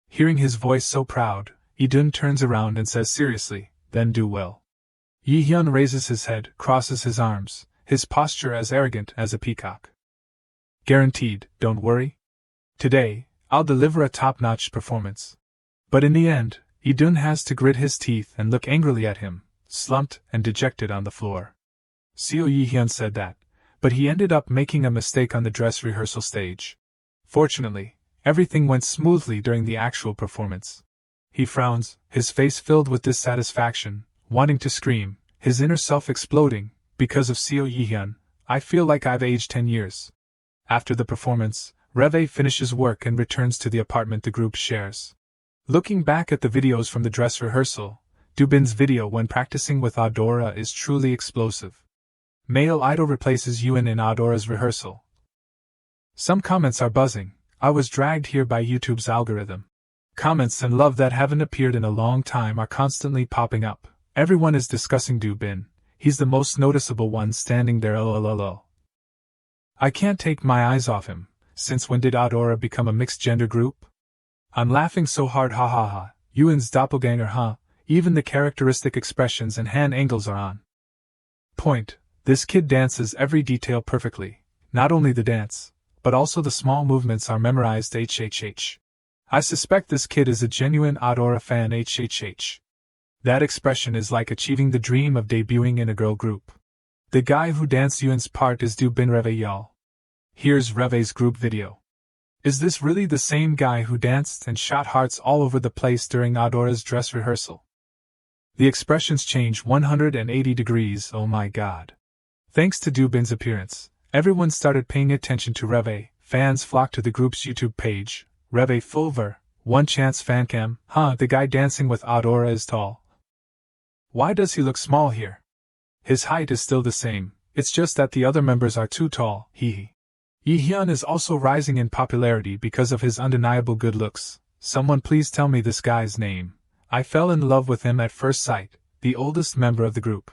Hearing his voice so proud, Yi-dun turns around and says seriously, then do well. Yi-hyun raises his head, crosses his arms, his posture as arrogant as a peacock. Guaranteed, don't worry. Today, I'll deliver a top-notch performance. But in the end, Yi-dun has to grit his teeth and look angrily at him, slumped and dejected on the floor. Seo Yi-hyun said that, but he ended up making a mistake on the dress rehearsal stage. Fortunately, everything went smoothly during the actual performance. He frowns, his face filled with dissatisfaction, wanting to scream, his inner self exploding, because of Seo Yi-hyun, I feel like I've aged 10 years. After the performance, Reve finishes work and returns to the apartment the group shares. Looking back at the videos from the dress rehearsal, Dubin's video when practicing with Adora is truly explosive. Male idol replaces Yuan in Adora's rehearsal. Some comments are buzzing, I was dragged here by YouTube's algorithm. Comments and love that haven't appeared in a long time are constantly popping up. Everyone is discussing Dubin, he's the most noticeable one standing there lol. I can't take my eyes off him, since when did Adora become a mixed-gender group? I'm laughing so hard ha ha ha, Yuan's doppelganger huh, even the characteristic expressions and hand angles are on point. This kid dances every detail perfectly, not only the dance, but also the small movements are memorized hhh. I suspect this kid is a genuine Adora fan hhh. That expression is like achieving the dream of debuting in a girl group. The guy who danced Yuan's part is Dubin Reve y'all. Here's Reve's group video. Is this really the same guy who danced and shot hearts all over the place during Adora's dress rehearsal? The expressions change 180 degrees, oh my god. Thanks to Dubin's appearance, everyone started paying attention to Reve, fans flocked to the group's YouTube page, Reve Fulver, One Chance Fancam, the guy dancing with Adora is tall. Why does he look small here? His height is still the same, it's just that the other members are too tall, hee. Yi-hyun is also rising in popularity because of his undeniable good looks. Someone please tell me this guy's name. I fell in love with him at first sight, the oldest member of the group.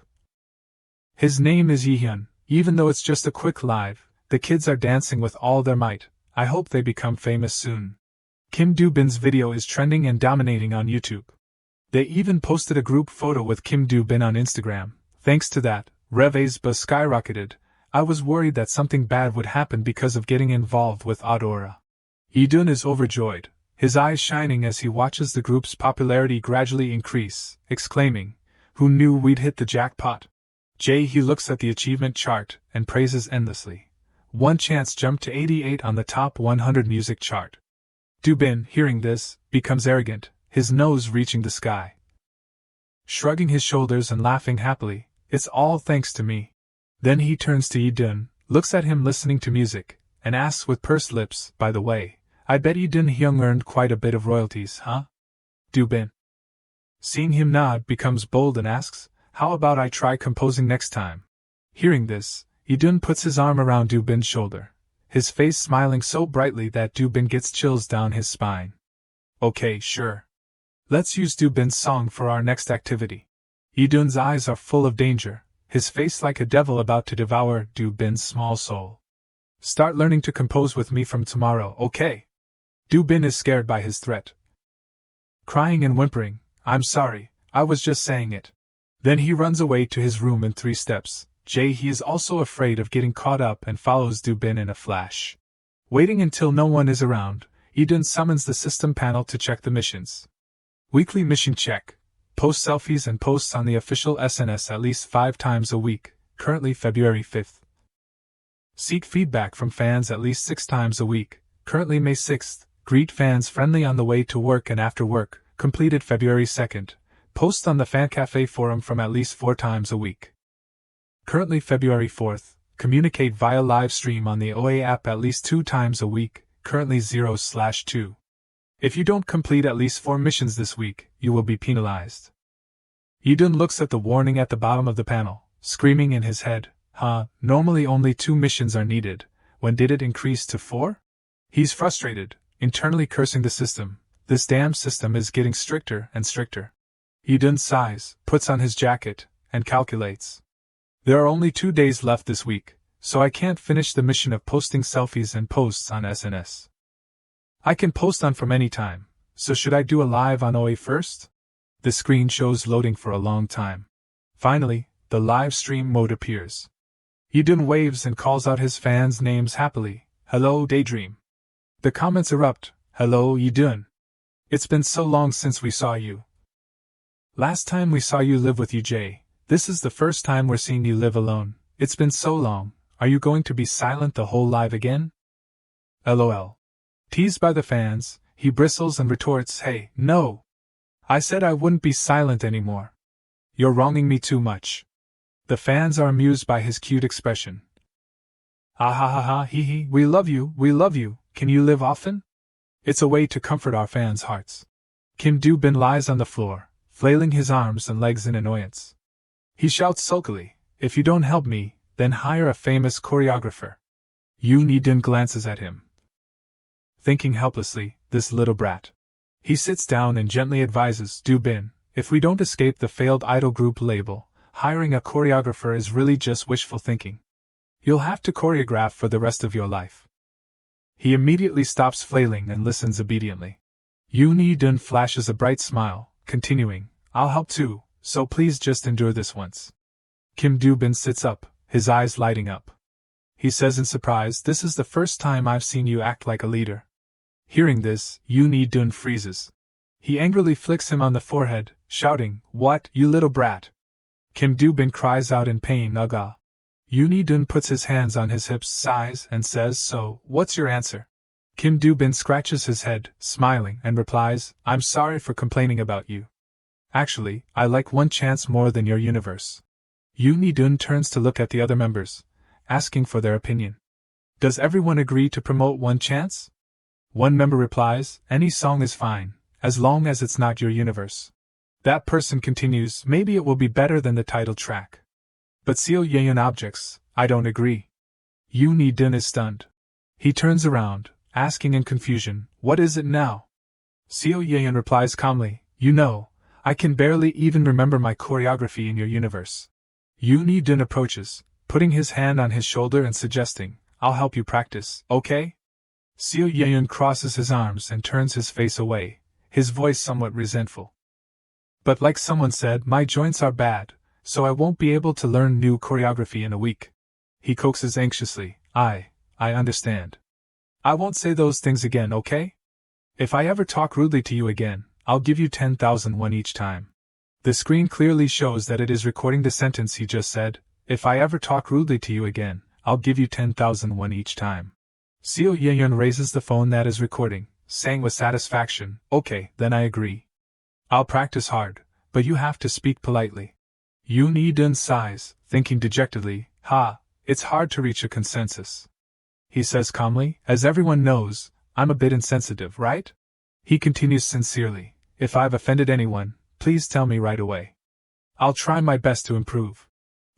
His name is Yi-hyun, even though it's just a quick live, the kids are dancing with all their might, I hope they become famous soon. Kim Dubin's video is trending and dominating on YouTube. They even posted a group photo with Kim Dubin on Instagram. Thanks to that, Reve's buzz skyrocketed. I was worried that something bad would happen because of getting involved with Adora. Yi-dun is overjoyed, his eyes shining as he watches the group's popularity gradually increase, exclaiming, who knew we'd hit the jackpot? Jae-hee looks at the achievement chart and praises endlessly. One Chance jumped to 88 on the top 100 music chart. Dubin, hearing this, becomes arrogant, his nose reaching the sky. Shrugging his shoulders and laughing happily, it's all thanks to me. Then he turns to Yi-dun, looks at him listening to music, and asks with pursed lips, by the way, I bet Yi-dun Hyung earned quite a bit of royalties, huh? Do-bin. Seeing him nod, becomes bold and asks, how about I try composing next time? Hearing this, Idun puts his arm around Do-bin's shoulder, his face smiling so brightly that Do-bin gets chills down his spine. Okay, sure. Let's use Do-bin's song for our next activity. Idun's eyes are full of danger, his face like a devil about to devour Do-bin's small soul. Start learning to compose with me from tomorrow, okay? Do-bin is scared by his threat. Crying and whimpering, I'm sorry, I was just saying it. Then he runs away to his room in 3 steps. He is also afraid of getting caught up and follows Do-bin in a flash. Waiting until no one is around, Idun summons the system panel to check the missions. Weekly mission check. Post selfies and posts on the official SNS at least 5 times a week, currently February 5th. Seek feedback from fans at least 6 times a week, currently May 6th. Greet fans friendly on the way to work and after work, completed February 2nd. Post on the Fan Cafe forum from at least 4 times a week. Currently February 4th. Communicate via live stream on the OA app at least 2 times a week, currently 0/2. If you don't complete at least 4 missions this week, you will be penalized. Idun looks at the warning at the bottom of the panel, screaming in his head, normally only 2 missions are needed, when did it increase to 4? He's frustrated, internally cursing the system. This damn system is getting stricter and stricter. Idun sighs, puts on his jacket, and calculates. There are only 2 days left this week, so I can't finish the mission of posting selfies and posts on SNS. I can post on from any time, so should I do a live on OA first? The screen shows loading for a long time. Finally, the live stream mode appears. Idun waves and calls out his fans' names happily. Hello, Daydream. The comments erupt. Hello, Idun. It's been so long since we saw you. Last time we saw you live with UJ. This is the first time we're seeing you live alone. It's been so long. Are you going to be silent the whole live again? LOL. Teased by the fans, he bristles and retorts, hey, no. I said I wouldn't be silent anymore. You're wronging me too much. The fans are amused by his cute expression. Ah ha ha ha, hee hee, we love you, can you live often? It's a way to comfort our fans' hearts. Kim Do-bin lies on the floor, flailing his arms and legs in annoyance. He shouts sulkily, if you don't help me, then hire a famous choreographer. Yoon Idun glances at him. Thinking helplessly, this little brat. He sits down and gently advises Do-bin, if we don't escape the failed idol group label, hiring a choreographer is really just wishful thinking. You'll have to choreograph for the rest of your life. He immediately stops flailing and listens obediently. Yoon Idun flashes a bright smile, continuing, I'll help too, so please just endure this once. Kim Do-bin sits up, his eyes lighting up. He says in surprise, this is the first time I've seen you act like a leader. Hearing this, Yoon Idun freezes. He angrily flicks him on the forehead, shouting, what, you little brat? Kim Do-bin cries out in pain, ugh. Yoon Idun puts his hands on his hips, sighs, and says, so, what's your answer? Kim Do-bin scratches his head, smiling, and replies, I'm sorry for complaining about you. Actually, I like One Chance more than your universe. Yoon Idun turns to look at the other members, asking for their opinion. Does everyone agree to promote One Chance? One member replies, any song is fine, as long as it's not your universe. That person continues, maybe it will be better than the title track. But Seo Yeon objects, I don't agree. Yoon Idun is stunned. He turns around, asking in confusion, what is it now? Seo Yeon replies calmly, you know, I can barely even remember my choreography in your universe. Yoon Idun approaches, putting his hand on his shoulder and suggesting, I'll help you practice, okay? Seo Yeon crosses his arms and turns his face away, his voice somewhat resentful. But like someone said, my joints are bad, so I won't be able to learn new choreography in a week. He coaxes anxiously, I understand. I won't say those things again, okay? If I ever talk rudely to you again, I'll give you 10,000 won each time. The screen clearly shows that it is recording the sentence he just said, if I ever talk rudely to you again, I'll give you 10,000 won each time. Seo Yeon raises the phone that is recording, saying with satisfaction, okay, then I agree. I'll practice hard, but you have to speak politely. Yoon Idun sighs, thinking dejectedly, it's hard to reach a consensus. He says calmly, as everyone knows, I'm a bit insensitive, right? He continues sincerely, If I've offended anyone, please tell me right away. I'll try my best to improve.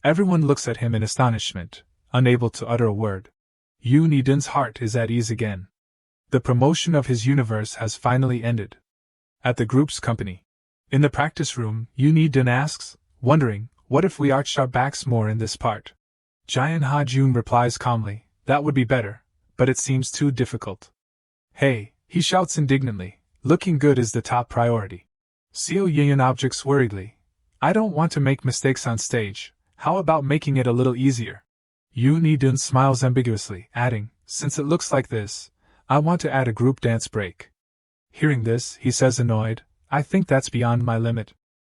Everyone looks at him in astonishment, unable to utter a word. Yu Nidun's heart is at ease again. The promotion of his universe has finally ended. At the group's company. In the practice room, Yu Nidun asks, wondering, what if we arch our backs more in this part? Jian Ha-jun replies calmly, that would be better, but it seems too difficult. Hey, he shouts indignantly, looking good is the top priority. Seo Yiyun objects worriedly, I don't want to make mistakes on stage, how about making it a little easier? Yu Nidun smiles ambiguously, adding, since it looks like this, I want to add a group dance break. Hearing this, he says annoyed, I think that's beyond my limit.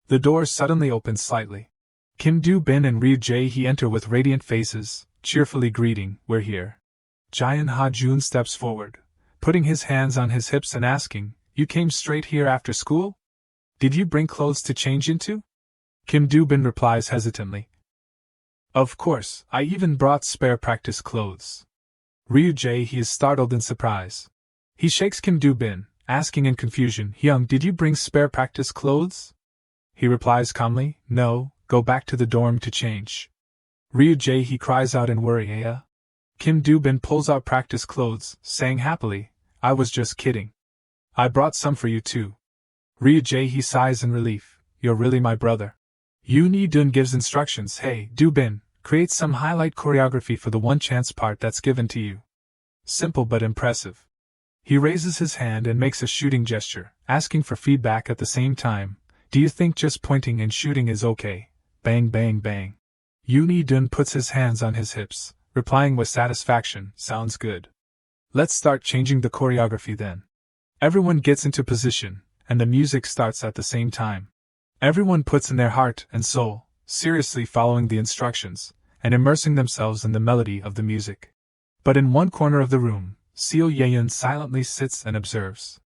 The door suddenly opens slightly. Kim Do-bin and Ryu Jae-hee enter with radiant faces, cheerfully greeting, we're here. Jian Ha-jun steps forward, putting his hands on his hips and asking, you came straight here after school? Did you bring clothes to change into? Kim Do-bin replies hesitantly. Of course, I even brought spare practice clothes. Ryu Jae-hee is startled in surprise. He shakes Kim Do-bin, asking in confusion, Hyung, did you bring spare practice clothes? He replies calmly, no, go back to the dorm to change. Ryu Jae-hee cries out in worry, Kim Do-bin pulls out practice clothes, saying happily, I was just kidding. I brought some for you too. Ryu Jae-hee sighs in relief, you're really my brother. Yu Nidun gives instructions, hey, Do-bin, create some highlight choreography for the one chance part that's given to you. Simple but impressive. He raises his hand and makes a shooting gesture, asking for feedback at the same time. Do you think just pointing and shooting is okay? Bang bang bang. Yu Nidun puts his hands on his hips, replying with satisfaction, sounds good. Let's start changing the choreography then. Everyone gets into position, and the music starts at the same time. Everyone puts in their heart and soul, seriously following the instructions, and immersing themselves in the melody of the music. But in one corner of the room, Seo Yeyun silently sits and observes.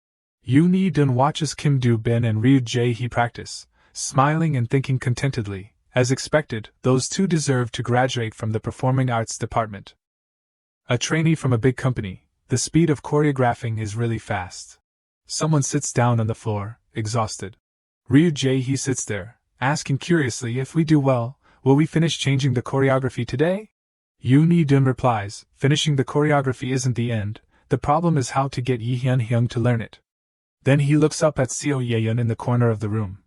Yu Nidun watches Kim Do-bin and Ryu Jae-hee practice, smiling and thinking contentedly. As expected, those two deserve to graduate from the performing arts department. A trainee from a big company, the speed of choreographing is really fast. Someone sits down on the floor, exhausted. Ryu Jae-hee sits there, asking curiously, if we do well, will we finish changing the choreography today? Yu Nidun replies, finishing the choreography isn't the end, the problem is how to get Yi Hyun to learn it. Then he looks up at Seo Yeyun in the corner of the room,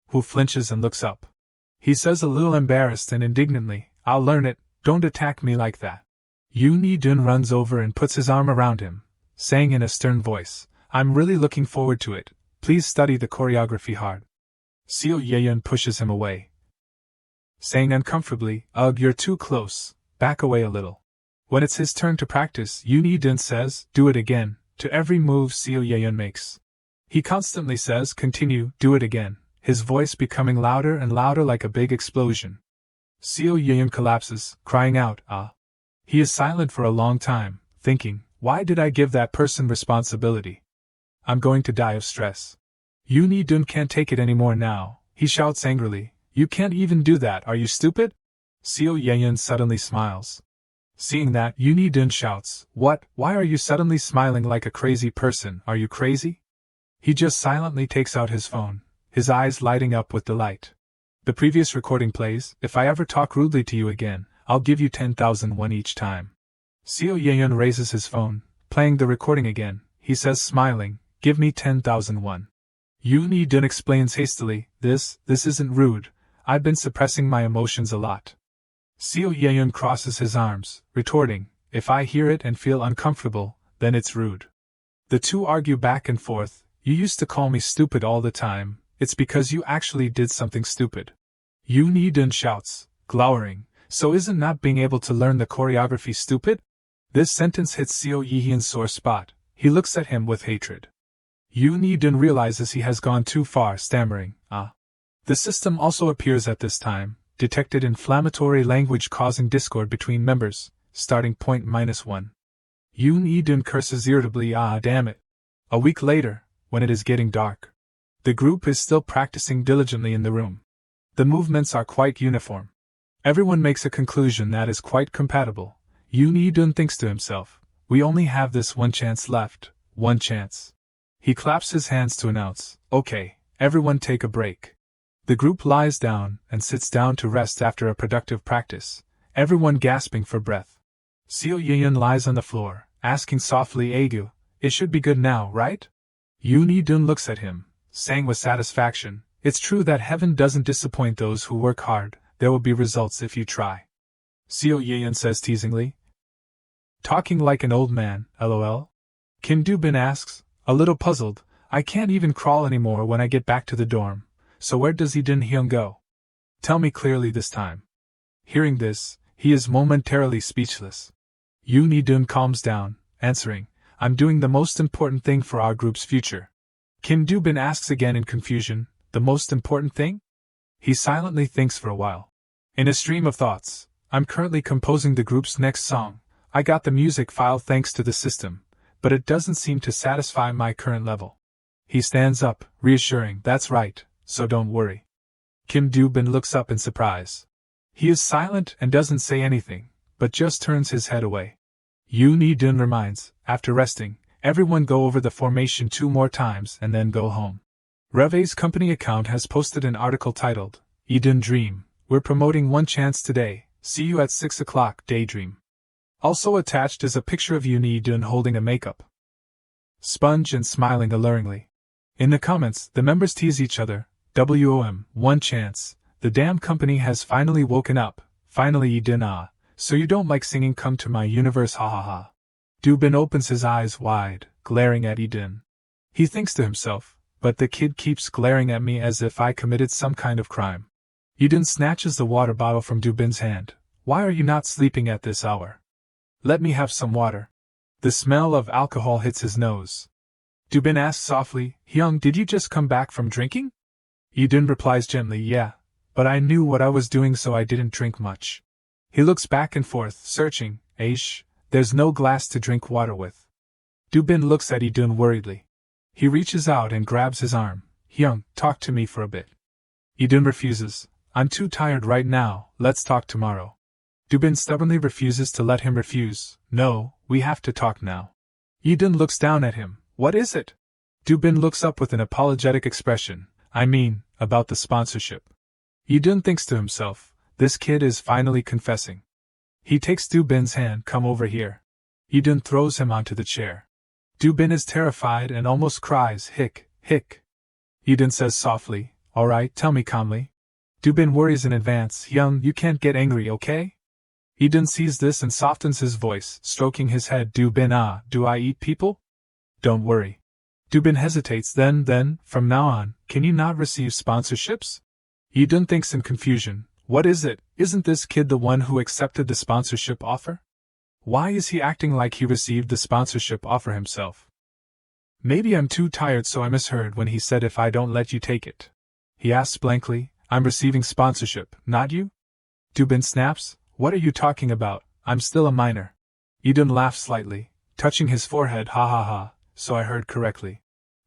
who flinches and looks up. He says a little embarrassed and indignantly, I'll learn it, don't attack me like that. Yu Nidun runs over and puts his arm around him, saying in a stern voice, I'm really looking forward to it, please study the choreography hard. Seo Yeyun pushes him away, saying uncomfortably, ugh, you're too close, back away a little. When it's his turn to practice, Yu Nidun says, do it again, to every move Seo Yeyun makes. He constantly says, continue, do it again, his voice becoming louder and louder like a big explosion. Seo Yeyun collapses, crying out, ah. He is silent for a long time, thinking, why did I give that person responsibility? I'm going to die of stress. Yu Nidun can't take it anymore now, he shouts angrily, you can't even do that, are you stupid? Seo Yeyun suddenly smiles. Seeing that, Yu Nidun shouts, what, why are you suddenly smiling like a crazy person, are you crazy? He just silently takes out his phone, his eyes lighting up with delight. The previous recording plays, if I ever talk rudely to you again, I'll give you 10,000 won each time. Seo Yeyun raises his phone, playing the recording again, he says smiling, give me 10,000 won. Yu Nidun explains hastily, this isn't rude, I've been suppressing my emotions a lot. Seo Yeyun crosses his arms, retorting, if I hear it and feel uncomfortable, then it's rude. The two argue back and forth, you used to call me stupid all the time, it's because you actually did something stupid. Yu Nidun shouts, glowering, so isn't not being able to learn the choreography stupid? This sentence hits Seo Yeyun's sore spot, he looks at him with hatred. Yu Nidun realizes he has gone too far, stammering, ah. The system also appears at this time, detected inflammatory language causing discord between members, starting point -1. Yu Nidun curses irritably, ah damn it. A week later, when it is getting dark, the group is still practicing diligently in the room. The movements are quite uniform. Everyone makes a conclusion that is quite compatible. Yu Nidun thinks to himself, we only have this one chance left, one chance. He claps his hands to announce, Okay, everyone take a break. The group lies down and sits down to rest after a productive practice, everyone gasping for breath. Seo Yun lies on the floor, asking softly, Aegu, it should be good now, right? Yoon Hee-dun looks at him, saying with satisfaction, it's true that heaven doesn't disappoint those who work hard, there will be results if you try. Seo Yun says teasingly. Talking like an old man, lol? Kim Do-bin asks, a little puzzled, I can't even crawl anymore when I get back to the dorm, so where does Lee Hyun go? Tell me clearly this time. Hearing this, he is momentarily speechless. Yoon Hee-dun calms down, answering, I'm doing the most important thing for our group's future. Kim Do-bin asks again in confusion, the most important thing? He silently thinks for a while. In a stream of thoughts, I'm currently composing the group's next song. I got the music file thanks to the system, but it doesn't seem to satisfy my current level. He stands up, reassuring, that's right, so don't worry. Kim Do-bin looks up in surprise. He is silent and doesn't say anything, but just turns his head away. Yoon Hee-dun reminds, after resting, everyone go over the formation 2 more times and then go home. Reve's company account has posted an article titled, Eden Dream, we're promoting one chance today, see you at 6 o'clock, daydream. Also attached is a picture of Yoon Hee-dun holding a makeup sponge and smiling alluringly. In the comments, the members tease each other, WOM, one chance, the damn company has finally woken up, finally Eden so you don't like singing Come to My Universe ha ha ha. Do-bin opens his eyes wide, glaring at Eden. He thinks to himself, but the kid keeps glaring at me as if I committed some kind of crime. Eden snatches the water bottle from Do-bin's hand. Why are you not sleeping at this hour? Let me have some water. The smell of alcohol hits his nose. Do-bin asks softly, Hyung, did you just come back from drinking? Eden replies gently, yeah, but I knew what I was doing so I didn't drink much. He looks back and forth, searching, Aish, there's no glass to drink water with. Do-bin looks at Eden worriedly. He reaches out and grabs his arm. Hyung, talk to me for a bit. Eden refuses. I'm too tired right now, let's talk tomorrow. Do-bin stubbornly refuses to let him refuse. No, we have to talk now. Eden looks down at him. What is it? Do-bin looks up with an apologetic expression. I mean, about the sponsorship. Eden thinks to himself, this kid is finally confessing. He takes Do-bin's hand, come over here. Eden throws him onto the chair. Do-bin is terrified and almost cries, hick, hick. Eden says softly, alright, tell me calmly. Do-bin worries in advance, Hyung, you can't get angry, okay? Eden sees this and softens his voice, stroking his head. Do-bin, do I eat people? Don't worry. Do-bin hesitates, then, from now on, can you not receive sponsorships? Eden thinks in confusion, what is it, isn't this kid the one who accepted the sponsorship offer? Why is he acting like he received the sponsorship offer himself? Maybe I'm too tired so I misheard when he said if I don't let you take it. He asks blankly, I'm receiving sponsorship, not you? Do-bin snaps, what are you talking about, I'm still a minor. Eden laughs slightly, touching his forehead, ha ha ha, so I heard correctly.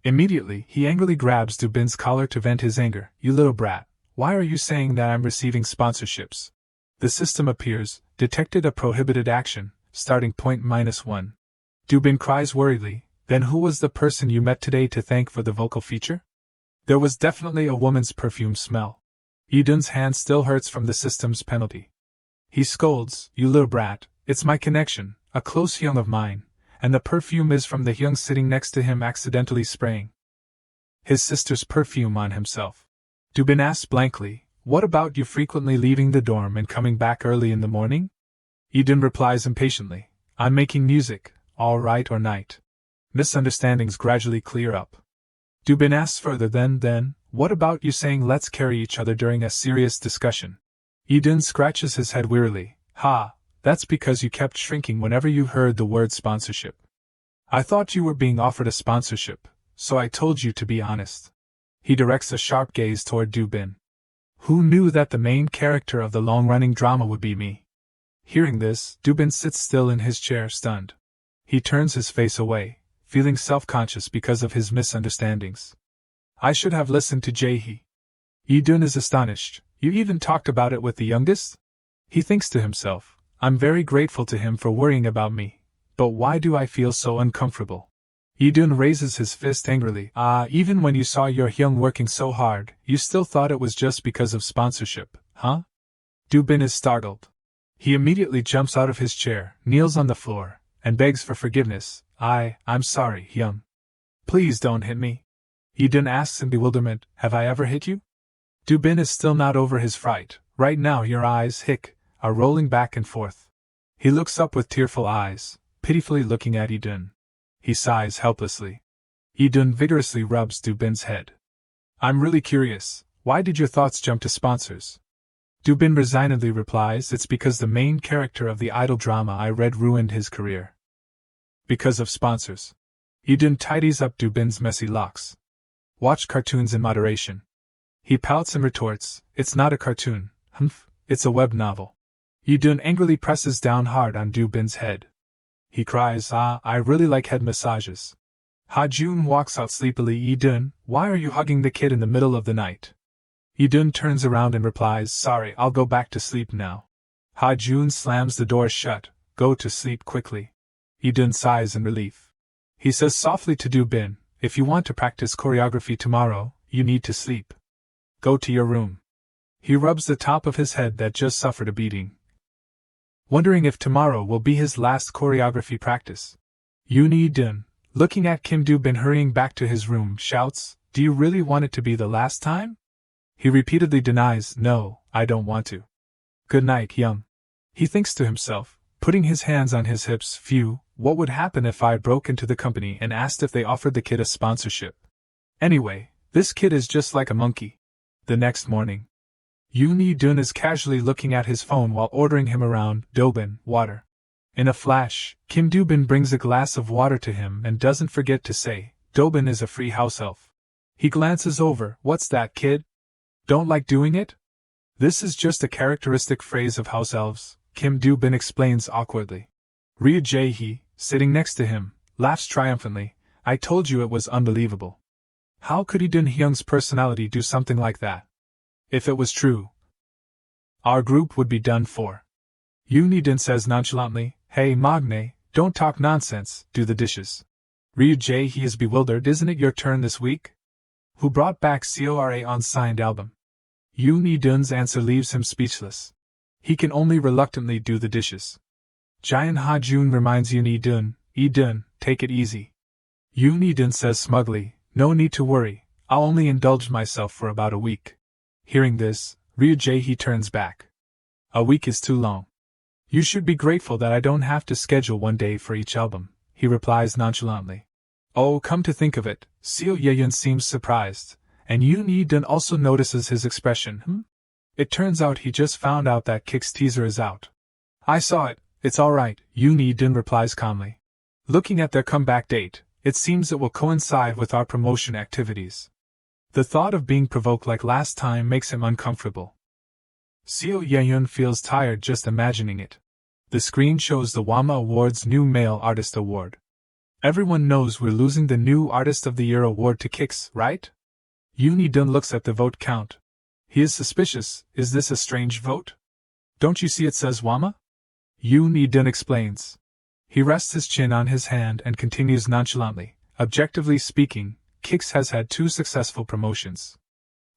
Immediately, he angrily grabs Do-bin's collar to vent his anger, you little brat, why are you saying that I'm receiving sponsorships? The system appears, detected a prohibited action, starting point -1. Do-bin cries worriedly, then who was the person you met today to thank for the vocal feature? There was definitely a woman's perfume smell. Eden's hand still hurts from the system's penalty. He scolds, you little brat, it's my connection, a close Hyung of mine, and the perfume is from the Hyung sitting next to him accidentally spraying his sister's perfume on himself. Do-bin asks blankly, what about you frequently leaving the dorm and coming back early in the morning? Eden replies impatiently, I'm making music, all right or night. Misunderstandings gradually clear up. Do-bin asks further, then, what about you saying let's carry each other during a serious discussion? Eden scratches his head wearily, that's because you kept shrinking whenever you heard the word sponsorship. I thought you were being offered a sponsorship, so I told you to be honest. He directs a sharp gaze toward Do-bin. Who knew that the main character of the long-running drama would be me? Hearing this, Do-bin sits still in his chair, stunned. He turns his face away, feeling self-conscious because of his misunderstandings. I should have listened to Jae-hee. Eden is astonished. You even talked about it with the youngest? He thinks to himself, I'm very grateful to him for worrying about me, but why do I feel so uncomfortable? Yi-dun raises his fist angrily. Even when you saw your Hyung working so hard, you still thought it was just because of sponsorship, huh? Do-bin is startled. He immediately jumps out of his chair, kneels on the floor, and begs for forgiveness. I'm sorry, Hyung. Please don't hit me. Yi-dun asks in bewilderment, have I ever hit you? Do-bin is still not over his fright. Right now your eyes, are rolling back and forth. He looks up with tearful eyes, pitifully looking at Yi-dun. He sighs helplessly. Yi-dun vigorously rubs Do-bin's head. I'm really curious, why did your thoughts jump to sponsors? Do-bin resignedly replies, it's because the main character of the idol drama I read ruined his career. Because of sponsors. Yi-dun tidies up Do-bin's messy locks. Watch cartoons in moderation. He pouts and retorts, it's not a cartoon, it's a web novel. Yi-dun angrily presses down hard on Do-bin's head. He cries, I really like head massages. Ha-jun walks out sleepily. Yi-dun, why are you hugging the kid in the middle of the night? Yi-dun turns around and replies, sorry, I'll go back to sleep now. Ha-jun slams the door shut, go to sleep quickly. Yi-dun sighs in relief. He says softly to Do-bin, if you want to practice choreography tomorrow, you need to sleep. Go to your room. He rubs the top of his head that just suffered a beating, wondering if tomorrow will be his last choreography practice. Yi-dun, looking at Kim Do-bin hurrying back to his room, shouts, do you really want it to be the last time? He repeatedly denies, no, I don't want to. Good night, Hyung. He thinks to himself, putting his hands on his hips, phew, what would happen if I broke into the company and asked if they offered the kid a sponsorship? Anyway, this kid is just like a monkey. The next morning, Yi-dun is casually looking at his phone while ordering him around, Do-bin, water. In a flash, Kim Do-bin brings a glass of water to him and doesn't forget to say, Do-bin is a free house elf. He glances over, what's that, kid? Don't like doing it? This is just a characteristic phrase of house elves, Kim Do-bin explains awkwardly. Ryu Jae-hee, sitting next to him, laughs triumphantly, I told you it was unbelievable. How could Yi-dun Hyung's personality do something like that? If it was true, our group would be done for. Yi-dun says nonchalantly, hey Magne, don't talk nonsense, do the dishes. Ryu Jae-hee is bewildered, isn't it your turn this week? Who brought back Cora on signed album? Yi-dun's answer leaves him speechless. He can only reluctantly do the dishes. Giant Ha-jun reminds Yi-dun, take it easy. Yi-dun says smugly, no need to worry, I'll only indulge myself for about a week. Hearing this, Ryu Jae-hee turns back. A week is too long. You should be grateful that I don't have to schedule one day for each album, he replies nonchalantly. Oh, come to think of it, Seo Ye-yun seems surprised, and Yi-dun also notices his expression. It turns out he just found out that Kick's teaser is out. I saw it, it's alright, Yi-dun replies calmly. Looking at their comeback date, it seems it will coincide with our promotion activities. The thought of being provoked like last time makes him uncomfortable. Seo Ye-yun feels tired just imagining it. The screen shows the WAMA Awards New Male Artist Award. Everyone knows we're losing the New Artist of the Year award to Kix, right? Yi-dun looks at the vote count. He is suspicious, is this a strange vote? Don't you see it says WAMA? Yi-dun explains. He rests his chin on his hand and continues nonchalantly, objectively speaking, Kix has had 2 successful promotions.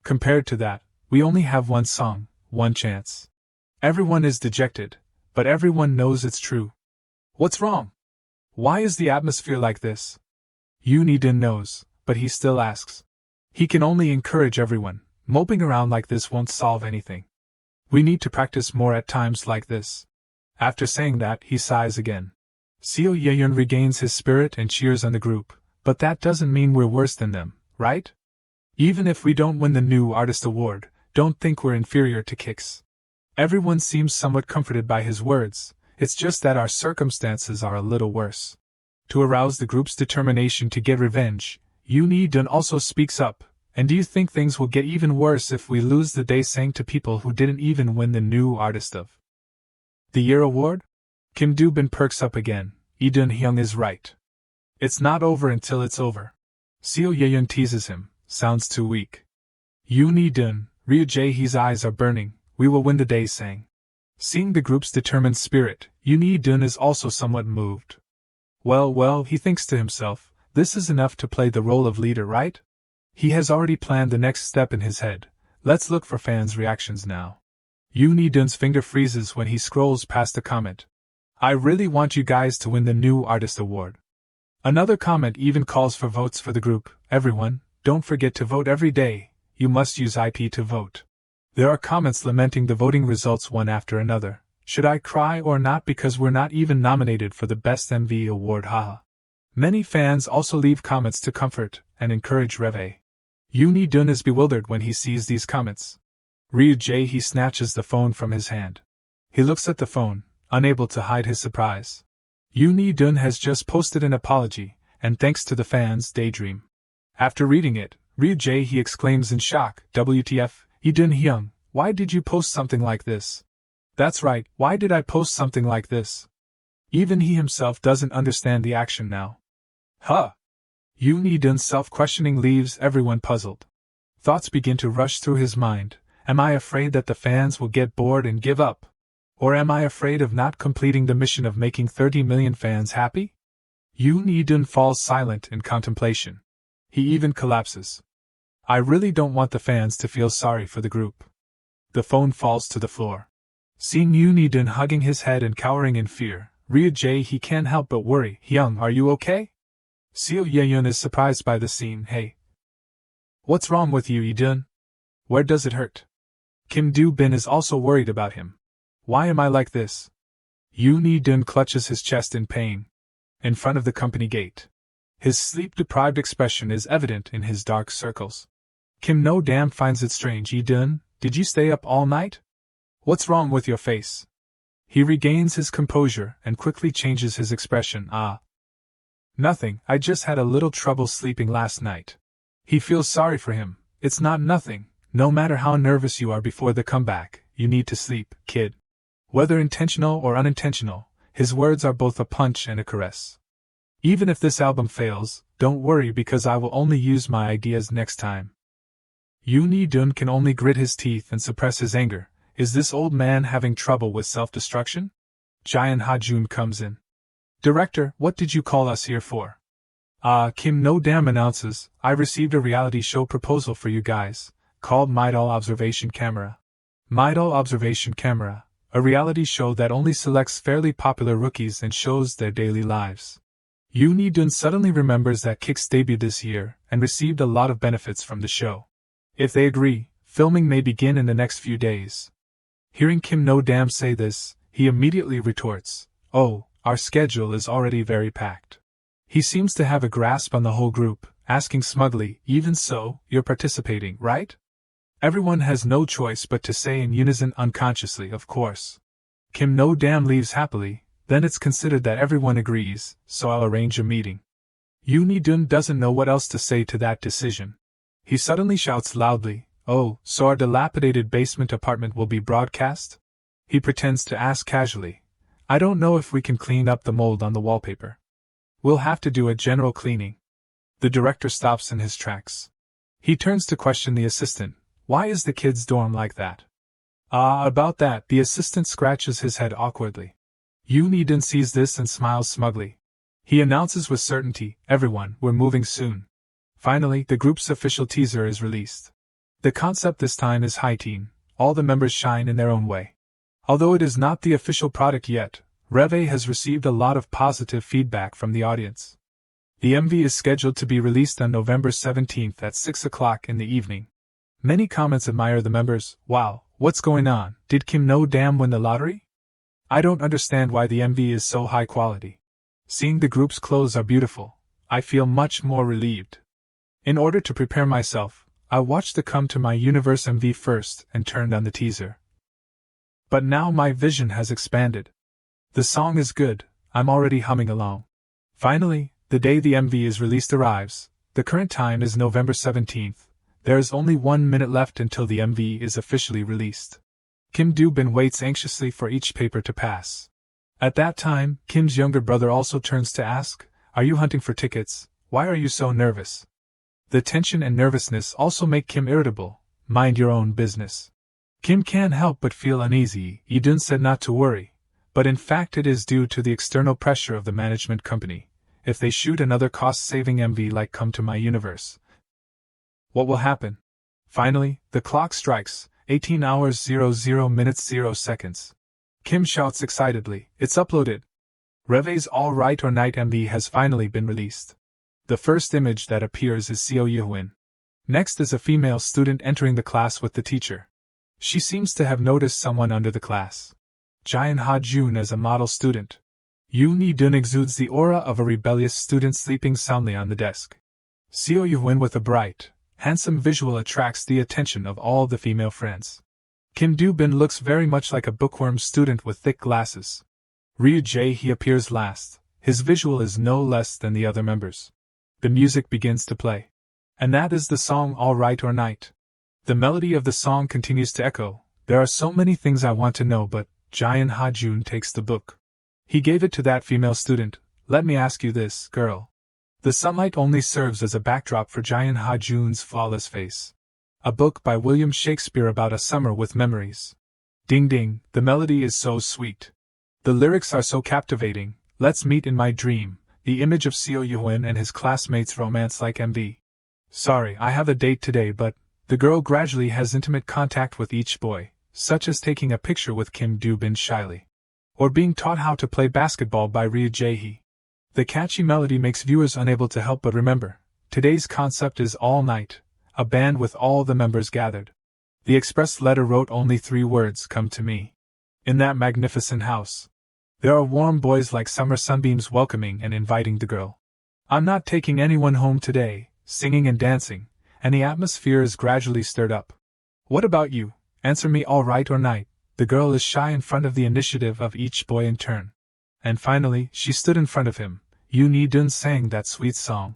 Compared to that, we only have one song, one chance. Everyone is dejected, but everyone knows it's true. What's wrong? Why is the atmosphere like this? Yi-dun knows, but he still asks. He can only encourage everyone, moping around like this won't solve anything. We need to practice more at times like this. After saying that, he sighs again. Seo Ye-yun regains his spirit and cheers on the group. But that doesn't mean we're worse than them, right? Even if we don't win the New Artist Award, don't think we're inferior to Kix. Everyone seems somewhat comforted by his words, it's just that our circumstances are a little worse. To arouse the group's determination to get revenge, Yi-dun also speaks up, and do you think things will get even worse if we lose the daesang to people who didn't even win the New Artist of the Year award? Kim Do-bin perks up again, Yi-dun Hyung is right. It's not over until it's over. Seo Ye-yun teases him, sounds too weak. Yi-dun, Ryu Jae-hee's eyes are burning, we will win the daesang. Seeing the group's determined spirit, Yi-dun is also somewhat moved. Well, he thinks to himself, This is enough to play the role of leader, right? He has already planned the next step in his head. Let's look for fans' reactions now. Yoon Hee-dun's finger freezes when he scrolls past a comment. I really want you guys to win the New Artist Award. Another comment even calls for votes for the group. Everyone, don't forget to vote every day. You must use IP to vote. There are comments lamenting the voting results one after another. Should I cry or not because we're not even nominated for the Best MV award, haha. Many fans also leave comments to comfort and encourage Reve. Yoon Hee-dun is bewildered when he sees these comments. Ryujae snatches the phone from his hand. He looks at the phone, unable to hide his surprise. Yoon Hee-dun has just posted an apology, and thanks to the fans' daydream. After reading it, Ryujae exclaims in shock, WTF, Hee-dun Hyung, why did you post something like this? That's right, why did I post something like this? Even he himself doesn't understand the action now. Huh! Yoon Hee-dun's self-questioning leaves everyone puzzled. Thoughts begin to rush through his mind. Am I afraid that the fans will get bored and give up? Or am I afraid of not completing the mission of making 30 million fans happy? Yoon Hee-dun falls silent in contemplation. He even collapses. I really don't want the fans to feel sorry for the group. The phone falls to the floor. Seeing Yoon Hee-dun hugging his head and cowering in fear, Ryujae can't help but worry. Hyung, are you okay? Seo Ye-yeon is surprised by the scene. Hey. What's wrong with you, Hee-dun? Where does it hurt? Kim Do-bin is also worried about him. Why am I like this? Yoon Hee-dun clutches his chest in pain. In front of the company gate. His sleep-deprived expression is evident in his dark circles. Kim No-dam finds it strange. Hee-dun, did you stay up all night? What's wrong with your face? He regains his composure and quickly changes his expression. Nothing, I just had a little trouble sleeping last night. He feels sorry for him. It's not nothing. No matter how nervous you are before the comeback, you need to sleep, kid. Whether intentional or unintentional, his words are both a punch and a caress. Even if this album fails, don't worry because I will only use my ideas next time. Yoon Hee-dun can only grit his teeth and suppress his anger. Is this old man having trouble with self-destruction? Jaehyun Ha-jun comes in. Director, what did you call us here for? Kim No-dam announces, I received a reality show proposal for you guys, called Midol Observation Camera. Midol Observation Camera, a reality show that only selects fairly popular rookies and shows their daily lives. Yoon Hee-dun suddenly remembers that Kix debuted this year and received a lot of benefits from the show. If they agree, filming may begin in the next few days. Hearing Kim No-dam say this, he immediately retorts, oh, our schedule is already very packed. He seems to have a grasp on the whole group, asking smugly, even so, you're participating, right? Everyone has no choice but to say in unison unconsciously, of course. Kim No-dam leaves happily, then it's considered that everyone agrees, so I'll arrange a meeting. Yoon Hee-dun doesn't know what else to say to that decision. He suddenly shouts loudly, oh, so our dilapidated basement apartment will be broadcast? He pretends to ask casually, I don't know if we can clean up the mold on the wallpaper. We'll have to do a general cleaning. The director stops in his tracks. He turns to question the assistant. Why is the kids' dorm like that? About that, the assistant scratches his head awkwardly. Yoon Hee-dun sees this and smiles smugly. He announces with certainty, everyone, we're moving soon. Finally, the group's official teaser is released. The concept this time is high teen. All the members shine in their own way. Although it is not the official product yet, Reve has received a lot of positive feedback from the audience. The MV is scheduled to be released on November 17th at 6 o'clock in the evening. Many comments admire the members. Wow, what's going on? Did Kim No-dam win the lottery? I don't understand why the MV is so high quality. Seeing the group's clothes are beautiful, I feel much more relieved. In order to prepare myself, I watched the Come to My Universe MV first and turned on the teaser. But now my vision has expanded. The song is good, I'm already humming along. Finally, the day the MV is released arrives. The current time is November 17th. There is only 1 minute left until the MV is officially released. Kim Do-bin waits anxiously for each paper to pass. At that time, Kim's younger brother also turns to ask, are you hunting for tickets? Why are you so nervous? The tension and nervousness also make Kim irritable. Mind your own business. Kim can't help but feel uneasy. Hee-dun said not to worry, but in fact it is due to the external pressure of the management company. if they shoot another cost-saving MV like Come to My Universe. What will happen? Finally, the clock strikes, 18 hours 00 minutes 0 seconds. Kim shouts excitedly, "It's uploaded!" Reve's All Right or Night MV has finally been released. The first image that appears is Seo Yuhwin. Next is a female student entering the class with the teacher. She seems to have noticed someone under the class. Jaein Ha-jun as a model student. Yoo Ni-dun exudes the aura of a rebellious student sleeping soundly on the desk. Seo Yuhwin with a bright, handsome visual attracts the attention of all the female friends. Kim Do-bin looks very much like a bookworm student with thick glasses. Ryu Jae-hee appears last. His visual is no less than the other members. The music begins to play. And that is the song All Right or Night. The melody of the song continues to echo. There are so many things I want to know, but Jaein Ha-jun takes the book. He gave it to that female student. Let me ask you this, girl. The sunlight only serves as a backdrop for Jaein Ha-jun's flawless face. A book by William Shakespeare about a summer with memories. Ding ding, the melody is so sweet. The lyrics are so captivating. Let's meet in my dream. The image of Seo Yuhwin and his classmates' romance-like MV. Sorry, I have a date today, but the girl gradually has intimate contact with each boy, such as taking a picture with Kim Do-bin shyly. Or being taught how to play basketball by Ryu Jae-hee. The catchy melody makes viewers unable to help but remember, today's concept is All Night, a band with all the members gathered. The express letter wrote only 3 words, "Come to me." In that magnificent house. There are warm boys like summer sunbeams welcoming and inviting the girl. I'm not taking anyone home today, singing and dancing, and the atmosphere is gradually stirred up. What about you? Answer me all right or night. The girl is shy in front of the initiative of each boy in turn. And finally, she stood in front of him. Yoo Ni-dun sang that sweet song.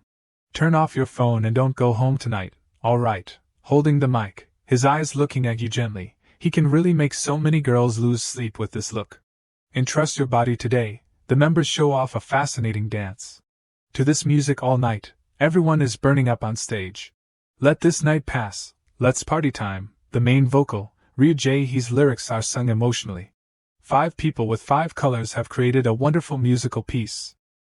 Turn off your phone and don't go home tonight, all right. Holding the mic, his eyes looking at you gently, he can really make so many girls lose sleep with this look. Entrust your body today, the members show off a fascinating dance. To this music all night, everyone is burning up on stage. Let this night pass, let's party time. The main vocal, Ryu Jae-hee's lyrics are sung emotionally. 5 people with 5 colors have created a wonderful musical piece.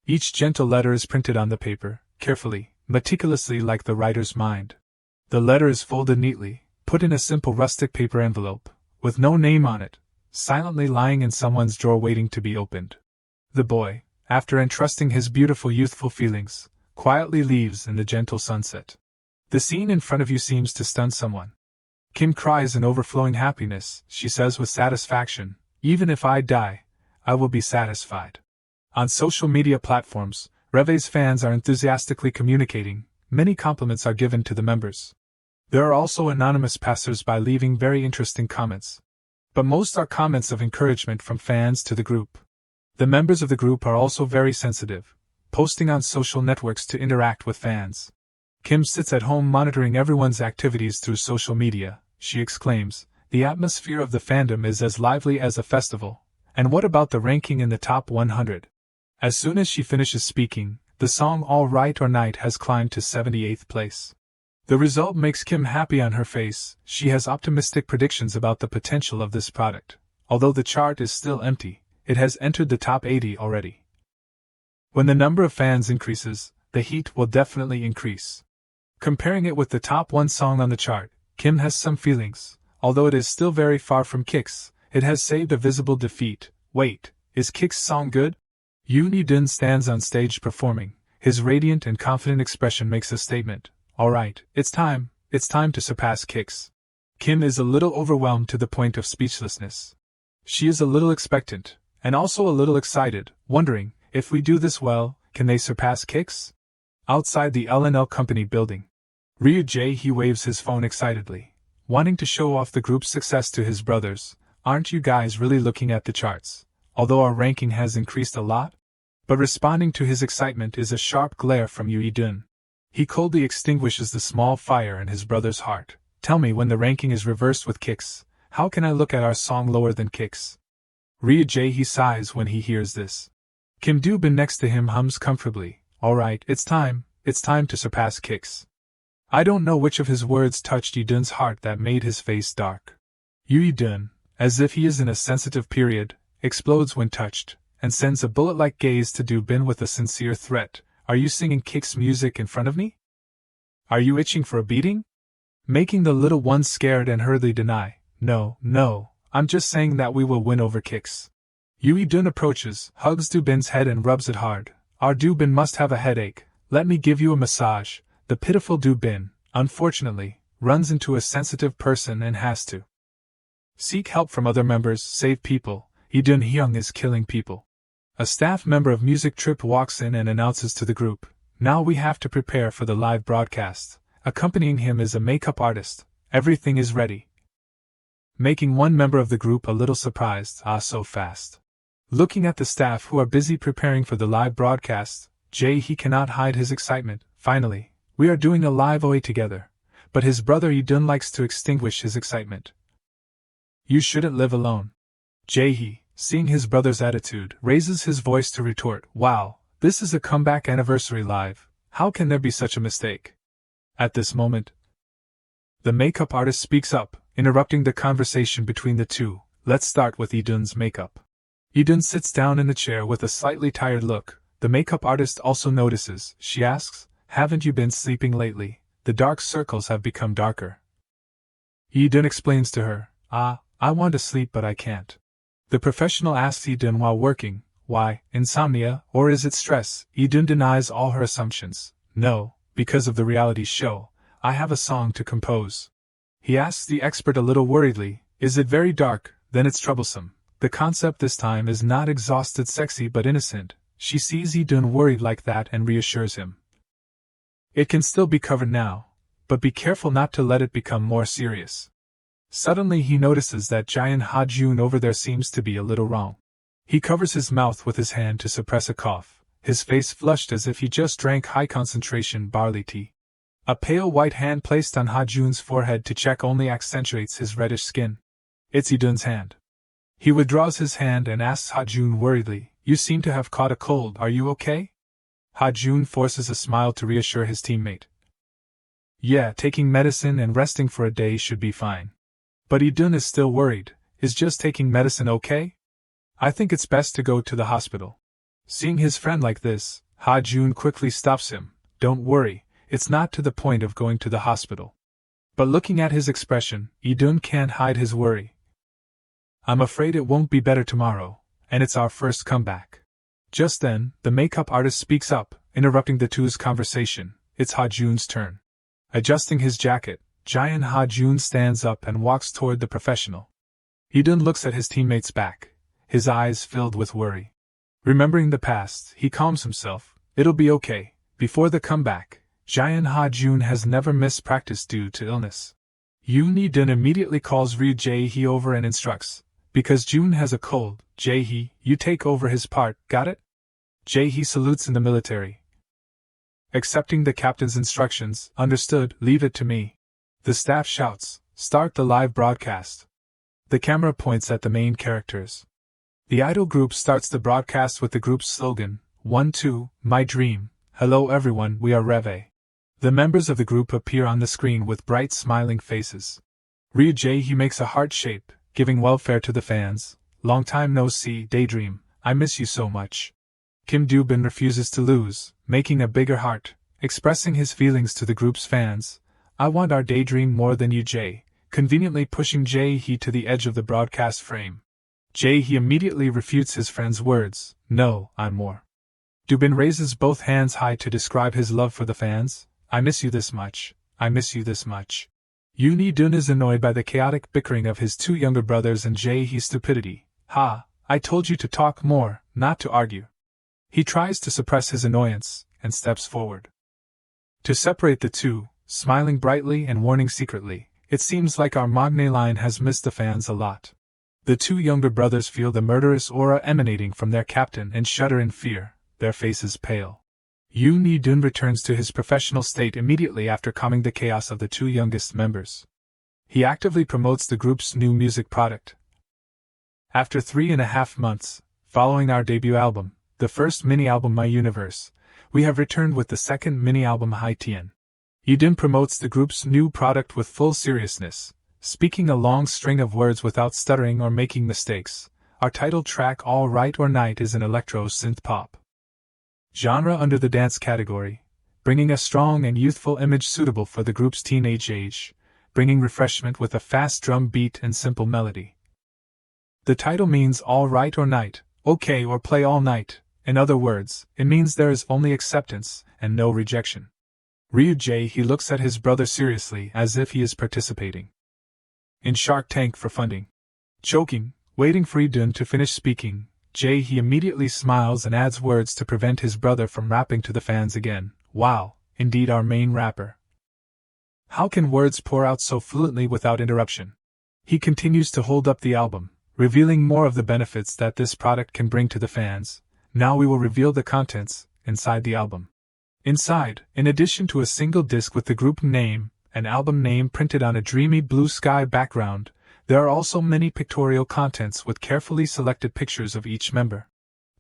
Each gentle letter is printed on the paper, carefully, meticulously like the writer's mind. The letter is folded neatly, put in a simple rustic paper envelope, with no name on it, silently lying in someone's drawer waiting to be opened. The boy, after entrusting his beautiful youthful feelings, quietly leaves in the gentle sunset. The scene in front of you seems to stun someone. Kim cries in overflowing happiness. She says with satisfaction, "Even if I die, I will be satisfied." On social media platforms, Reve's fans are enthusiastically communicating. Many compliments are given to the members. There are also anonymous passers-by leaving very interesting comments. But most are comments of encouragement from fans to the group. The members of the group are also very sensitive, posting on social networks to interact with fans. Kim sits at home monitoring everyone's activities through social media. She exclaims, "The atmosphere of the fandom is as lively as a festival. And what about the ranking in the top 100? As soon as she finishes speaking, the song All Right or Night has climbed to 78th place. The result makes Kim happy on her face. She has optimistic predictions about the potential of this product. Although the chart is still empty, it has entered the top 80 already. When the number of fans increases, the heat will definitely increase. Comparing it with the top 1 song on the chart, Kim has some feelings. Although it is still very far from Kik's, it has saved a visible defeat. Wait, is Kik's song good? Yoo Ni-dun stands on stage performing. His radiant and confident expression makes a statement. Alright, it's time to surpass Kik's. Kim is a little overwhelmed to the point of speechlessness. She is a little expectant, and also a little excited, wondering, if we do this well, can they surpass Kik's? Outside the L&L company building, Ryu Jae-hee waves his phone excitedly, wanting to show off the group's success to his brothers. Aren't you guys really looking at the charts? Although our ranking has increased a lot? But responding to his excitement is a sharp glare from Yoo Ni-dun. He coldly extinguishes the small fire in his brother's heart. Tell me, when the ranking is reversed with Kik's, how can I look at our song lower than Kik's? Ryu Jae-hee sighs when he hears this. Kim Do-bin next to him hums comfortably. Alright, it's time to surpass Kik's. I don't know which of his words touched Yoo-dun's heart that made his face dark. Yoo Ni-dun, as if he is in a sensitive period, explodes when touched, and sends a bullet-like gaze to Do Bin with a sincere threat. Are you singing Kick's music in front of me? Are you itching for a beating? Making the little one scared and hurriedly deny. No, I'm just saying that we will win over Kicks. Yui Dun approaches, hugs Do Bin's head and rubs it hard. Our Do Bin must have a headache. Let me give you a massage. The pitiful Do Bin, unfortunately, runs into a sensitive person and has to seek help from other members, save people. Lee Dun Hyung is killing people. A staff member of Music Trip walks in and announces to the group, now we have to prepare for the live broadcast. Accompanying him is a makeup artist. Everything is ready. Making one member of the group a little surprised. So fast. Looking at the staff who are busy preparing for the live broadcast, He cannot hide his excitement. Finally, we are doing a live OA together. But his brother Lee Dun likes to extinguish his excitement. You shouldn't live alone. He, seeing his brother's attitude, raises his voice to retort, wow, this is a comeback anniversary live. How can there be such a mistake? At this moment, the makeup artist speaks up, interrupting the conversation between the two. Let's start with Lee Dun's makeup. Lee Dun sits down in the chair with a slightly tired look. The makeup artist also notices. She asks, haven't you been sleeping lately? The dark circles have become darker. Lee Dun explains to her, I want to sleep but I can't. The professional asks Lee Dun while working, why, insomnia, or is it stress? Lee Dun denies all her assumptions. No, because of the reality show, I have a song to compose. He asks the expert a little worriedly, is it very dark? Then it's troublesome. The concept this time is not exhausted sexy but innocent. She sees Lee Dun worried like that and reassures him. It can still be covered now, but be careful not to let it become more serious. Suddenly he notices that Jian Ha-jun over there seems to be a little wrong. He covers his mouth with his hand to suppress a cough, his face flushed as if he just drank high-concentration barley tea. A pale white hand placed on Ha-jun's forehead to check only accentuates his reddish skin. It's Lee Dun's hand. He withdraws his hand and asks Ha-jun worriedly, you seem to have caught a cold, are you okay? Ha-jun forces a smile to reassure his teammate. Yeah, taking medicine and resting for a day should be fine. But Lee Dun is still worried. Is just taking medicine okay? I think it's best to go to the hospital. Seeing his friend like this, Ha-jun quickly stops him. Don't worry, it's not to the point of going to the hospital. But looking at his expression, Lee Dun can't hide his worry. I'm afraid it won't be better tomorrow, and it's our first comeback. Just then, the makeup artist speaks up, interrupting the two's conversation. It's Ha-jun's turn. Adjusting his jacket, Jian Ha-jun stands up and walks toward the professional. Lee Dun looks at his teammate's back, his eyes filled with worry. Remembering the past, he calms himself. It'll be okay. Before the comeback, Jian Ha-jun has never missed practice due to illness. Lee Dun immediately calls Ryu Jae-hee over and instructs, because Jun has a cold, Jae-hee, you take over his part, got it? Jae-hee salutes in the military. Accepting the captain's instructions, understood, leave it to me. The staff shouts, start the live broadcast. The camera points at the main characters. The idol group starts the broadcast with the group's slogan, 1-2, my dream. Hello everyone, we are Reve. The members of the group appear on the screen with bright smiling faces. Ryu Jae-hee makes a heart shape, giving welfare to the fans. Long time no see, Daydream, I miss you so much. Kim Do-bin refuses to lose, making a bigger heart, expressing his feelings to the group's fans. I want our Daydream more than you, Jae, conveniently pushing Jae-hee to the edge of the broadcast frame. Jae-hee immediately refutes his friend's words. No, I'm more. Do-bin raises both hands high to describe his love for the fans. I miss you this much. I miss you this much. Lee Dun is annoyed by the chaotic bickering of his two younger brothers and Jae-hee's stupidity. I told you to talk more, not to argue. He tries to suppress his annoyance, and steps forward to separate the two, smiling brightly and warning secretly, it seems like our Magne line has missed the fans a lot. The two younger brothers feel the murderous aura emanating from their captain and shudder in fear, their faces pale. Lee Dun returns to his professional state immediately after calming the chaos of the two youngest members. He actively promotes the group's new music product. After 3.5 months, following our debut album, the first mini-album My Universe, we have returned with the second mini-album Hai Tien. Lee Dun promotes the group's new product with full seriousness, speaking a long string of words without stuttering or making mistakes. Our title track All Right or Night is an electro synth pop genre under the dance category, bringing a strong and youthful image suitable for the group's teenage age, bringing refreshment with a fast drum beat and simple melody. The title means all right or night, okay or play all night. In other words, it means there is only acceptance and no rejection. Ryujay looks at his brother seriously as if he is participating in Shark Tank for funding. Choking, waiting for Idun to finish speaking, he immediately smiles and adds words to prevent his brother from rapping to the fans again. Wow, indeed our main rapper. How can words pour out so fluently without interruption? He continues to hold up the album, revealing more of the benefits that this product can bring to the fans. Now we will reveal the contents inside the album. Inside, in addition to a single disc with the group name and album name printed on a dreamy blue sky background, there are also many pictorial contents with carefully selected pictures of each member.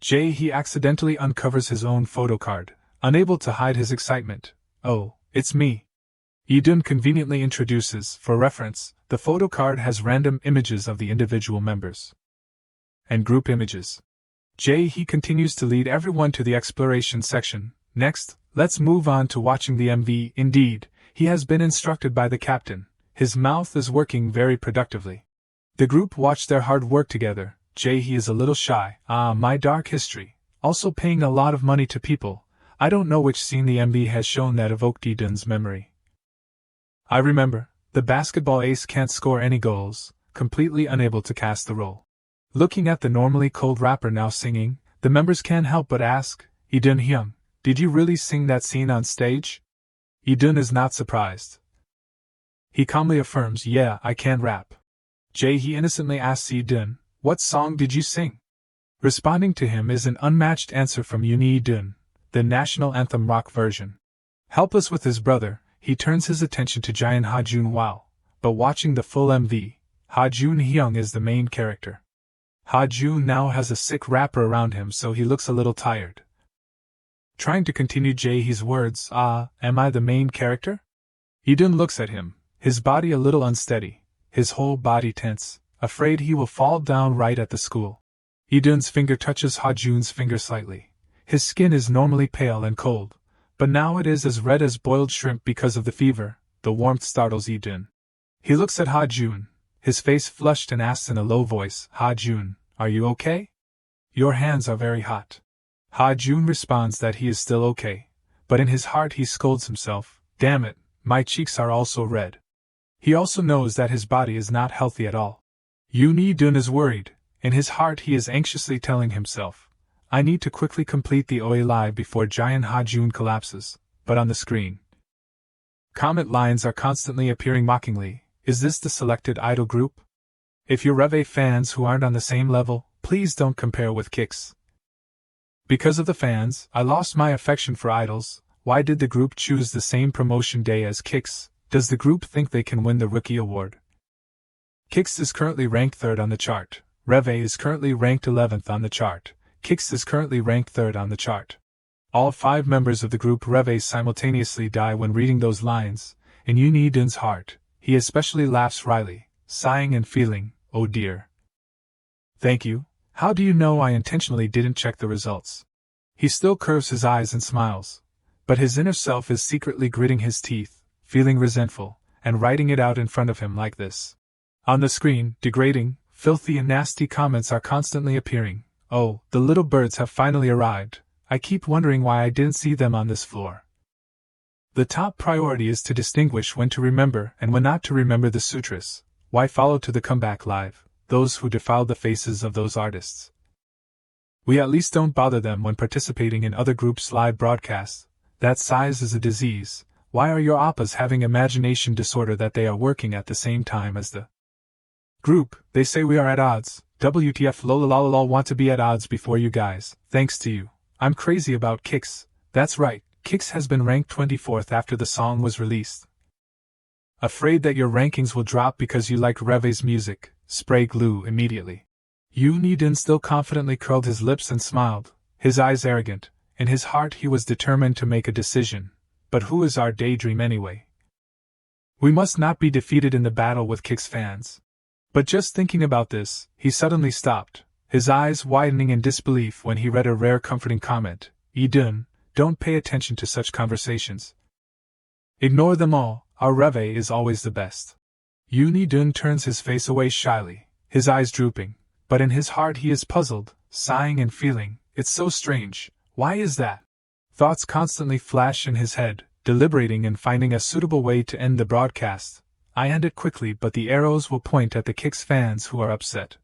He accidentally uncovers his own photo card, unable to hide his excitement. Oh, it's me. Idun conveniently introduces, for reference, the photo card has random images of the individual members and group images. He continues to lead everyone to the exploration section. Next, let's move on to watching the MV. Indeed, he has been instructed by the captain. His mouth is working very productively. The group watched their hard work together. He is a little shy. My dark history. Also paying a lot of money to people. I don't know which scene the MV has shown that evoked Idun's memory. I remember, the basketball ace can't score any goals, completely unable to cast the role. Looking at the normally cold rapper now singing, the members can't help but ask, Idun Hyung, did you really sing that scene on stage? Idun is not surprised. He calmly affirms, yeah, I can rap. He innocently asks Idun, what song did you sing? Responding to him is an unmatched answer from Uni Idun, the national anthem rock version. Helpless with his brother, he turns his attention to Jaehyun Ha-jun while, but watching the full MV, Ha-jun Hyung is the main character. Ha-jun now has a sick rapper around him so he looks a little tired. Trying to continue Jaehy's words, am I the main character? Idun looks at him, his body a little unsteady, his whole body tense, afraid he will fall down right at the school. Idun's finger touches Ha-jun's finger slightly. His skin is normally pale and cold, but now it is as red as boiled shrimp because of the fever. The warmth startles Idun. He looks at Ha-jun, his face flushed, and asks in a low voice, Ha-jun, are you okay? Your hands are very hot. Ha-jun responds that he is still okay, but in his heart he scolds himself, damn it, my cheeks are also red. He also knows that his body is not healthy at all. Yoon Idun is worried. In his heart he is anxiously telling himself, I need to quickly complete the OA live before Jaehyun Ha-jun collapses, but on the screen, comment lines are constantly appearing mockingly. Is this the selected idol group? If you're Reve fans who aren't on the same level, please don't compare with Kicks. Because of the fans, I lost my affection for idols. Why did the group choose the same promotion day as Kicks? Does the group think they can win the Rookie Award? Kicks is currently ranked 3rd on the chart. Reve is currently ranked 11th on the chart. Kicks is currently ranked 3rd on the chart. All 5 members of the group Reve simultaneously die when reading those lines. In Yoon Idun's heart, he especially laughs wryly, sighing and feeling, oh dear. Thank you. How do you know I intentionally didn't check the results? He still curves his eyes and smiles, but his inner self is secretly gritting his teeth, feeling resentful, and writing it out in front of him like this. On the screen, degrading, filthy and nasty comments are constantly appearing. Oh, the little birds have finally arrived. I keep wondering why I didn't see them on this floor. The top priority is to distinguish when to remember and when not to remember the sutras. Why follow to the comeback live those who defiled the faces of those artists? We at least don't bother them when participating in other groups' live broadcasts. That size is a disease. Why are your oppas having imagination disorder that they are working at the same time as the group? They say we are at odds. WTF lol want to be at odds before you guys. Thanks to you. I'm crazy about Kicks. That's right, Kicks has been ranked 24th after the song was released. Afraid that your rankings will drop because you like Reve's music, spray glue immediately. Yoon Idun still confidently curled his lips and smiled, his eyes arrogant. In his heart he was determined to make a decision. But who is our daydream anyway? We must not be defeated in the battle with Kicks fans. But just thinking about this, he suddenly stopped, his eyes widening in disbelief when he read a rare comforting comment. Idun, don't pay attention to such conversations. Ignore them all, our Reve is always the best. Yoon-Idun turns his face away shyly, his eyes drooping, but in his heart he is puzzled, sighing and feeling, it's so strange, why is that? Thoughts constantly flash in his head, deliberating and finding a suitable way to end the broadcast. I end it quickly, but the arrows will point at the Kicks fans who are upset.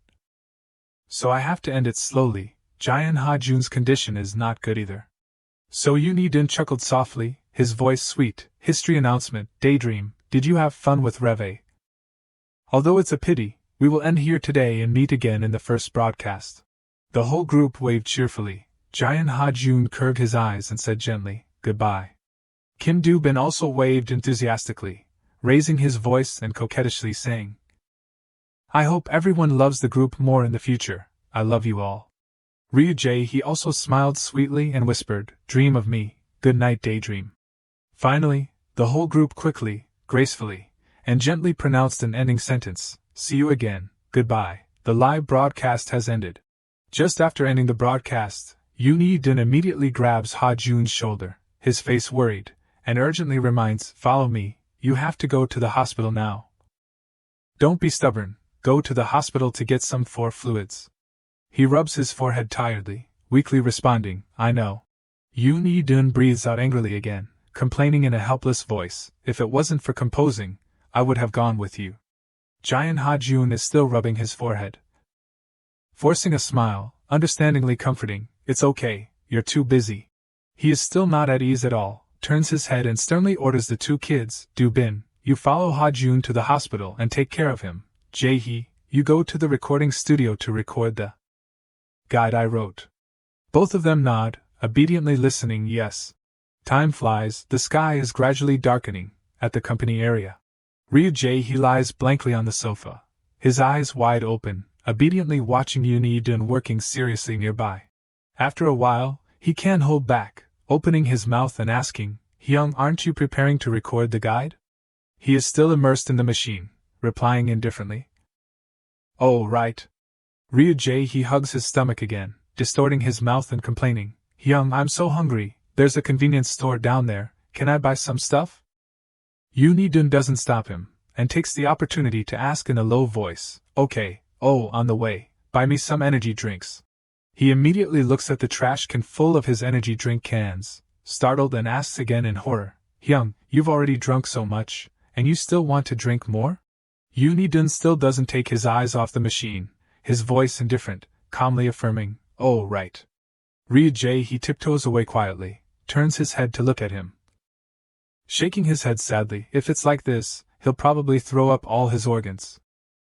So I have to end it slowly. Jaehyun Ha-jun's condition is not good either. So Yoon-Idun chuckled softly, his voice sweet. History announcement, Daydream, did you have fun with Reve? Although it's a pity, we will end here today and meet again in the first broadcast. The whole group waved cheerfully. Jaehyun Ha-jun curved his eyes and said gently, goodbye. Kim Do-bin also waved enthusiastically, raising his voice and coquettishly saying, I hope everyone loves the group more in the future. I love you all. Ryujae also smiled sweetly and whispered, dream of me, good night Daydream. Finally, the whole group quickly, gracefully, and gently pronounced an ending sentence, see you again, goodbye. The live broadcast has ended. Just after ending the broadcast, Yoon-Idun immediately grabs Ha-jun's shoulder, his face worried, and urgently reminds, follow me, you have to go to the hospital now. Don't be stubborn, go to the hospital to get some fluids. He rubs his forehead tiredly, weakly responding, I know. Yoon-Idun breathes out angrily again, complaining in a helpless voice, if it wasn't for composing, I would have gone with you. Jaehyun Ha-jun is still rubbing his forehead, forcing a smile, understandingly comforting, it's okay, you're too busy. He is still not at ease at all, turns his head and sternly orders the two kids, Do-bin, you follow Ha-jun to the hospital and take care of him. Jae-hee, you go to the recording studio to record the guide I wrote. Both of them nod, obediently listening, yes. Time flies, the sky is gradually darkening, at the company area. Ryujae lies blankly on the sofa, his eyes wide open, obediently watching Yoon-Idun working seriously nearby. After a while, he can't hold back, opening his mouth and asking, Hyung, aren't you preparing to record the guide? He is still immersed in the machine, replying indifferently. Oh, right. Ryujae hugs his stomach again, distorting his mouth and complaining, Hyung, I'm so hungry, there's a convenience store down there, can I buy some stuff? Yoon-Idun doesn't stop him, and takes the opportunity to ask in a low voice, okay, oh, on the way, buy me some energy drinks. He immediately looks at the trash can full of his energy drink cans, startled, and asks again in horror, Hyung, you've already drunk so much, and you still want to drink more? Yoon-Idun still doesn't take his eyes off the machine, his voice indifferent, calmly affirming, oh, right. Ryujae tiptoes away quietly, turns his head to look at him, shaking his head sadly, if it's like this, he'll probably throw up all his organs.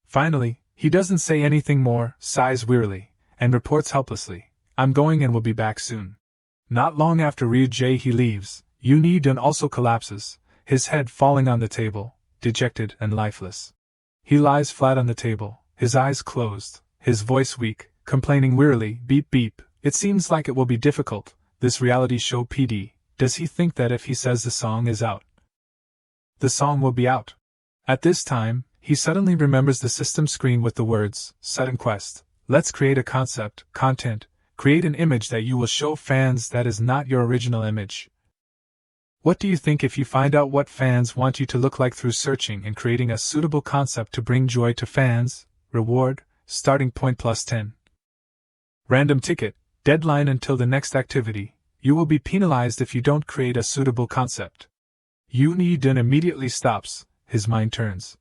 Finally, he doesn't say anything more, sighs wearily, and reports helplessly, I'm going and will be back soon. Not long after Ryujae leaves, Yoon-Idun also collapses, his head falling on the table, dejected and lifeless. He lies flat on the table, his eyes closed, his voice weak, complaining wearily, beep beep, it seems like it will be difficult, this reality show PD, does he think that if he says the song is out, the song will be out? At this time, he suddenly remembers the system screen with the words, Sudden Quest, let's create a concept, content, create an image that you will show fans that is not your original image. What do you think if you find out what fans want you to look like through searching and creating a suitable concept to bring joy to fans? Reward, starting point +10. Random ticket, deadline until the next activity, you will be penalized if you don't create a suitable concept. Yoon-Idun immediately stops, his mind turns,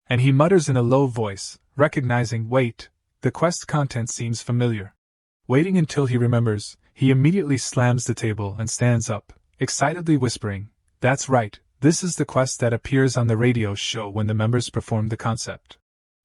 and he mutters in a low voice, recognizing, wait, the quest content seems familiar. Waiting until he remembers, he immediately slams the table and stands up, excitedly whispering, that's right, this is the quest that appears on the radio show when the members perform the concept.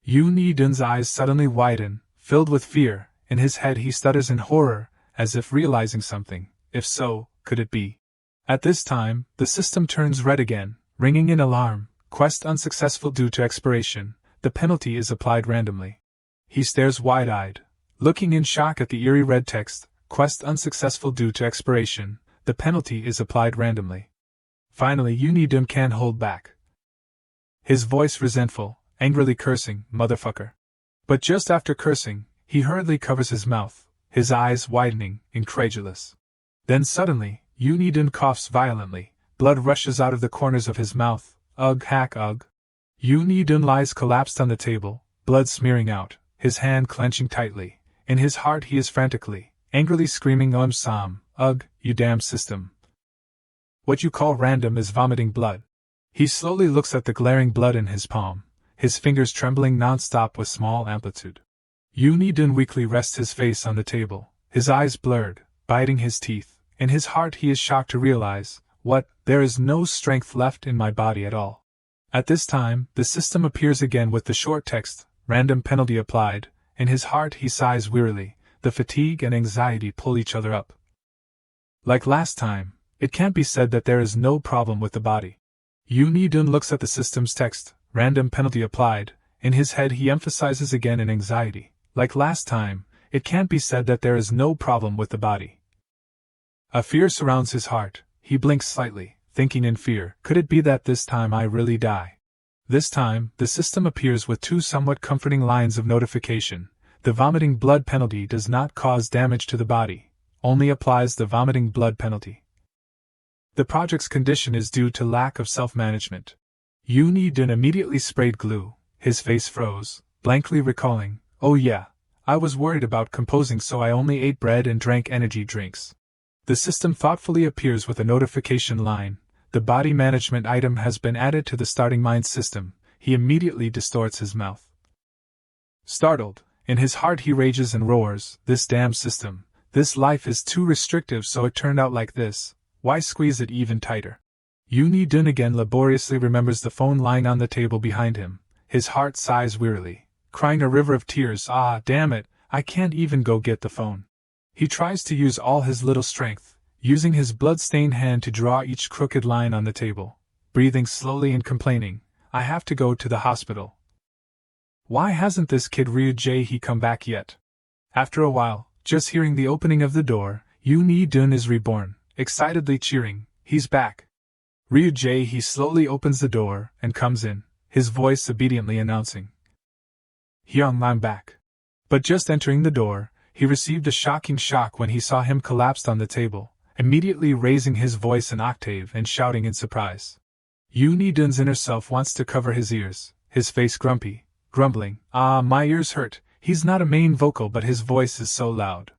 Yoon-Idun's eyes suddenly widen, filled with fear, in his head he stutters in horror, as if realizing something, if so, could it be? At this time, the system turns red again, ringing in alarm, quest unsuccessful due to expiration, the penalty is applied randomly. He stares wide-eyed, looking in shock at the eerie red text, quest unsuccessful due to expiration, the penalty is applied randomly. Finally Yoon-Idun can't hold back, his voice resentful, angrily cursing, motherfucker. But just after cursing, he hurriedly covers his mouth, his eyes widening, incredulous. Then suddenly, Yoon-Dun coughs violently, blood rushes out of the corners of his mouth, ugh hack ugh. Yoon-Dun lies collapsed on the table, blood smearing out, his hand clenching tightly. In his heart he is frantically, angrily screaming Sam, ugh, you damn system. What you call random is vomiting blood. He slowly looks at the glaring blood in his palm, his fingers trembling non-stop with small amplitude. Yoon-Dun weakly rests his face on the table, his eyes blurred, biting his teeth. In his heart he is shocked to realize, there is no strength left in my body at all. At this time, the system appears again with the short text, random penalty applied. In his heart he sighs wearily, the fatigue and anxiety pull each other up. Like last time, it can't be said that there is no problem with the body. Yoon-Dun looks at the system's text, random penalty applied. In his head he emphasizes again in anxiety, like last time, it can't be said that there is no problem with the body. A fear surrounds his heart, he blinks slightly, thinking in fear, could it be that this time I really die? This time, the system appears with two somewhat comforting lines of notification. The vomiting blood penalty does not cause damage to the body, only applies the vomiting blood penalty. The project's condition is due to lack of self-management. Yoon-Dun immediately sprayed glue, his face froze, blankly recalling, oh yeah, I was worried about composing so I only ate bread and drank energy drinks. The system thoughtfully appears with a notification line. The body management item has been added to the starting mind system. He immediately distorts his mouth. Startled, in his heart he rages and roars, this damn system, this life is too restrictive so it turned out like this, why squeeze it even tighter? Yoon-Dun again laboriously remembers the phone lying on the table behind him, his heart sighs wearily, crying a river of tears, ah damn it, I can't even go get the phone. He tries to use all his little strength, using his blood-stained hand to draw each crooked line on the table, breathing slowly and complaining, I have to go to the hospital. Why hasn't this kid Ryuji come back yet? After a while, just hearing the opening of the door, Yoon-Dun is reborn, excitedly cheering, he's back. Ryuji slowly opens the door and comes in, his voice obediently announcing, Hyung, I'm back. But just entering the door, he received a shocking shock when he saw him collapsed on the table, immediately raising his voice an octave and shouting in surprise. Yoon-Dun's inner self wants to cover his ears, his face grumpy, grumbling, ah my ears hurt, he's not a main vocal but his voice is so loud.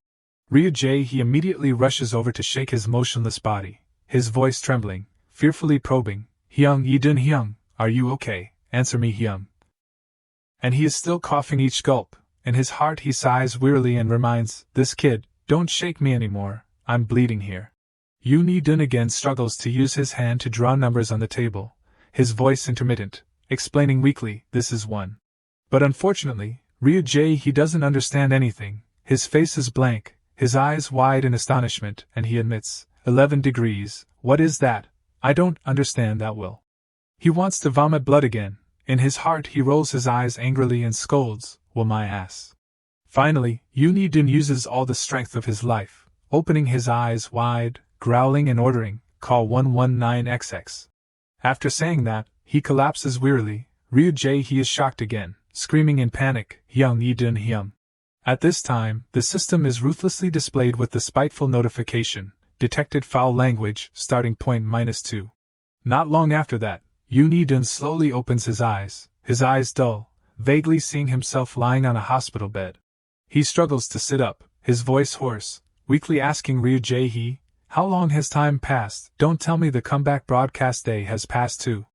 Ryuji immediately rushes over to shake his motionless body, his voice trembling, fearfully probing, Hyung, are you okay, answer me Hyung. And he is still coughing each gulp. In his heart he sighs wearily and reminds, this kid, don't shake me anymore, I'm bleeding here. Yoon-Dun again struggles to use his hand to draw numbers on the table, his voice intermittent, explaining weakly, this is 1. But unfortunately, Ryuji doesn't understand anything, his face is blank, his eyes wide in astonishment, and he admits, 11 degrees, what is that? I don't understand that well. He wants to vomit blood again. In his heart he rolls his eyes angrily and scolds, well my ass. Finally, Yoon-Dun uses all the strength of his life, opening his eyes wide, growling and ordering, call 119XX. After saying that, he collapses wearily. Ryuji is shocked again, screaming in panic, Hyung. At this time, the system is ruthlessly displayed with the spiteful notification, detected foul language, starting point -2. Not long after that, Yoon-Dun slowly opens his eyes dull, vaguely seeing himself lying on a hospital bed. He struggles to sit up, his voice hoarse, weakly asking Ryuji, how long has time passed? Don't tell me the comeback broadcast day has passed too.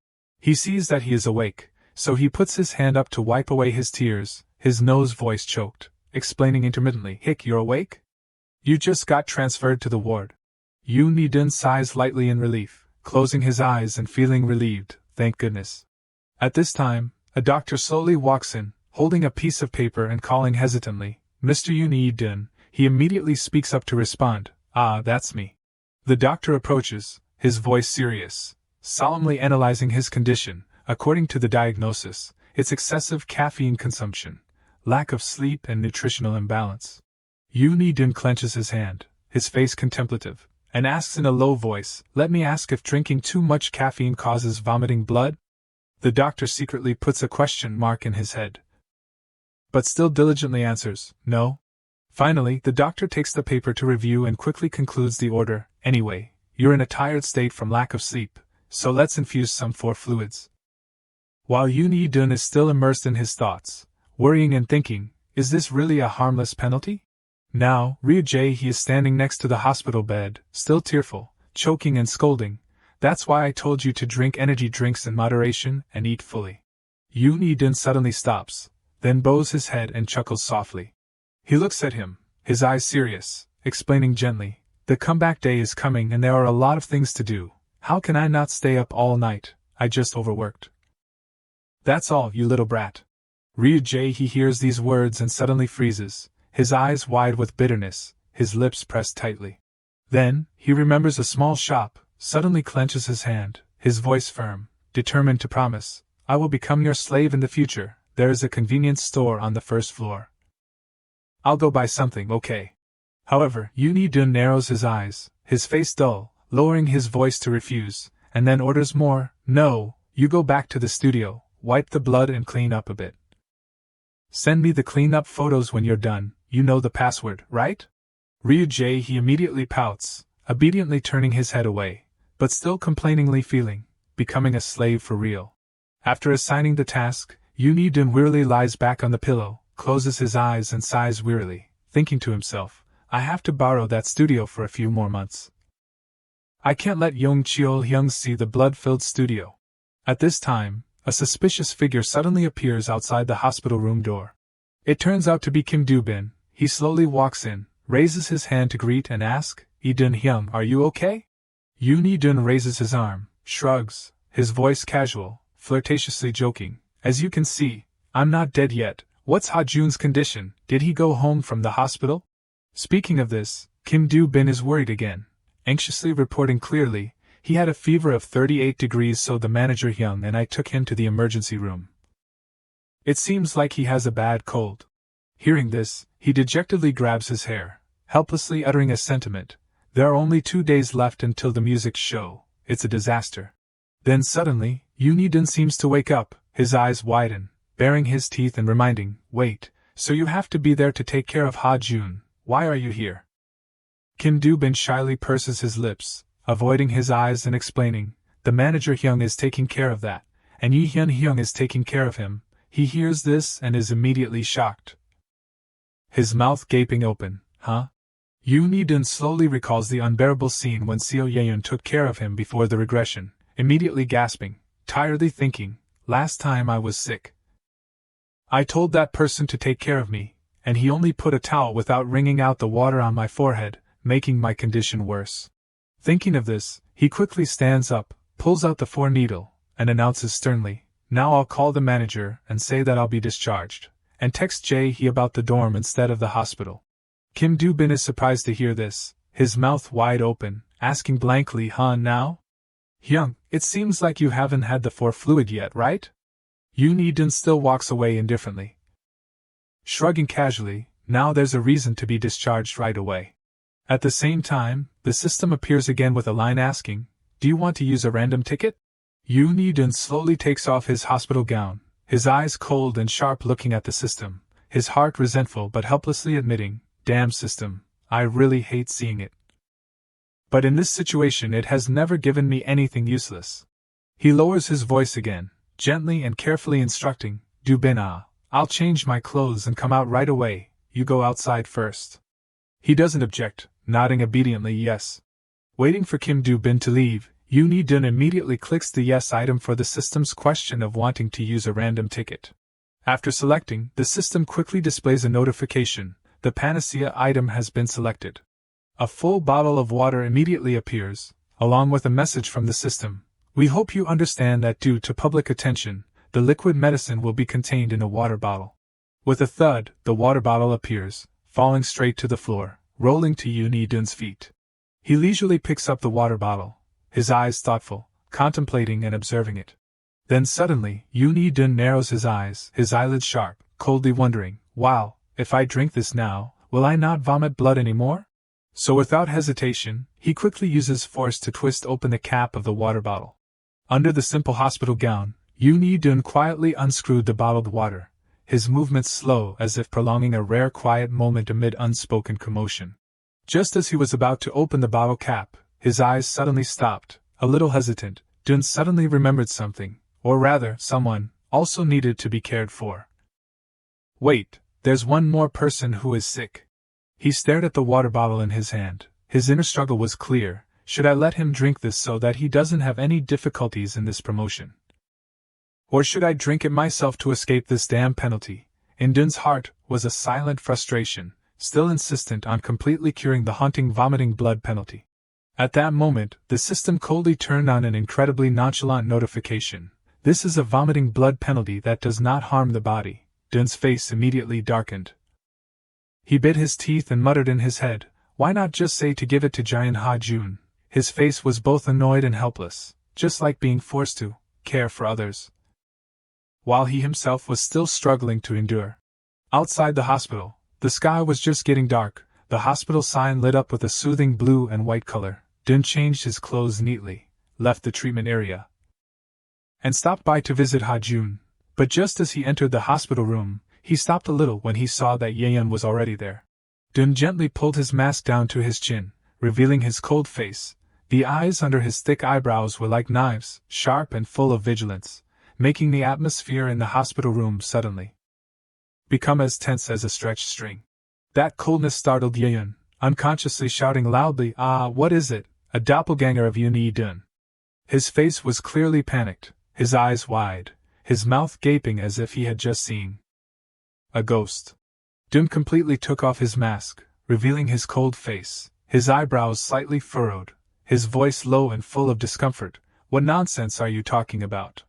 He sees that he is awake, so he puts his hand up to wipe away his tears, his nose voice choked, explaining intermittently, Hick, you're awake? You just got transferred to the ward. Yoon-Dun sighs lightly in relief, closing his eyes and feeling relieved, thank goodness. At this time, a doctor slowly walks in, holding a piece of paper and calling hesitantly, Mr. Yoon-Dun. He immediately speaks up to respond, ah, that's me. The doctor approaches, his voice serious, solemnly analyzing his condition. According to the diagnosis, it's excessive caffeine consumption, lack of sleep and nutritional imbalance. Yoon-Dun clenches his hand, his face contemplative, and asks in a low voice, let me ask if drinking too much caffeine causes vomiting blood? The doctor secretly puts a question mark in his head. but still diligently answers, no. Finally, the doctor takes the paper to review and quickly concludes the order, anyway, you're in a tired state from lack of sleep, so let's infuse some for fluids. While Yoon Hee-dun is still immersed in his thoughts, worrying and thinking, is this really a harmless penalty? Now, Ryu Jae-hee is standing next to the hospital bed, still tearful, choking and scolding. That's why I told you to drink energy drinks in moderation and eat fully. Yoon Hee-dun suddenly stops, then bows his head and chuckles softly. He looks at him, his eyes serious, explaining gently, the comeback day is coming and there are a lot of things to do. How can I not stay up all night? I just overworked. That's all, you little brat. Ryu Jae-hee hears these words and suddenly freezes, his eyes wide with bitterness, his lips pressed tightly. Then, he remembers a small shop, suddenly clenches his hand, his voice firm, determined to promise, I will become your slave in the future. There is a convenience store on the first floor. I'll go buy something, okay? However, Yoon Hee-dun narrows his eyes, his face dull, lowering his voice to refuse, and then orders more, no, you go back to the studio, wipe the blood and clean up a bit. Send me the clean-up photos when you're done, you know the password, right? Ryu Jae-hee immediately pouts, obediently turning his head away, but still complainingly feeling, becoming a slave for real. After assigning the task, Yoon Hee-dun wearily lies back on the pillow, closes his eyes and sighs wearily, thinking to himself, I have to borrow that studio for a few more months. I can't let Yong Cheol-hyung see the blood-filled studio. At this time, a suspicious figure suddenly appears outside the hospital room door. It turns out to be Kim Do-bin. He slowly walks in, raises his hand to greet and ask, Lee-dun-hyung, are you okay? Yoon Hee-dun raises his arm, shrugs, his voice casual, flirtatiously joking, as you can see, I'm not dead yet. What's Ha-jun's condition? Did he go home from the hospital? Speaking of this, Kim Do-bin is worried again, anxiously reporting clearly, he had a fever of 38 degrees, so the manager Hyung and I took him to the emergency room. It seems like he has a bad cold. Hearing this, he dejectedly grabs his hair, helplessly uttering a sentiment, there are only 2 days left until the music show, it's a disaster. Then suddenly, Yoon Hee-dun seems to wake up, his eyes widen, baring his teeth and reminding, wait, so you have to be there to take care of Ha-jun, why are you here? Kim Do-bin shyly purses his lips, avoiding his eyes and explaining, the manager Hyung is taking care of that, and Yi Hyun-hyung is taking care of him. He hears this and is immediately shocked. His mouth gaping open, huh? Yoon Hee-dun slowly recalls the unbearable scene when Seo Ye-eun took care of him before the regression, immediately gasping, tiredly thinking, last time I was sick, I told that person to take care of me, and he only put a towel without wringing out the water on my forehead, making my condition worse. Thinking of this, he quickly stands up, pulls out the 4-needle, and announces sternly, now I'll call the manager and say that I'll be discharged, and text Jae-hee about the dorm instead of the hospital. Kim Do-bin is surprised to hear this, his mouth wide open, asking blankly, huh now? Hyung, it seems like you haven't had the 4 fluid yet, right? Yoon Hee-dun still walks away indifferently. Shrugging casually, now there's a reason to be discharged right away. At the same time, the system appears again with a line asking, do you want to use a random ticket? Yoon Hee-dun slowly takes off his hospital gown, his eyes cold and sharp looking at the system, his heart resentful but helplessly admitting, damn system, I really hate seeing it. But in this situation it has never given me anything useless. He lowers his voice again, gently and carefully instructing, Do-bin, I'll change my clothes and come out right away, you go outside first. He doesn't object, nodding obediently yes. Waiting for Kim Do-bin to leave, Yoon Hee-dun immediately clicks the yes item for the system's question of wanting to use a random ticket. After selecting, the system quickly displays a notification, the panacea item has been selected. A full bottle of water immediately appears, along with a message from the system. We hope you understand that due to public attention, the liquid medicine will be contained in a water bottle. With a thud, the water bottle appears, falling straight to the floor, rolling to Yoon Hee-dun's feet. He leisurely picks up the water bottle, his eyes thoughtful, contemplating and observing it. Then suddenly, Yoon Hee-dun narrows his eyes, his eyelids sharp, coldly wondering, wow, if I drink this now, will I not vomit blood anymore? So without hesitation, he quickly uses force to twist open the cap of the water bottle. Under the simple hospital gown, Yoon Hee-dun quietly unscrewed the bottled water, his movements slow as if prolonging a rare quiet moment amid unspoken commotion. Just as he was about to open the bottle cap, his eyes suddenly stopped, a little hesitant. Dun suddenly remembered something, or rather, someone, also needed to be cared for. Wait, there's one more person who is sick. He stared at the water bottle in his hand. His inner struggle was clear. Should I let him drink this so that he doesn't have any difficulties in this promotion? Or should I drink it myself to escape this damn penalty? In Dun's heart was a silent frustration, still insistent on completely curing the haunting vomiting blood penalty. At that moment, the system coldly turned on an incredibly nonchalant notification. This is a vomiting blood penalty that does not harm the body. Dun's face immediately darkened. He bit his teeth and muttered in his head, why not just say to give it to Giant Ha-jun? His face was both annoyed and helpless, just like being forced to care for others, while he himself was still struggling to endure. Outside the hospital, the sky was just getting dark, the hospital sign lit up with a soothing blue and white color. Dun changed his clothes neatly, left the treatment area, and stopped by to visit Ha-jun. But just as he entered the hospital room, he stopped a little when he saw that Yeon was already there. Dun gently pulled his mask down to his chin, revealing his cold face. The eyes under his thick eyebrows were like knives, sharp and full of vigilance, making the atmosphere in the hospital room suddenly become as tense as a stretched string. That coldness startled Yeon, unconsciously shouting loudly, "Ah, what is it? A doppelganger of Yoon Yi-dun." His face was clearly panicked, his eyes wide, his mouth gaping as if he had just seen a ghost. Dun completely took off his mask, revealing his cold face, his eyebrows slightly furrowed, his voice low and full of discomfort. "What nonsense are you talking about?"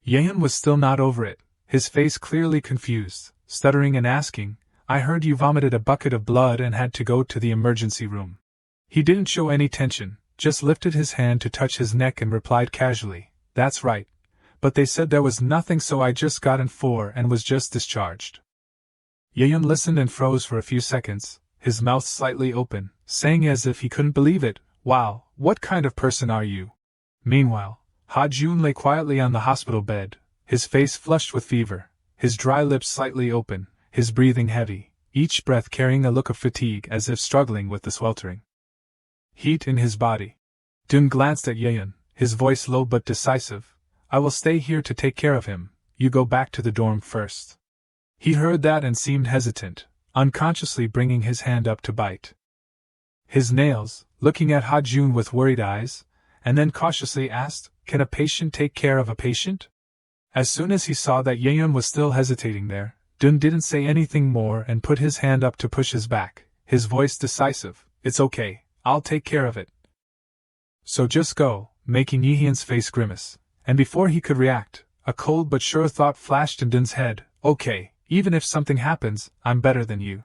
Yeon was still not over it, his face clearly confused, stuttering and asking, "I heard you vomited a bucket of blood and had to go to the emergency room." He didn't show any tension, just lifted his hand to touch his neck and replied casually, "That's right. But they said there was nothing, so I just got in for and was just discharged." Yeon listened and froze for a few seconds, his mouth slightly open, saying as if he couldn't believe it, "Wow, what kind of person are you?" Meanwhile, Ha-jun lay quietly on the hospital bed, his face flushed with fever, his dry lips slightly open, his breathing heavy, each breath carrying a look of fatigue as if struggling with the sweltering heat in his body. Dun glanced at Yeon, his voice low but decisive. "I will stay here to take care of him, you go back to the dorm first." He heard that and seemed hesitant, unconsciously bringing his hand up to bite his nails, looking at Ha-jun with worried eyes, and then cautiously asked, "Can a patient take care of a patient?" As soon as he saw that Yeon was still hesitating there, Dun didn't say anything more and put his hand up to push his back, his voice decisive, "It's okay, I'll take care of it. So just go," making Yeon's face grimace. And before he could react, a cold but sure thought flashed in Dun's head, "Okay, even if something happens, I'm better than you."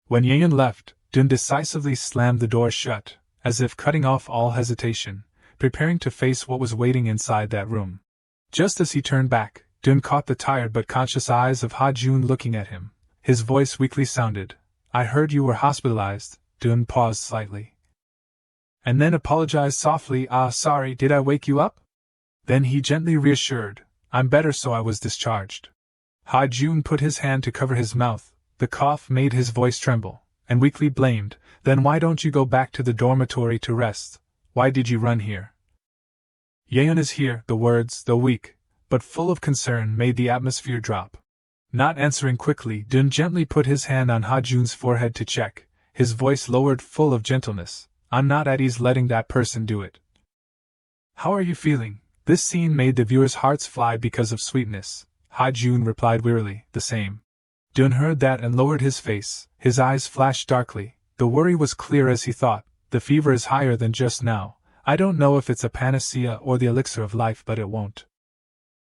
When Yeon left, Dun decisively slammed the door shut, as if cutting off all hesitation, preparing to face what was waiting inside that room. Just as he turned back, Dun caught the tired but conscious eyes of Ha-jun looking at him. His voice weakly sounded, "I heard you were hospitalized." Dun paused slightly, and then apologized softly, "Ah, sorry, did I wake you up?" Then he gently reassured, "I'm better, so I was discharged." Ha-jun put his hand to cover his mouth, the cough made his voice tremble, and weakly blamed, "Then why don't you go back to the dormitory to rest? Why did you run here?" "Yeon is here," the words, though weak, but full of concern, made the atmosphere drop. Not answering quickly, Dun gently put his hand on Ha-jun's forehead to check, his voice lowered full of gentleness, "I'm not at ease letting that person do it. How are you feeling?" This scene made the viewers' hearts fly because of sweetness. Ha-jun replied wearily, "The same." Dun heard that and lowered his face, his eyes flashed darkly. The worry was clear as he thought, "The fever is higher than just now. I don't know if it's a panacea or the elixir of life, but it won't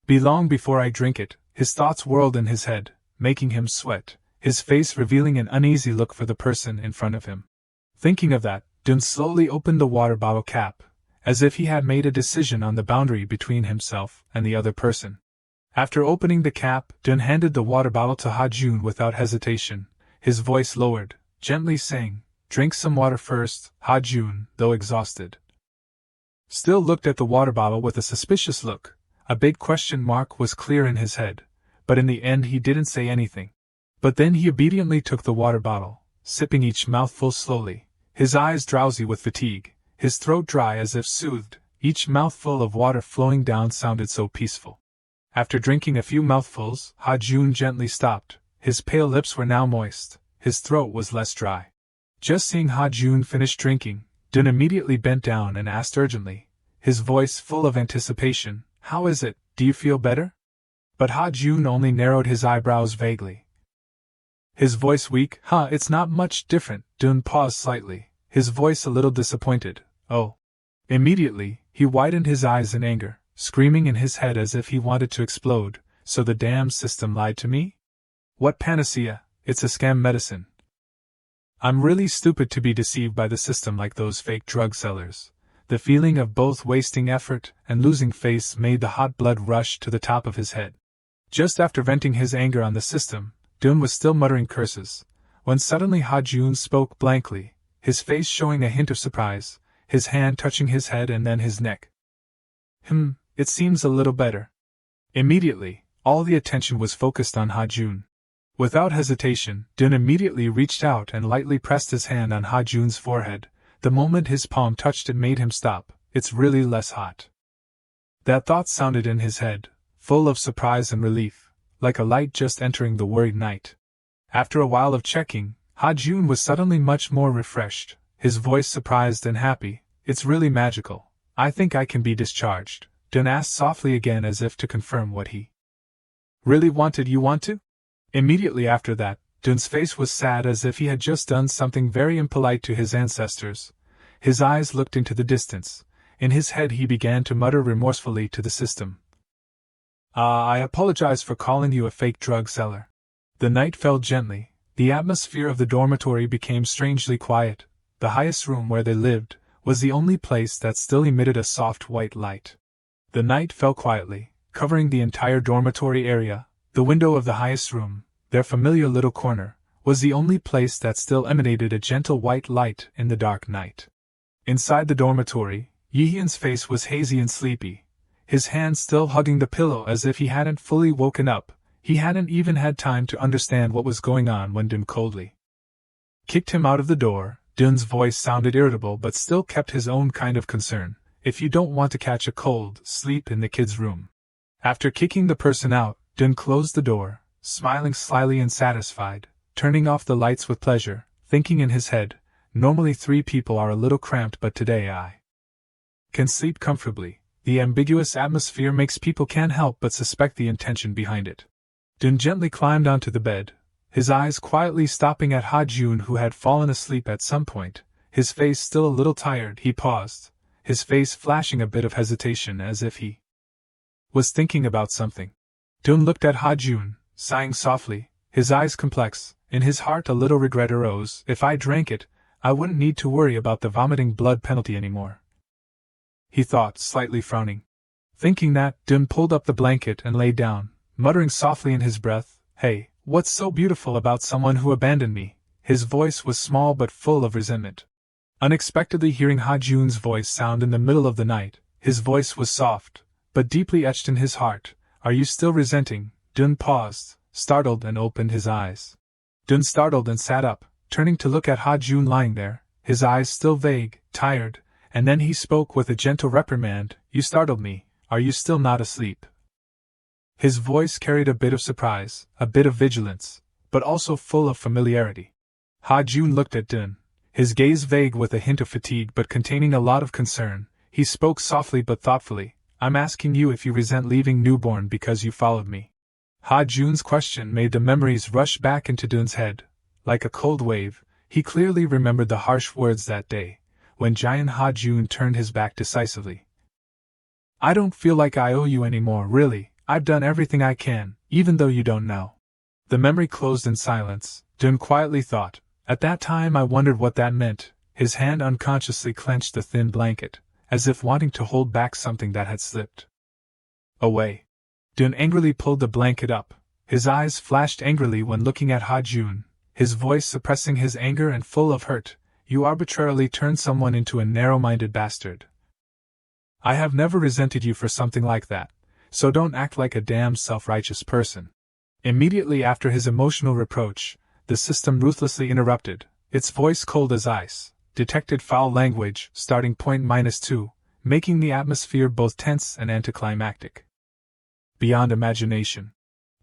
be long before I drink it." His thoughts whirled in his head, making him sweat, his face revealing an uneasy look for the person in front of him. Thinking of that, Dun slowly opened the water bottle cap, as if he had made a decision on the boundary between himself and the other person. After opening the cap, Dun handed the water bottle to Ha-jun without hesitation, his voice lowered, gently saying, "Drink some water first." Ha-jun, though exhausted, still looked at the water bottle with a suspicious look. A big question mark was clear in his head, but in the end he didn't say anything. But then he obediently took the water bottle, sipping each mouthful slowly, his eyes drowsy with fatigue, his throat dry as if soothed. Each mouthful of water flowing down sounded so peaceful. After drinking a few mouthfuls, Ha-jun gently stopped. His pale lips were now moist, his throat was less dry. Just seeing Ha-jun finish drinking, Dun immediately bent down and asked urgently, his voice full of anticipation, "How is it, do you feel better?" But Ha-jun only narrowed his eyebrows vaguely. His voice weak. It's not much different." Dun paused slightly, his voice a little disappointed. "Oh." Immediately, he widened his eyes in anger, screaming in his head as if he wanted to explode. "So the damn system lied to me? What panacea? It's a scam medicine. I'm really stupid to be deceived by the system like those fake drug sellers." The feeling of both wasting effort and losing face made the hot blood rush to the top of his head. Just after venting his anger on the system, Dun was still muttering curses, when suddenly Ha-jun spoke blankly, his face showing a hint of surprise, his hand touching his head and then his neck. It seems a little better." Immediately, all the attention was focused on Ha-jun. Without hesitation, Dun immediately reached out and lightly pressed his hand on Ha-jun's forehead. The moment his palm touched it made him stop. "It's really less hot." That thought sounded in his head, full of surprise and relief, like a light just entering the worried night. After a while of checking, Ha-jun was suddenly much more refreshed, his voice surprised and happy. "It's really magical. I think I can be discharged," Dun asked softly again as if to confirm what he really wanted. "You want to?" Immediately after that, Dun's face was sad as if he had just done something very impolite to his ancestors. His eyes looked into the distance. In his head he began to mutter remorsefully to the system. I apologize for calling you a fake drug seller." The night fell gently. The atmosphere of the dormitory became strangely quiet. The highest room where they lived was the only place that still emitted a soft white light. The night fell quietly, covering the entire dormitory area. The window of the highest room, their familiar little corner, was the only place that still emanated a gentle white light in the dark night. Inside the dormitory, Yihyun's face was hazy and sleepy, his hand still hugging the pillow as if he hadn't fully woken up. He hadn't even had time to understand what was going on when Dun coldly kicked him out of the door. Dun's voice sounded irritable but still kept his own kind of concern. "If you don't want to catch a cold, sleep in the kid's room." After kicking the person out, Dun closed the door, smiling slyly and satisfied, turning off the lights with pleasure, thinking in his head, "Normally 3 people are a little cramped, but today I can sleep comfortably." The ambiguous atmosphere makes people can't help but suspect the intention behind it. Dun gently climbed onto the bed, his eyes quietly stopping at Ha-jun, who had fallen asleep at some point, his face still a little tired. He paused, his face flashing a bit of hesitation as if he was thinking about something. Dun looked at Ha-jun, sighing softly, his eyes complex. In his heart a little regret arose. "If I drank it, I wouldn't need to worry about the vomiting blood penalty anymore," he thought, slightly frowning. Thinking that, Dun pulled up the blanket and lay down, muttering softly in his breath, "Hey, what's so beautiful about someone who abandoned me?" His voice was small but full of resentment. Unexpectedly hearing Ha-jun's voice sound in the middle of the night, his voice was soft, but deeply etched in his heart. "Are you still resenting?" Dun paused, startled, and opened his eyes. Dun startled and sat up, turning to look at Ha-jun lying there, his eyes still vague, tired, and then he spoke with a gentle reprimand. "You startled me. Are you still not asleep?" His voice carried a bit of surprise, a bit of vigilance, but also full of familiarity. Ha-jun looked at Dun, his gaze vague with a hint of fatigue but containing a lot of concern. He spoke softly but thoughtfully. "I'm asking you if you resent leaving Newborn because you followed me." Ha-jun's question made the memories rush back into Dun's head. Like a cold wave, he clearly remembered the harsh words that day, when giant Ha-jun turned his back decisively. "I don't feel like I owe you anymore, really. I've done everything I can, even though you don't know." The memory closed in silence. Dun quietly thought, "At that time I wondered what that meant." His hand unconsciously clenched the thin blanket, as if wanting to hold back something that had slipped away. Dun angrily pulled the blanket up. His eyes flashed angrily when looking at Ha-jun, his voice suppressing his anger and full of hurt. "You arbitrarily turned someone into a narrow-minded bastard. I have never resented you for something like that, so don't act like a damn self-righteous person." Immediately after his emotional reproach, the system ruthlessly interrupted, its voice cold as ice, detected foul language, starting point -2, making the atmosphere both tense and anticlimactic. Beyond imagination.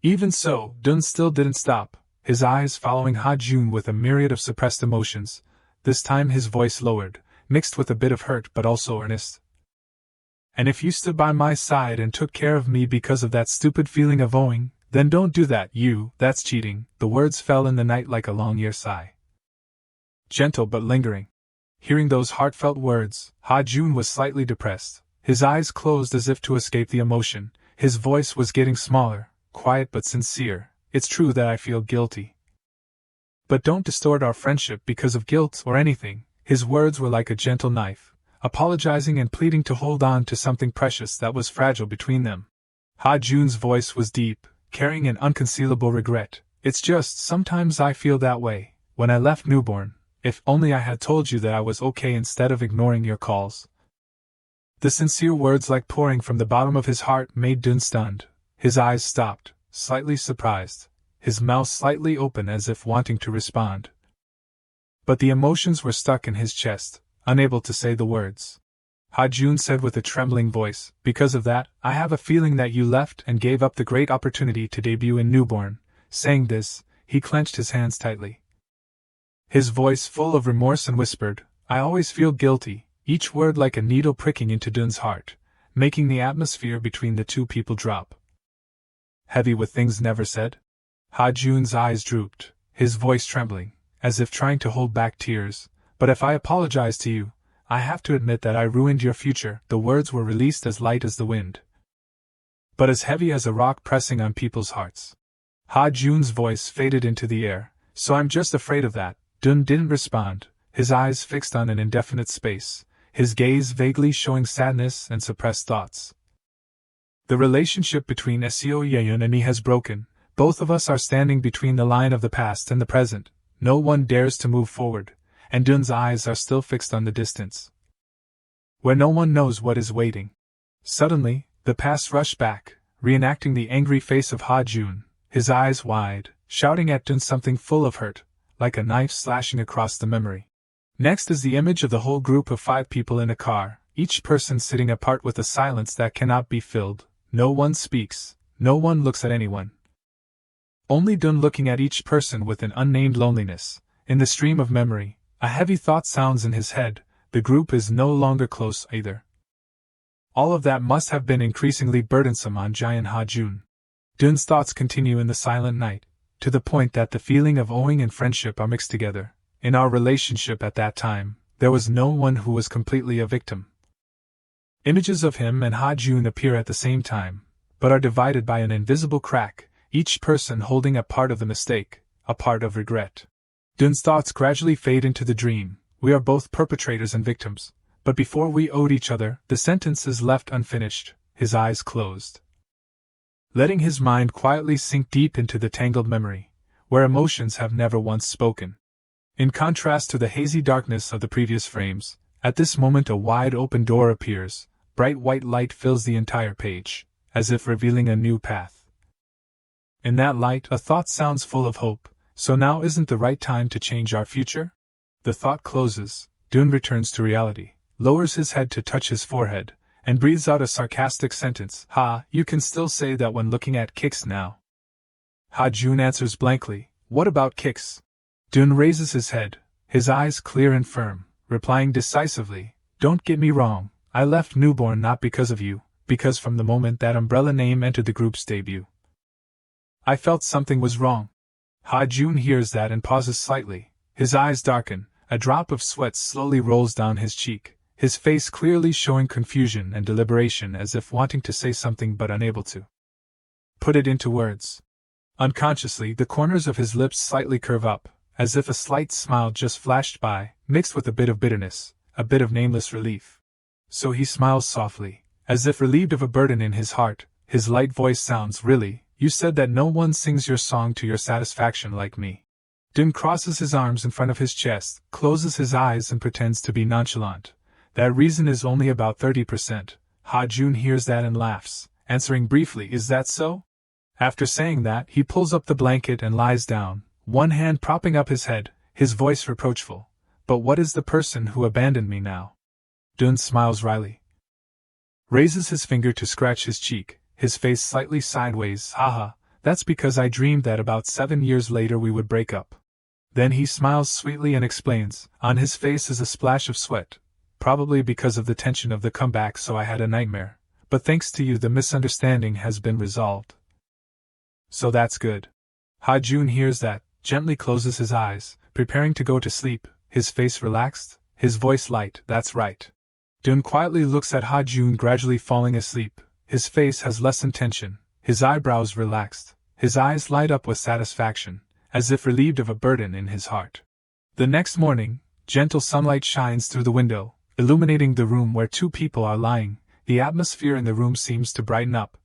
Even so, Dun still didn't stop, his eyes following Ha-jun with a myriad of suppressed emotions, this time his voice lowered, mixed with a bit of hurt but also earnest. And if you stood by my side and took care of me because of that stupid feeling of owing, then don't do that, that's cheating. The words fell in the night like a long-year sigh. Gentle but lingering. Hearing those heartfelt words, Ha-jun was slightly depressed, his eyes closed as if to escape the emotion, his voice was getting smaller, quiet but sincere. It's true that I feel guilty. But don't distort our friendship because of guilt or anything. His words were like a gentle knife, apologizing and pleading to hold on to something precious that was fragile between them. Ha-jun's voice was deep, carrying an unconcealable regret. It's just, sometimes I feel that way. When I left Newborn, if only I had told you that I was okay instead of ignoring your calls. The sincere words like pouring from the bottom of his heart made Dun stunned. His eyes stopped, slightly surprised, his mouth slightly open as if wanting to respond. But the emotions were stuck in his chest, unable to say the words. Ha-jun said with a trembling voice, because of that, I have a feeling that you left and gave up the great opportunity to debut in Newborn. Saying this, he clenched his hands tightly. His voice full of remorse and whispered, I always feel guilty, each word like a needle pricking into Dun's heart, making the atmosphere between the two people drop. Heavy with things never said? Ha-jun's eyes drooped, his voice trembling, as if trying to hold back tears. But if I apologize to you, I have to admit that I ruined your future. The words were released as light as the wind, but as heavy as a rock pressing on people's hearts. Ha-jun's voice faded into the air, so I'm just afraid of that. Dun didn't respond, his eyes fixed on an indefinite space, his gaze vaguely showing sadness and suppressed thoughts. The relationship between Seo Yeon and me has broken. Both of us are standing between the line of the past and the present. No one dares to move forward, and Dun's eyes are still fixed on the distance, where no one knows what is waiting. Suddenly, the past rushed back, reenacting the angry face of Ha-jun, his eyes wide, shouting at Dun something full of hurt, like a knife slashing across the memory. Next is the image of the whole group of 5 people in a car, each person sitting apart with a silence that cannot be filled. No one speaks, no one looks at anyone. Only Dun looking at each person with an unnamed loneliness. In the stream of memory, a heavy thought sounds in his head, the group is no longer close either. All of that must have been increasingly burdensome on Giant Ha-jun. Dun's thoughts continue in the silent night, to the point that the feeling of owing and friendship are mixed together. In our relationship at that time, there was no one who was completely a victim. Images of him and Ha-jun appear at the same time, but are divided by an invisible crack, each person holding a part of the mistake, a part of regret. Dun's thoughts gradually fade into the dream. We are both perpetrators and victims, but before we owed each other, the sentence is left unfinished, his eyes closed, letting his mind quietly sink deep into the tangled memory, where emotions have never once spoken. In contrast to the hazy darkness of the previous frames, at this moment a wide open door appears, bright white light fills the entire page, as if revealing a new path. In that light, a thought sounds full of hope. So now isn't the right time to change our future? The thought closes, Dun returns to reality, lowers his head to touch his forehead, and breathes out a sarcastic sentence. You can still say that when looking at Kix now. Ha-jun answers blankly, what about Kix? Dun raises his head, his eyes clear and firm, replying decisively, don't get me wrong, I left Newborn not because of you, because from the moment that umbrella name entered the group's debut, I felt something was wrong. Ha-jun hears that and pauses slightly, his eyes darken, a drop of sweat slowly rolls down his cheek, his face clearly showing confusion and deliberation as if wanting to say something but unable to put it into words. Unconsciously, the corners of his lips slightly curve up, as if a slight smile just flashed by, mixed with a bit of bitterness, a bit of nameless relief. So he smiles softly, as if relieved of a burden in his heart. His light voice sounds, really, you said that no one sings your song to your satisfaction like me. Dun crosses his arms in front of his chest, closes his eyes and pretends to be nonchalant. That reason is only about 30%. Ha-jun hears that and laughs, answering briefly, is that so? After saying that, he pulls up the blanket and lies down, one hand propping up his head, his voice reproachful. But what is the person who abandoned me now? Dun smiles wryly. Raises his finger to scratch his cheek, his face slightly sideways. Haha, that's because I dreamed that about 7 years later we would break up. Then he smiles sweetly and explains. On his face is a splash of sweat, probably because of the tension of the comeback, so I had a nightmare. But thanks to you the misunderstanding has been resolved. So that's good. Ha-jun hears that, gently closes his eyes, preparing to go to sleep, his face relaxed, his voice light. That's right. Dun quietly looks at Ha-jun gradually falling asleep. His face has lessened tension, his eyebrows relaxed, his eyes light up with satisfaction, as if relieved of a burden in his heart. The next morning, gentle sunlight shines through the window, illuminating the room where 2 people are lying. The atmosphere in the room seems to brighten up,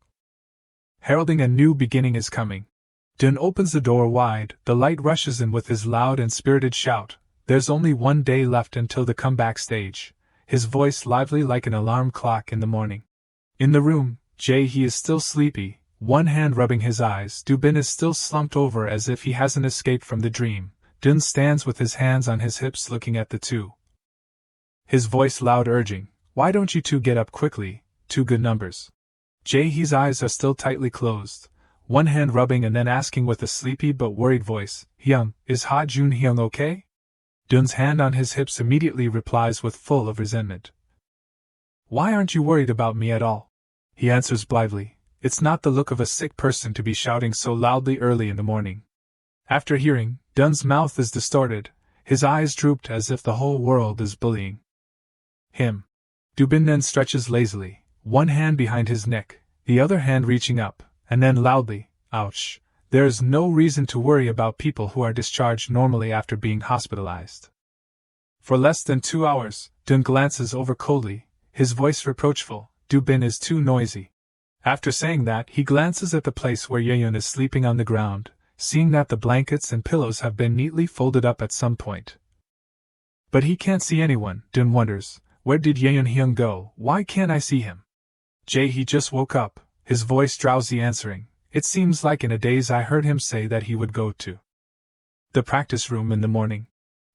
heralding a new beginning is coming. Dun opens the door wide, the light rushes in with his loud and spirited shout. There's only 1 day left until the comeback stage, his voice lively like an alarm clock in the morning. In the room, he is still sleepy, one hand rubbing his eyes. Dubin is still slumped over as if he hasn't escaped from the dream. Dun stands with his hands on his hips looking at the two. His voice loud urging, why don't you 2 get up quickly, 2 good numbers. Jaehee's eyes are still tightly closed, one hand rubbing and then asking with a sleepy but worried voice, Hyung, is Ha-jun Hyung okay? Dun's hand on his hips immediately replies with full of resentment. Why aren't you worried about me at all? He answers blithely, it's not the look of a sick person to be shouting so loudly early in the morning. After hearing, Dun's mouth is distorted, his eyes drooped as if the whole world is bullying him. Dubin then stretches lazily, one hand behind his neck, the other hand reaching up, and then loudly, ouch, there is no reason to worry about people who are discharged normally after being hospitalized. For less than 2 hours, Dun glances over coldly, his voice reproachful, Dubin is too noisy. After saying that, he glances at the place where Yeon is sleeping on the ground, seeing that the blankets and pillows have been neatly folded up at some point. But he can't see anyone. Dun wonders, where did Yeon Hyung go? Why can't I see him? Jaehee just woke up, his voice drowsy answering, it seems like in a daze I heard him say that he would go to the practice room in the morning.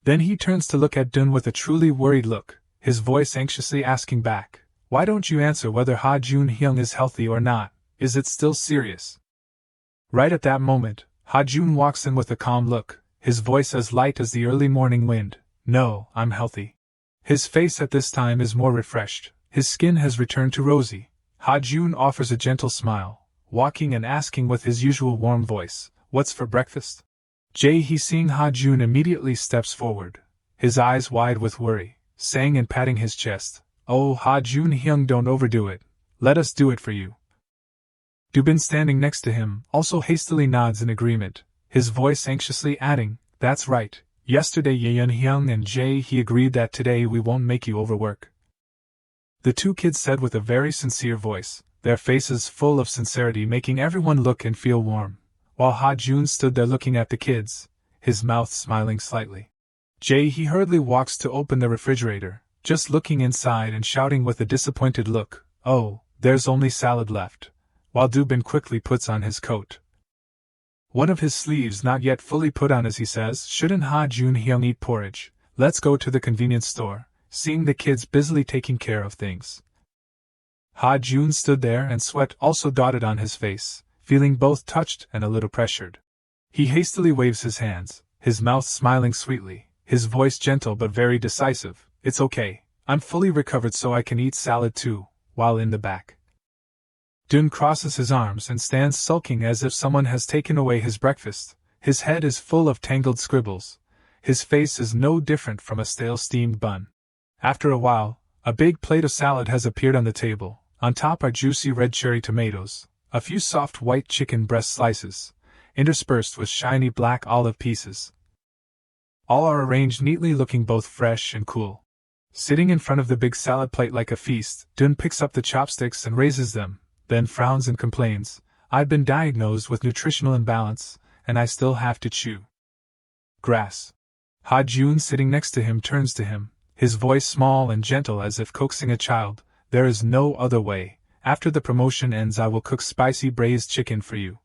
Then he turns to look at Dun with a truly worried look, his voice anxiously asking back, why don't you answer whether Ha-jun Hyung is healthy or not? Is it still serious? Right at that moment, Ha-jun walks in with a calm look, his voice as light as the early morning wind. No, I'm healthy. His face at this time is more refreshed, his skin has returned to rosy. Ha-jun offers a gentle smile, walking and asking with his usual warm voice, what's for breakfast? Jaehee seeing Ha-jun immediately steps forward, his eyes wide with worry, saying and patting his chest, oh Ha-jun Hyung, don't overdo it, let us do it for you. Dubin standing next to him also hastily nods in agreement, his voice anxiously adding, that's right, yesterday Yeon Hyung and Jaehee agreed that today we won't make you overwork. The 2 kids said with a very sincere voice, their faces full of sincerity making everyone look and feel warm, while Ha-jun stood there looking at the kids, his mouth smiling slightly. Jaehee hurriedly walks to open the refrigerator, just looking inside and shouting with a disappointed look, oh, there's only salad left, while Dubin quickly puts on his coat. One of his sleeves not yet fully put on as he says, shouldn't Ha-jun Hyung eat porridge, let's go to the convenience store, seeing the kids busily taking care of things. Ha-jun stood there and sweat also dotted on his face, feeling both touched and a little pressured. He hastily waves his hands, his mouth smiling sweetly, his voice gentle but very decisive, it's okay, I'm fully recovered so I can eat salad too, while in the back. Dun crosses his arms and stands sulking as if someone has taken away his breakfast, his head is full of tangled scribbles, his face is no different from a stale steamed bun. After a while, a big plate of salad has appeared on the table, on top are juicy red cherry tomatoes, a few soft white chicken breast slices, interspersed with shiny black olive pieces. All are arranged neatly looking both fresh and cool. Sitting in front of the big salad plate like a feast, Dun picks up the chopsticks and raises them, then frowns and complains, I've been diagnosed with nutritional imbalance, and I still have to chew grass. Ha-jun sitting next to him turns to him, his voice small and gentle as if coaxing a child, there is no other way, after the promotion ends I will cook spicy braised chicken for you.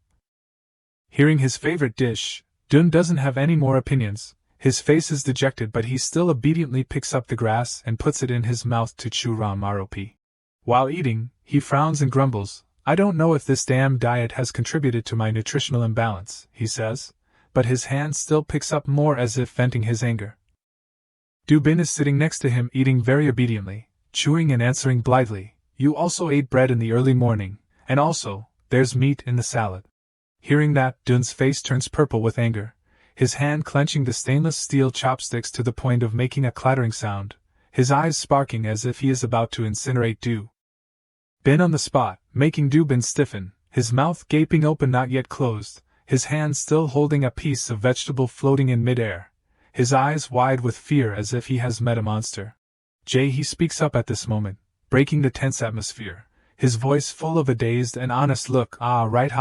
Hearing his favorite dish, Dun doesn't have any more opinions. His face is dejected, but he still obediently picks up the grass and puts it in his mouth to chew rop. While eating, he frowns and grumbles. I don't know if this damn diet has contributed to my nutritional imbalance, he says, but his hand still picks up more as if venting his anger. Dubin is sitting next to him eating very obediently, chewing and answering blithely, you also ate bread in the early morning, and also, there's meat in the salad. Hearing that, Dun's face turns purple with anger, his hand clenching the stainless steel chopsticks to the point of making a clattering sound, his eyes sparking as if he is about to incinerate Dubin on the spot, making Dubin stiffen, his mouth gaping open not yet closed, his hand still holding a piece of vegetable floating in midair, his eyes wide with fear as if he has met a monster. He speaks up at this moment, breaking the tense atmosphere, his voice full of a dazed and honest look. Ah, right,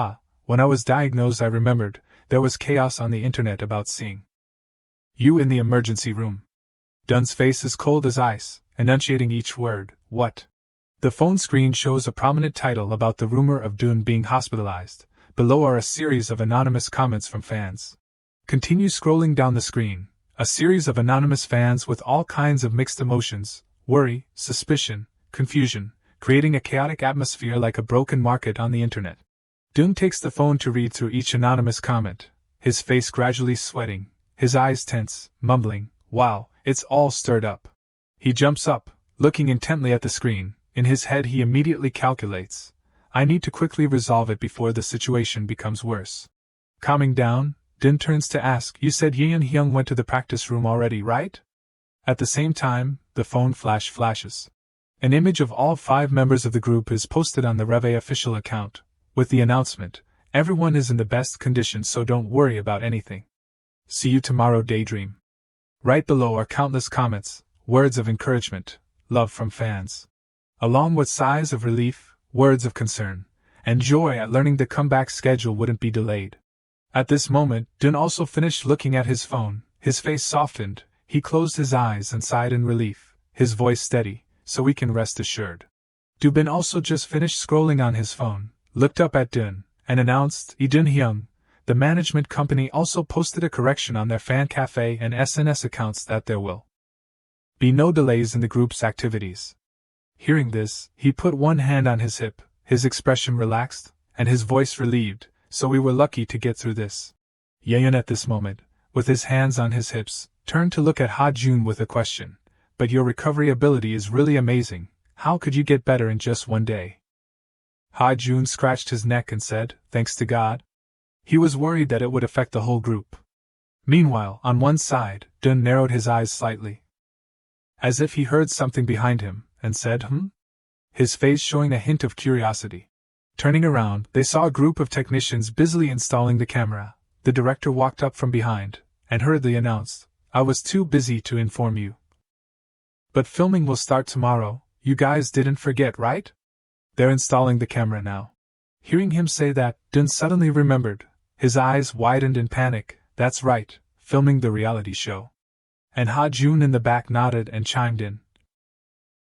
when I was diagnosed I remembered, there was chaos on the internet about seeing you in the emergency room. Dun's face is cold as ice, enunciating each word. What? The phone screen shows a prominent title about the rumor of Dun being hospitalized. Below are a series of anonymous comments from fans. Continue scrolling down the screen. A series of anonymous fans with all kinds of mixed emotions, worry, suspicion, confusion, creating a chaotic atmosphere like a broken market on the internet. Dun takes the phone to read through each anonymous comment, his face gradually sweating, his eyes tense, mumbling, wow, it's all stirred up. He jumps up, looking intently at the screen. In his head he immediately calculates, I need to quickly resolve it before the situation becomes worse. Calming down, Dun turns to ask, you said Yeon Hyung went to the practice room already, right? At the same time, the phone flashes. An image of all 5 members of the group is posted on the Reve official account, with the announcement, everyone is in the best condition so don't worry about anything. See you tomorrow, Daydream. Right below are countless comments, words of encouragement, love from fans, along with sighs of relief, words of concern, and joy at learning the comeback schedule wouldn't be delayed. At this moment, Dun also finished looking at his phone, his face softened, he closed his eyes and sighed in relief, his voice steady, so we can rest assured. Dubin also just finished scrolling on his phone, looked up at Dun, and announced, Dun Hyung. The management company also posted a correction on their fan cafe and SNS accounts that there will be no delays in the group's activities. Hearing this, he put one hand on his hip, his expression relaxed, and his voice relieved, so we were lucky to get through this. Yeon at this moment, with his hands on his hips, turned to look at Ha Jun with a question. But your recovery ability is really amazing, how could you get better in just one day? Ha Jun scratched his neck and said, thanks to God. He was worried that it would affect the whole group. Meanwhile, on one side, Dun narrowed his eyes slightly, as if he heard something behind him, and said, his face showing a hint of curiosity. Turning around, they saw a group of technicians busily installing the camera. The director walked up from behind, and hurriedly announced, I was too busy to inform you. But filming will start tomorrow, you guys didn't forget, right? They're installing the camera now. Hearing him say that, Dun suddenly remembered. His eyes widened in panic, that's right, filming the reality show. And Ha Jun in the back nodded and chimed in.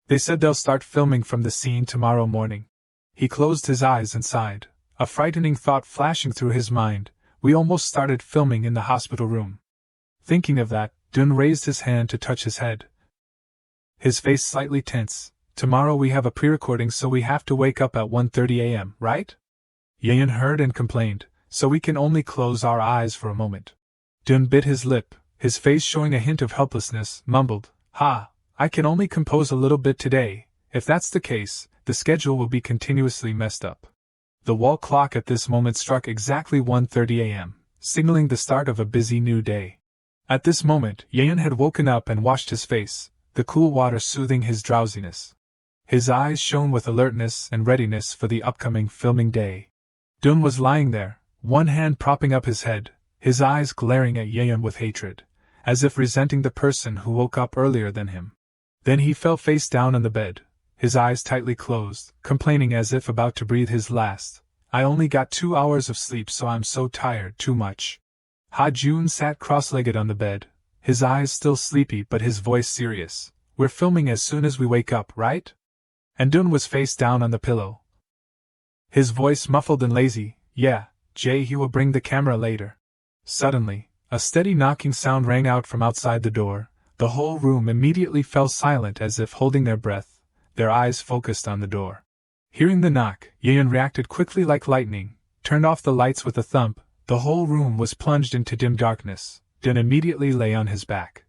They said they'll start filming from the scene tomorrow morning. He closed his eyes and sighed, a frightening thought flashing through his mind. We almost started filming in the hospital room. Thinking of that, Dun raised his hand to touch his head, his face slightly tense. Tomorrow we have a pre-recording so we have to wake up at 1:30 a.m., right? Yeon heard and complained, so we can only close our eyes for a moment. Dun bit his lip, his face showing a hint of helplessness, mumbled, I can only compose a little bit today. If that's the case, the schedule will be continuously messed up. The wall clock at this moment struck exactly 1:30 a.m., signaling the start of a busy new day. At this moment, Yeon had woken up and washed his face, the cool water soothing his drowsiness. His eyes shone with alertness and readiness for the upcoming filming day. Dun was lying there, one hand propping up his head, his eyes glaring at Yeon with hatred, as if resenting the person who woke up earlier than him. Then he fell face down on the bed, his eyes tightly closed, complaining as if about to breathe his last. I only got 2 hours of sleep so I'm so tired, too much. Ha Jun sat cross-legged on the bed, his eyes still sleepy but his voice serious. We're filming as soon as we wake up, right? And Dun was face down on the pillow, his voice muffled and lazy. Yeah, He will bring the camera later. Suddenly, a steady knocking sound rang out from outside the door. The whole room immediately fell silent as if holding their breath, their eyes focused on the door. Hearing the knock, Yeon reacted quickly like lightning, turned off the lights with a thump. The whole room was plunged into dim darkness. Dun immediately lay on his back,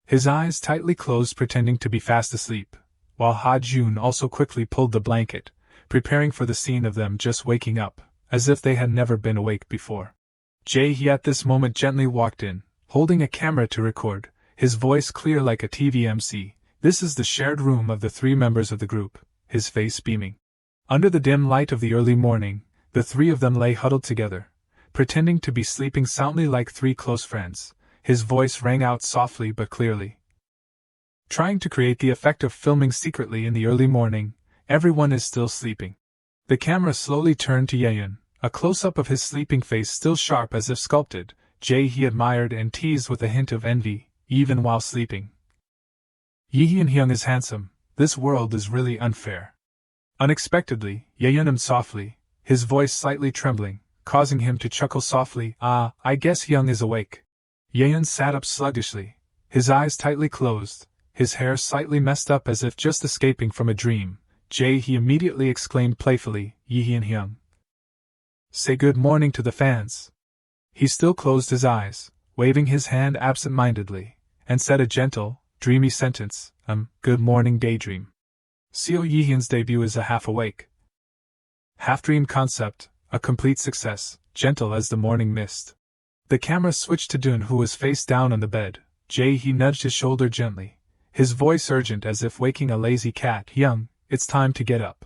his eyes tightly closed, pretending to be fast asleep, while Ha-jun also quickly pulled the blanket, preparing for the scene of them just waking up, as if they had never been awake before. He at this moment gently walked in, holding a camera to record, his voice clear like a TV MC. This is the shared room of the 3 members of the group, his face beaming. Under the dim light of the early morning, the 3 of them lay huddled together, pretending to be sleeping soundly like 3 close friends. His voice rang out softly but clearly, trying to create the effect of filming secretly in the early morning. Everyone is still sleeping. The camera slowly turned to Yeon, a close-up of his sleeping face still sharp as if sculpted. He admired and teased with a hint of envy, even while sleeping. Yeon Hyung is handsome, this world is really unfair. Unexpectedly, Yeon hummed softly, his voice slightly trembling, causing him to chuckle softly. Ah, I guess Hyung is awake. Yeon sat up sluggishly, his eyes tightly closed, his hair slightly messed up as if just escaping from a dream. He immediately exclaimed playfully, Yeon Hyung, say good morning to the fans. He still closed his eyes, waving his hand absent-mindedly, and said a gentle, dreamy sentence, good morning daydream. Seo Yehyun's debut is a half-awake, half-dream concept, a complete success, gentle as the morning mist. The camera switched to Dun, who was face down on the bed. He nudged his shoulder gently, his voice urgent as if waking a lazy cat. Hyung, it's time to get up.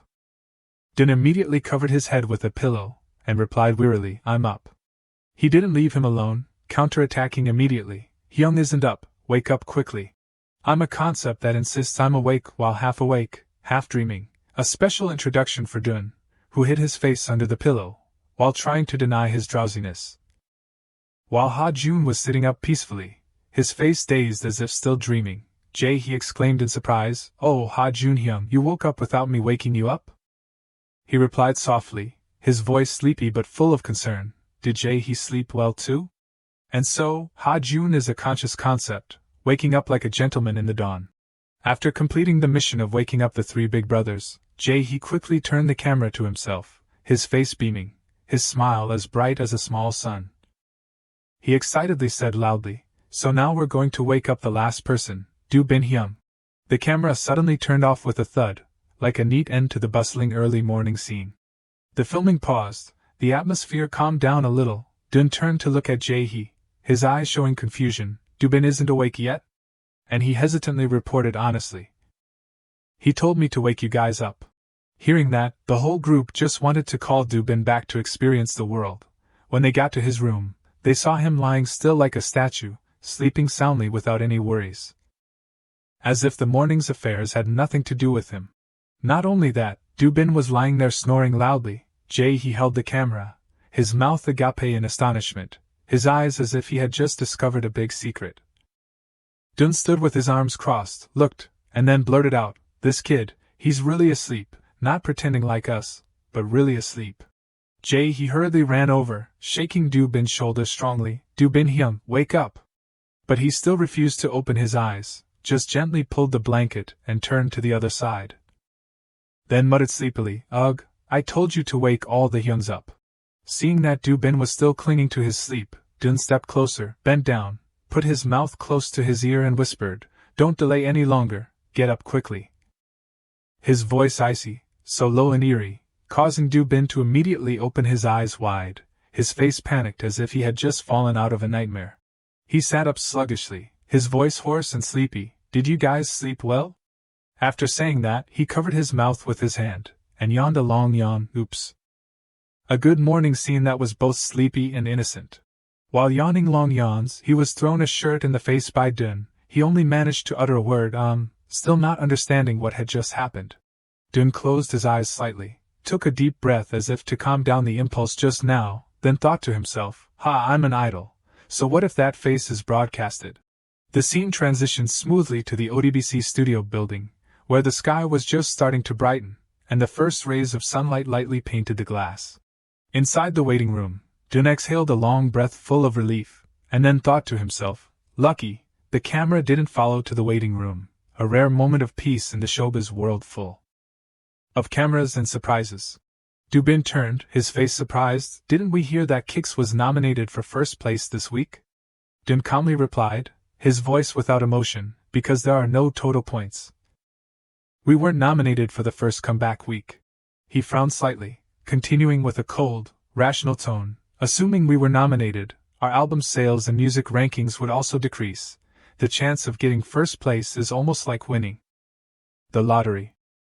Dun immediately covered his head with a pillow, and replied wearily, I'm up. He didn't leave him alone, counterattacking immediately. Hyung isn't up, wake up quickly. I'm a concept that insists I'm awake while half awake, half dreaming. A special introduction for Dun, who hid his face under the pillow, while trying to deny his drowsiness. While Ha-jun was sitting up peacefully, his face dazed as if still dreaming, he exclaimed in surprise, Oh Ha-jun Hyung, you woke up without me waking you up? He replied softly, his voice sleepy but full of concern, did he sleep well too? And so, Ha-jun is a conscious concept, waking up like a gentleman in the dawn. After completing the mission of waking up the 3 big brothers, he quickly turned the camera to himself, his face beaming, his smile as bright as a small sun. He excitedly said loudly, so now we're going to wake up the last person, Do Bin Hyung. The camera suddenly turned off with a thud, like a neat end to the bustling early morning scene. The filming paused, the atmosphere calmed down a little. Dun turned to look at Jae-hee, his eyes showing confusion. Do Bin isn't awake yet? And he hesitantly reported honestly, he told me to wake you guys up. Hearing that, the whole group just wanted to call Do Bin back to experience the world. When they got to his room, they saw him lying still like a statue, sleeping soundly without any worries, as if the morning's affairs had nothing to do with him. Not only that, Do Bin was lying there snoring loudly. He held the camera, his mouth agape in astonishment, his eyes as if he had just discovered a big secret. Dun stood with his arms crossed, looked, and then blurted out, this kid, he's really asleep, not pretending like us, but really asleep. He hurriedly ran over, shaking Do Bin's shoulders strongly, Do Bin Hyung, wake up! But he still refused to open his eyes, just gently pulled the blanket and turned to the other side. Then muttered sleepily, Ugh, I told you to wake all the Hyungs up. Seeing that Do Bin was still clinging to his sleep, Dun stepped closer, bent down, put his mouth close to his ear and whispered, Don't delay any longer, get up quickly. His voice icy, so low and eerie, causing Do Bin to immediately open his eyes wide, his face panicked as if he had just fallen out of a nightmare. He sat up sluggishly, his voice hoarse and sleepy, Did you guys sleep well? After saying that, he covered his mouth with his hand, and yawned a long yawn. Oops. A good morning scene that was both sleepy and innocent. While yawning long yawns, he was thrown a shirt in the face by Dun. He only managed to utter a word, still not understanding what had just happened. Dun closed his eyes slightly, took a deep breath as if to calm down the impulse just now, then thought to himself, I'm an idol, so what if that face is broadcasted? The scene transitioned smoothly to the ODBC studio building, where the sky was just starting to brighten, and the first rays of sunlight lightly painted the glass. Inside the waiting room, Dun exhaled a long breath full of relief, and then thought to himself, lucky, the camera didn't follow to the waiting room, a rare moment of peace in the showbiz world full of cameras and surprises. Dubin turned, his face surprised. Didn't we hear that Kix was nominated for first place this week? Dun calmly replied, his voice without emotion, because there are no total points. We weren't nominated for the first comeback week. He frowned slightly, continuing with a cold, rational tone, assuming we were nominated, our album sales and music rankings would also decrease. The chance of getting first place is almost like winning the lottery.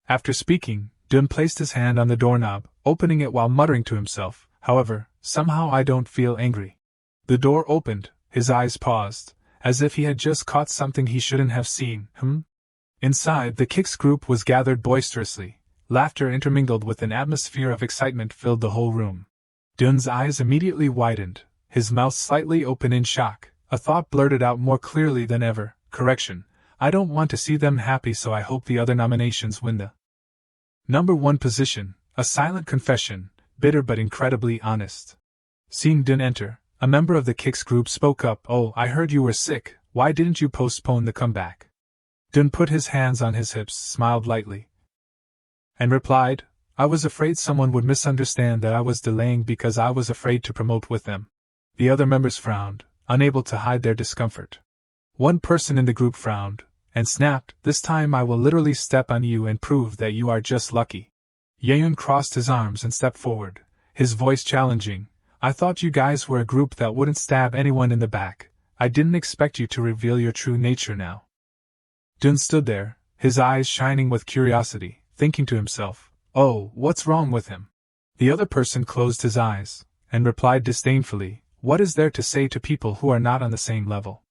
After speaking, Dun placed his hand on the doorknob, opening it while muttering to himself, however, somehow I don't feel angry. The door opened, his eyes paused, as if he had just caught something he shouldn't have seen. Inside, the Kix group was gathered boisterously. Laughter intermingled with an atmosphere of excitement filled the whole room. Dun's eyes immediately widened, his mouth slightly open in shock. A thought blurted out more clearly than ever, correction, I don't want to see them happy, so I hope the other nominations win the number one position. A silent confession, bitter but incredibly honest. Seeing Dun enter, a member of the Kix group spoke up, oh, I heard you were sick, why didn't you postpone the comeback? Dun put his hands on his hips, smiled lightly, and replied, I was afraid someone would misunderstand that I was delaying because I was afraid to promote with them. The other members frowned, unable to hide their discomfort. One person in the group frowned, and snapped, this time I will literally step on you and prove that you are just lucky. Yeon crossed his arms and stepped forward, his voice challenging, I thought you guys were a group that wouldn't stab anyone in the back. I didn't expect you to reveal your true nature now. Dun stood there, his eyes shining with curiosity, thinking to himself, oh, what's wrong with him? The other person closed his eyes, and replied disdainfully, what is there to say to people who are not on the same level?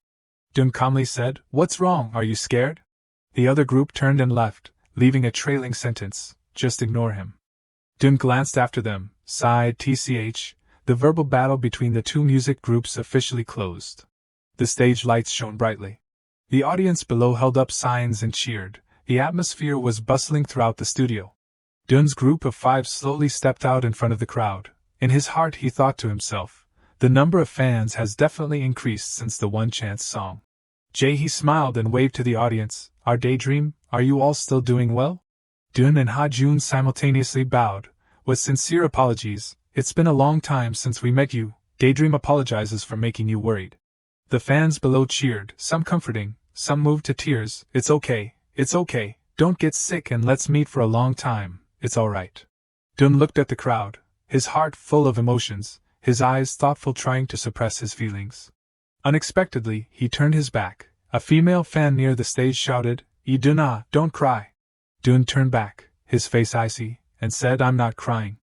Dun calmly said, what's wrong, are you scared? The other group turned and left, leaving a trailing sentence, just ignore him. Dun glanced after them, sighed tch, the verbal battle between the two music groups officially closed. The stage lights shone brightly. The audience below held up signs and cheered, the atmosphere was bustling throughout the studio. Dun's group of 5 slowly stepped out in front of the crowd. In his heart he thought to himself, the number of fans has definitely increased since the One Chance song. He smiled and waved to the audience, our Daydream, are you all still doing well? Dun and Ha-jun simultaneously bowed, with sincere apologies, it's been a long time since we met you, Daydream apologizes for making you worried. The fans below cheered, some comforting, some moved to tears, it's okay, don't get sick and let's meet for a long time, it's alright. Dun looked at the crowd, his heart full of emotions, his eyes thoughtful, trying to suppress his feelings. Unexpectedly, he turned his back. A female fan near the stage shouted, Iduna, don't cry. Dun turned back, his face icy, and said, I'm not crying.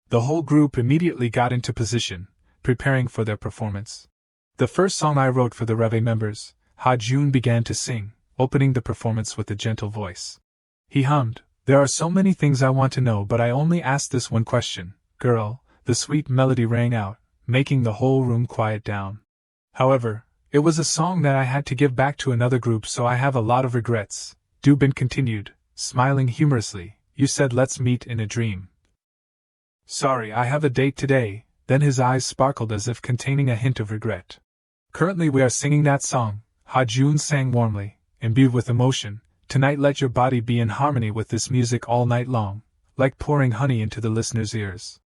The whole group immediately got into position, preparing for their performance. The first song I wrote for the Reve members, Ha-jun began to sing, opening the performance with a gentle voice. He hummed, there are so many things I want to know, but I only ask this one question, girl. The sweet melody rang out, making the whole room quiet down. However, it was a song that I had to give back to another group, so I have a lot of regrets. Dubin continued, smiling humorously, you said let's meet in a dream. Sorry, I have a date today. Then his eyes sparkled as if containing a hint of regret. Currently we are singing that song, Ha-jun sang warmly, imbued with emotion, tonight let your body be in harmony with this music all night long, like pouring honey into the listener's ears.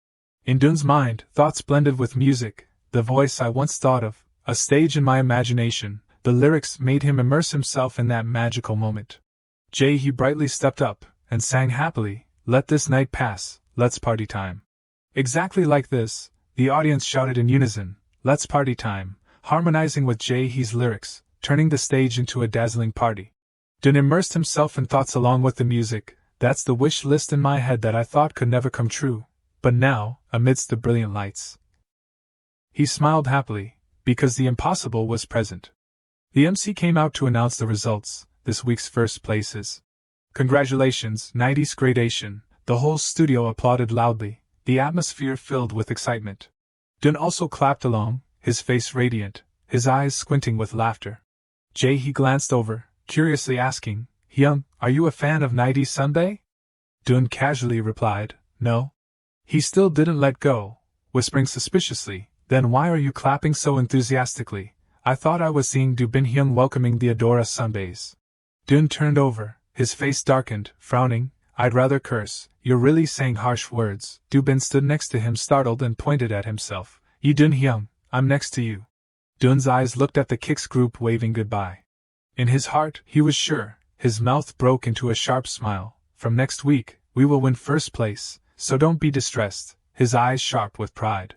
In Dun's mind, thoughts blended with music, the voice I once thought of, a stage in my imagination, the lyrics made him immerse himself in that magical moment. He brightly stepped up, and sang happily, let this night pass, let's party time. Exactly like this, the audience shouted in unison, let's party time, harmonizing with He's lyrics, turning the stage into a dazzling party. Dun immersed himself in thoughts along with the music, that's the wish list in my head that I thought could never come true. But now, amidst the brilliant lights, he smiled happily, because the impossible was present. The MC came out to announce the results. This week's first places. Congratulations, 90s gradation. The whole studio applauded loudly, the atmosphere filled with excitement. Dun also clapped along, his face radiant, his eyes squinting with laughter. He glanced over, curiously asking, Hyung, are you a fan of 90s Sunday? Dun casually replied, no. He still didn't let go, whispering suspiciously, then why are you clapping so enthusiastically? I thought I was seeing Do Bin-hyung welcoming the Adora sunbays. Dun turned over, his face darkened, frowning. I'd rather curse, you're really saying harsh words. Do Bin stood next to him startled and pointed at himself. Yi Dun-hyung, I'm next to you. Dun's eyes looked at the Kicks group waving goodbye. In his heart, he was sure, his mouth broke into a sharp smile. From next week, we will win first place, so don't be distressed, his eyes sharp with pride.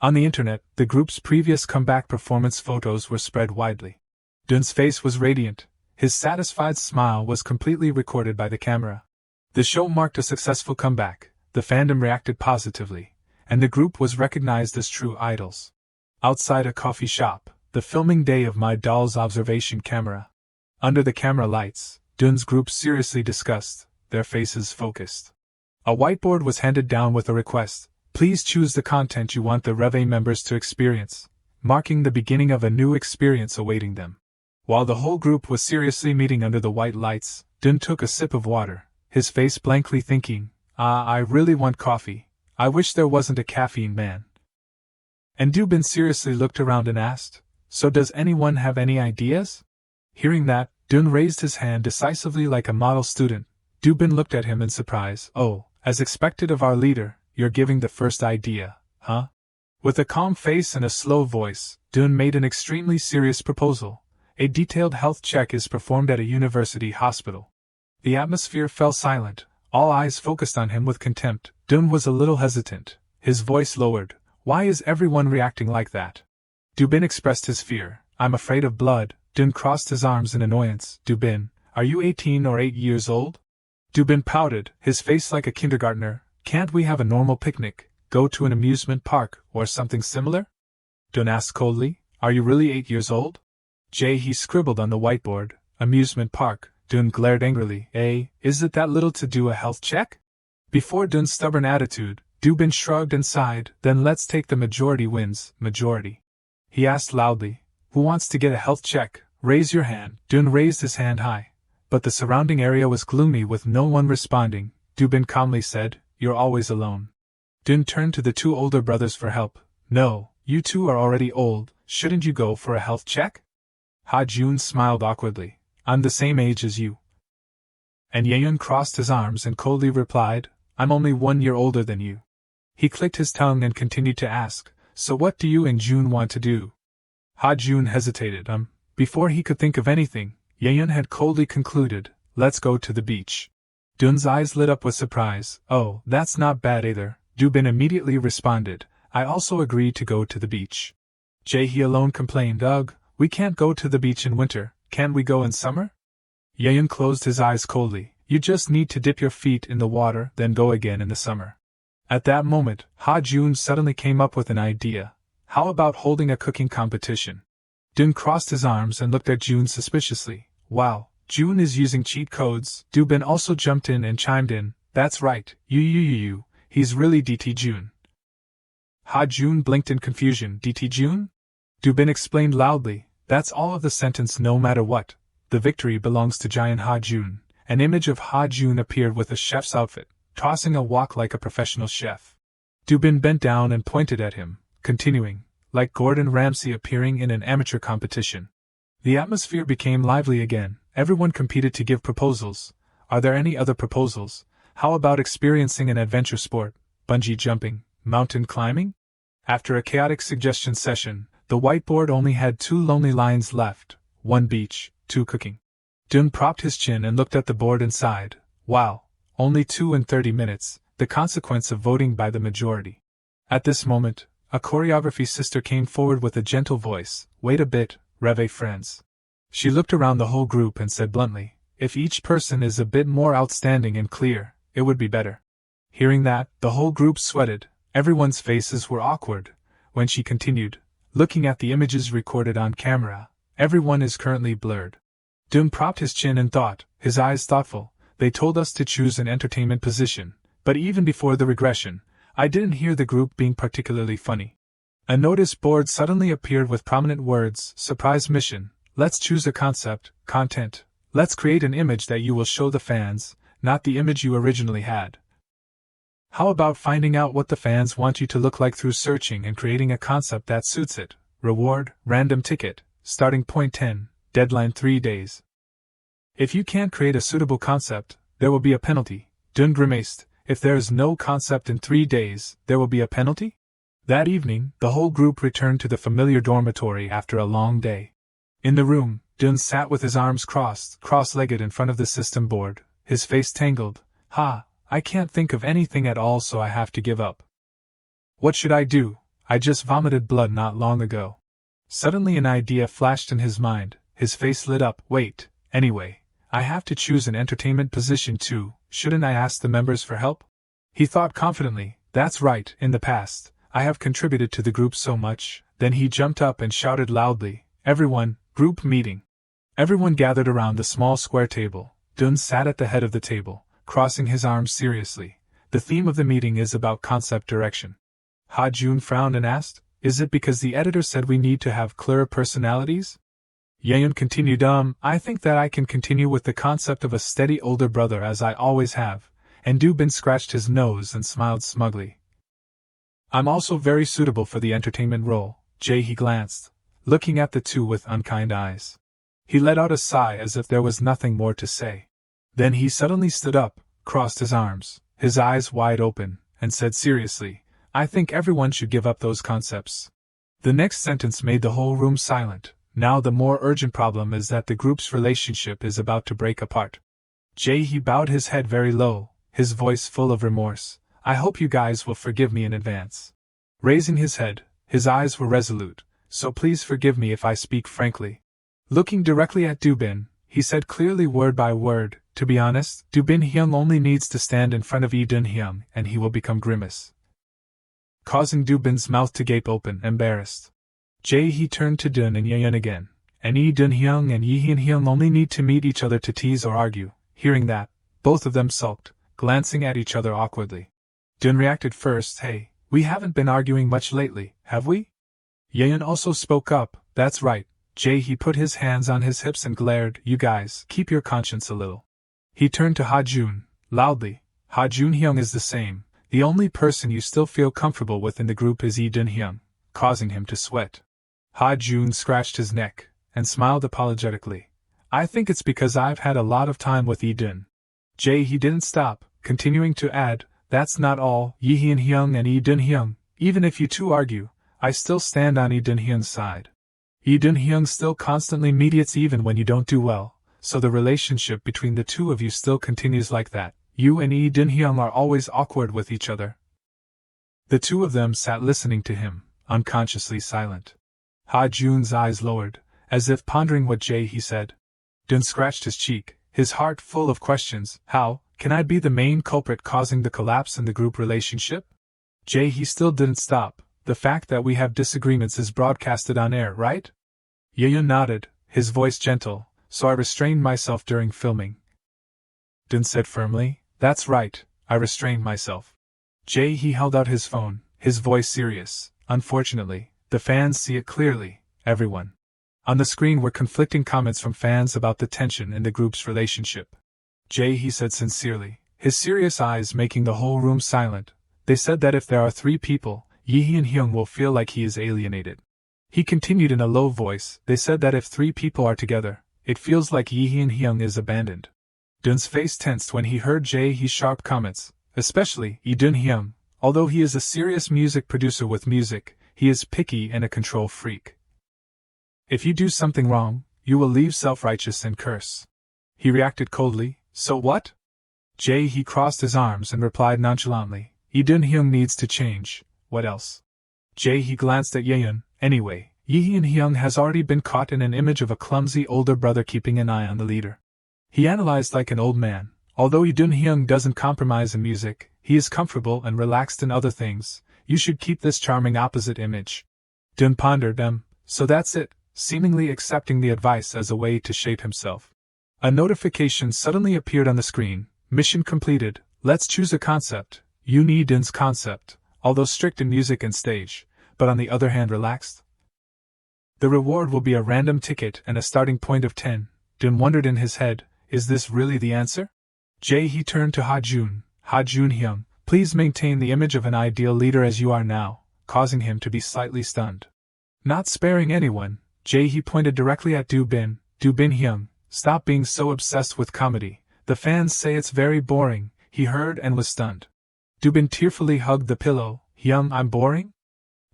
On the internet, the group's previous comeback performance photos were spread widely. Dun's face was radiant, his satisfied smile was completely recorded by the camera. The show marked a successful comeback, the fandom reacted positively, and the group was recognized as true idols. Outside a coffee shop, the filming day of My Doll's observation camera. Under the camera lights, Dun's group seriously discussed, their faces focused. A whiteboard was handed down with a request, please choose the content you want the Reve members to experience, marking the beginning of a new experience awaiting them. While the whole group was seriously meeting under the white lights, Dun took a sip of water, his face blankly thinking, I really want coffee, I wish there wasn't a caffeine man. And Do Bin seriously looked around and asked, so does anyone have any ideas? Hearing that, Dun raised his hand decisively like a model student. Do Bin looked at him in surprise. Oh, as expected of our leader, you're giving the first idea, huh? With a calm face and a slow voice, Dun made an extremely serious proposal. A detailed health check is performed at a university hospital. The atmosphere fell silent, all eyes focused on him with contempt. Dun was a little hesitant, his voice lowered. Why is everyone reacting like that? Du Bin expressed his fear. I'm afraid of blood. Dun crossed his arms in annoyance. Du Bin, are you 18 or 8 years old? Du Bin pouted, his face like a kindergartner. Can't we have a normal picnic, go to an amusement park, or something similar? Dun asked coldly, are you really 8 years old? He scribbled on the whiteboard, amusement park. Dun glared angrily. Is it that little to do a health check? Before Dun's stubborn attitude, Du Bin shrugged and sighed, then let's take the majority wins, majority. He asked loudly, who wants to get a health check? Raise your hand. Dun raised his hand high. But the surrounding area was gloomy with no one responding. Du Bin calmly said, you're always alone. Dun turned to the two older brothers for help. No, you two are already old, shouldn't you go for a health check? Ha Jun smiled awkwardly. I'm the same age as you. And Yeon crossed his arms and coldly replied, I'm only 1 year older than you. He clicked his tongue and continued to ask, so what do you and Jun want to do? Ha Jun hesitated. Before he could think of anything, Yeon had coldly concluded, let's go to the beach. Dun's eyes lit up with surprise. Oh, that's not bad either. Du Bin immediately responded, I also agree to go to the beach. He alone complained, ugh, we can't go to the beach in winter, can't we go in summer? Yeon closed his eyes coldly, you just need to dip your feet in the water, then go again in the summer. At that moment, Ha Jun suddenly came up with an idea. How about holding a cooking competition? Dun crossed his arms and looked at Jun suspiciously. Wow, Jun is using cheat codes. Du Bin also jumped in and chimed in, that's right, you, he's really DT Jun. Ha Jun blinked in confusion. DT Jun? Du Bin explained loudly, that's all of the sentence no matter what. The victory belongs to Giant Ha Jun. An image of Ha Jun appeared with a chef's outfit, tossing a wok like a professional chef. Du Bin bent down and pointed at him, continuing, like Gordon Ramsay appearing in an amateur competition. The atmosphere became lively again, everyone competed to give proposals. Are there any other proposals? How about experiencing an adventure sport, bungee jumping, mountain climbing? After a chaotic suggestion session, the whiteboard only had 2 lonely lines left, 1 beach, 2 cooking. Dun propped his chin and looked at the board and sighed. Wow, only 2 in 30 minutes, the consequence of voting by the majority. At this moment, a choreography sister came forward with a gentle voice, wait a bit, Reve friends. She looked around the whole group and said bluntly, if each person is a bit more outstanding and clear, it would be better. Hearing that, the whole group sweated, everyone's faces were awkward. When she continued, looking at the images recorded on camera, everyone is currently blurred. Dun propped his chin and thought, his eyes thoughtful, they told us to choose an entertainment position, but even before the regression, I didn't hear the group being particularly funny. A notice board suddenly appeared with prominent words, surprise mission, let's choose a concept, content, let's create an image that you will show the fans, not the image you originally had. How about finding out what the fans want you to look like through searching and creating a concept that suits it? Reward, random ticket, starting point 10, deadline 3 days. If you can't create a suitable concept, there will be a penalty. Dun grimaced. If there is no concept in 3 days, there will be a penalty? That evening, the whole group returned to the familiar dormitory after a long day. In the room, Dun sat with his arms cross-legged in front of the system board, his face tangled. I can't think of anything at all, so I have to give up. What should I do? I just vomited blood not long ago. Suddenly an idea flashed in his mind, his face lit up. Wait, anyway, I have to choose an entertainment position too, shouldn't I ask the members for help? He thought confidently, that's right, in the past, I have contributed to the group so much. Then he jumped up and shouted loudly, everyone, group meeting. Everyone gathered around the small square table. Dun sat at the head of the table, crossing his arms seriously. The theme of the meeting is about concept direction. Ha-jun frowned and asked, is it because the editor said we need to have clearer personalities? Yeon continued, I think that I can continue with the concept of a steady older brother as I always have, and Dubin scratched his nose and smiled smugly. I'm also very suitable for the entertainment role. He glanced, looking at the two with unkind eyes. He let out a sigh as if there was nothing more to say. Then he suddenly stood up, crossed his arms, his eyes wide open, and said seriously, I think everyone should give up those concepts. The next sentence made the whole room silent. Now the more urgent problem is that the group's relationship is about to break apart. He bowed his head very low, his voice full of remorse. I hope you guys will forgive me in advance. Raising his head, his eyes were resolute, so please forgive me if I speak frankly. Looking directly at Dubin, he said clearly word by word, to be honest, Dubin Hyung only needs to stand in front of Lee Dun Hyung and he will become grimace, causing Dubin's mouth to gape open, embarrassed. He turned to Dun and Yeon again, and Lee Dun Hyung and Yi Hyun Hyung only need to meet each other to tease or argue. Hearing that, both of them sulked, glancing at each other awkwardly. Dun reacted first, hey, we haven't been arguing much lately, have we? Yeon also spoke up, that's right. He put his hands on his hips and glared, you guys, keep your conscience a little. He turned to Ha-jun, loudly, Ha-jun Hyung is the same, the only person you still feel comfortable with in the group is Lee Dun Hyung, causing him to sweat. Ha-jun scratched his neck, and smiled apologetically. I think it's because I've had a lot of time with Lee Dun. He didn't stop, continuing to add, that's not all, Yi Hyun Hyung and Lee Dun Hyung, even if you two argue, I still stand on Lee Dun Hyung's side. Lee Dun Hyung still constantly mediates even when you don't do well, so the relationship between the two of you still continues like that. You and Lee Dun Hyung are always awkward with each other. The two of them sat listening to him, unconsciously silent. Ha-jun's eyes lowered, as if pondering what he said. Dun scratched his cheek, his heart full of questions. How can I be the main culprit causing the collapse in the group relationship? He still didn't stop. The fact that we have disagreements is broadcasted on air, right? Yeon nodded, his voice gentle, so I restrained myself during filming. Dun said firmly, that's right, I restrained myself. He held out his phone, his voice serious. Unfortunately, the fans see it clearly, everyone. On the screen were conflicting comments from fans about the tension in the group's relationship. He said sincerely, his serious eyes making the whole room silent. They said that if there are 3 people, Yi Hyun Hyung will feel like he is alienated. He continued in a low voice, they said that if 3 people are together, it feels like Yi Hyun Hyung is abandoned. Dun's face tensed when he heard He's sharp comments, especially Lee Dun Hyung. Although he is a serious music producer with music, he is picky and a control freak. If you do something wrong, you will leave self-righteous and curse. He reacted coldly, so what? He crossed his arms and replied nonchalantly, Lee Dun Hyung needs to change, what else? He glanced at Yeon, anyway, Yi Hyun Hyung has already been caught in an image of a clumsy older brother keeping an eye on the leader. He analyzed like an old man. Although Lee Dun Hyung doesn't compromise in music, he is comfortable and relaxed in other things. You should keep this charming opposite image. Dun pondered, so that's it, seemingly accepting the advice as a way to shape himself. A notification suddenly appeared on the screen. Mission completed. Let's choose a concept. You need Dun's concept, although strict in music and stage, but on the other hand relaxed. The reward will be a random ticket and a starting point of 10. Dun wondered in his head, is this really the answer? He turned to Ha-jun Hyung, Please maintain the image of an ideal leader as you are now, causing him to be slightly stunned. Not sparing anyone, Jae-hee pointed directly at Do Bin Hyung, stop being so obsessed with comedy. The fans say it's very boring, he heard and was stunned. Do Bin tearfully hugged the pillow. Hyung, I'm boring?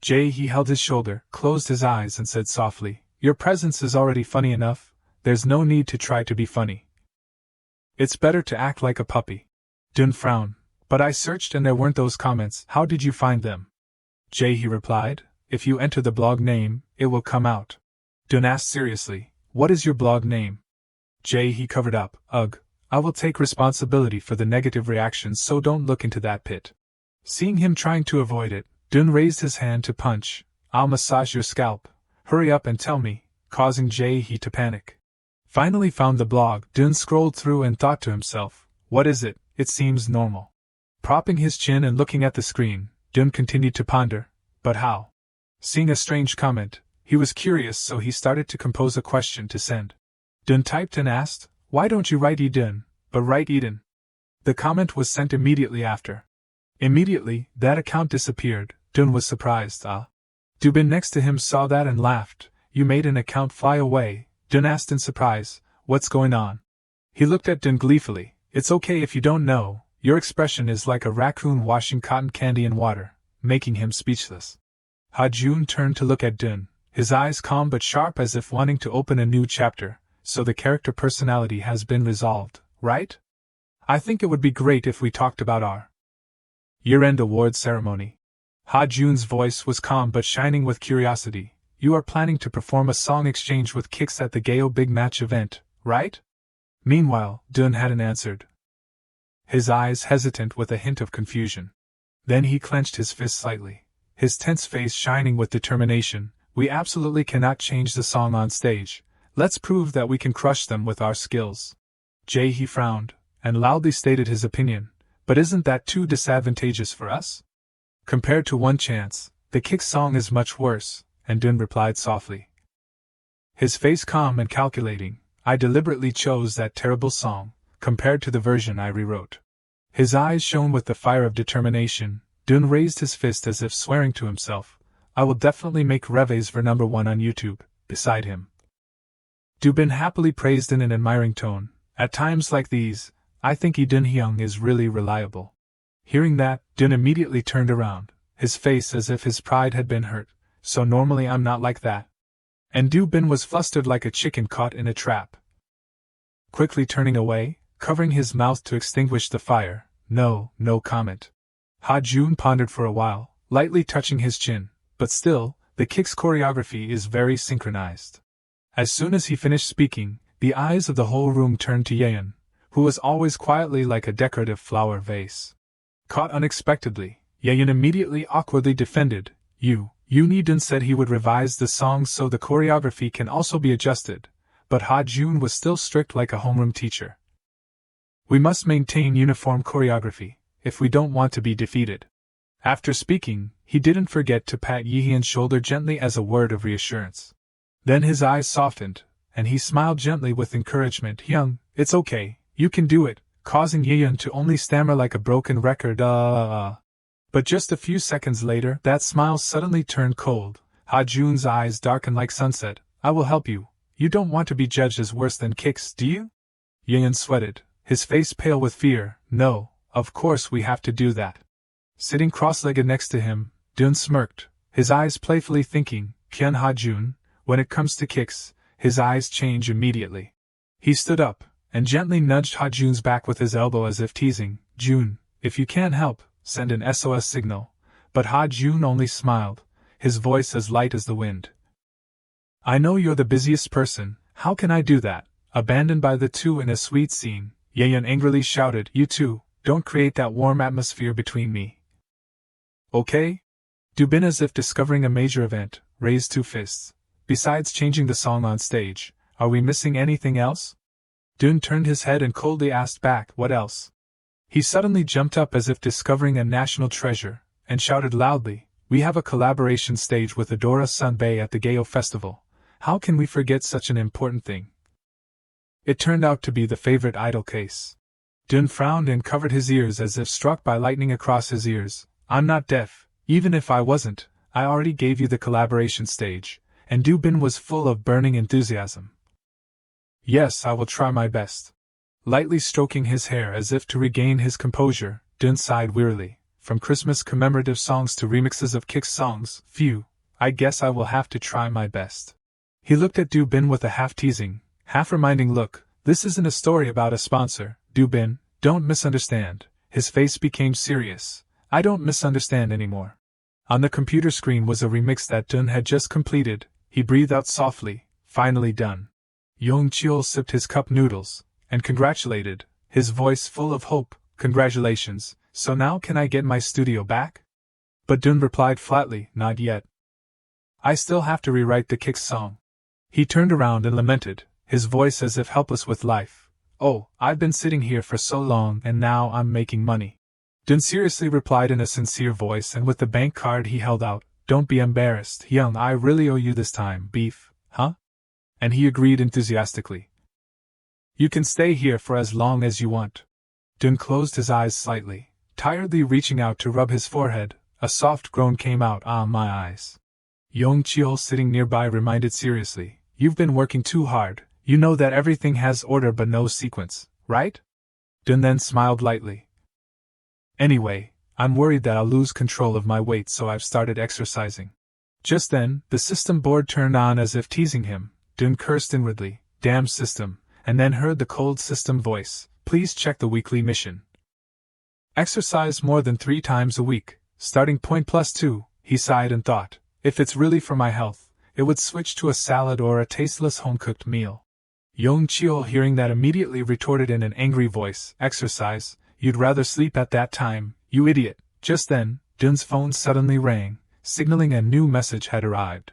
Jae-hee held his shoulder, closed his eyes and said softly, your presence is already funny enough, there's no need to try to be funny. It's better to act like a puppy. Dun frowned. But I searched and there weren't those comments. How did you find them? Jae-hee replied, if you enter the blog name, it will come out. Dun asked seriously, what is your blog name? Jae-hee covered up, ugh, I will take responsibility for the negative reactions, so don't look into that pit. Seeing him trying to avoid it, Dun raised his hand to punch. I'll massage your scalp. Hurry up and tell me, causing Jae-hee to panic. Finally found the blog, Dun scrolled through and thought to himself, what is it? It seems normal. Propping his chin and looking at the screen, Dun continued to ponder, but how? Seeing a strange comment, he was curious, so he started to compose a question to send. Dun typed and asked, why don't you write Edun, but write Eden? The comment was sent immediately after. Immediately, that account disappeared. Dun was surprised. Dubin next to him saw that and laughed. You made an account fly away? Dun asked in surprise. What's going on? He looked at Dun gleefully. It's okay if you don't know. Your expression is like a raccoon washing cotton candy in water, making him speechless. Ha-jun turned to look at Dun, his eyes calm but sharp as if wanting to open a new chapter. So the character personality has been resolved, right? I think it would be great if we talked about our year-end awards ceremony. Ha-jun's voice was calm but shining with curiosity. You are planning to perform a song exchange with Kicks at the Gayo Big Match event, right? Meanwhile, Dun hadn't answered. His eyes hesitant with a hint of confusion. Then he clenched his fist slightly, his tense face shining with determination. We absolutely cannot change the song on stage. Let's prove that we can crush them with our skills. Jae-hee frowned, and loudly stated his opinion. But isn't that too disadvantageous for us? Compared to One Chance, the Kicks song is much worse, and Dun replied softly. His face calm and calculating, I deliberately chose that terrible song, compared to the version I rewrote. His eyes shone with the fire of determination. Dun raised his fist as if swearing to himself. I will definitely make Reves for #1 on YouTube, beside him. Dubin happily praised in an admiring tone. At times like these, I think Edun Hyung is really reliable. Hearing that, Dun immediately turned around, his face as if his pride had been hurt. So normally I'm not like that. And Dubin was flustered like a chicken caught in a trap. Quickly turning away, covering his mouth to extinguish the fire, no comment. Ha-jun pondered for a while, lightly touching his chin, but still, the Kicks choreography is very synchronized. As soon as he finished speaking, the eyes of the whole room turned to Yeon, who was always quietly like a decorative flower vase. Caught unexpectedly, Yeon immediately awkwardly defended, Dun said he would revise the song so the choreography can also be adjusted, but Ha-jun was still strict like a homeroom teacher. We must maintain uniform choreography, if we don't want to be defeated. After speaking, he didn't forget to pat Yeon's shoulder gently as a word of reassurance. Then his eyes softened, and he smiled gently with encouragement. Hyung, it's okay, you can do it, causing Yeon to only stammer like a broken record, But just a few seconds later, that smile suddenly turned cold. Ha-jun's eyes darkened like sunset. I will help you. You don't want to be judged as worse than Kicks, do you? Yeon sweated, his face pale with fear. No, of course we have to do that. Sitting cross-legged next to him, Dun smirked, his eyes playfully thinking, Kyun Ha-jun, when it comes to Kicks, his eyes change immediately. He stood up, and gently nudged Ha-jun's back with his elbow as if teasing, Jun, if you can't help, send an SOS signal. But Ha-jun only smiled, his voice as light as the wind. I know you're the busiest person, how can I do that? Abandoned by the two in a sweet scene, Yeon angrily shouted, You two, don't create that warm atmosphere between me. Okay? Dubin, as if discovering a major event, raised two fists. Besides changing the song on stage, are we missing anything else? Dun turned his head and coldly asked back, what else? He suddenly jumped up as if discovering a national treasure, and shouted loudly, We have a collaboration stage with Adora Sunbae at the Gayo Festival. How can we forget such an important thing? It turned out to be the favorite idol case. Dun frowned and covered his ears as if struck by lightning across his ears. I'm not deaf. Even if I wasn't, I already gave you the collaboration stage, and Du Bin was full of burning enthusiasm. Yes, I will try my best. Lightly stroking his hair as if to regain his composure, Dun sighed wearily. From Christmas commemorative songs to remixes of Kix songs, phew, I guess I will have to try my best. He looked at Du Bin with a half-teasing, half-reminding look. This isn't a story about a sponsor, Du Bin, don't misunderstand. His face became serious. I don't misunderstand anymore. On the computer screen was a remix that Dun had just completed. He breathed out softly, finally done. Yong Cheol sipped his cup noodles, and congratulated, his voice full of hope. Congratulations, so now can I get my studio back? But Dun replied flatly, not yet. I still have to rewrite the Kix song. He turned around and lamented, his voice as if helpless with life. Oh, I've been sitting here for so long and now I'm making money. Dun seriously replied in a sincere voice and with the bank card he held out, don't be embarrassed, Young, I really owe you this time, beef, huh? And he agreed enthusiastically. You can stay here for as long as you want. Dun closed his eyes slightly, tiredly reaching out to rub his forehead. A soft groan came out. Ah, my eyes. Yong Cheol sitting nearby reminded seriously, you've been working too hard. You know that everything has order but no sequence, right? Dun then smiled lightly. Anyway, I'm worried that I'll lose control of my weight, so I've started exercising. Just then, the system board turned on as if teasing him. Dun cursed inwardly, damn system, and then heard the cold system voice, please check the weekly mission. Exercise more than 3 times a week, starting point +2, he sighed and thought, if it's really for my health, it would switch to a salad or a tasteless home-cooked meal. Yong Cheol hearing that immediately retorted in an angry voice, exercise, you'd rather sleep at that time, you idiot. Just then, Dun's phone suddenly rang, signaling a new message had arrived.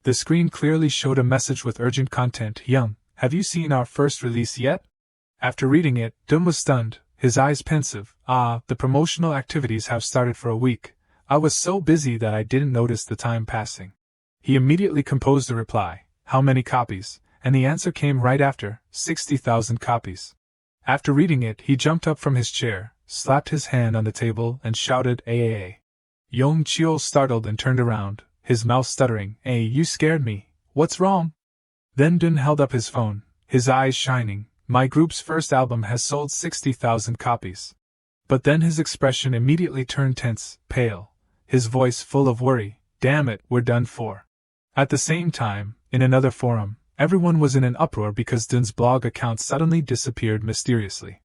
The screen clearly showed a message with urgent content. Young, have you seen our first release yet? After reading it, Dun was stunned, his eyes pensive. Ah, the promotional activities have started for a week. I was so busy that I didn't notice the time passing. He immediately composed a reply, how many copies? And the answer came right after, 60,000 copies. After reading it, he jumped up from his chair, slapped his hand on the table, and shouted, "Aaa." Yong Cheol startled and turned around, his mouth stuttering, "Hey, you scared me. What's wrong?" Then Dun held up his phone, his eyes shining. My group's first album has sold 60,000 copies. But then his expression immediately turned tense, pale, his voice full of worry. Damn it, we're done for. At the same time, in another forum, everyone was in an uproar because Dun's blog account suddenly disappeared mysteriously.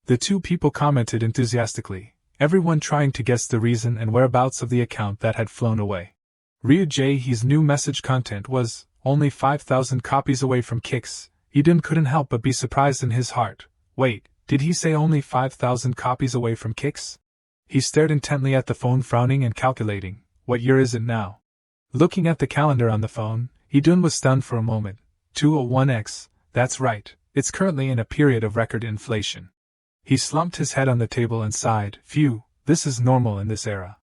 The two people commented enthusiastically, everyone trying to guess the reason and whereabouts of the account that had flown away. Ryu Jae-hee's new message content was only 5,000 copies away from Kix. Dun couldn't help but be surprised in his heart. Wait, did he say only 5,000 copies away from Kix? He stared intently at the phone, frowning and calculating. What year is it now? Looking at the calendar on the phone, Dun was stunned for a moment. 201X, that's right, it's currently in a period of record inflation. He slumped his head on the table and sighed, phew, this is normal in this era.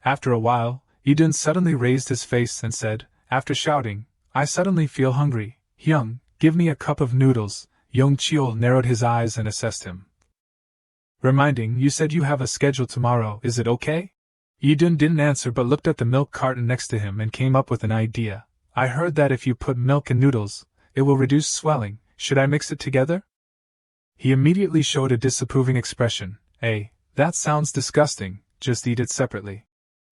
After a while, Dun suddenly raised his face and said, after shouting, I suddenly feel hungry. Hyung, give me a cup of noodles. Yong Cheol narrowed his eyes and assessed him. Reminding, you said you have a schedule tomorrow, is it okay? Dun didn't answer but looked at the milk carton next to him and came up with an idea. I heard that if you put milk in noodles, it will reduce swelling. Should I mix it together? He immediately showed a disapproving expression. That sounds disgusting, just eat it separately.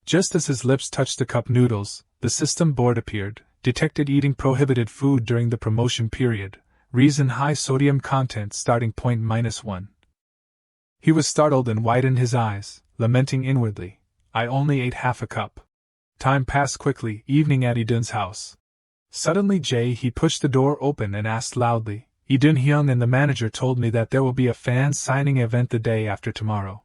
Just as his lips touched the cup noodles, the system board appeared, detected eating prohibited food during the promotion period, reason high sodium content starting point -1. He was startled and widened his eyes, lamenting inwardly, I only ate half a cup. Time passed quickly, evening at Dun's house. Suddenly he pushed the door open and asked loudly, Dun Hyung and the manager told me that there will be a fan signing event the day after tomorrow.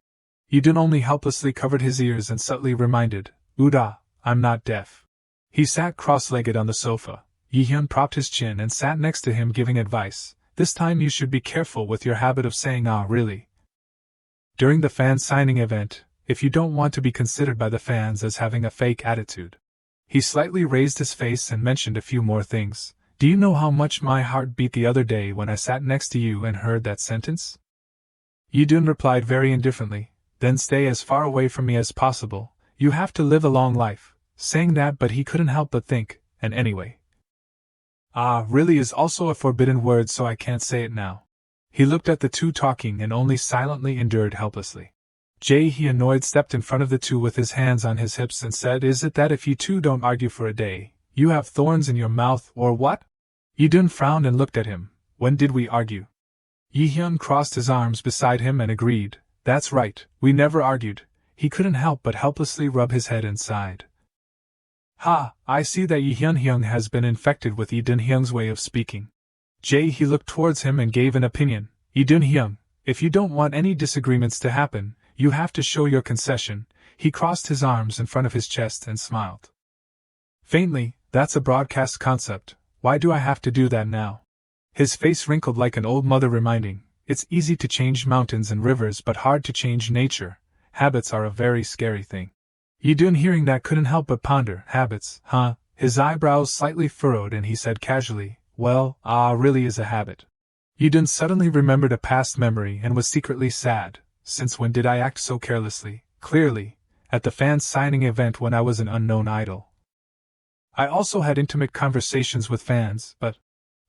Dun only helplessly covered his ears and subtly reminded, Uda, I'm not deaf. He sat cross-legged on the sofa. Hyun propped his chin and sat next to him giving advice. This time you should be careful with your habit of saying really. During the fan signing event, if you don't want to be considered by the fans as having a fake attitude. He slightly raised his face and mentioned a few more things. Do you know how much my heart beat the other day when I sat next to you and heard that sentence? Yi-dun replied very indifferently, then stay as far away from me as possible, you have to live a long life. Saying that, but he couldn't help but think, and anyway. Really is also a forbidden word, so I can't say it now. He looked at the two talking and only silently endured helplessly. He annoyed stepped in front of the two with his hands on his hips and said, is it that if you two don't argue for a day, you have thorns in your mouth, or what? Yi-dun frowned and looked at him. When did we argue? Yi-hyun crossed his arms beside him and agreed, that's right, we never argued. He couldn't help but helplessly rub his head and sighed. I see that Yi-hyun has been infected with Yi-dun-hyung's way of speaking. He looked towards him and gave an opinion. Yi-dun-hyung, if you don't want any disagreements to happen, you have to show your concession. He crossed his arms in front of his chest and smiled. Faintly, that's a broadcast concept, why do I have to do that now? His face wrinkled like an old mother reminding, it's easy to change mountains and rivers but hard to change nature. Habits are a very scary thing. Yi-dun hearing that couldn't help but ponder, habits, huh? His eyebrows slightly furrowed and he said casually, well, really is a habit. Yi-dun suddenly remembered a past memory and was secretly sad. Since when did I act so carelessly? Clearly, at the fan signing event when I was an unknown idol. I also had intimate conversations with fans, but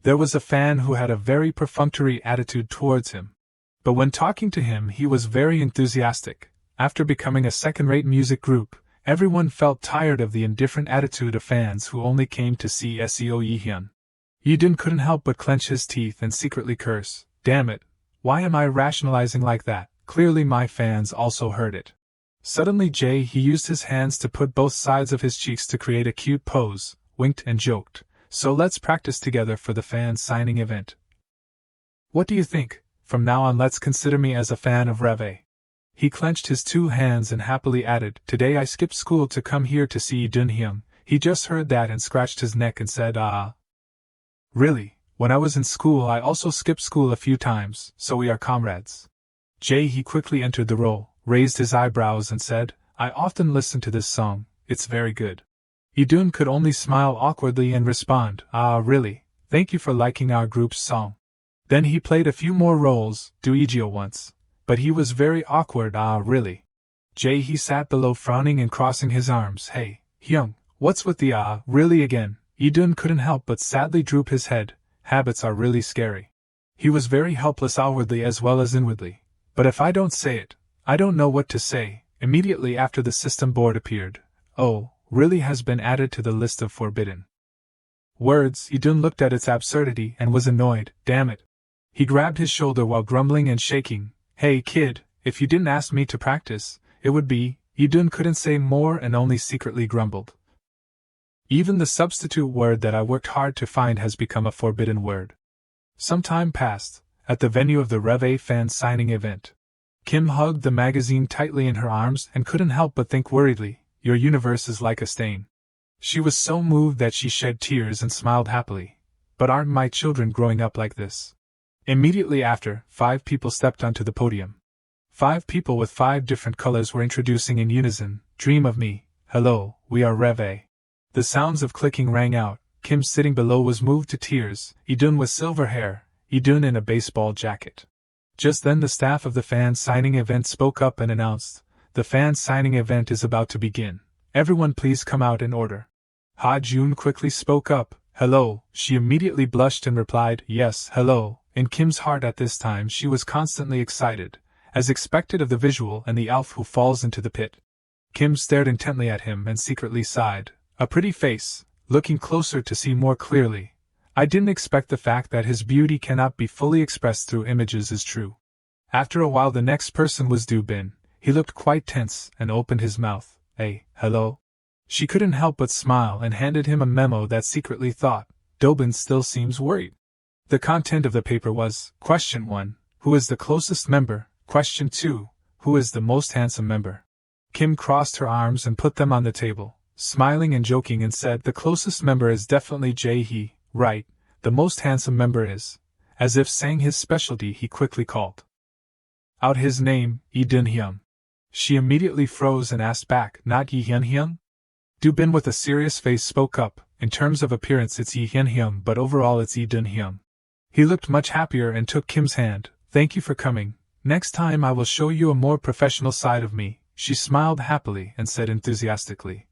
there was a fan who had a very perfunctory attitude towards him. But when talking to him he was very enthusiastic. After becoming a second-rate music group, everyone felt tired of the indifferent attitude of fans who only came to see SEO Yi-hyun. Yi-dun couldn't help but clench his teeth and secretly curse, damn it, why am I rationalizing like that? Clearly my fans also heard it. Suddenly he used his hands to put both sides of his cheeks to create a cute pose, winked and joked, so let's practice together for the fan signing event. What do you think? From now on let's consider me as a fan of Reve. He clenched his two hands and happily added, today I skipped school to come here to see Yi-dun-hyung. He just heard that and scratched his neck and said, Really, when I was in school I also skipped school a few times, so we are comrades. He quickly entered the role, raised his eyebrows and said, I often listen to this song, it's very good. Yi-dun could only smile awkwardly and respond, really, thank you for liking our group's song. Then he played a few more roles, do Ijio once. But he was very awkward, really. He sat below frowning and crossing his arms, hey, Hyung, what's with the really again? Yi-dun couldn't help but sadly droop his head, habits are really scary. He was very helpless outwardly as well as inwardly. But if I don't say it, I don't know what to say. Immediately after the system board appeared, really has been added to the list of forbidden words. Yi-dun looked at its absurdity and was annoyed, damn it. He grabbed his shoulder while grumbling and shaking, hey kid, if you didn't ask me to practice, it would be, Yi-dun couldn't say more and only secretly grumbled. Even the substitute word that I worked hard to find has become a forbidden word. Some time passed, at the venue of the Reve fan signing event. Kim hugged the magazine tightly in her arms and couldn't help but think worriedly, your universe is like a stain. She was so moved that she shed tears and smiled happily. But aren't my children growing up like this? Immediately after, 5 people stepped onto the podium. 5 people with 5 different colors were introducing in unison, dream of me, hello, we are Reve. The sounds of clicking rang out. Kim sitting below was moved to tears, Yi-dun with silver hair, Yi-dun in a baseball jacket. Just then the staff of the fan signing event spoke up and announced, the fan signing event is about to begin. Everyone please come out in order. Ha-jun quickly spoke up, hello, she immediately blushed and replied, yes, hello. In Kim's heart at this time she was constantly excited, as expected of the visual and the elf who falls into the pit. Kim stared intently at him and secretly sighed, a pretty face, looking closer to see more clearly. I didn't expect the fact that his beauty cannot be fully expressed through images is true. After a while the next person was Do-bin. He looked quite tense and opened his mouth, hello? She couldn't help but smile and handed him a memo that secretly thought, Do-bin still seems worried. The content of the paper was, Question 1, who is the closest member? Question 2, who is the most handsome member? Kim crossed her arms and put them on the table, smiling and joking and said, the closest member is definitely Jae-hee, right, the most handsome member is. As if saying his specialty he quickly called out his name, Yi-dun-hyung. She immediately froze and asked back, not Yi-hyun-hyung? Do-bin with a serious face spoke up, in terms of appearance it's Yi-hyun-hyung but overall it's Yi-dun-hyung. He looked much happier and took Kim's hand, thank you for coming, Next time I will show you a more professional side of me, she smiled happily and said enthusiastically.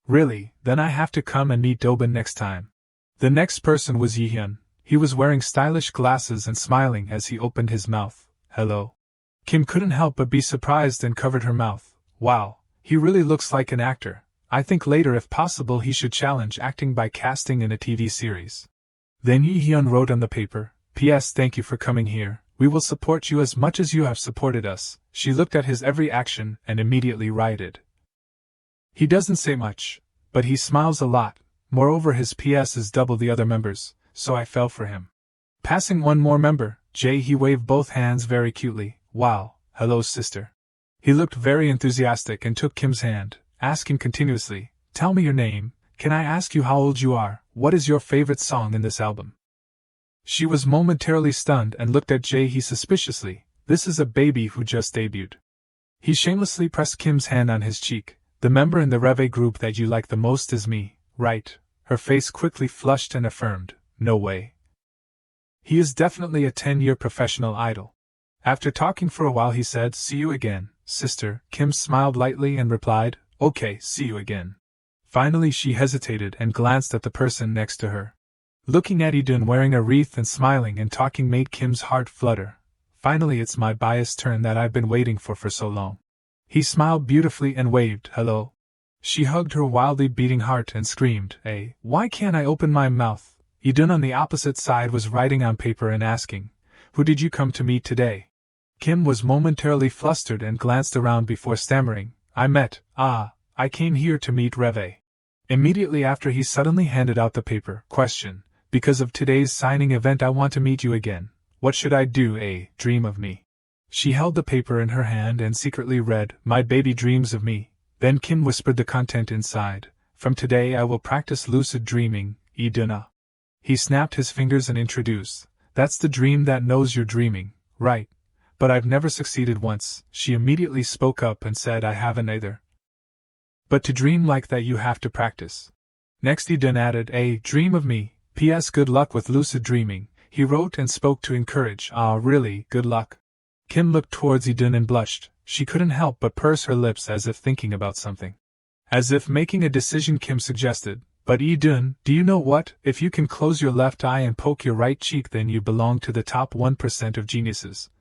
Really, then I have to come and meet Dobin next time. The next person was Yihyun. He was wearing stylish glasses and smiling as he opened his mouth. Hello. Kim couldn't help but be surprised and covered her mouth. Wow, he really looks like an actor. I think later if possible he should challenge acting by casting in a TV series. Then Yihyun wrote on the paper, P.S. Thank you for coming here. We will support you as much as you have supported us. She looked at his every action and immediately rioted. He doesn't say much, but he smiles a lot. Moreover, his P.S. is double the other members, so I fell for him. Passing one more member, Jay, he waved both hands very cutely. Wow, hello sister. He looked very enthusiastic and took Kim's hand, asking continuously, Tell me your name, can I ask you how old you are, what is your favorite song in this album? She was momentarily stunned and looked at Jae-hee suspiciously. This is a baby who just debuted. He shamelessly pressed Kim's hand on his cheek. The member in the Reve group that you like the most is me, right? Her face quickly flushed and affirmed, no way. He is definitely a 10-year professional idol. After talking for a while he said, See you again, sister. Kim smiled lightly and replied, Okay, see you again. Finally she hesitated and glanced at the person next to her. Looking at Idun wearing a wreath and smiling and talking made Kim's heart flutter. Finally it's my biased turn that I've been waiting for so long. He smiled beautifully and waved, hello. She hugged her wildly beating heart and screamed, Hey, why can't I open my mouth? Idun on the opposite side was writing on paper and asking, Who did you come to meet today? Kim was momentarily flustered and glanced around before stammering, I came here to meet Reve. Immediately after he suddenly handed out the paper. Question, because of today's signing event I want to meet you again. What should I do? Dream of me. She held the paper in her hand and secretly read, My baby dreams of me. Then Kim whispered the content inside. From today I will practice lucid dreaming, Iduna. He snapped his fingers and introduced. That's the dream that knows you're dreaming, right? But I've never succeeded once. She immediately spoke up and said I haven't either. But to dream like that you have to practice. Next Idun added, dream of me. P.S. Good luck with lucid dreaming. He wrote and spoke to encourage. Really, good luck. Kim looked towards Idun and blushed. She couldn't help but purse her lips as if thinking about something. As if making a decision, Kim suggested, But Idun, do you know what? If you can close your left eye and poke your right cheek then you belong to the top 1% of geniuses.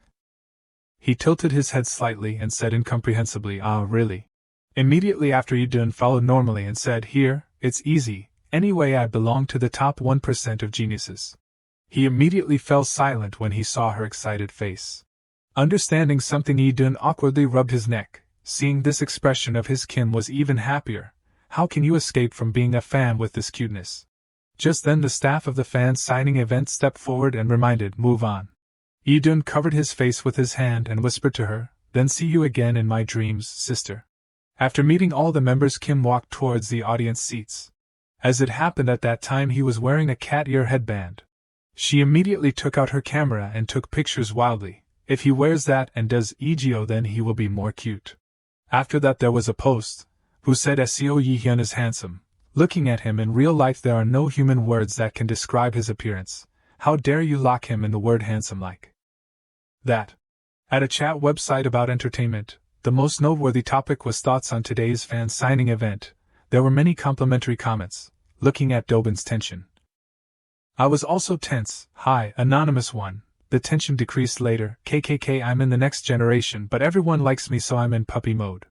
He tilted his head slightly and said incomprehensibly, really? Immediately after Idun followed normally and said, Here, it's easy, anyway I belong to the top 1% of geniuses. He immediately fell silent when he saw her excited face. Understanding something, Idun awkwardly rubbed his neck. Seeing this expression of his, Kim was even happier. How can you escape from being a fan with this cuteness? Just then the staff of the fan signing event stepped forward and reminded, Move on. Idun covered his face with his hand and whispered to her, Then see you again in my dreams, sister. After meeting all the members, Kim walked towards the audience seats. As it happened at that time he was wearing a cat ear headband. She immediately took out her camera and took pictures wildly. If he wears that and does EGO then he will be more cute. After that there was a post, who said SEO Yihyun is handsome. Looking at him in real life there are no human words that can describe his appearance. How dare you lock him in the word handsome like that? At a chat website about entertainment, the most noteworthy topic was thoughts on today's fan signing event. There were many complimentary comments. Looking at Dobin's tension. I was also tense. Hi, anonymous one. The tension decreased later. KKK, I'm in the next generation but everyone likes me so I'm in puppy mode.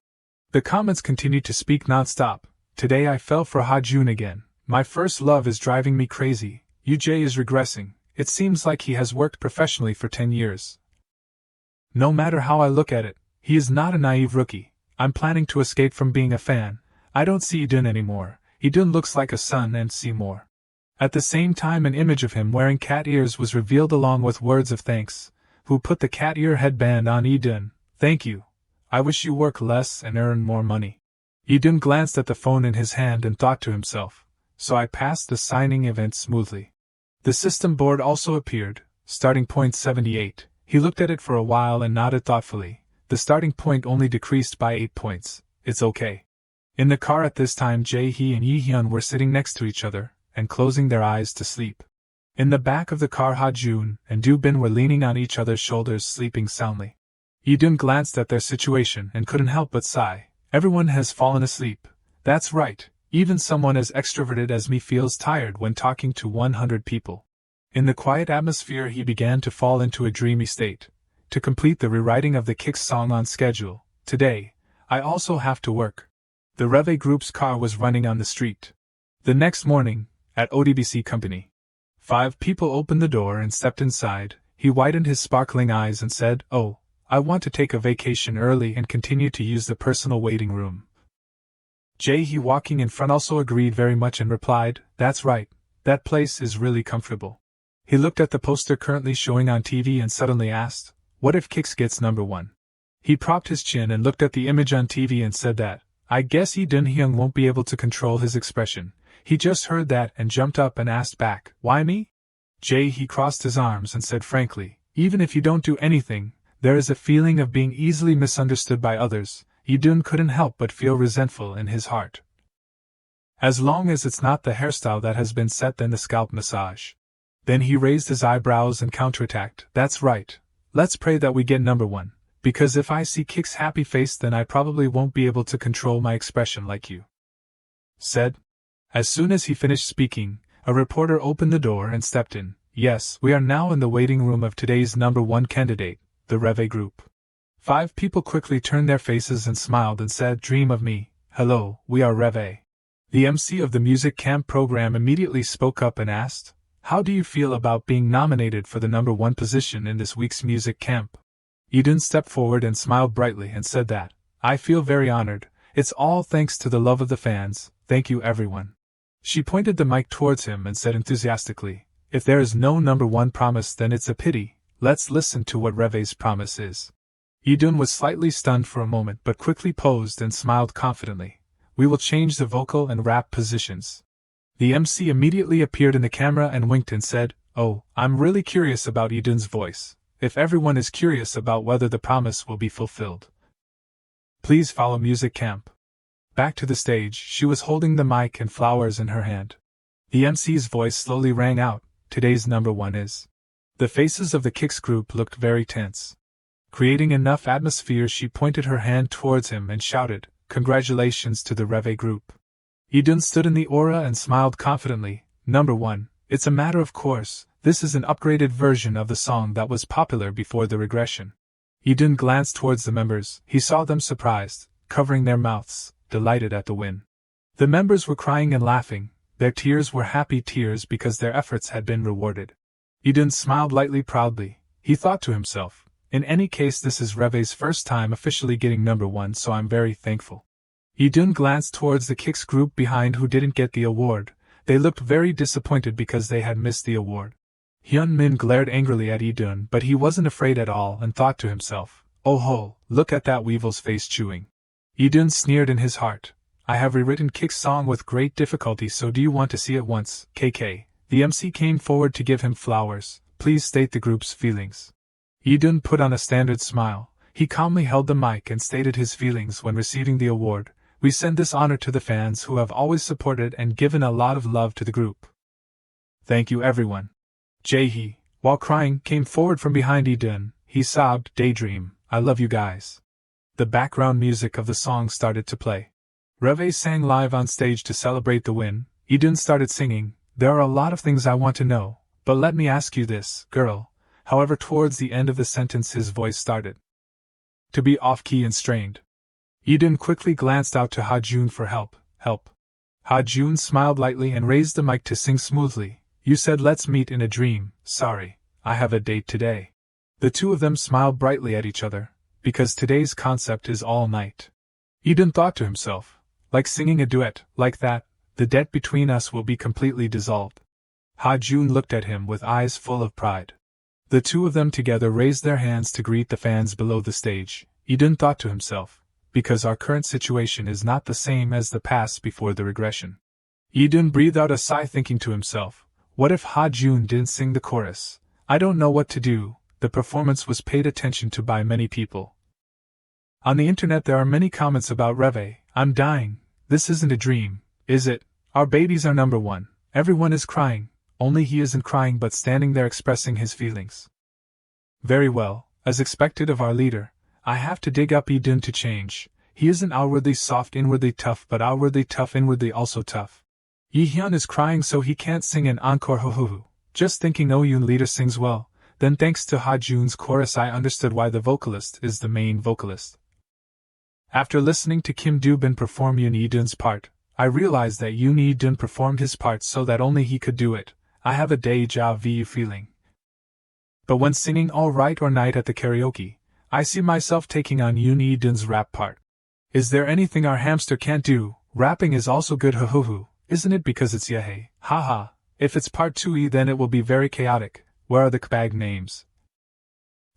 The comments continued to speak non-stop. Today I fell for Ha Jun again. My first love is driving me crazy. UJ is regressing. It seems like he has worked professionally for 10 years. No matter how I look at it, he is not a naive rookie. I'm planning to escape from being a fan. I don't see Idun anymore. Idun looks like a son and see more. At the same time an image of him wearing cat ears was revealed along with words of thanks. Who put the cat ear headband on Idun? Thank you. I wish you work less and earn more money. Idun glanced at the phone in his hand and thought to himself, so I passed the signing event smoothly. The system board also appeared, starting point 78. He looked at it for a while and nodded thoughtfully. The starting point only decreased by 8 points. It's okay. In the car at this time Jae-hee and Yihyun were sitting next to each other, and closing their eyes to sleep. In the back of the car, Ha-jun and Do-bin were leaning on each other's shoulders, sleeping soundly. Yi-dun glanced at their situation and couldn't help but sigh. Everyone has fallen asleep. That's right, even someone as extroverted as me feels tired when talking to 100 people. In the quiet atmosphere, he began to fall into a dreamy state. To complete the rewriting of the Kicks song on schedule, today, I also have to work. The Reve group's car was running on the street. The next morning, at ODBC Company, 5 people opened the door and stepped inside. He widened his sparkling eyes and said, "Oh, I want to take a vacation early and continue to use the personal waiting room." Jae-hee, walking in front, also agreed very much and replied, "That's right, that place is really comfortable." He looked at the poster currently showing on TV and suddenly asked, "What if Kicks gets number 1? He propped his chin and looked at the image on TV and said that, "I guess Lee Dun-hyung won't be able to control his expression." He just heard that and jumped up and asked back, "Why me?" Jae-hee crossed his arms and said frankly, "Even if you don't do anything, there is a feeling of being easily misunderstood by others." Yi-dun couldn't help but feel resentful in his heart. "As long as it's not the hairstyle that has been set, then the scalp massage." Then he raised his eyebrows and counterattacked, "That's right. Let's pray that we get number 1, because if I see Kicks' happy face, then I probably won't be able to control my expression like you said." As soon as he finished speaking, a reporter opened the door and stepped in. "Yes, we are now in the waiting room of today's number 1 candidate, the Reve group." 5 people quickly turned their faces and smiled and said, "Dream of me. Hello, we are Reve." The MC of the music camp program immediately spoke up and asked, "How do you feel about being nominated for the number 1 position in this week's music camp?" Yi-dun stepped forward and smiled brightly and said that, "I feel very honored. It's all thanks to the love of the fans. Thank you, everyone." She pointed the mic towards him and said enthusiastically, "If there is no number 1 promise, then it's a pity. Let's listen to what Reve's promise is." Yi-dun was slightly stunned for a moment but quickly posed and smiled confidently. "We will change the vocal and rap positions." The MC immediately appeared in the camera and winked and said, "Oh, I'm really curious about Yi-dun's voice. If everyone is curious about whether the promise will be fulfilled, please follow music camp." Back to the stage, she was holding the mic and flowers in her hand. The MC's voice slowly rang out, "Today's number 1 is." The faces of the Kicks group looked very tense. Creating enough atmosphere, she pointed her hand towards him and shouted, "Congratulations to the Reve group." Yi-dun stood in the aura and smiled confidently, "Number 1, it's a matter of course, this is an upgraded version of the song that was popular before the Regression." Yi-dun glanced towards the members. He saw them surprised, covering their mouths, delighted at the win. The members were crying and laughing. Their tears were happy tears because their efforts had been rewarded. Yi-dun smiled lightly proudly. He thought to himself, "In any case, this is Reve's first time officially getting number 1, so I'm very thankful." Yi-dun glanced towards the Kicks group behind who didn't get the award. They looked very disappointed because they had missed the award. Hyun-min glared angrily at Yi-dun, but he wasn't afraid at all and thought to himself, "Oh ho, look at that weevil's face chewing." Yi-dun sneered in his heart, "I have rewritten Kicks' song with great difficulty, so do you want to see it once, KK?" The MC came forward to give him flowers. "Please state the group's feelings." Yi-dun put on a standard smile. He calmly held the mic and stated his feelings when receiving the award. "We send this honor to the fans who have always supported and given a lot of love to the group. Thank you, everyone." Jae-hee, while crying, came forward from behind Yi-dun. He sobbed, "Daydream, I love you guys." The background music of the song started to play. Reve sang live on stage to celebrate the win. Yi-dun started singing, "There are a lot of things I want to know, but let me ask you this, girl." However, towards the end of the sentence his voice started to be off-key and strained. Yi-dun quickly glanced out to Ha-jun for help. Ha-jun smiled lightly and raised the mic to sing smoothly. "You said let's meet in a dream. Sorry, I have a date today." The two of them smiled brightly at each other, because today's concept is all night. Yi-dun thought to himself, like singing a duet, like that, the debt between us will be completely dissolved. Ha-jun looked at him with eyes full of pride. The two of them together raised their hands to greet the fans below the stage. Yi-dun thought to himself, because our current situation is not the same as the past before the Regression. Yi-dun breathed out a sigh, thinking to himself, what if Ha-jun didn't sing the chorus? I don't know what to do. The performance was paid attention to by many people. On the internet there are many comments about Reve. I'm dying. This isn't a dream, is it? Our babies are number one. Everyone is crying. only he isn't crying but standing there expressing his feelings. Very well, as expected of our leader, I have to dig up Idun to change. He isn't outwardly soft, inwardly tough, but outwardly tough, inwardly also tough. Yi-hyun is crying so he can't sing an encore ho. Just thinking Oh-yoon leader sings well, then thanks to Ha-jun's chorus I understood why the vocalist is the main vocalist. After listening to Kim Do-bin perform Yoon Idun's part, I realized that Yoon Idun performed his part so that only he could do it. I have a deja vu feeling. But when singing All Right or Night at the karaoke, I see myself taking on Yoon Idun's rap part. Is there anything our hamster can't do? Rapping is also good ho, isn't it, because it's yehey, haha. If it's part 2e then it will be very chaotic. Where are the kbag names?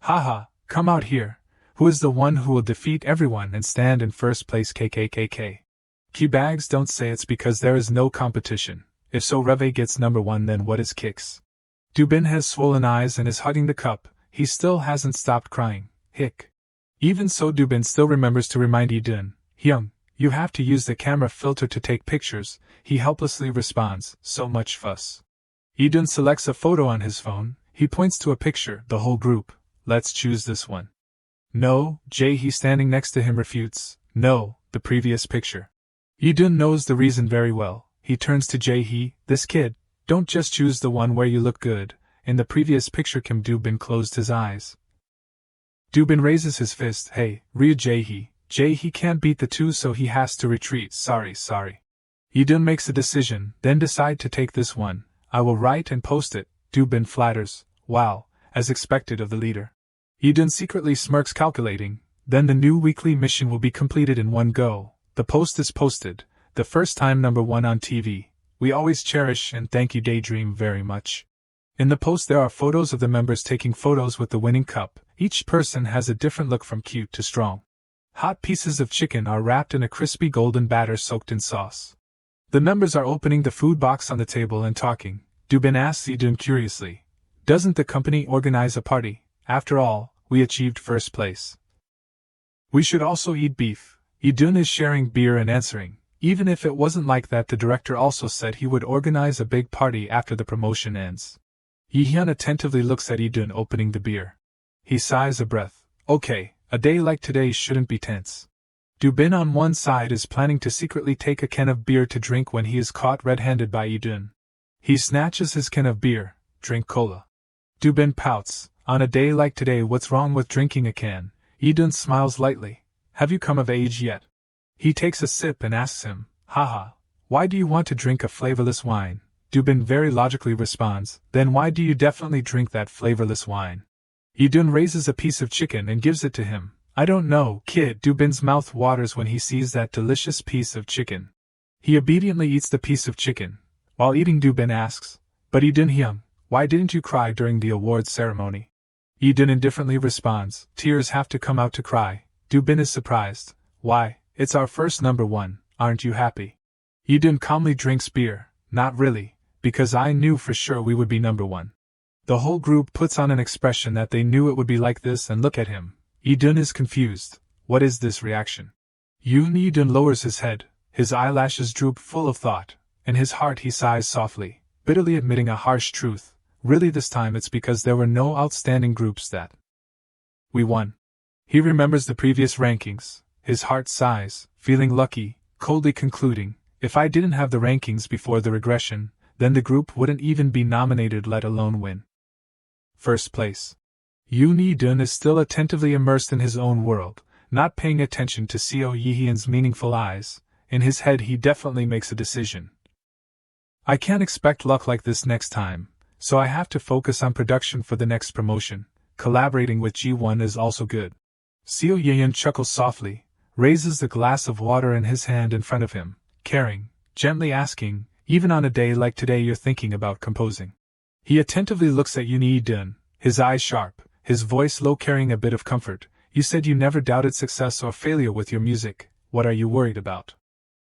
Haha, come out here. Who is the one who will defeat everyone and stand in first place kkkk? Keybags don't say it's because there is no competition. If so Reve gets number 1 then what is kicks? Do-bin has swollen eyes and is hugging the cup, he still hasn't stopped crying, hic. Even so Do-bin still remembers to remind Idun, Hyung, you have to use the camera filter to take pictures, he helplessly responds, so much fuss. Idun selects a photo on his phone, he points to a picture, the whole group, let's choose this one. No, Jae-hee standing next to him refutes, no, the previous picture. Idun knows the reason very well, he turns to Jae-hee, this kid, don't just choose the one where you look good. In the previous picture Kim Do-bin closed his eyes. Do-bin raises his fist, hey, Ryu Jae-hee. Jae-hee can't beat the two so he has to retreat, sorry. Idun makes a decision, then decide to take this one, I will write and post it, Do-bin flatters, wow, as expected of the leader. Idun secretly smirks calculating, then the new weekly mission will be completed in one go, the post is posted, the first time number 1 on TV. We always cherish and thank you Daydream very much. In the post there are photos of the members taking photos with the winning cup, each person has a different look from cute to strong. Hot pieces of chicken are wrapped in a crispy golden batter soaked in sauce. The members are opening the food box on the table and talking. Do-bin asks Idun curiously, doesn't the company organize a party? After all, we achieved first place. We should also eat beef. Idun is sharing beer and answering, even if it wasn't like that the director also said he would organize a big party after the promotion ends. Yi-hyun attentively looks at Idun opening the beer. He sighs a breath, okay, a day like today shouldn't be tense. Do-bin on one side is planning to secretly take a can of beer to drink when he is caught red-handed by Idun. He snatches his can of beer, drink cola. Do-bin pouts, on a day like today what's wrong with drinking a can? Idun smiles lightly, have you come of age yet? He takes a sip and asks him, haha, why do you want to drink a flavorless wine? Do-bin very logically responds, then why do you definitely drink that flavorless wine? Idun raises a piece of chicken and gives it to him. I don't know, kid. Do-bin's mouth waters when he sees that delicious piece of chicken. He obediently eats the piece of chicken. While eating Do-bin asks, but Idun Hyung, why didn't you cry during the awards ceremony? Idun indifferently responds, tears have to come out to cry. Do-bin is surprised. Why, it's our first number 1, aren't you happy? Idun calmly drinks beer, not really, because I knew for sure we would be number 1. The whole group puts on an expression that they knew it would be like this and look at him. Idun is confused. What is this reaction? Yoon Idun lowers his head, his eyelashes droop full of thought. In his heart he sighs softly, bitterly admitting a harsh truth. Really this time it's because there were no outstanding groups that we won. He remembers the previous rankings. His heart sighs, feeling lucky, coldly concluding, if I didn't have the rankings before the regression, then the group wouldn't even be nominated let alone win first place. Yoon Idun is still attentively immersed in his own world, not paying attention to Seo Yi-hyun's meaningful eyes. In his head he definitely makes a decision. I can't expect luck like this next time, so I have to focus on production for the next promotion. Collaborating with G1 is also good. Seo Yi-hyun chuckles softly, raises the glass of water in his hand in front of him, caring, gently asking, even on a day like today you're thinking about composing. He attentively looks at Yoon Idun, his eyes sharp, his voice low, carrying a bit of comfort. You said you never doubted success or failure with your music, what are you worried about?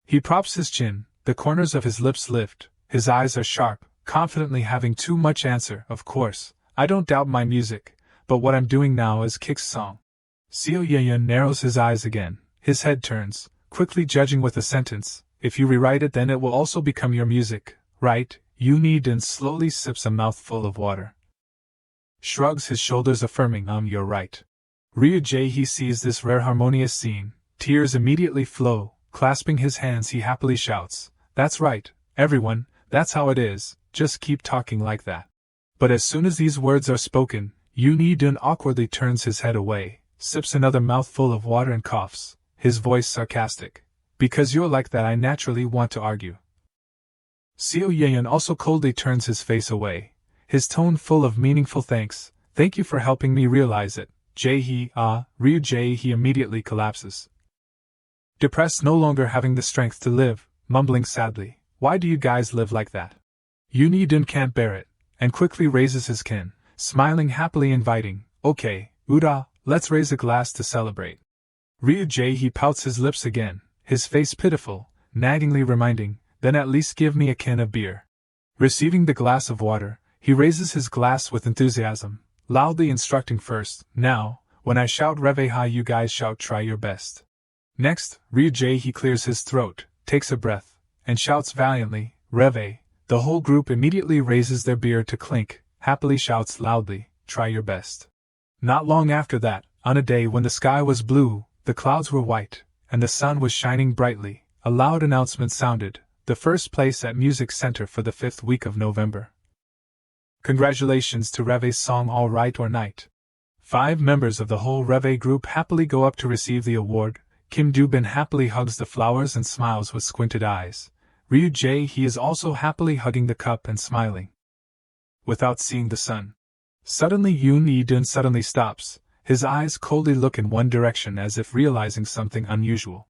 He props his chin, the corners of his lips lift, his eyes are sharp, confidently having too much answer. Of course, I don't doubt my music, but what I'm doing now is Kick's song. Seo Yi-hyun narrows his eyes again, his head turns, quickly judging with a sentence, if you rewrite it then it will also become your music, right? Yoon-dun slowly sips a mouthful of water. Shrugs his shoulders affirming, you're right. Ryujae sees this rare harmonious scene, tears immediately flow, clasping his hands he happily shouts, that's right, everyone, that's how it is, just keep talking like that. But as soon as these words are spoken, Yoon-dun awkwardly turns his head away, sips another mouthful of water and coughs, his voice sarcastic. Because you're like that I naturally want to argue. Seo Yeon also coldly turns his face away, his tone full of meaningful thanks, thank you for helping me realize it. Ryujae immediately collapses. Depressed, no longer having the strength to live, mumbling sadly, why do you guys live like that? Yoon-dun can't bear it, and quickly raises his chin, smiling happily inviting, okay, Uda, let's raise a glass to celebrate. Ryujae pouts his lips again, his face pitiful, naggingly reminding, then at least give me a can of beer. Receiving the glass of water, he raises his glass with enthusiasm, loudly instructing first, now, when I shout Reve Hai you guys shout try your best. Next, Ryujae clears his throat, takes a breath, and shouts valiantly, Reve. The whole group immediately raises their beer to clink, happily shouts loudly, try your best. Not long after that, on a day when the sky was blue, the clouds were white, and the sun was shining brightly, a loud announcement sounded, the first place at Music Center for the 5th week of November. Congratulations to Reve's song All Right or Night. 5 members of the whole Reve group happily go up to receive the award. Kim Do-bin happily hugs the flowers and smiles with squinted eyes. Ryujae is also happily hugging the cup and smiling. Without seeing the sun. Suddenly Yoon-dun suddenly stops, his eyes coldly look in one direction as if realizing something unusual.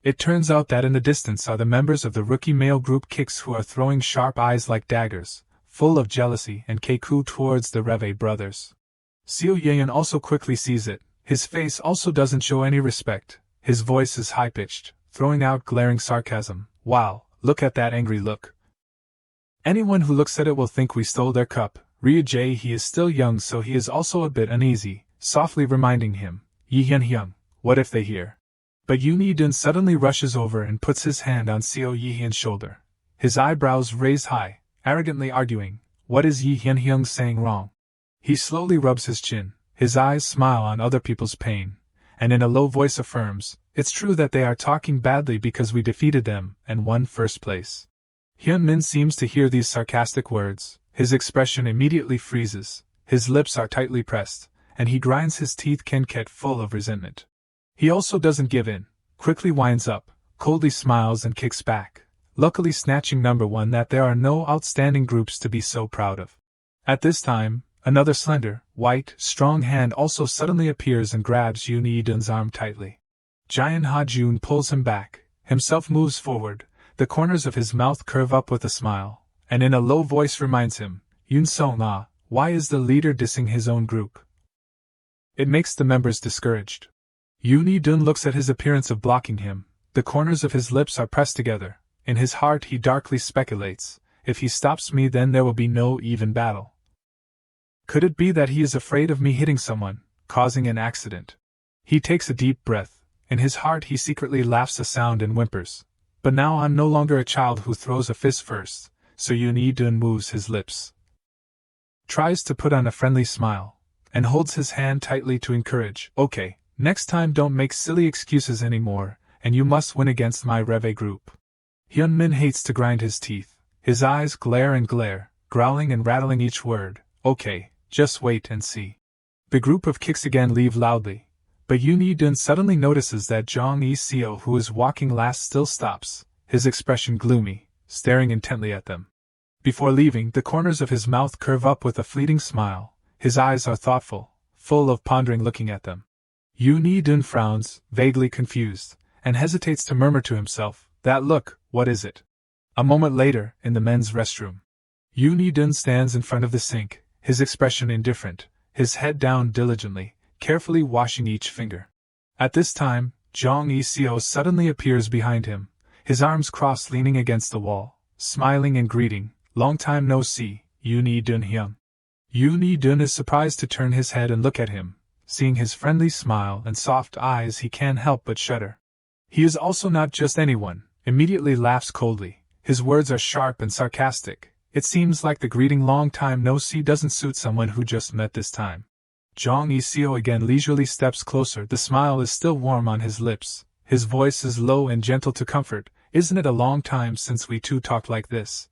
It turns out that in the distance are the members of the rookie male group Kicks who are throwing sharp eyes like daggers, full of jealousy and Keiku towards the Reve brothers. Seo Yeon also quickly sees it, his face also doesn't show any respect, his voice is high-pitched, throwing out glaring sarcasm, wow, look at that angry look. Anyone who looks at it will think we stole their cup. Ryujae is still young so he is also a bit uneasy, softly reminding him, Yi-hyun, what if they hear? But Yoon-dun suddenly rushes over and puts his hand on Seo Yi-hyun's shoulder. His eyebrows raise high, arrogantly arguing, what is Yi-hyun saying wrong? He slowly rubs his chin, his eyes smile on other people's pain, and in a low voice affirms, it's true that they are talking badly because we defeated them and won first place. Hyun-min seems to hear these sarcastic words, his expression immediately freezes, his lips are tightly pressed, and he grinds his teeth kenket full of resentment. He also doesn't give in, quickly winds up, coldly smiles and kicks back, luckily snatching number 1 that there are no outstanding groups to be so proud of. At this time, another slender, white, strong hand also suddenly appears and grabs Yoon-dun's arm tightly. Jian Ha-jun pulls him back, himself moves forward, the corners of his mouth curve up with a smile, and in a low voice reminds him, Yoon-sung, why is the leader dissing his own group? It makes the members discouraged. Yoon-dun looks at his appearance of blocking him, the corners of his lips are pressed together, in his heart he darkly speculates, if he stops me then there will be no even battle. Could it be that he is afraid of me hitting someone, causing an accident? He takes a deep breath, in his heart he secretly laughs a sound and whimpers, but now I'm no longer a child who throws a fist first, so Yoon-dun moves his lips. Tries to put on a friendly smile, and holds his hand tightly to encourage, okay, next time don't make silly excuses anymore, and you must win against my Reve group. Hyun-min hates to grind his teeth, his eyes glare and glare, growling and rattling each word, okay, just wait and see. The group of Kicks again leave loudly, but Yoon-dun suddenly notices that Jong E-seo who is walking last still stops, his expression gloomy, staring intently at them. Before leaving, the corners of his mouth curve up with a fleeting smile, his eyes are thoughtful, full of pondering looking at them. Yoon-dun frowns, vaguely confused, and hesitates to murmur to himself, that look, what is it? A moment later, in the men's restroom. Yoon-dun stands in front of the sink, his expression indifferent, his head down diligently, carefully washing each finger. At this time, Jong E-seo suddenly appears behind him, his arms crossed leaning against the wall, smiling and greeting, long time no see, Yoon-dun hyun. Yoon-dun is surprised to turn his head and look at him, seeing his friendly smile and soft eyes he can't help but shudder. He is also not just anyone, immediately laughs coldly, his words are sharp and sarcastic, It seems like the greeting long time no see doesn't suit someone who just met this time. Jong Iseo again leisurely steps closer, the smile is still warm on his lips, his voice is low and gentle to comfort. Isn't it a long time since we two talked like this?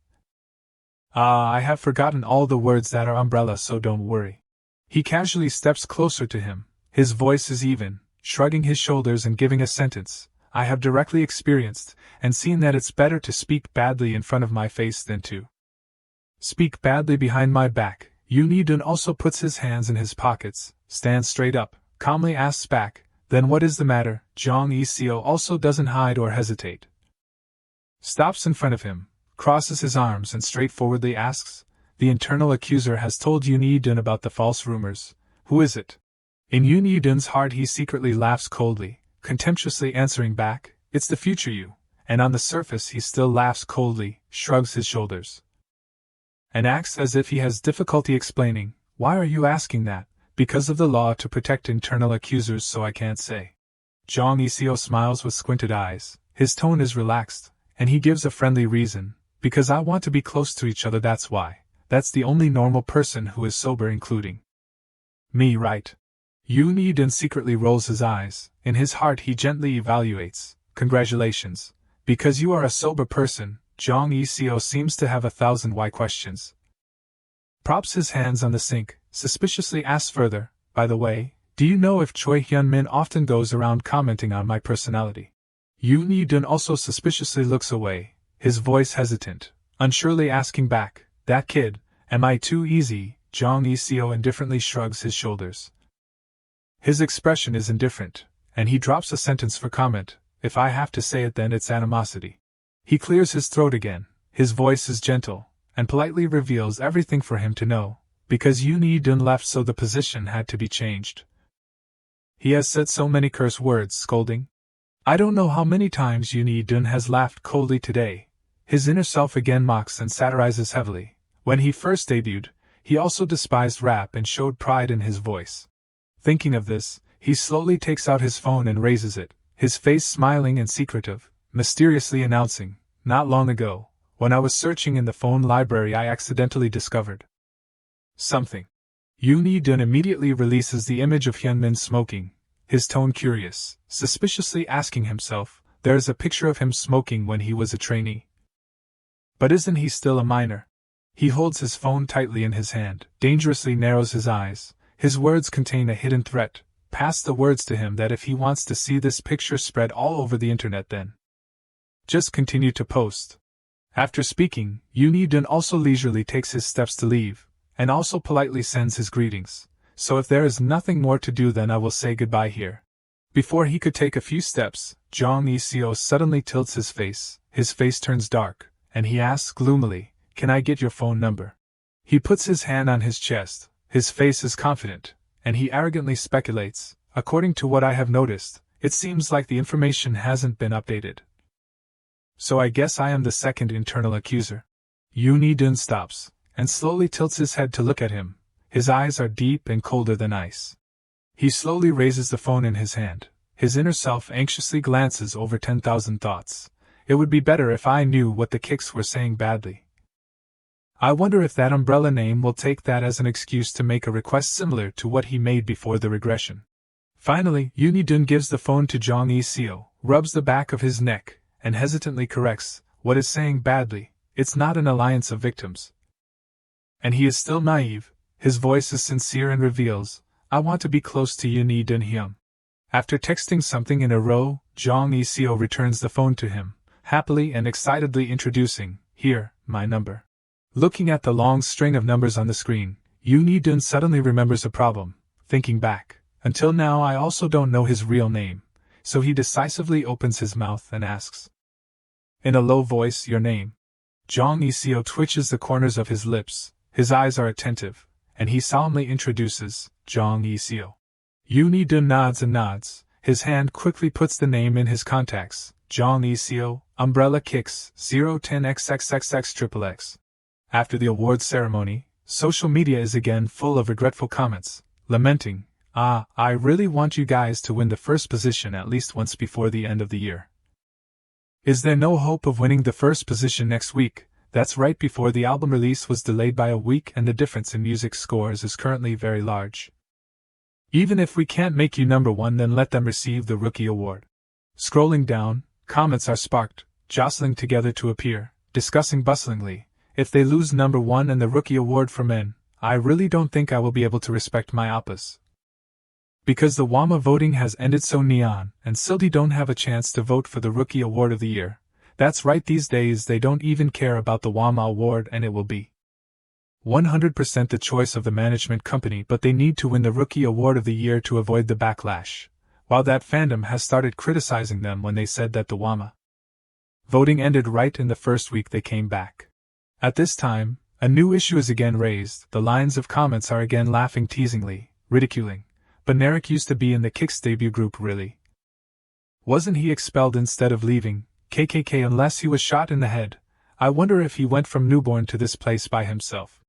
I have forgotten all the words that are umbrella, so don't worry. He casually steps closer to him, his voice is even, shrugging his shoulders and giving a sentence. I have directly experienced and seen that it's better to speak badly in front of my face than to speak badly behind my back. Yoon-dun also puts his hands in his pockets, stands straight up, calmly asks back, then what is the matter? Jong Iseo also doesn't hide or hesitate. Stops in front of him, crosses his arms and straightforwardly asks, the internal accuser has told Yoon-dun about the false rumors. Who is it? In Yoon-dun's heart he secretly laughs coldly, contemptuously answering back, it's the future you, and on the surface he still laughs coldly, shrugs his shoulders, and acts as if he has difficulty explaining, why are you asking that? Because of the law to protect internal accusers, so I can't say. Jong Iseo smiles with squinted eyes, his tone is relaxed, and he gives a friendly reason, because I want to be close to each other, that's why. That's the only normal person who is sober, including me, right? Yoon-dun secretly rolls his eyes, in his heart he gently evaluates, congratulations, because you are a sober person. Jong Iseo seems to have 1,000 why questions. Props his hands on the sink, suspiciously asks further, by the way, do you know if Choi Hyun-min often goes around commenting on my personality? Yoon-dun also suspiciously looks away, his voice hesitant, unsurely asking back, that kid, am I too easy? Jong Iseo indifferently shrugs his shoulders. His expression is indifferent, and he drops a sentence for comment, if I have to say it then it's animosity. He clears his throat again, his voice is gentle, and politely reveals everything for him to know, because Yoon-dun left so the position had to be changed. He has said so many curse words, scolding. I don't know how many times Yoon-dun has laughed coldly today. His inner self again mocks and satirizes heavily. When he first debuted, he also despised rap and showed pride in his voice. Thinking of this, he slowly takes out his phone and raises it, his face smiling and secretive, mysteriously announcing, not long ago, when I was searching in the phone library I accidentally discovered something. Yoon-dun immediately releases the image of Hyun-min smoking, his tone curious, suspiciously asking himself, there's a picture of him smoking when he was a trainee. But isn't he still a minor? He holds his phone tightly in his hand, dangerously narrows his eyes, his words contain a hidden threat, pass the words to him that if he wants to see this picture spread all over the internet then just continue to post. After speaking, Yoon-dun also leisurely takes his steps to leave, and also politely sends his greetings, so if there is nothing more to do then I will say goodbye here. Before he could take a few steps, Jong Iseo suddenly tilts his face turns dark, and he asks gloomily, can I get your phone number? He puts his hand on his chest, his face is confident, and he arrogantly speculates, according to what I have noticed, it seems like the information hasn't been updated. So I guess I am the second internal accuser. Yoon-dun stops, and slowly tilts his head to look at him. His eyes are deep and colder than ice. He slowly raises the phone in his hand. His inner self anxiously glances over 10,000 thoughts. It would be better if I knew what the kicks were saying badly. I wonder if that umbrella name will take that as an excuse to make a request similar to what he made before the regression. Finally, Yoon-dun gives the phone to Jong Iseo, rubs the back of his neck, and hesitantly corrects, what is saying badly, it's not an alliance of victims. And he is still naive, his voice is sincere and reveals, I want to be close to Yoon-dun Hyun. After texting something in a row, Jong Iseo returns the phone to him, happily and excitedly introducing, here, my number. Looking at the long string of numbers on the screen, Yoon-dun suddenly remembers a problem, thinking back, until now I also don't know his real name, so he decisively opens his mouth and asks, in a low voice, your name. Jong Iseo twitches the corners of his lips, his eyes are attentive, and he solemnly introduces, Jong Iseo. Yoon-dun nods and nods, his hand quickly puts the name in his contacts, Jong Iseo, Umbrella Kicks, 010XXXXXXX. After the awards ceremony, social media is again full of regretful comments, lamenting, I really want you guys to win the first position at least once before the end of the year. Is there no hope of winning the first position next week? That's right before the album release was delayed by a week, and the difference in music scores is currently very large. Even if we can't make you number one, then let them receive the Rookie Award. Scrolling down, comments are sparked, jostling together to appear, discussing bustlingly. If they lose number one and the Rookie Award for men, I really don't think I will be able to respect my oppas. Because the WAMA voting has ended, so Neon and Silty don't have a chance to vote for the Rookie Award of the Year. That's right, these days they don't even care about the WAMA award, and it will be 100% the choice of the management company, but they need to win the Rookie Award of the Year to avoid the backlash, while that fandom has started criticizing them when they said that the WAMA voting ended right in the first week they came back. At this time, a new issue is again raised. The lines of comments are again laughing teasingly, ridiculing. But Narek used to be in the Kicks debut group, really? Wasn't he expelled instead of leaving KKK unless he was shot in the head? I wonder if he went from newborn to this place by himself.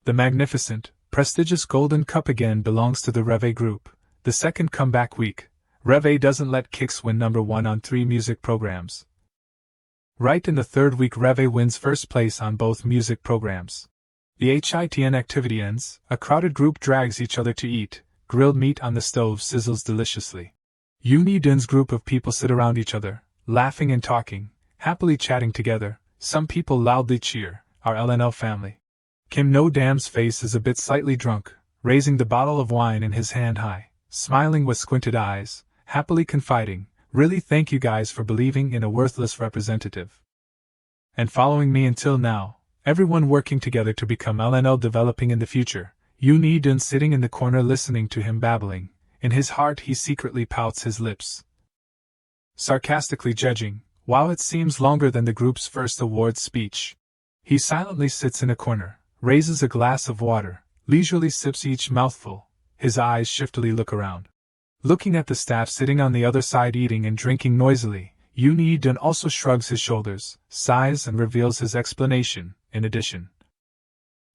The magnificent, prestigious Golden Cup again belongs to the Reve group. The second comeback week, Reve doesn't let Kicks win number one on 3 music programs. Right in the third week, Reve wins first place on both music programs. The HITN activity ends, a crowded group drags each other to eat. Grilled meat on the stove sizzles deliciously. Dun's group of people sit around each other, laughing and talking, happily chatting together. Some people loudly cheer, our LNL family. Kim No Dam's face is a bit slightly drunk, raising the bottle of wine in his hand high, smiling with squinted eyes, happily confiding, "Really, thank you guys for believing in a worthless representative. And following me until now, everyone working together to become LNL, developing in the future." Dun sitting in the corner listening to him babbling. In his heart he secretly pouts his lips, sarcastically judging, while it seems longer than the group's first awards speech. He silently sits in a corner, raises a glass of water, leisurely sips each mouthful. His eyes shiftily look around, looking at the staff sitting on the other side eating and drinking noisily. Dun also shrugs his shoulders, sighs, and reveals his explanation. In addition,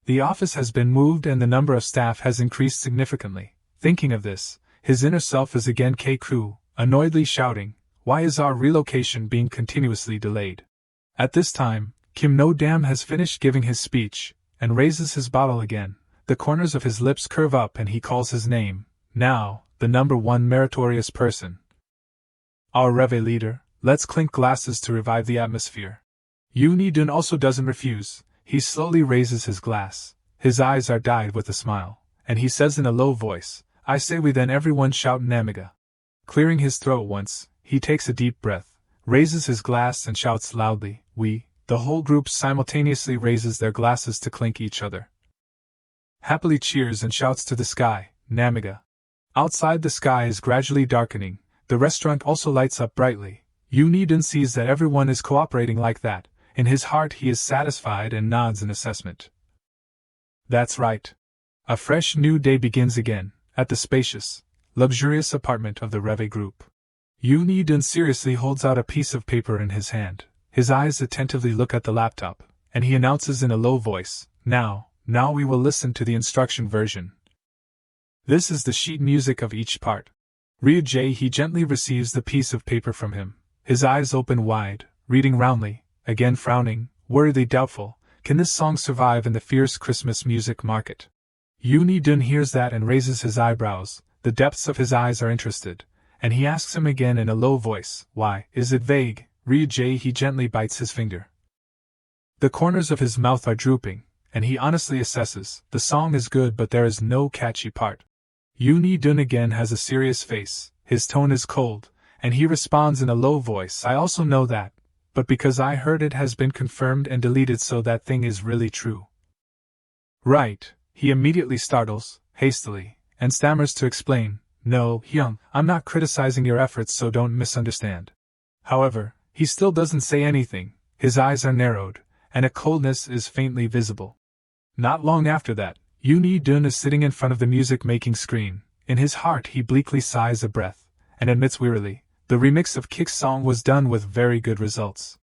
the office has been moved and the number of staff has increased significantly. Thinking of this, his inner self is again K-Crew, annoyedly shouting, "Why is our relocation being continuously delayed?" At this time, Kim No Dam has finished giving his speech, and raises his bottle again. The corners of his lips curve up and he calls his name. Now, the number one meritorious person. Our Reve leader, let's clink glasses to revive the atmosphere. Dun also doesn't refuse. He slowly raises his glass, his eyes are dyed with a smile, and he says in a low voice, "I say we." Then everyone shout Namiga. Clearing his throat once, he takes a deep breath, raises his glass and shouts loudly, "We." The whole group simultaneously raises their glasses to clink each other. Happily cheers and shouts to the sky, Namiga. Outside, the sky is gradually darkening. The restaurant also lights up brightly. Dun sees that everyone is cooperating like that. In his heart he is satisfied and nods in assessment. That's right. A fresh new day begins again, at the spacious, luxurious apartment of the Reve group. Dun seriously holds out a piece of paper in his hand. His eyes attentively look at the laptop, and he announces in a low voice, Now we will listen to the instruction version. This is the sheet music of each part." Ryujay he gently receives the piece of paper from him, his eyes open wide, reading roundly. Again frowning, worriedly doubtful, can this song survive in the fierce Christmas music market? Dun hears that and raises his eyebrows, the depths of his eyes are interested, and he asks him again in a low voice, "Why, is it vague?" Ryujay he gently bites his finger. The corners of his mouth are drooping, and he honestly assesses, the song is good but there is no catchy part. Dun again has a serious face, his tone is cold, and he responds in a low voice, "I also know that. But because I heard it has been confirmed and deleted, so that thing is really true." Right, he immediately startles, hastily, and stammers to explain, "No, Hyung, I'm not criticizing your efforts, so don't misunderstand." However, he still doesn't say anything, his eyes are narrowed, and a coldness is faintly visible. Not long after that, Dun is sitting in front of the music-making screen. In his heart he bleakly sighs a breath, and admits wearily, the remix of Kick's song was done with very good results.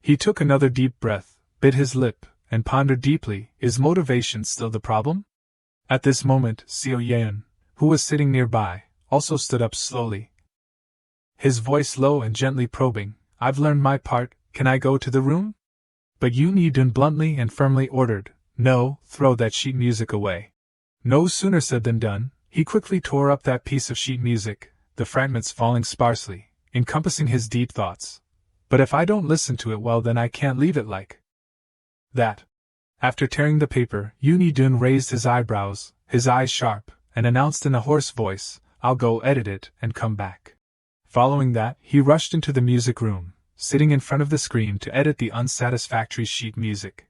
He took another deep breath, bit his lip, and pondered deeply, is motivation still the problem? At this moment, Seo Yeon, who was sitting nearby, also stood up slowly. His voice low and gently probing, "I've learned my part, can I go to the room?" But Yoon Yi-dun bluntly and firmly ordered, "No, throw that sheet music away." No sooner said than done. He quickly tore up that piece of sheet music, the fragments falling sparsely, encompassing his deep thoughts. "But if I don't listen to it well, then I can't leave it like that." After tearing the paper, Yoon Yi-dun raised his eyebrows, his eyes sharp, and announced in a hoarse voice, "I'll go edit it and come back." Following that, he rushed into the music room, sitting in front of the screen to edit the unsatisfactory sheet music.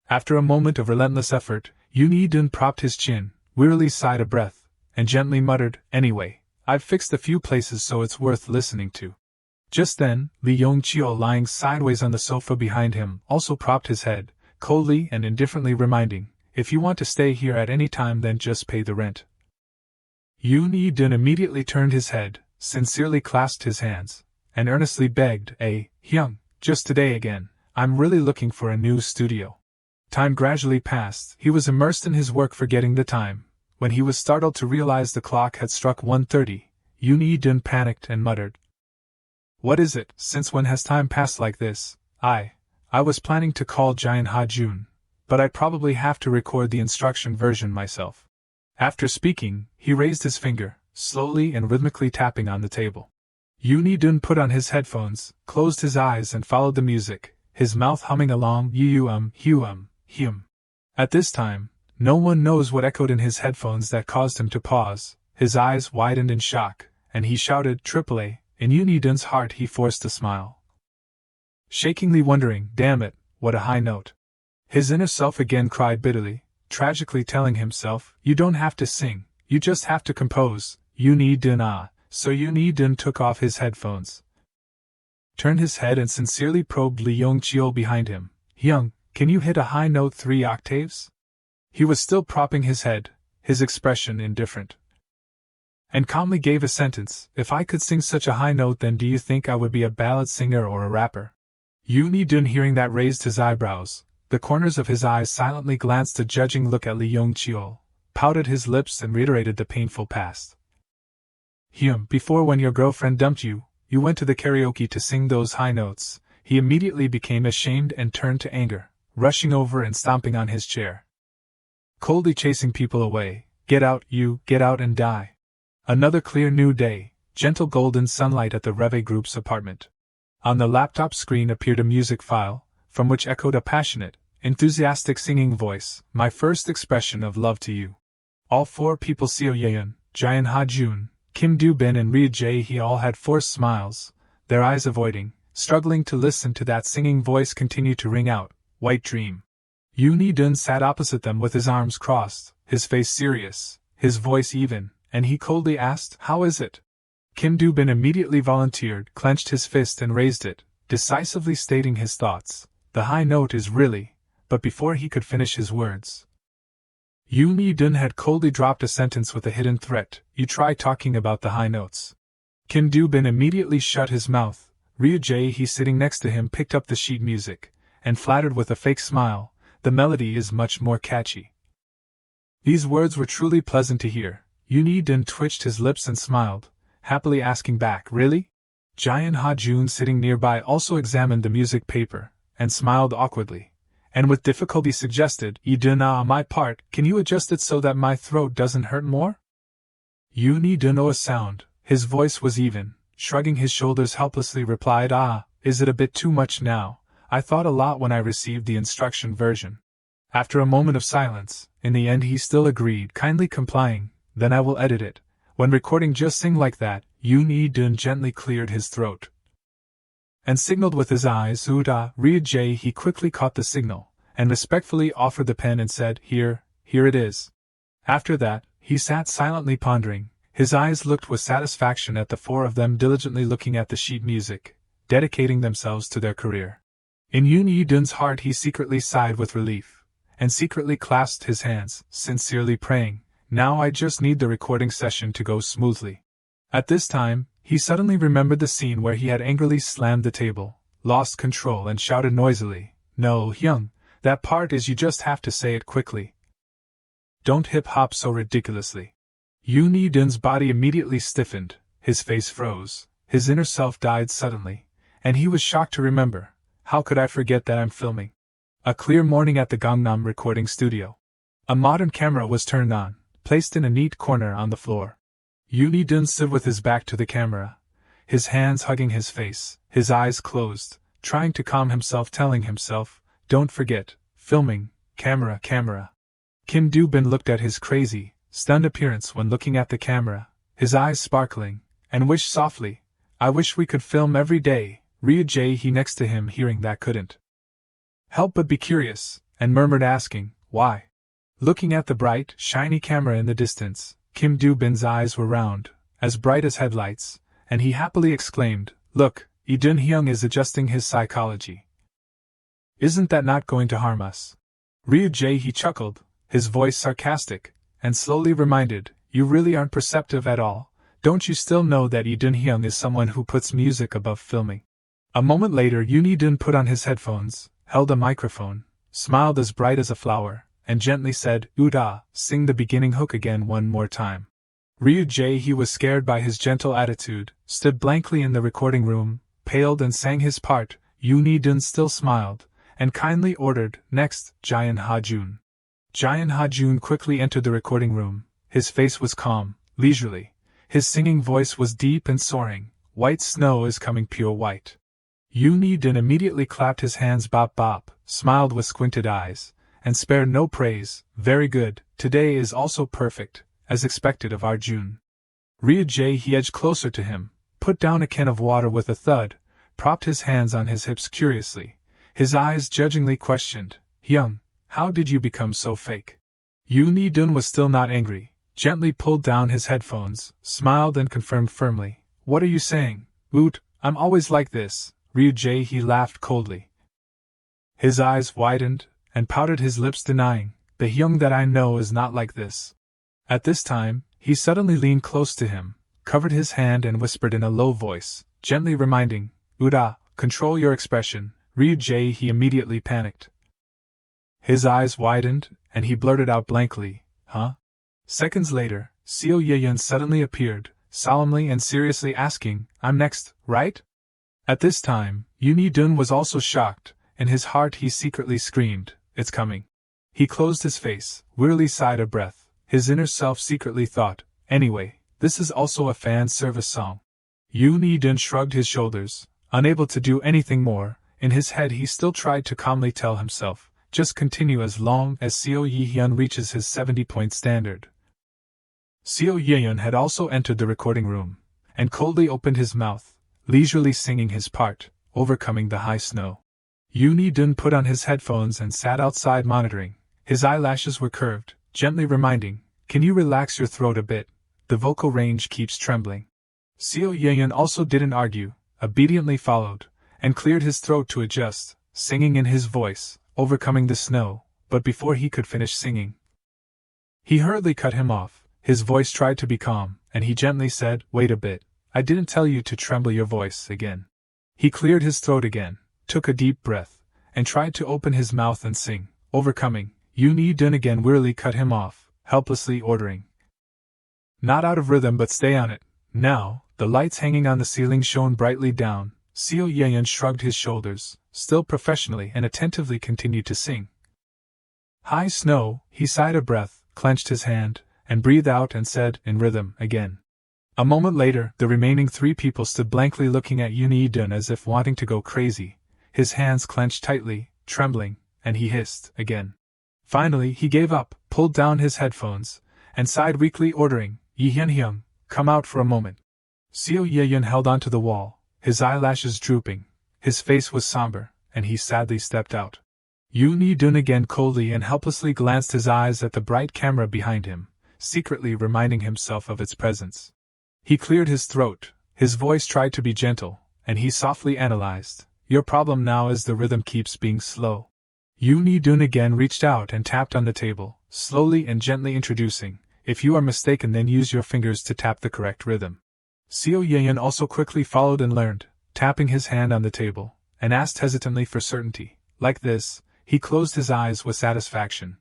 After a moment of relentless effort, Yoon Yi-dun propped his chin, wearily sighed a breath, and gently muttered, "Anyway, I've fixed a few places so it's worth listening to." Just then, Lee Yong-cheol, lying sideways on the sofa behind him, also propped his head, coldly and indifferently reminding, "If you want to stay here at any time, then just pay the rent." Yoon Yi-dun immediately turned his head, sincerely clasped his hands, and earnestly begged, Hyung, just today again, I'm really looking for a new studio." Time gradually passed. He was immersed in his work, forgetting the time. When he was startled to realize the clock had struck 1:30, Yoon Yi-dun panicked and muttered, "What is it? Since when has time passed like this? I was planning to call Jaein Ha-jun, but I'd probably have to record the instruction version myself." After speaking, he raised his finger, slowly and rhythmically tapping on the table. Yoon Yi-dun put on his headphones, closed his eyes and followed the music, his mouth humming along, hum. At this time, no one knows what echoed in his headphones that caused him to pause. His eyes widened in shock, and he shouted, "AAA!" In Yoon Yi-dun's heart he forced a smile, shakingly wondering, "Damn it, what a high note." His inner self again cried bitterly, tragically telling himself, "You don't have to sing, you just have to compose, Yoon Yi-dun." So Yoon Yi-dun took off his headphones, turned his head and sincerely probed Lee Yong-cheol behind him. "Hyung, can you hit a high note 3 octaves? He was still propping his head, his expression indifferent, and calmly gave a sentence, "If I could sing such a high note, then do you think I would be a ballad singer or a rapper?" Yoon Yi-dun, hearing that, raised his eyebrows. The corners of his eyes silently glanced a judging look at Lee Yong-cheol, pouted his lips and reiterated the painful past. "Before, when your girlfriend dumped you, you went to the karaoke to sing those high notes." He immediately became ashamed and turned to anger, rushing over and stomping on his chair, coldly chasing people away. "Get out, you, get out and die." Another clear new day, gentle golden sunlight at the Reve Group's apartment. On the laptop screen appeared a music file, from which echoed a passionate, enthusiastic singing voice, "My first expression of love to you." All 4 people, Seo Yeon, Jaein Ha-jun, Kim Do-bin and Rhea Jae-hee, all had forced smiles, their eyes avoiding, struggling to listen to that singing voice continue to ring out, "White Dream." Yoon Yi-dun sat opposite them with his arms crossed, his face serious, his voice even, and he coldly asked, "How is it?" Kim Do-bin immediately volunteered, clenched his fist and raised it, decisively stating his thoughts. "The high note is really..." But before he could finish his words, Yoon Yi-dun had coldly dropped a sentence with a hidden threat, "You try talking about the high notes." Kim Do-bin immediately shut his mouth. Rhea Jae-hee, sitting next to him, picked up the sheet music, and flattered with a fake smile, "The melody is much more catchy." These words were truly pleasant to hear. Yoon Yi-dun twitched his lips and smiled, happily asking back, "Really?" Jaein Ha-jun, sitting nearby, also examined the music paper, and smiled awkwardly, and with difficulty suggested, "Yi-dun, on my part, can you adjust it so that my throat doesn't hurt more?" Yoon Yi-dun, a sound, his voice was even, shrugging his shoulders helplessly, replied, "Is it a bit too much now? I thought a lot when I received the instruction version." After a moment of silence, in the end he still agreed, kindly complying, "Then I will edit it. When recording, just sing like that." Yoon Yi-dun gently cleared his throat and signaled with his eyes, "Uda." Rhea Jae-hee quickly caught the signal, and respectfully offered the pen and said, Here it is." After that, he sat silently pondering. His eyes looked with satisfaction at the 4 of them diligently looking at the sheet music, dedicating themselves to their career. In Yoon Yi-dun's heart he secretly sighed with relief, and secretly clasped his hands, sincerely praying, "Now I just need the recording session to go smoothly." At this time, he suddenly remembered the scene where he had angrily slammed the table, lost control and shouted noisily, "No, Hyung, that part is, you just have to say it quickly. Don't hip-hop so ridiculously." Yoon Yi-dun's body immediately stiffened, his face froze, his inner self died suddenly, and he was shocked to remember, "How could I forget that I'm filming?" A clear morning at the Gangnam recording studio. A modern camera was turned on, placed in a neat corner on the floor. Yoon Dun stood with his back to the camera, his hands hugging his face, his eyes closed, trying to calm himself, telling himself, "Don't forget, filming, camera, camera." Kim Do-bin looked at his crazy, stunned appearance when looking at the camera, his eyes sparkling, and wished softly, "I wish we could film every day." Ryu Jae-hee next to him, hearing that, couldn't help but be curious, and murmured, asking, "Why?" Looking at the bright, shiny camera in the distance, Kim Do-bin's eyes were round, as bright as headlights, and he happily exclaimed, "Look, Lee Dun-hyung is adjusting his psychology. Isn't that not going to harm us?" Ryu Jae-hee chuckled, his voice sarcastic, and slowly reminded, "You really aren't perceptive at all. Don't you still know that Lee Dun-hyung is someone who puts music above filming?" A moment later, Yoon Dun put on his headphones, held a microphone, smiled as bright as a flower, and gently said, "Uda, sing the beginning hook again one more time." Ryu Jae-hee was scared by his gentle attitude, stood blankly in the recording room, paled and sang his part. Yoon Dun still smiled, and kindly ordered, "Next, Jaehyun Ha-jun." Jaehyun Ha-jun quickly entered the recording room. His face was calm, leisurely. His singing voice was deep and soaring. "White snow is coming, pure white." Yoon Dun immediately clapped his hands, bop bop, smiled with squinted eyes, and spared no praise. "Very good, today is also perfect, as expected of our June." Ryu Jae-hee edged closer to him, put down a can of water with a thud, propped his hands on his hips curiously. His eyes judgingly questioned, "Hyung, how did you become so fake?" Yoon Dun was still not angry, gently pulled down his headphones, smiled and confirmed firmly, "What are you saying? Oot, I'm always like this." Ryu Jae-hee laughed coldly. His eyes widened, and pouted his lips, denying, "The Hyung that I know is not like this." At this time, he suddenly leaned close to him, covered his hand and whispered in a low voice, gently reminding, "Uda, control your expression." Ryu Jae-hee immediately panicked. His eyes widened, and he blurted out blankly, "Huh?" Seconds later, Seo Ye-yeon suddenly appeared, solemnly and seriously asking, "I'm next, right?" At this time, Yoon Dun was also shocked. In his heart he secretly screamed, "It's coming." He closed his face, wearily sighed a breath. His inner self secretly thought, "Anyway, this is also a fan service song." Yoon Dun shrugged his shoulders, unable to do anything more. In his head he still tried to calmly tell himself, "Just continue as long as Seo Ye-hyun reaches his 70-point standard." Seo Ye-hyun had also entered the recording room, and coldly opened his mouth, leisurely singing his part, "Overcoming the High Snow." Yoon Dun put on his headphones and sat outside monitoring. His eyelashes were curved, gently reminding, "Can you relax your throat a bit? The vocal range keeps trembling." Seo Ye-yeon also didn't argue, obediently followed, and cleared his throat to adjust, singing in his voice, "Overcoming the Snow," but before he could finish singing, he hurriedly cut him off. His voice tried to be calm, and he gently said, "Wait a bit, I didn't tell you to tremble your voice again." He cleared his throat again, took a deep breath, and tried to open his mouth and sing, "Overcoming." Yoon Dun again wearily cut him off, helplessly ordering, "Not out of rhythm, but stay on it." Now, the lights hanging on the ceiling shone brightly down. Seo Ye-yeon shrugged his shoulders, still professionally, and attentively continued to sing. "High Snow." He sighed a breath, clenched his hand, and breathed out and said, in rhythm, again. A moment later, the remaining three people stood blankly looking at Yoon Dun as if wanting to go crazy. His hands clenched tightly, trembling, and he hissed, again. Finally, he gave up, pulled down his headphones, and sighed weakly, ordering, "Yi Hyun-hyung, come out for a moment." Seo Ye-yeon held onto the wall, his eyelashes drooping. His face was somber, and he sadly stepped out. Yoon Dun again coldly and helplessly glanced his eyes at the bright camera behind him, secretly reminding himself of its presence. He cleared his throat, his voice tried to be gentle, and he softly analyzed, "Your problem now is the rhythm keeps being slow." Yoon Dun again reached out and tapped on the table, slowly and gently introducing, "If you are mistaken, then use your fingers to tap the correct rhythm." Seo Ye-yeon also quickly followed and learned, tapping his hand on the table, and asked hesitantly for certainty. Like this, he closed his eyes with satisfaction.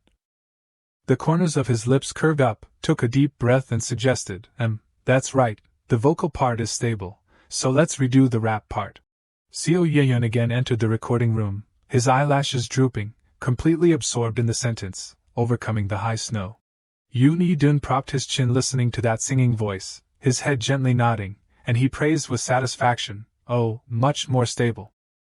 The corners of his lips curved up, took a deep breath and suggested, "That's right, the vocal part is stable, so let's redo the rap part." Seo Ye-yeon again entered the recording room, his eyelashes drooping, completely absorbed in the sentence, overcoming the high snow. Yoon Hee-dun propped his chin listening to that singing voice, his head gently nodding, and he praised with satisfaction, "Oh, much more stable."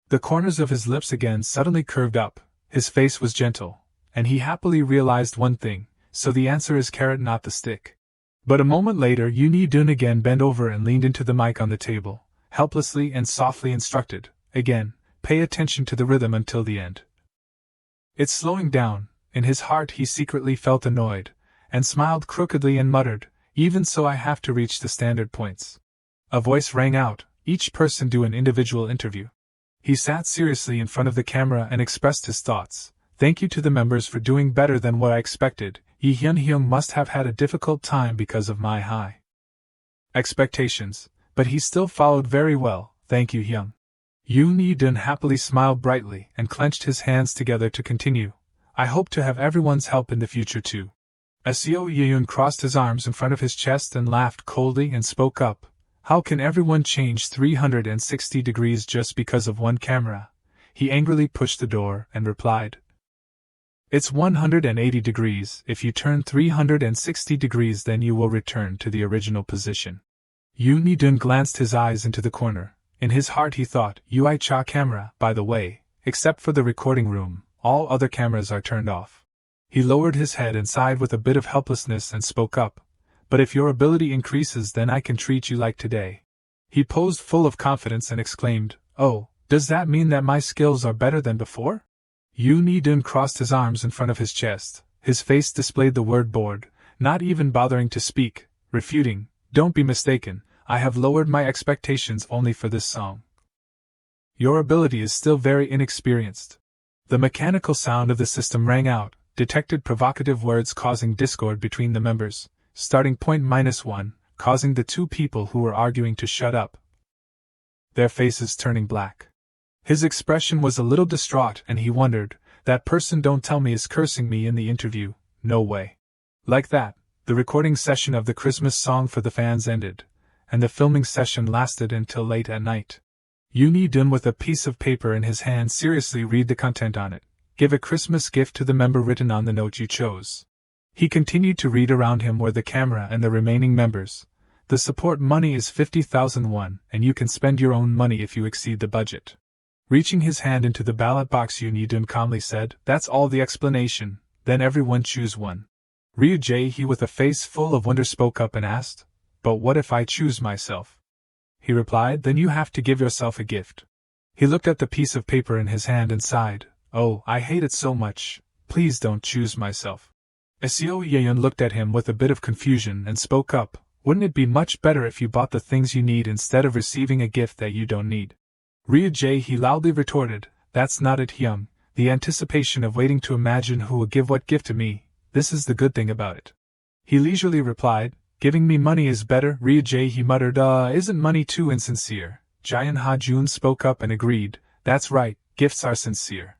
The corners of his lips again suddenly curved up, his face was gentle, and he happily realized one thing, so the answer is carrot not the stick. But a moment later Yoon Hee-dun again bent over and leaned into the mic on the table, helplessly and softly instructed, again, pay attention to the rhythm until the end. It's slowing down. In his heart he secretly felt annoyed, and smiled crookedly and muttered, even so I have to reach the standard points. A voice rang out, each person do an individual interview. He sat seriously in front of the camera and expressed his thoughts. Thank you to the members for doing better than what I expected. Yi Hyun-hyung must have had a difficult time because of my high expectations, but he still followed very well, thank you Hyung. Yoon Hee-dun happily smiled brightly and clenched his hands together to continue. I hope to have everyone's help in the future too. Seo Yeon crossed his arms in front of his chest and laughed coldly and spoke up. How can everyone change 360 degrees just because of one camera? He angrily pushed the door and replied. It's 180 degrees. If you turn 360 degrees then you will return to the original position. Yoon Hee-dun glanced his eyes into the corner. In his heart he thought, Ui Cha camera, by the way, except for the recording room, all other cameras are turned off. He lowered his head and sighed with a bit of helplessness and spoke up. But if your ability increases then I can treat you like today. He posed full of confidence and exclaimed, oh, does that mean that my skills are better than before? Yoon Hee-dun crossed his arms in front of his chest, his face displayed the word bored, not even bothering to speak, refuting, don't be mistaken, I have lowered my expectations only for this song. Your ability is still very inexperienced. The mechanical sound of the system rang out, detected provocative words causing discord between the members, starting point -1, causing the two people who were arguing to shut up, their faces turning black. His expression was a little distraught and he wondered, that person don't tell me is cursing me in the interview, no way. Like that, the recording session of the Christmas song for the fans ended, and the filming session lasted until late at night. Yoon Hee-dun with a piece of paper in his hand seriously read the content on it. Give a Christmas gift to the member written on the note you chose. He continued to read. Around him were the camera and the remaining members. The support money is 50,000 won, and you can spend your own money if you exceed the budget. Reaching his hand into the ballot box, Yoon Hee-dun calmly said, that's all the explanation, then everyone choose one. Ryu Jae-hee with a face full of wonder spoke up and asked, but what if I choose myself? He replied, then you have to give yourself a gift. He looked at the piece of paper in his hand and sighed, oh, I hate it so much, please don't choose myself. Seo Yeon looked at him with a bit of confusion and spoke up, wouldn't it be much better if you bought the things you need instead of receiving a gift that you don't need? Ryu Jae-hee loudly retorted, that's not it Hyung, the anticipation of waiting to imagine who will give what gift to me, this is the good thing about it. He leisurely replied, giving me money is better. Ryu Jae-hee muttered, isn't money too insincere? Jaehyun Ha-jun spoke up and agreed, that's right, gifts are sincere.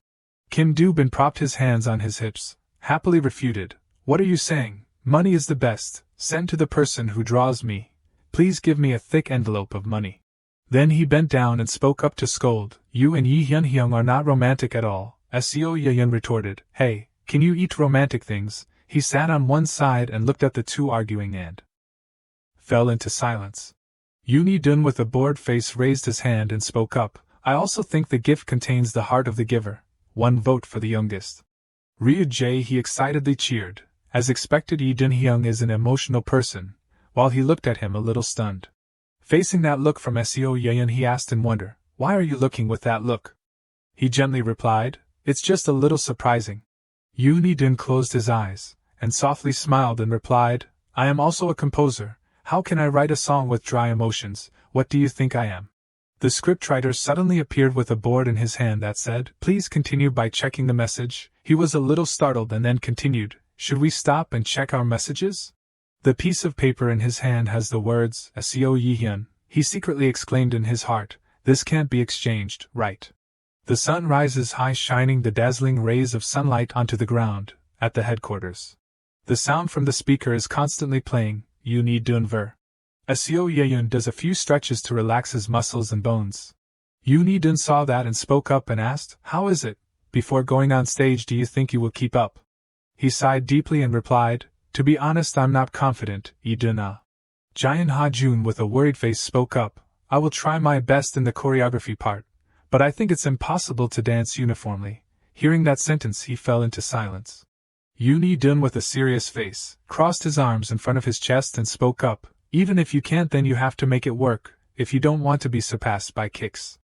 Kim Do-bin propped his hands on his hips, happily refuted, what are you saying, money is the best, send to the person who draws me, please give me a thick envelope of money. Then he bent down and spoke up to scold, you and Yi Hyun-hyung are not romantic at all. Seo Yeon retorted, hey, can you eat romantic things? He sat on one side and looked at the two arguing and fell into silence. Yoon Hee-dun with a bored face raised his hand and spoke up, I also think the gift contains the heart of the giver, one vote for the youngest. Ryu Jae-hee excitedly cheered, as expected. Yi Dun-hyung is an emotional person, while he looked at him a little stunned. Facing that look from Seo Yeon, he asked in wonder, why are you looking with that look? He gently replied, it's just a little surprising. Yoon Hee-dun closed his eyes, and softly smiled and replied, I am also a composer, how can I write a song with dry emotions, what do you think I am? The scriptwriter suddenly appeared with a board in his hand that said, please continue by checking the message. He was a little startled and then continued, should we stop and check our messages? The piece of paper in his hand has the words, Seo Yi-hyun, he secretly exclaimed in his heart, this can't be exchanged, right? The sun rises high, shining the dazzling rays of sunlight onto the ground, at the headquarters. The sound from the speaker is constantly playing, Yoon Hee-dun ver. Seo Yeon does a few stretches to relax his muscles and bones. Yoon Hee-dun saw that and spoke up and asked, how is it? before going on stage do you think you will keep up? He sighed deeply and replied, to be honest I'm not confident, Iduna. Jaehyun Ha-jun with a worried face spoke up, I will try my best in the choreography part, but I think it's impossible to dance uniformly. Hearing that sentence he fell into silence. Yoon Hee-dun with a serious face, crossed his arms in front of his chest and spoke up, even if you can't then you have to make it work, if you don't want to be surpassed by kicks.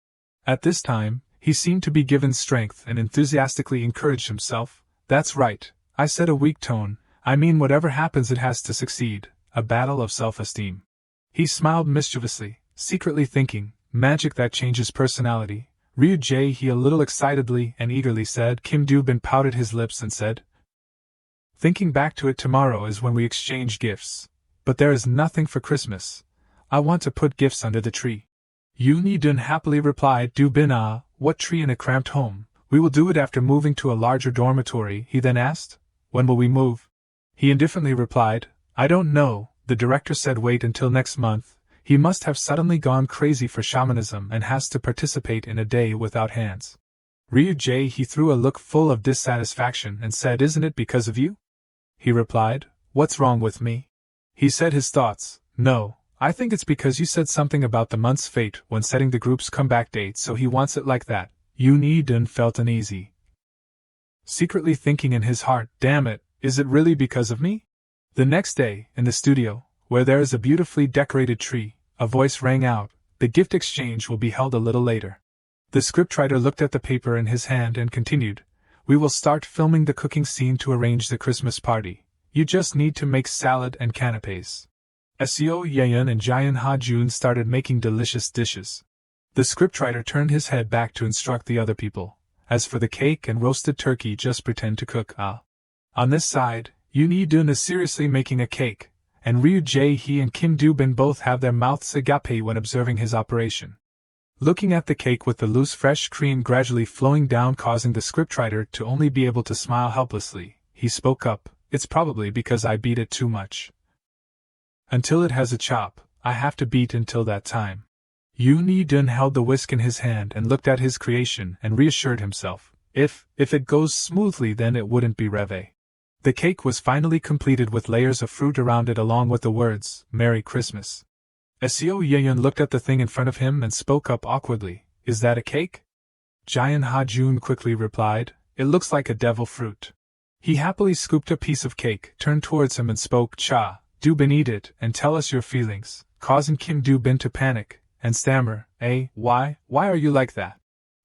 At this time, he seemed to be given strength and enthusiastically encouraged himself, that's right, I said a weak tone, I mean whatever happens it has to succeed, a battle of self-esteem. He smiled mischievously, secretly thinking, magic that changes personality. Ryu Jae-hee a little excitedly and eagerly said. Kim Do-bin pouted his lips and said, thinking back to it tomorrow is when we exchange gifts. But there is nothing for Christmas. I want to put gifts under the tree. Yoon Hee-dun happily replied, Do-bin what tree in a cramped home? We will do it after moving to a larger dormitory, he then asked. When will we move? He indifferently replied, I don't know. The director said wait until next month. He must have suddenly gone crazy for shamanism and has to participate in a day without hands. Ryu Jae-hee threw a look full of dissatisfaction and said, isn't it because of you? He replied, what's wrong with me? He said his thoughts, no, I think it's because you said something about the month's fate when setting the group's comeback date so he wants it like that. Yoon Hee-dun felt uneasy. Secretly thinking in his heart, damn it, is it really because of me? The next day, in the studio, where there is a beautifully decorated tree, a voice rang out, the gift exchange will be held a little later. The scriptwriter looked at the paper in his hand and continued, we will start filming the cooking scene to arrange the Christmas party. You just need to make salad and canapes. Seo Yeon and Jaehyun Ha-jun started making delicious dishes. The scriptwriter turned his head back to instruct the other people. As for the cake and roasted turkey, just pretend to cook. On this side, Yoon Hee-dun is seriously making a cake, and Ryu Jae-hee and Kim Do-bin both have their mouths agape when observing his operation. Looking at the cake with the loose fresh cream gradually flowing down causing the scriptwriter to only be able to smile helplessly, he spoke up, it's probably because I beat it too much. Until it has a chop, I have to beat until that time. Yoon Hee-dun held the whisk in his hand and looked at his creation and reassured himself, if it goes smoothly then it wouldn't be rêve. The cake was finally completed with layers of fruit around it along with the words, Merry Christmas. Seo Yeon looked at the thing in front of him and spoke up awkwardly, is that a cake? Jaehyun Ha-jun quickly replied, it looks like a devil fruit. He happily scooped a piece of cake, turned towards him and spoke, Cha, Do-bin eat it and tell us your feelings, causing Kim Do-bin to panic and stammer, why are you like that?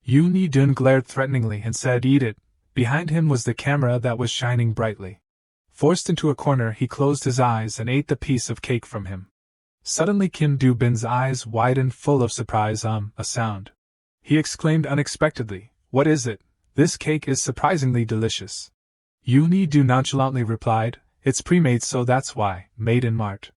Yoon Hee-dun glared threateningly and said, eat it. Behind him was the camera that was shining brightly. Forced into a corner, he closed his eyes and ate the piece of cake from him. Suddenly Kim Do-bin's eyes widened full of surprise. A sound. He exclaimed unexpectedly, what is it? This cake is surprisingly delicious. Yoon Hee-dun nonchalantly replied, it's pre-made so that's why, made in Mart.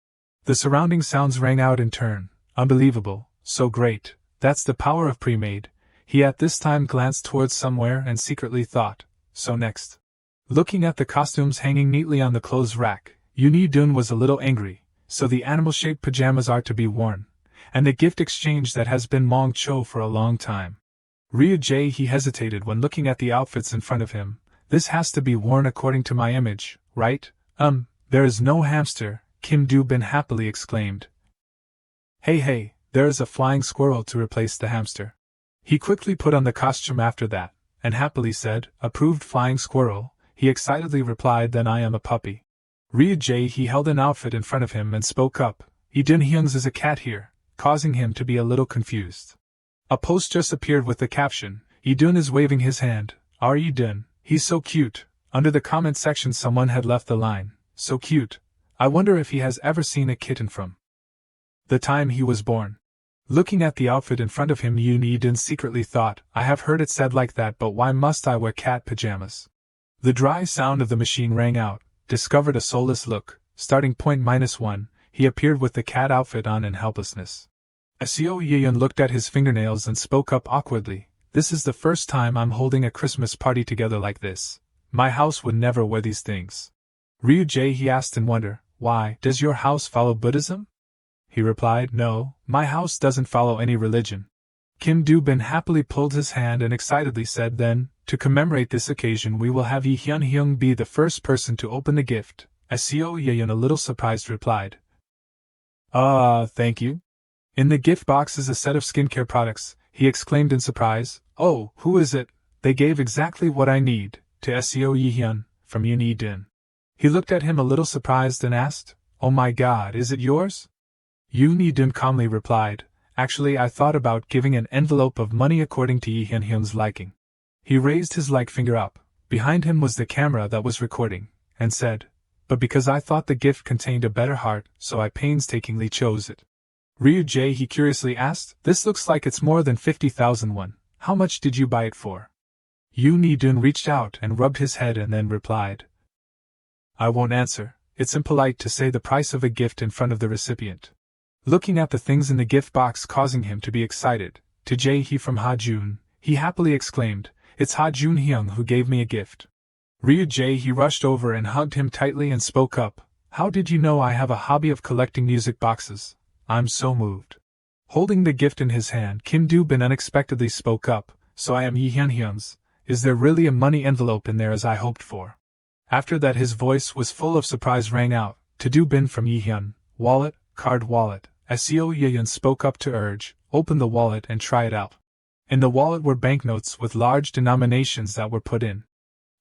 The surrounding sounds rang out in turn, unbelievable, so great, that's the power of pre-made. He at this time glanced towards somewhere and secretly thought, so next. Looking at the costumes hanging neatly on the clothes rack, Yoon Hee-dun was a little angry, so the animal-shaped pajamas are to be worn, and the gift exchange that has been Mong-cho for a long time. Ryu Jae-hee hesitated when looking at the outfits in front of him, this has to be worn according to my image, right? There is no hamster, Kim Do-bin happily exclaimed. Hey, there is a flying squirrel to replace the hamster. He quickly put on the costume after that, and happily said, approved flying squirrel, he excitedly replied, then I am a puppy. Ryu Jae-hee held an outfit in front of him and spoke up, Lee-dun Hyung's is a cat here, causing him to be a little confused. A post just appeared with the caption, Lee-dun is waving his hand, Lee-dun, he's so cute. Under the comment section someone had left the line, so cute, I wonder if he has ever seen a kitten from the time he was born. Looking at the outfit in front of him, Yoon Hee-dun secretly thought, I have heard it said like that, but why must I wear cat pajamas? The dry sound of the machine rang out, discovered a soulless look, starting point -1, he appeared with the cat outfit on in helplessness. Seo Yeon looked at his fingernails and spoke up awkwardly, this is the first time I'm holding a Christmas party together like this. My house would never wear these things. Ryu Jae-hee asked in wonder, why, does your house follow Buddhism? He replied, no, my house doesn't follow any religion. Kim Do-bin happily pulled his hand and excitedly said then, to commemorate this occasion we will have Yi Hyun-hyung be the first person to open the gift. Seo Ye-yeon, a little surprised, replied. Thank you. In the gift box is a set of skincare products, he exclaimed in surprise. Oh, who is it? They gave exactly what I need, to Seo Ye-hyun, from Yoon Yi-din. He looked at him a little surprised and asked, Oh my god, is it yours? Yoon Yi-din calmly replied, Actually I thought about giving an envelope of money according to Yi Hyun-hyung's liking. He raised his like finger up, behind him was the camera that was recording, and said, But because I thought the gift contained a better heart, so I painstakingly chose it. Ryu-jae, he curiously asked, This looks like it's more than 50,000 won. How much did you buy it for? Yoon Yi-dun reached out and rubbed his head and then replied, I won't answer, it's impolite to say the price of a gift in front of the recipient. Looking at the things in the gift box causing him to be excited, to Jae-hee from Ha-jun, he happily exclaimed, It's Ha-jun-hyung who gave me a gift. Ryu-jae, he rushed over and hugged him tightly and spoke up, How did you know I have a hobby of collecting music boxes? I'm so moved. Holding the gift in his hand, Kim Do-bin unexpectedly spoke up, So I am Yi Hyun-hyung's. Is there really a money envelope in there as I hoped for? After that his voice was full of surprise rang out, To Do-bin from Yi-hyun, wallet, card wallet. Seo Ye-yeon spoke up to urge, Open the wallet and try it out. In the wallet were banknotes with large denominations that were put in.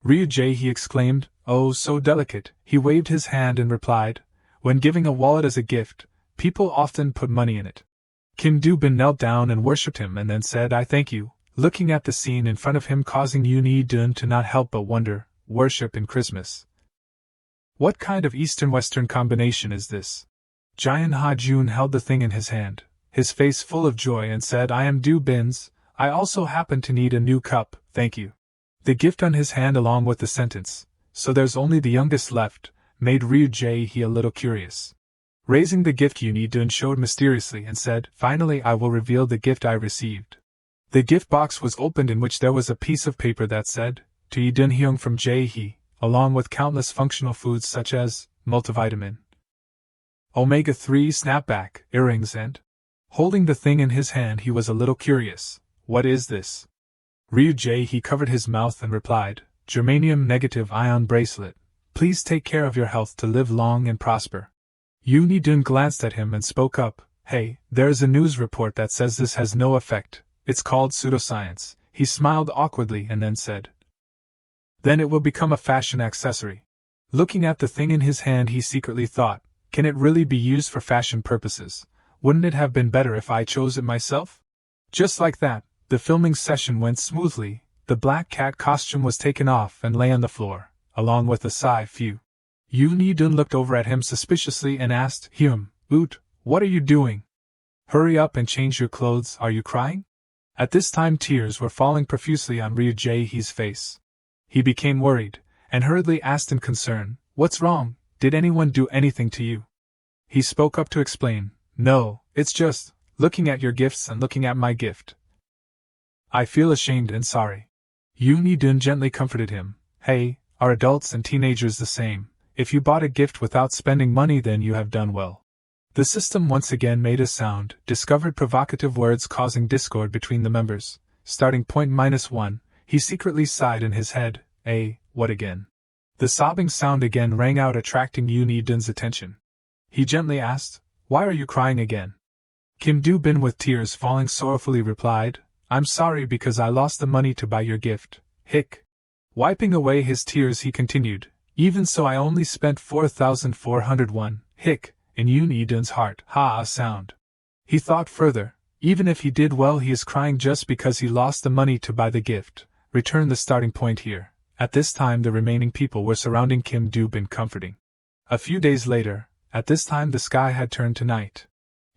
Ryu-jae, he exclaimed, Oh so delicate, he waved his hand and replied, When giving a wallet as a gift, people often put money in it. Kim Do-bin knelt down and worshipped him and then said I thank you, looking at the scene in front of him causing Yoon Yi-dun to not help but wonder, worship in Christmas. What kind of Eastern-Western combination is this? Jaehyun Ha-jun held the thing in his hand, his face full of joy and said I am Do-bin's, I also happen to need a new cup, thank you. The gift on his hand along with the sentence, So there's only the youngest left, made Ryu-jae a little curious. Raising the gift Yoon Yi-dun showed mysteriously and said, Finally I will reveal the gift I received. The gift box was opened in which there was a piece of paper that said, To Yi-dun-hyung from Jae-hee, along with countless functional foods such as, multivitamin, omega-3 snapback, earrings and… Holding the thing in his hand he was a little curious. What is this? Ryu-jae, he covered his mouth and replied, Germanium negative ion bracelet. Please take care of your health to live long and prosper. Yoon Yi-dun glanced at him and spoke up, Hey, there is a news report that says this has no effect. It's called pseudoscience. He smiled awkwardly and then said, Then it will become a fashion accessory. Looking at the thing in his hand he secretly thought, Can it really be used for fashion purposes? Wouldn't it have been better if I chose it myself? Just like that, the filming session went smoothly. The black cat costume was taken off and lay on the floor, along with a sigh few. Yoon Yi-dun looked over at him suspiciously and asked, Oot, what are you doing? Hurry up and change your clothes, are you crying? At this time tears were falling profusely on Ryu-jae's face. He became worried, and hurriedly asked in concern, What's wrong? Did anyone do anything to you? He spoke up to explain, No, it's just, looking at your gifts and looking at my gift. I feel ashamed and sorry. Yoon Yi-dun gently comforted him, Hey, are adults and teenagers the same? If you bought a gift without spending money then you have done well. The system once again made a sound, discovered provocative words causing discord between the members. Starting point -1, he secretly sighed in his head, what again? The sobbing sound again rang out attracting Yoon Yi-dun's attention. He gently asked, Why are you crying again? Kim Do-bin with tears falling sorrowfully replied, I'm sorry because I lost the money to buy your gift, hic. Wiping away his tears he continued, Even so I only spent 4,401, hic. In Yoon Yi-dun's heart, a sound. He thought further, even if he did well he is crying just because he lost the money to buy the gift. Return the starting point here. At this time the remaining people were surrounding Kim Do-bin comforting. A few days later, at this time the sky had turned to night.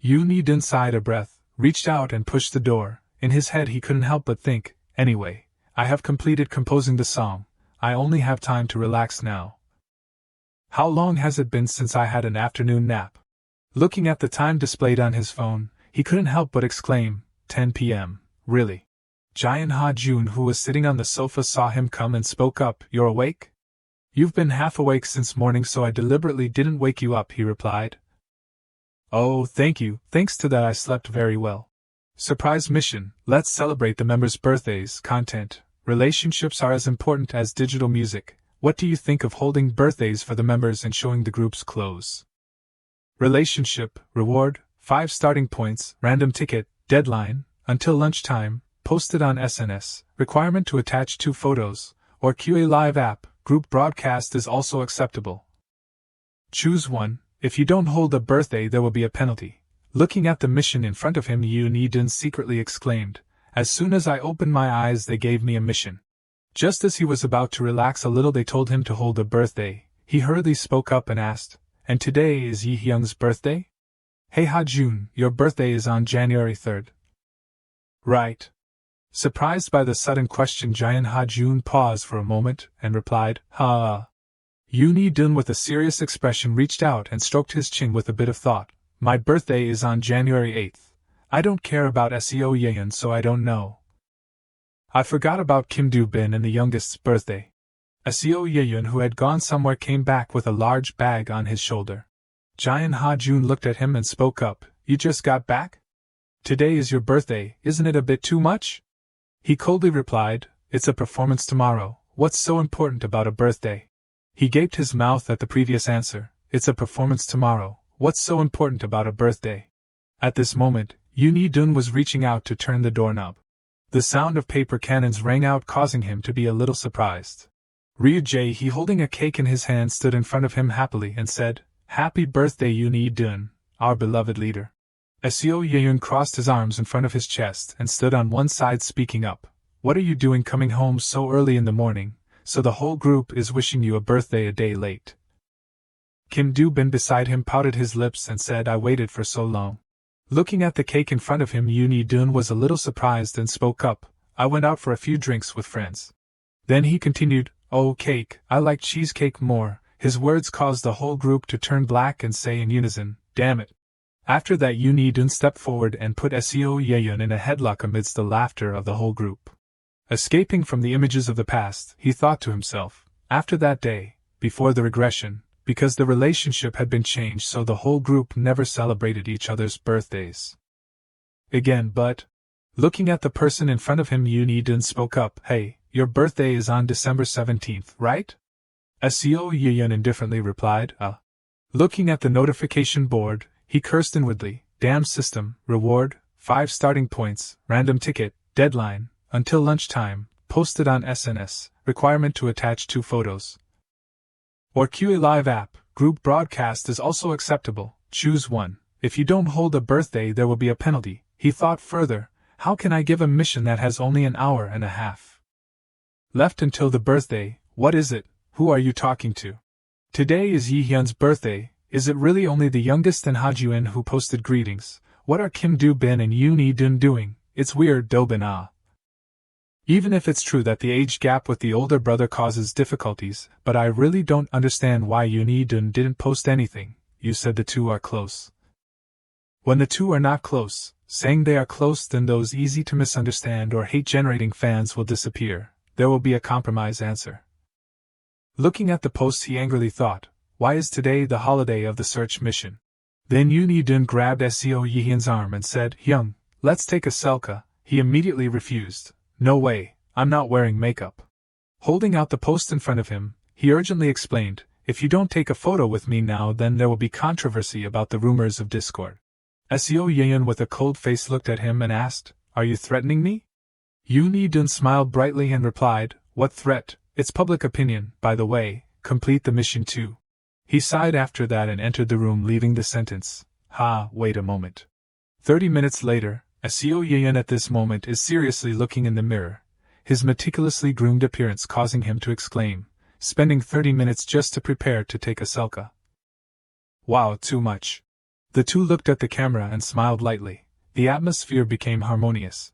Yoon Yi-dun sighed a breath, reached out and pushed the door. In his head he couldn't help but think, anyway, I have completed composing the song, I only have time to relax now. How long has it been since I had an afternoon nap? Looking at the time displayed on his phone, he couldn't help but exclaim, 10 p.m., really? Jaehyun Ha-jun, who was sitting on the sofa, saw him come and spoke up, You're awake? You've been half awake since morning so I deliberately didn't wake you up, he replied. Oh, thank you, thanks to that I slept very well. Surprise mission, let's celebrate the members' birthdays. Content, relationships are as important as digital music. What do you think of holding birthdays for the members and showing the group's clothes? Relationship, reward, 5 starting points, random ticket, deadline, until lunchtime, posted on SNS, requirement to attach 2 photos, or QA live app, group broadcast is also acceptable. Choose one. If you don't hold a birthday there will be a penalty. Looking at the mission in front of him, Yoon Hee-dun secretly exclaimed, "As soon as I opened my eyes they gave me a mission." Just as he was about to relax a little they told him to hold a birthday. He hurriedly spoke up and asked, "And today is Yi Hyung's birthday?" "Hey Ha-jun, your birthday is on January 3rd. Right." Surprised by the sudden question, Jaehyun Ha-jun paused for a moment and replied, "Ha." Yoon Hee-dun with a serious expression reached out and stroked his chin with a bit of thought. "My birthday is on January 8th. I don't care about Seo Yeon, so I don't know." I forgot about Kim Do-bin and the youngest's birthday. Seo Yeon, who had gone somewhere, came back with a large bag on his shoulder. Jaehyun Ha-jun looked at him and spoke up, "You just got back? Today is your birthday, isn't it a bit too much?" He coldly replied, "It's a performance tomorrow, what's so important about a birthday?" He gaped his mouth at the previous answer, "It's a performance tomorrow, what's so important about a birthday?" At this moment, Yoon Hee-dun was reaching out to turn the doorknob. The sound of paper cannons rang out, causing him to be a little surprised. Ryu Jae-hee, holding a cake in his hand, stood in front of him happily and said, "Happy birthday Yoon Hee-dun, our beloved leader." Seo Yeon crossed his arms in front of his chest and stood on one side, speaking up, "What are you doing coming home so early in the morning? So the whole group is wishing you a birthday a day late." Kim Do-bin beside him pouted his lips and said, "I waited for so long." Looking at the cake in front of him, Yoon Hee-dun was a little surprised and spoke up, "I went out for a few drinks with friends." Then he continued, "Oh, cake, I like cheesecake more." His words caused the whole group to turn black and say in unison, "Damn it." After that, Yoon Hee-dun stepped forward and put Seo Yeon in a headlock amidst the laughter of the whole group. Escaping from the images of the past, he thought to himself, after that day, before the regression, because the relationship had been changed so the whole group never celebrated each other's birthdays again. But, looking at the person in front of him, Yoon Hee-dun spoke up, "Hey, your birthday is on December 17th, right?" Seo Yeon indifferently replied, Looking at the notification board, he cursed inwardly, "Damn system, reward, 5 starting points, random ticket, deadline, until lunchtime, posted on SNS, requirement to attach 2 photos. Or QA live app, group broadcast is also acceptable, choose one. If you don't hold a birthday there will be a penalty." He thought further, "How can I give a mission that has only an hour and a half left until the birthday? What is it? Who are you talking to? Today is Yi Hyun's birthday. Is it really only the youngest and Ha-jun who posted greetings? What are Kim Do-bin and Yoon Hee-dun doing? It's weird, Do-bin. Even if it's true that the age gap with the older brother causes difficulties, but I really don't understand why Yoon Hee-dun didn't post anything. You said the two are close. When the two are not close, saying they are close, then those easy to misunderstand or hate-generating fans will disappear. There will be a compromise answer." Looking at the posts, he angrily thought, "Why is today the holiday of the search mission?" Then Yoon Hee-dun grabbed Seo Yeon's arm and said, "Hyung, let's take a selfie." He immediately refused. "No way, I'm not wearing makeup." Holding out the post in front of him, he urgently explained, "If you don't take a photo with me now then there will be controversy about the rumors of discord." Seo Yeon with a cold face looked at him and asked, "Are you threatening me?" Yoon Hee-dun smiled brightly and replied, "What threat? It's public opinion, by the way, complete the mission too." He sighed after that and entered the room, leaving the sentence, "Wait a moment." 30 minutes later, Seo Yeon at this moment is seriously looking in the mirror, his meticulously groomed appearance causing him to exclaim, spending 30 minutes just to prepare to take a selfie. Wow, too much. The two looked at the camera and smiled lightly. The atmosphere became harmonious.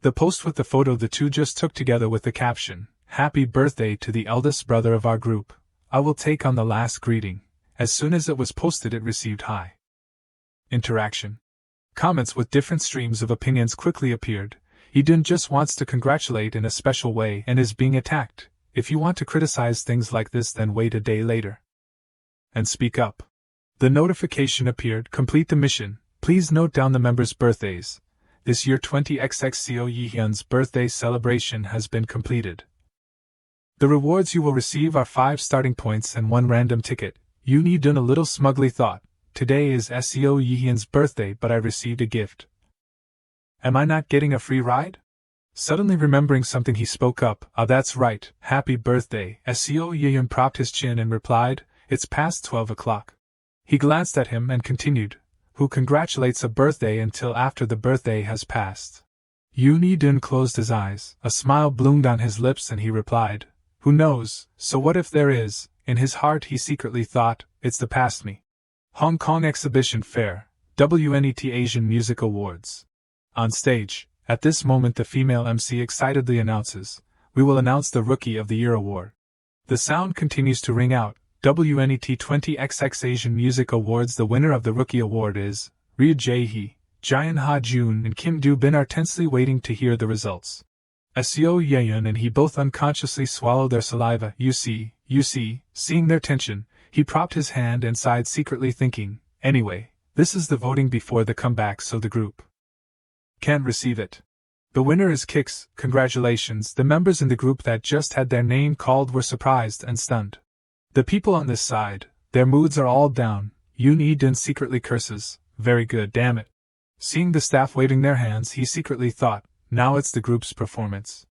The post with the photo the two just took together with the caption, "Happy birthday to the eldest brother of our group. I will take on the last greeting." As soon as it was posted it received high interaction. Comments with different streams of opinions quickly appeared. Hee-dun just wants to congratulate in a special way and is being attacked. If you want to criticize things like this then wait a day later and speak up. The notification appeared, "Complete the mission. Please note down the members' birthdays." This year 20xxco Yihyun's birthday celebration has been completed. The rewards you will receive are 5 starting points and 1 random ticket. Yoon Dun a little smugly thought, today is SEO Yihyun's birthday but I received a gift. Am I not getting a free ride? Suddenly remembering something he spoke up, that's right, happy birthday. SEO Yihyun propped his chin and replied, it's past 12 o'clock. He glanced at him and continued, who congratulates a birthday until after the birthday has passed. Yoon Dun closed his eyes, a smile bloomed on his lips and he replied, who knows, so what if there is? In his heart he secretly thought, it's the past me. Hong Kong Exhibition Fair, WNET Asian Music Awards. On stage, at this moment the female MC excitedly announces, we will announce the Rookie of the Year award. The sound continues to ring out, WNET 20XX Asian Music Awards. The winner of the Rookie Award is Ryu Jae-hee. Jaehyun Ha-jun and Kim Do-bin are tensely waiting to hear the results. Seo Ye-yeon and he both unconsciously swallow their saliva. You see, seeing their tension, he propped his hand and sighed secretly thinking, anyway, this is the voting before the comeback so the group can't receive it. The winner is Kix, congratulations. The members in the group that just had their name called were surprised and stunned. The people on this side, their moods are all down. Yoon Dun secretly curses, very good, damn it. Seeing the staff waving their hands, he secretly thought, now it's the group's performance.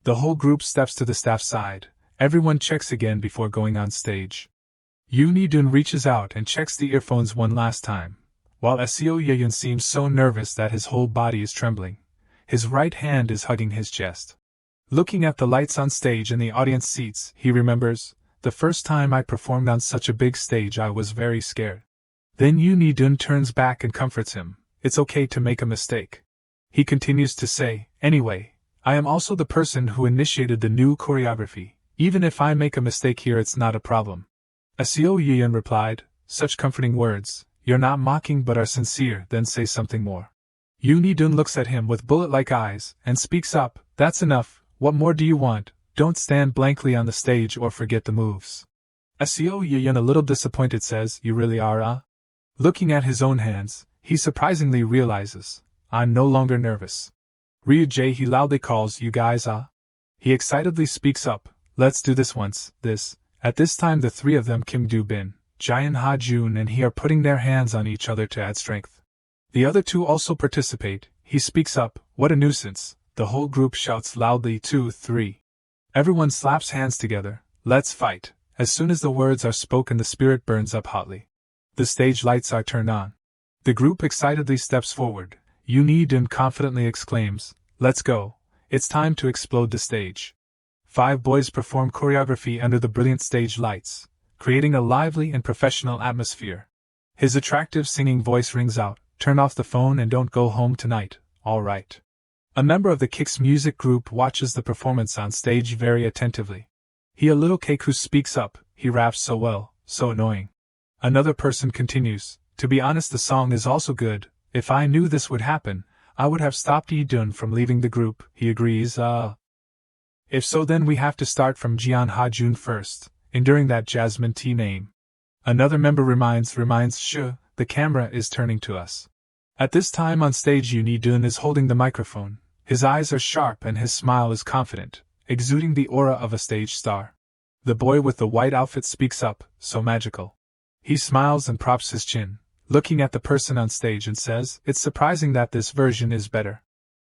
The whole group steps to the staff side. Everyone checks again before going on stage. Yoon Dun reaches out and checks the earphones one last time, while Seo Ye-yeon seems so nervous that his whole body is trembling. His right hand is hugging his chest. Looking at the lights on stage and the audience seats, he remembers, the first time I performed on such a big stage I was very scared. Then Yoon Dun turns back and comforts him, it's okay to make a mistake. He continues to say, anyway, I am also the person who initiated the new choreography. Even if I make a mistake here it's not a problem. Seo Ye-yeon replied, such comforting words, you're not mocking but are sincere, then say something more. Yoon Dun looks at him with bullet-like eyes, and speaks up, that's enough, what more do you want, don't stand blankly on the stage or forget the moves. Seo Ye-yeon a little disappointed says, you really are, Looking at his own hands, he surprisingly realizes, I'm no longer nervous. Ryu Jae-hee loudly calls, you guys, He excitedly speaks up, let's do this once, At this time the three of them, Kim Do-bin, Jaehyun Ha-jun and he are putting their hands on each other to add strength. The other two also participate. He speaks up, what a nuisance. The whole group shouts loudly 2, 3. Everyone slaps hands together, let's fight. As soon as the words are spoken the spirit burns up hotly. The stage lights are turned on. The group excitedly steps forward. Yoon Dun confidently exclaims, let's go. It's time to explode the stage. 5 boys perform choreography under the brilliant stage lights, creating a lively and professional atmosphere. His attractive singing voice rings out, turn off the phone and don't go home tonight, alright. A member of the Kix music group watches the performance on stage very attentively. He a little cake who speaks up, he raps so well, so annoying. Another person continues, to be honest the song is also good, if I knew this would happen, I would have stopped Yi-dun from leaving the group, he agrees, If so then we have to start from Jaehyun Ha-jun first, enduring that Jasmine T name. Another member reminds the camera is turning to us. At this time on stage Yoon Dun is holding the microphone, his eyes are sharp and his smile is confident, exuding the aura of a stage star. The boy with the white outfit speaks up, so magical. He smiles and props his chin, looking at the person on stage and says, it's surprising that this version is better.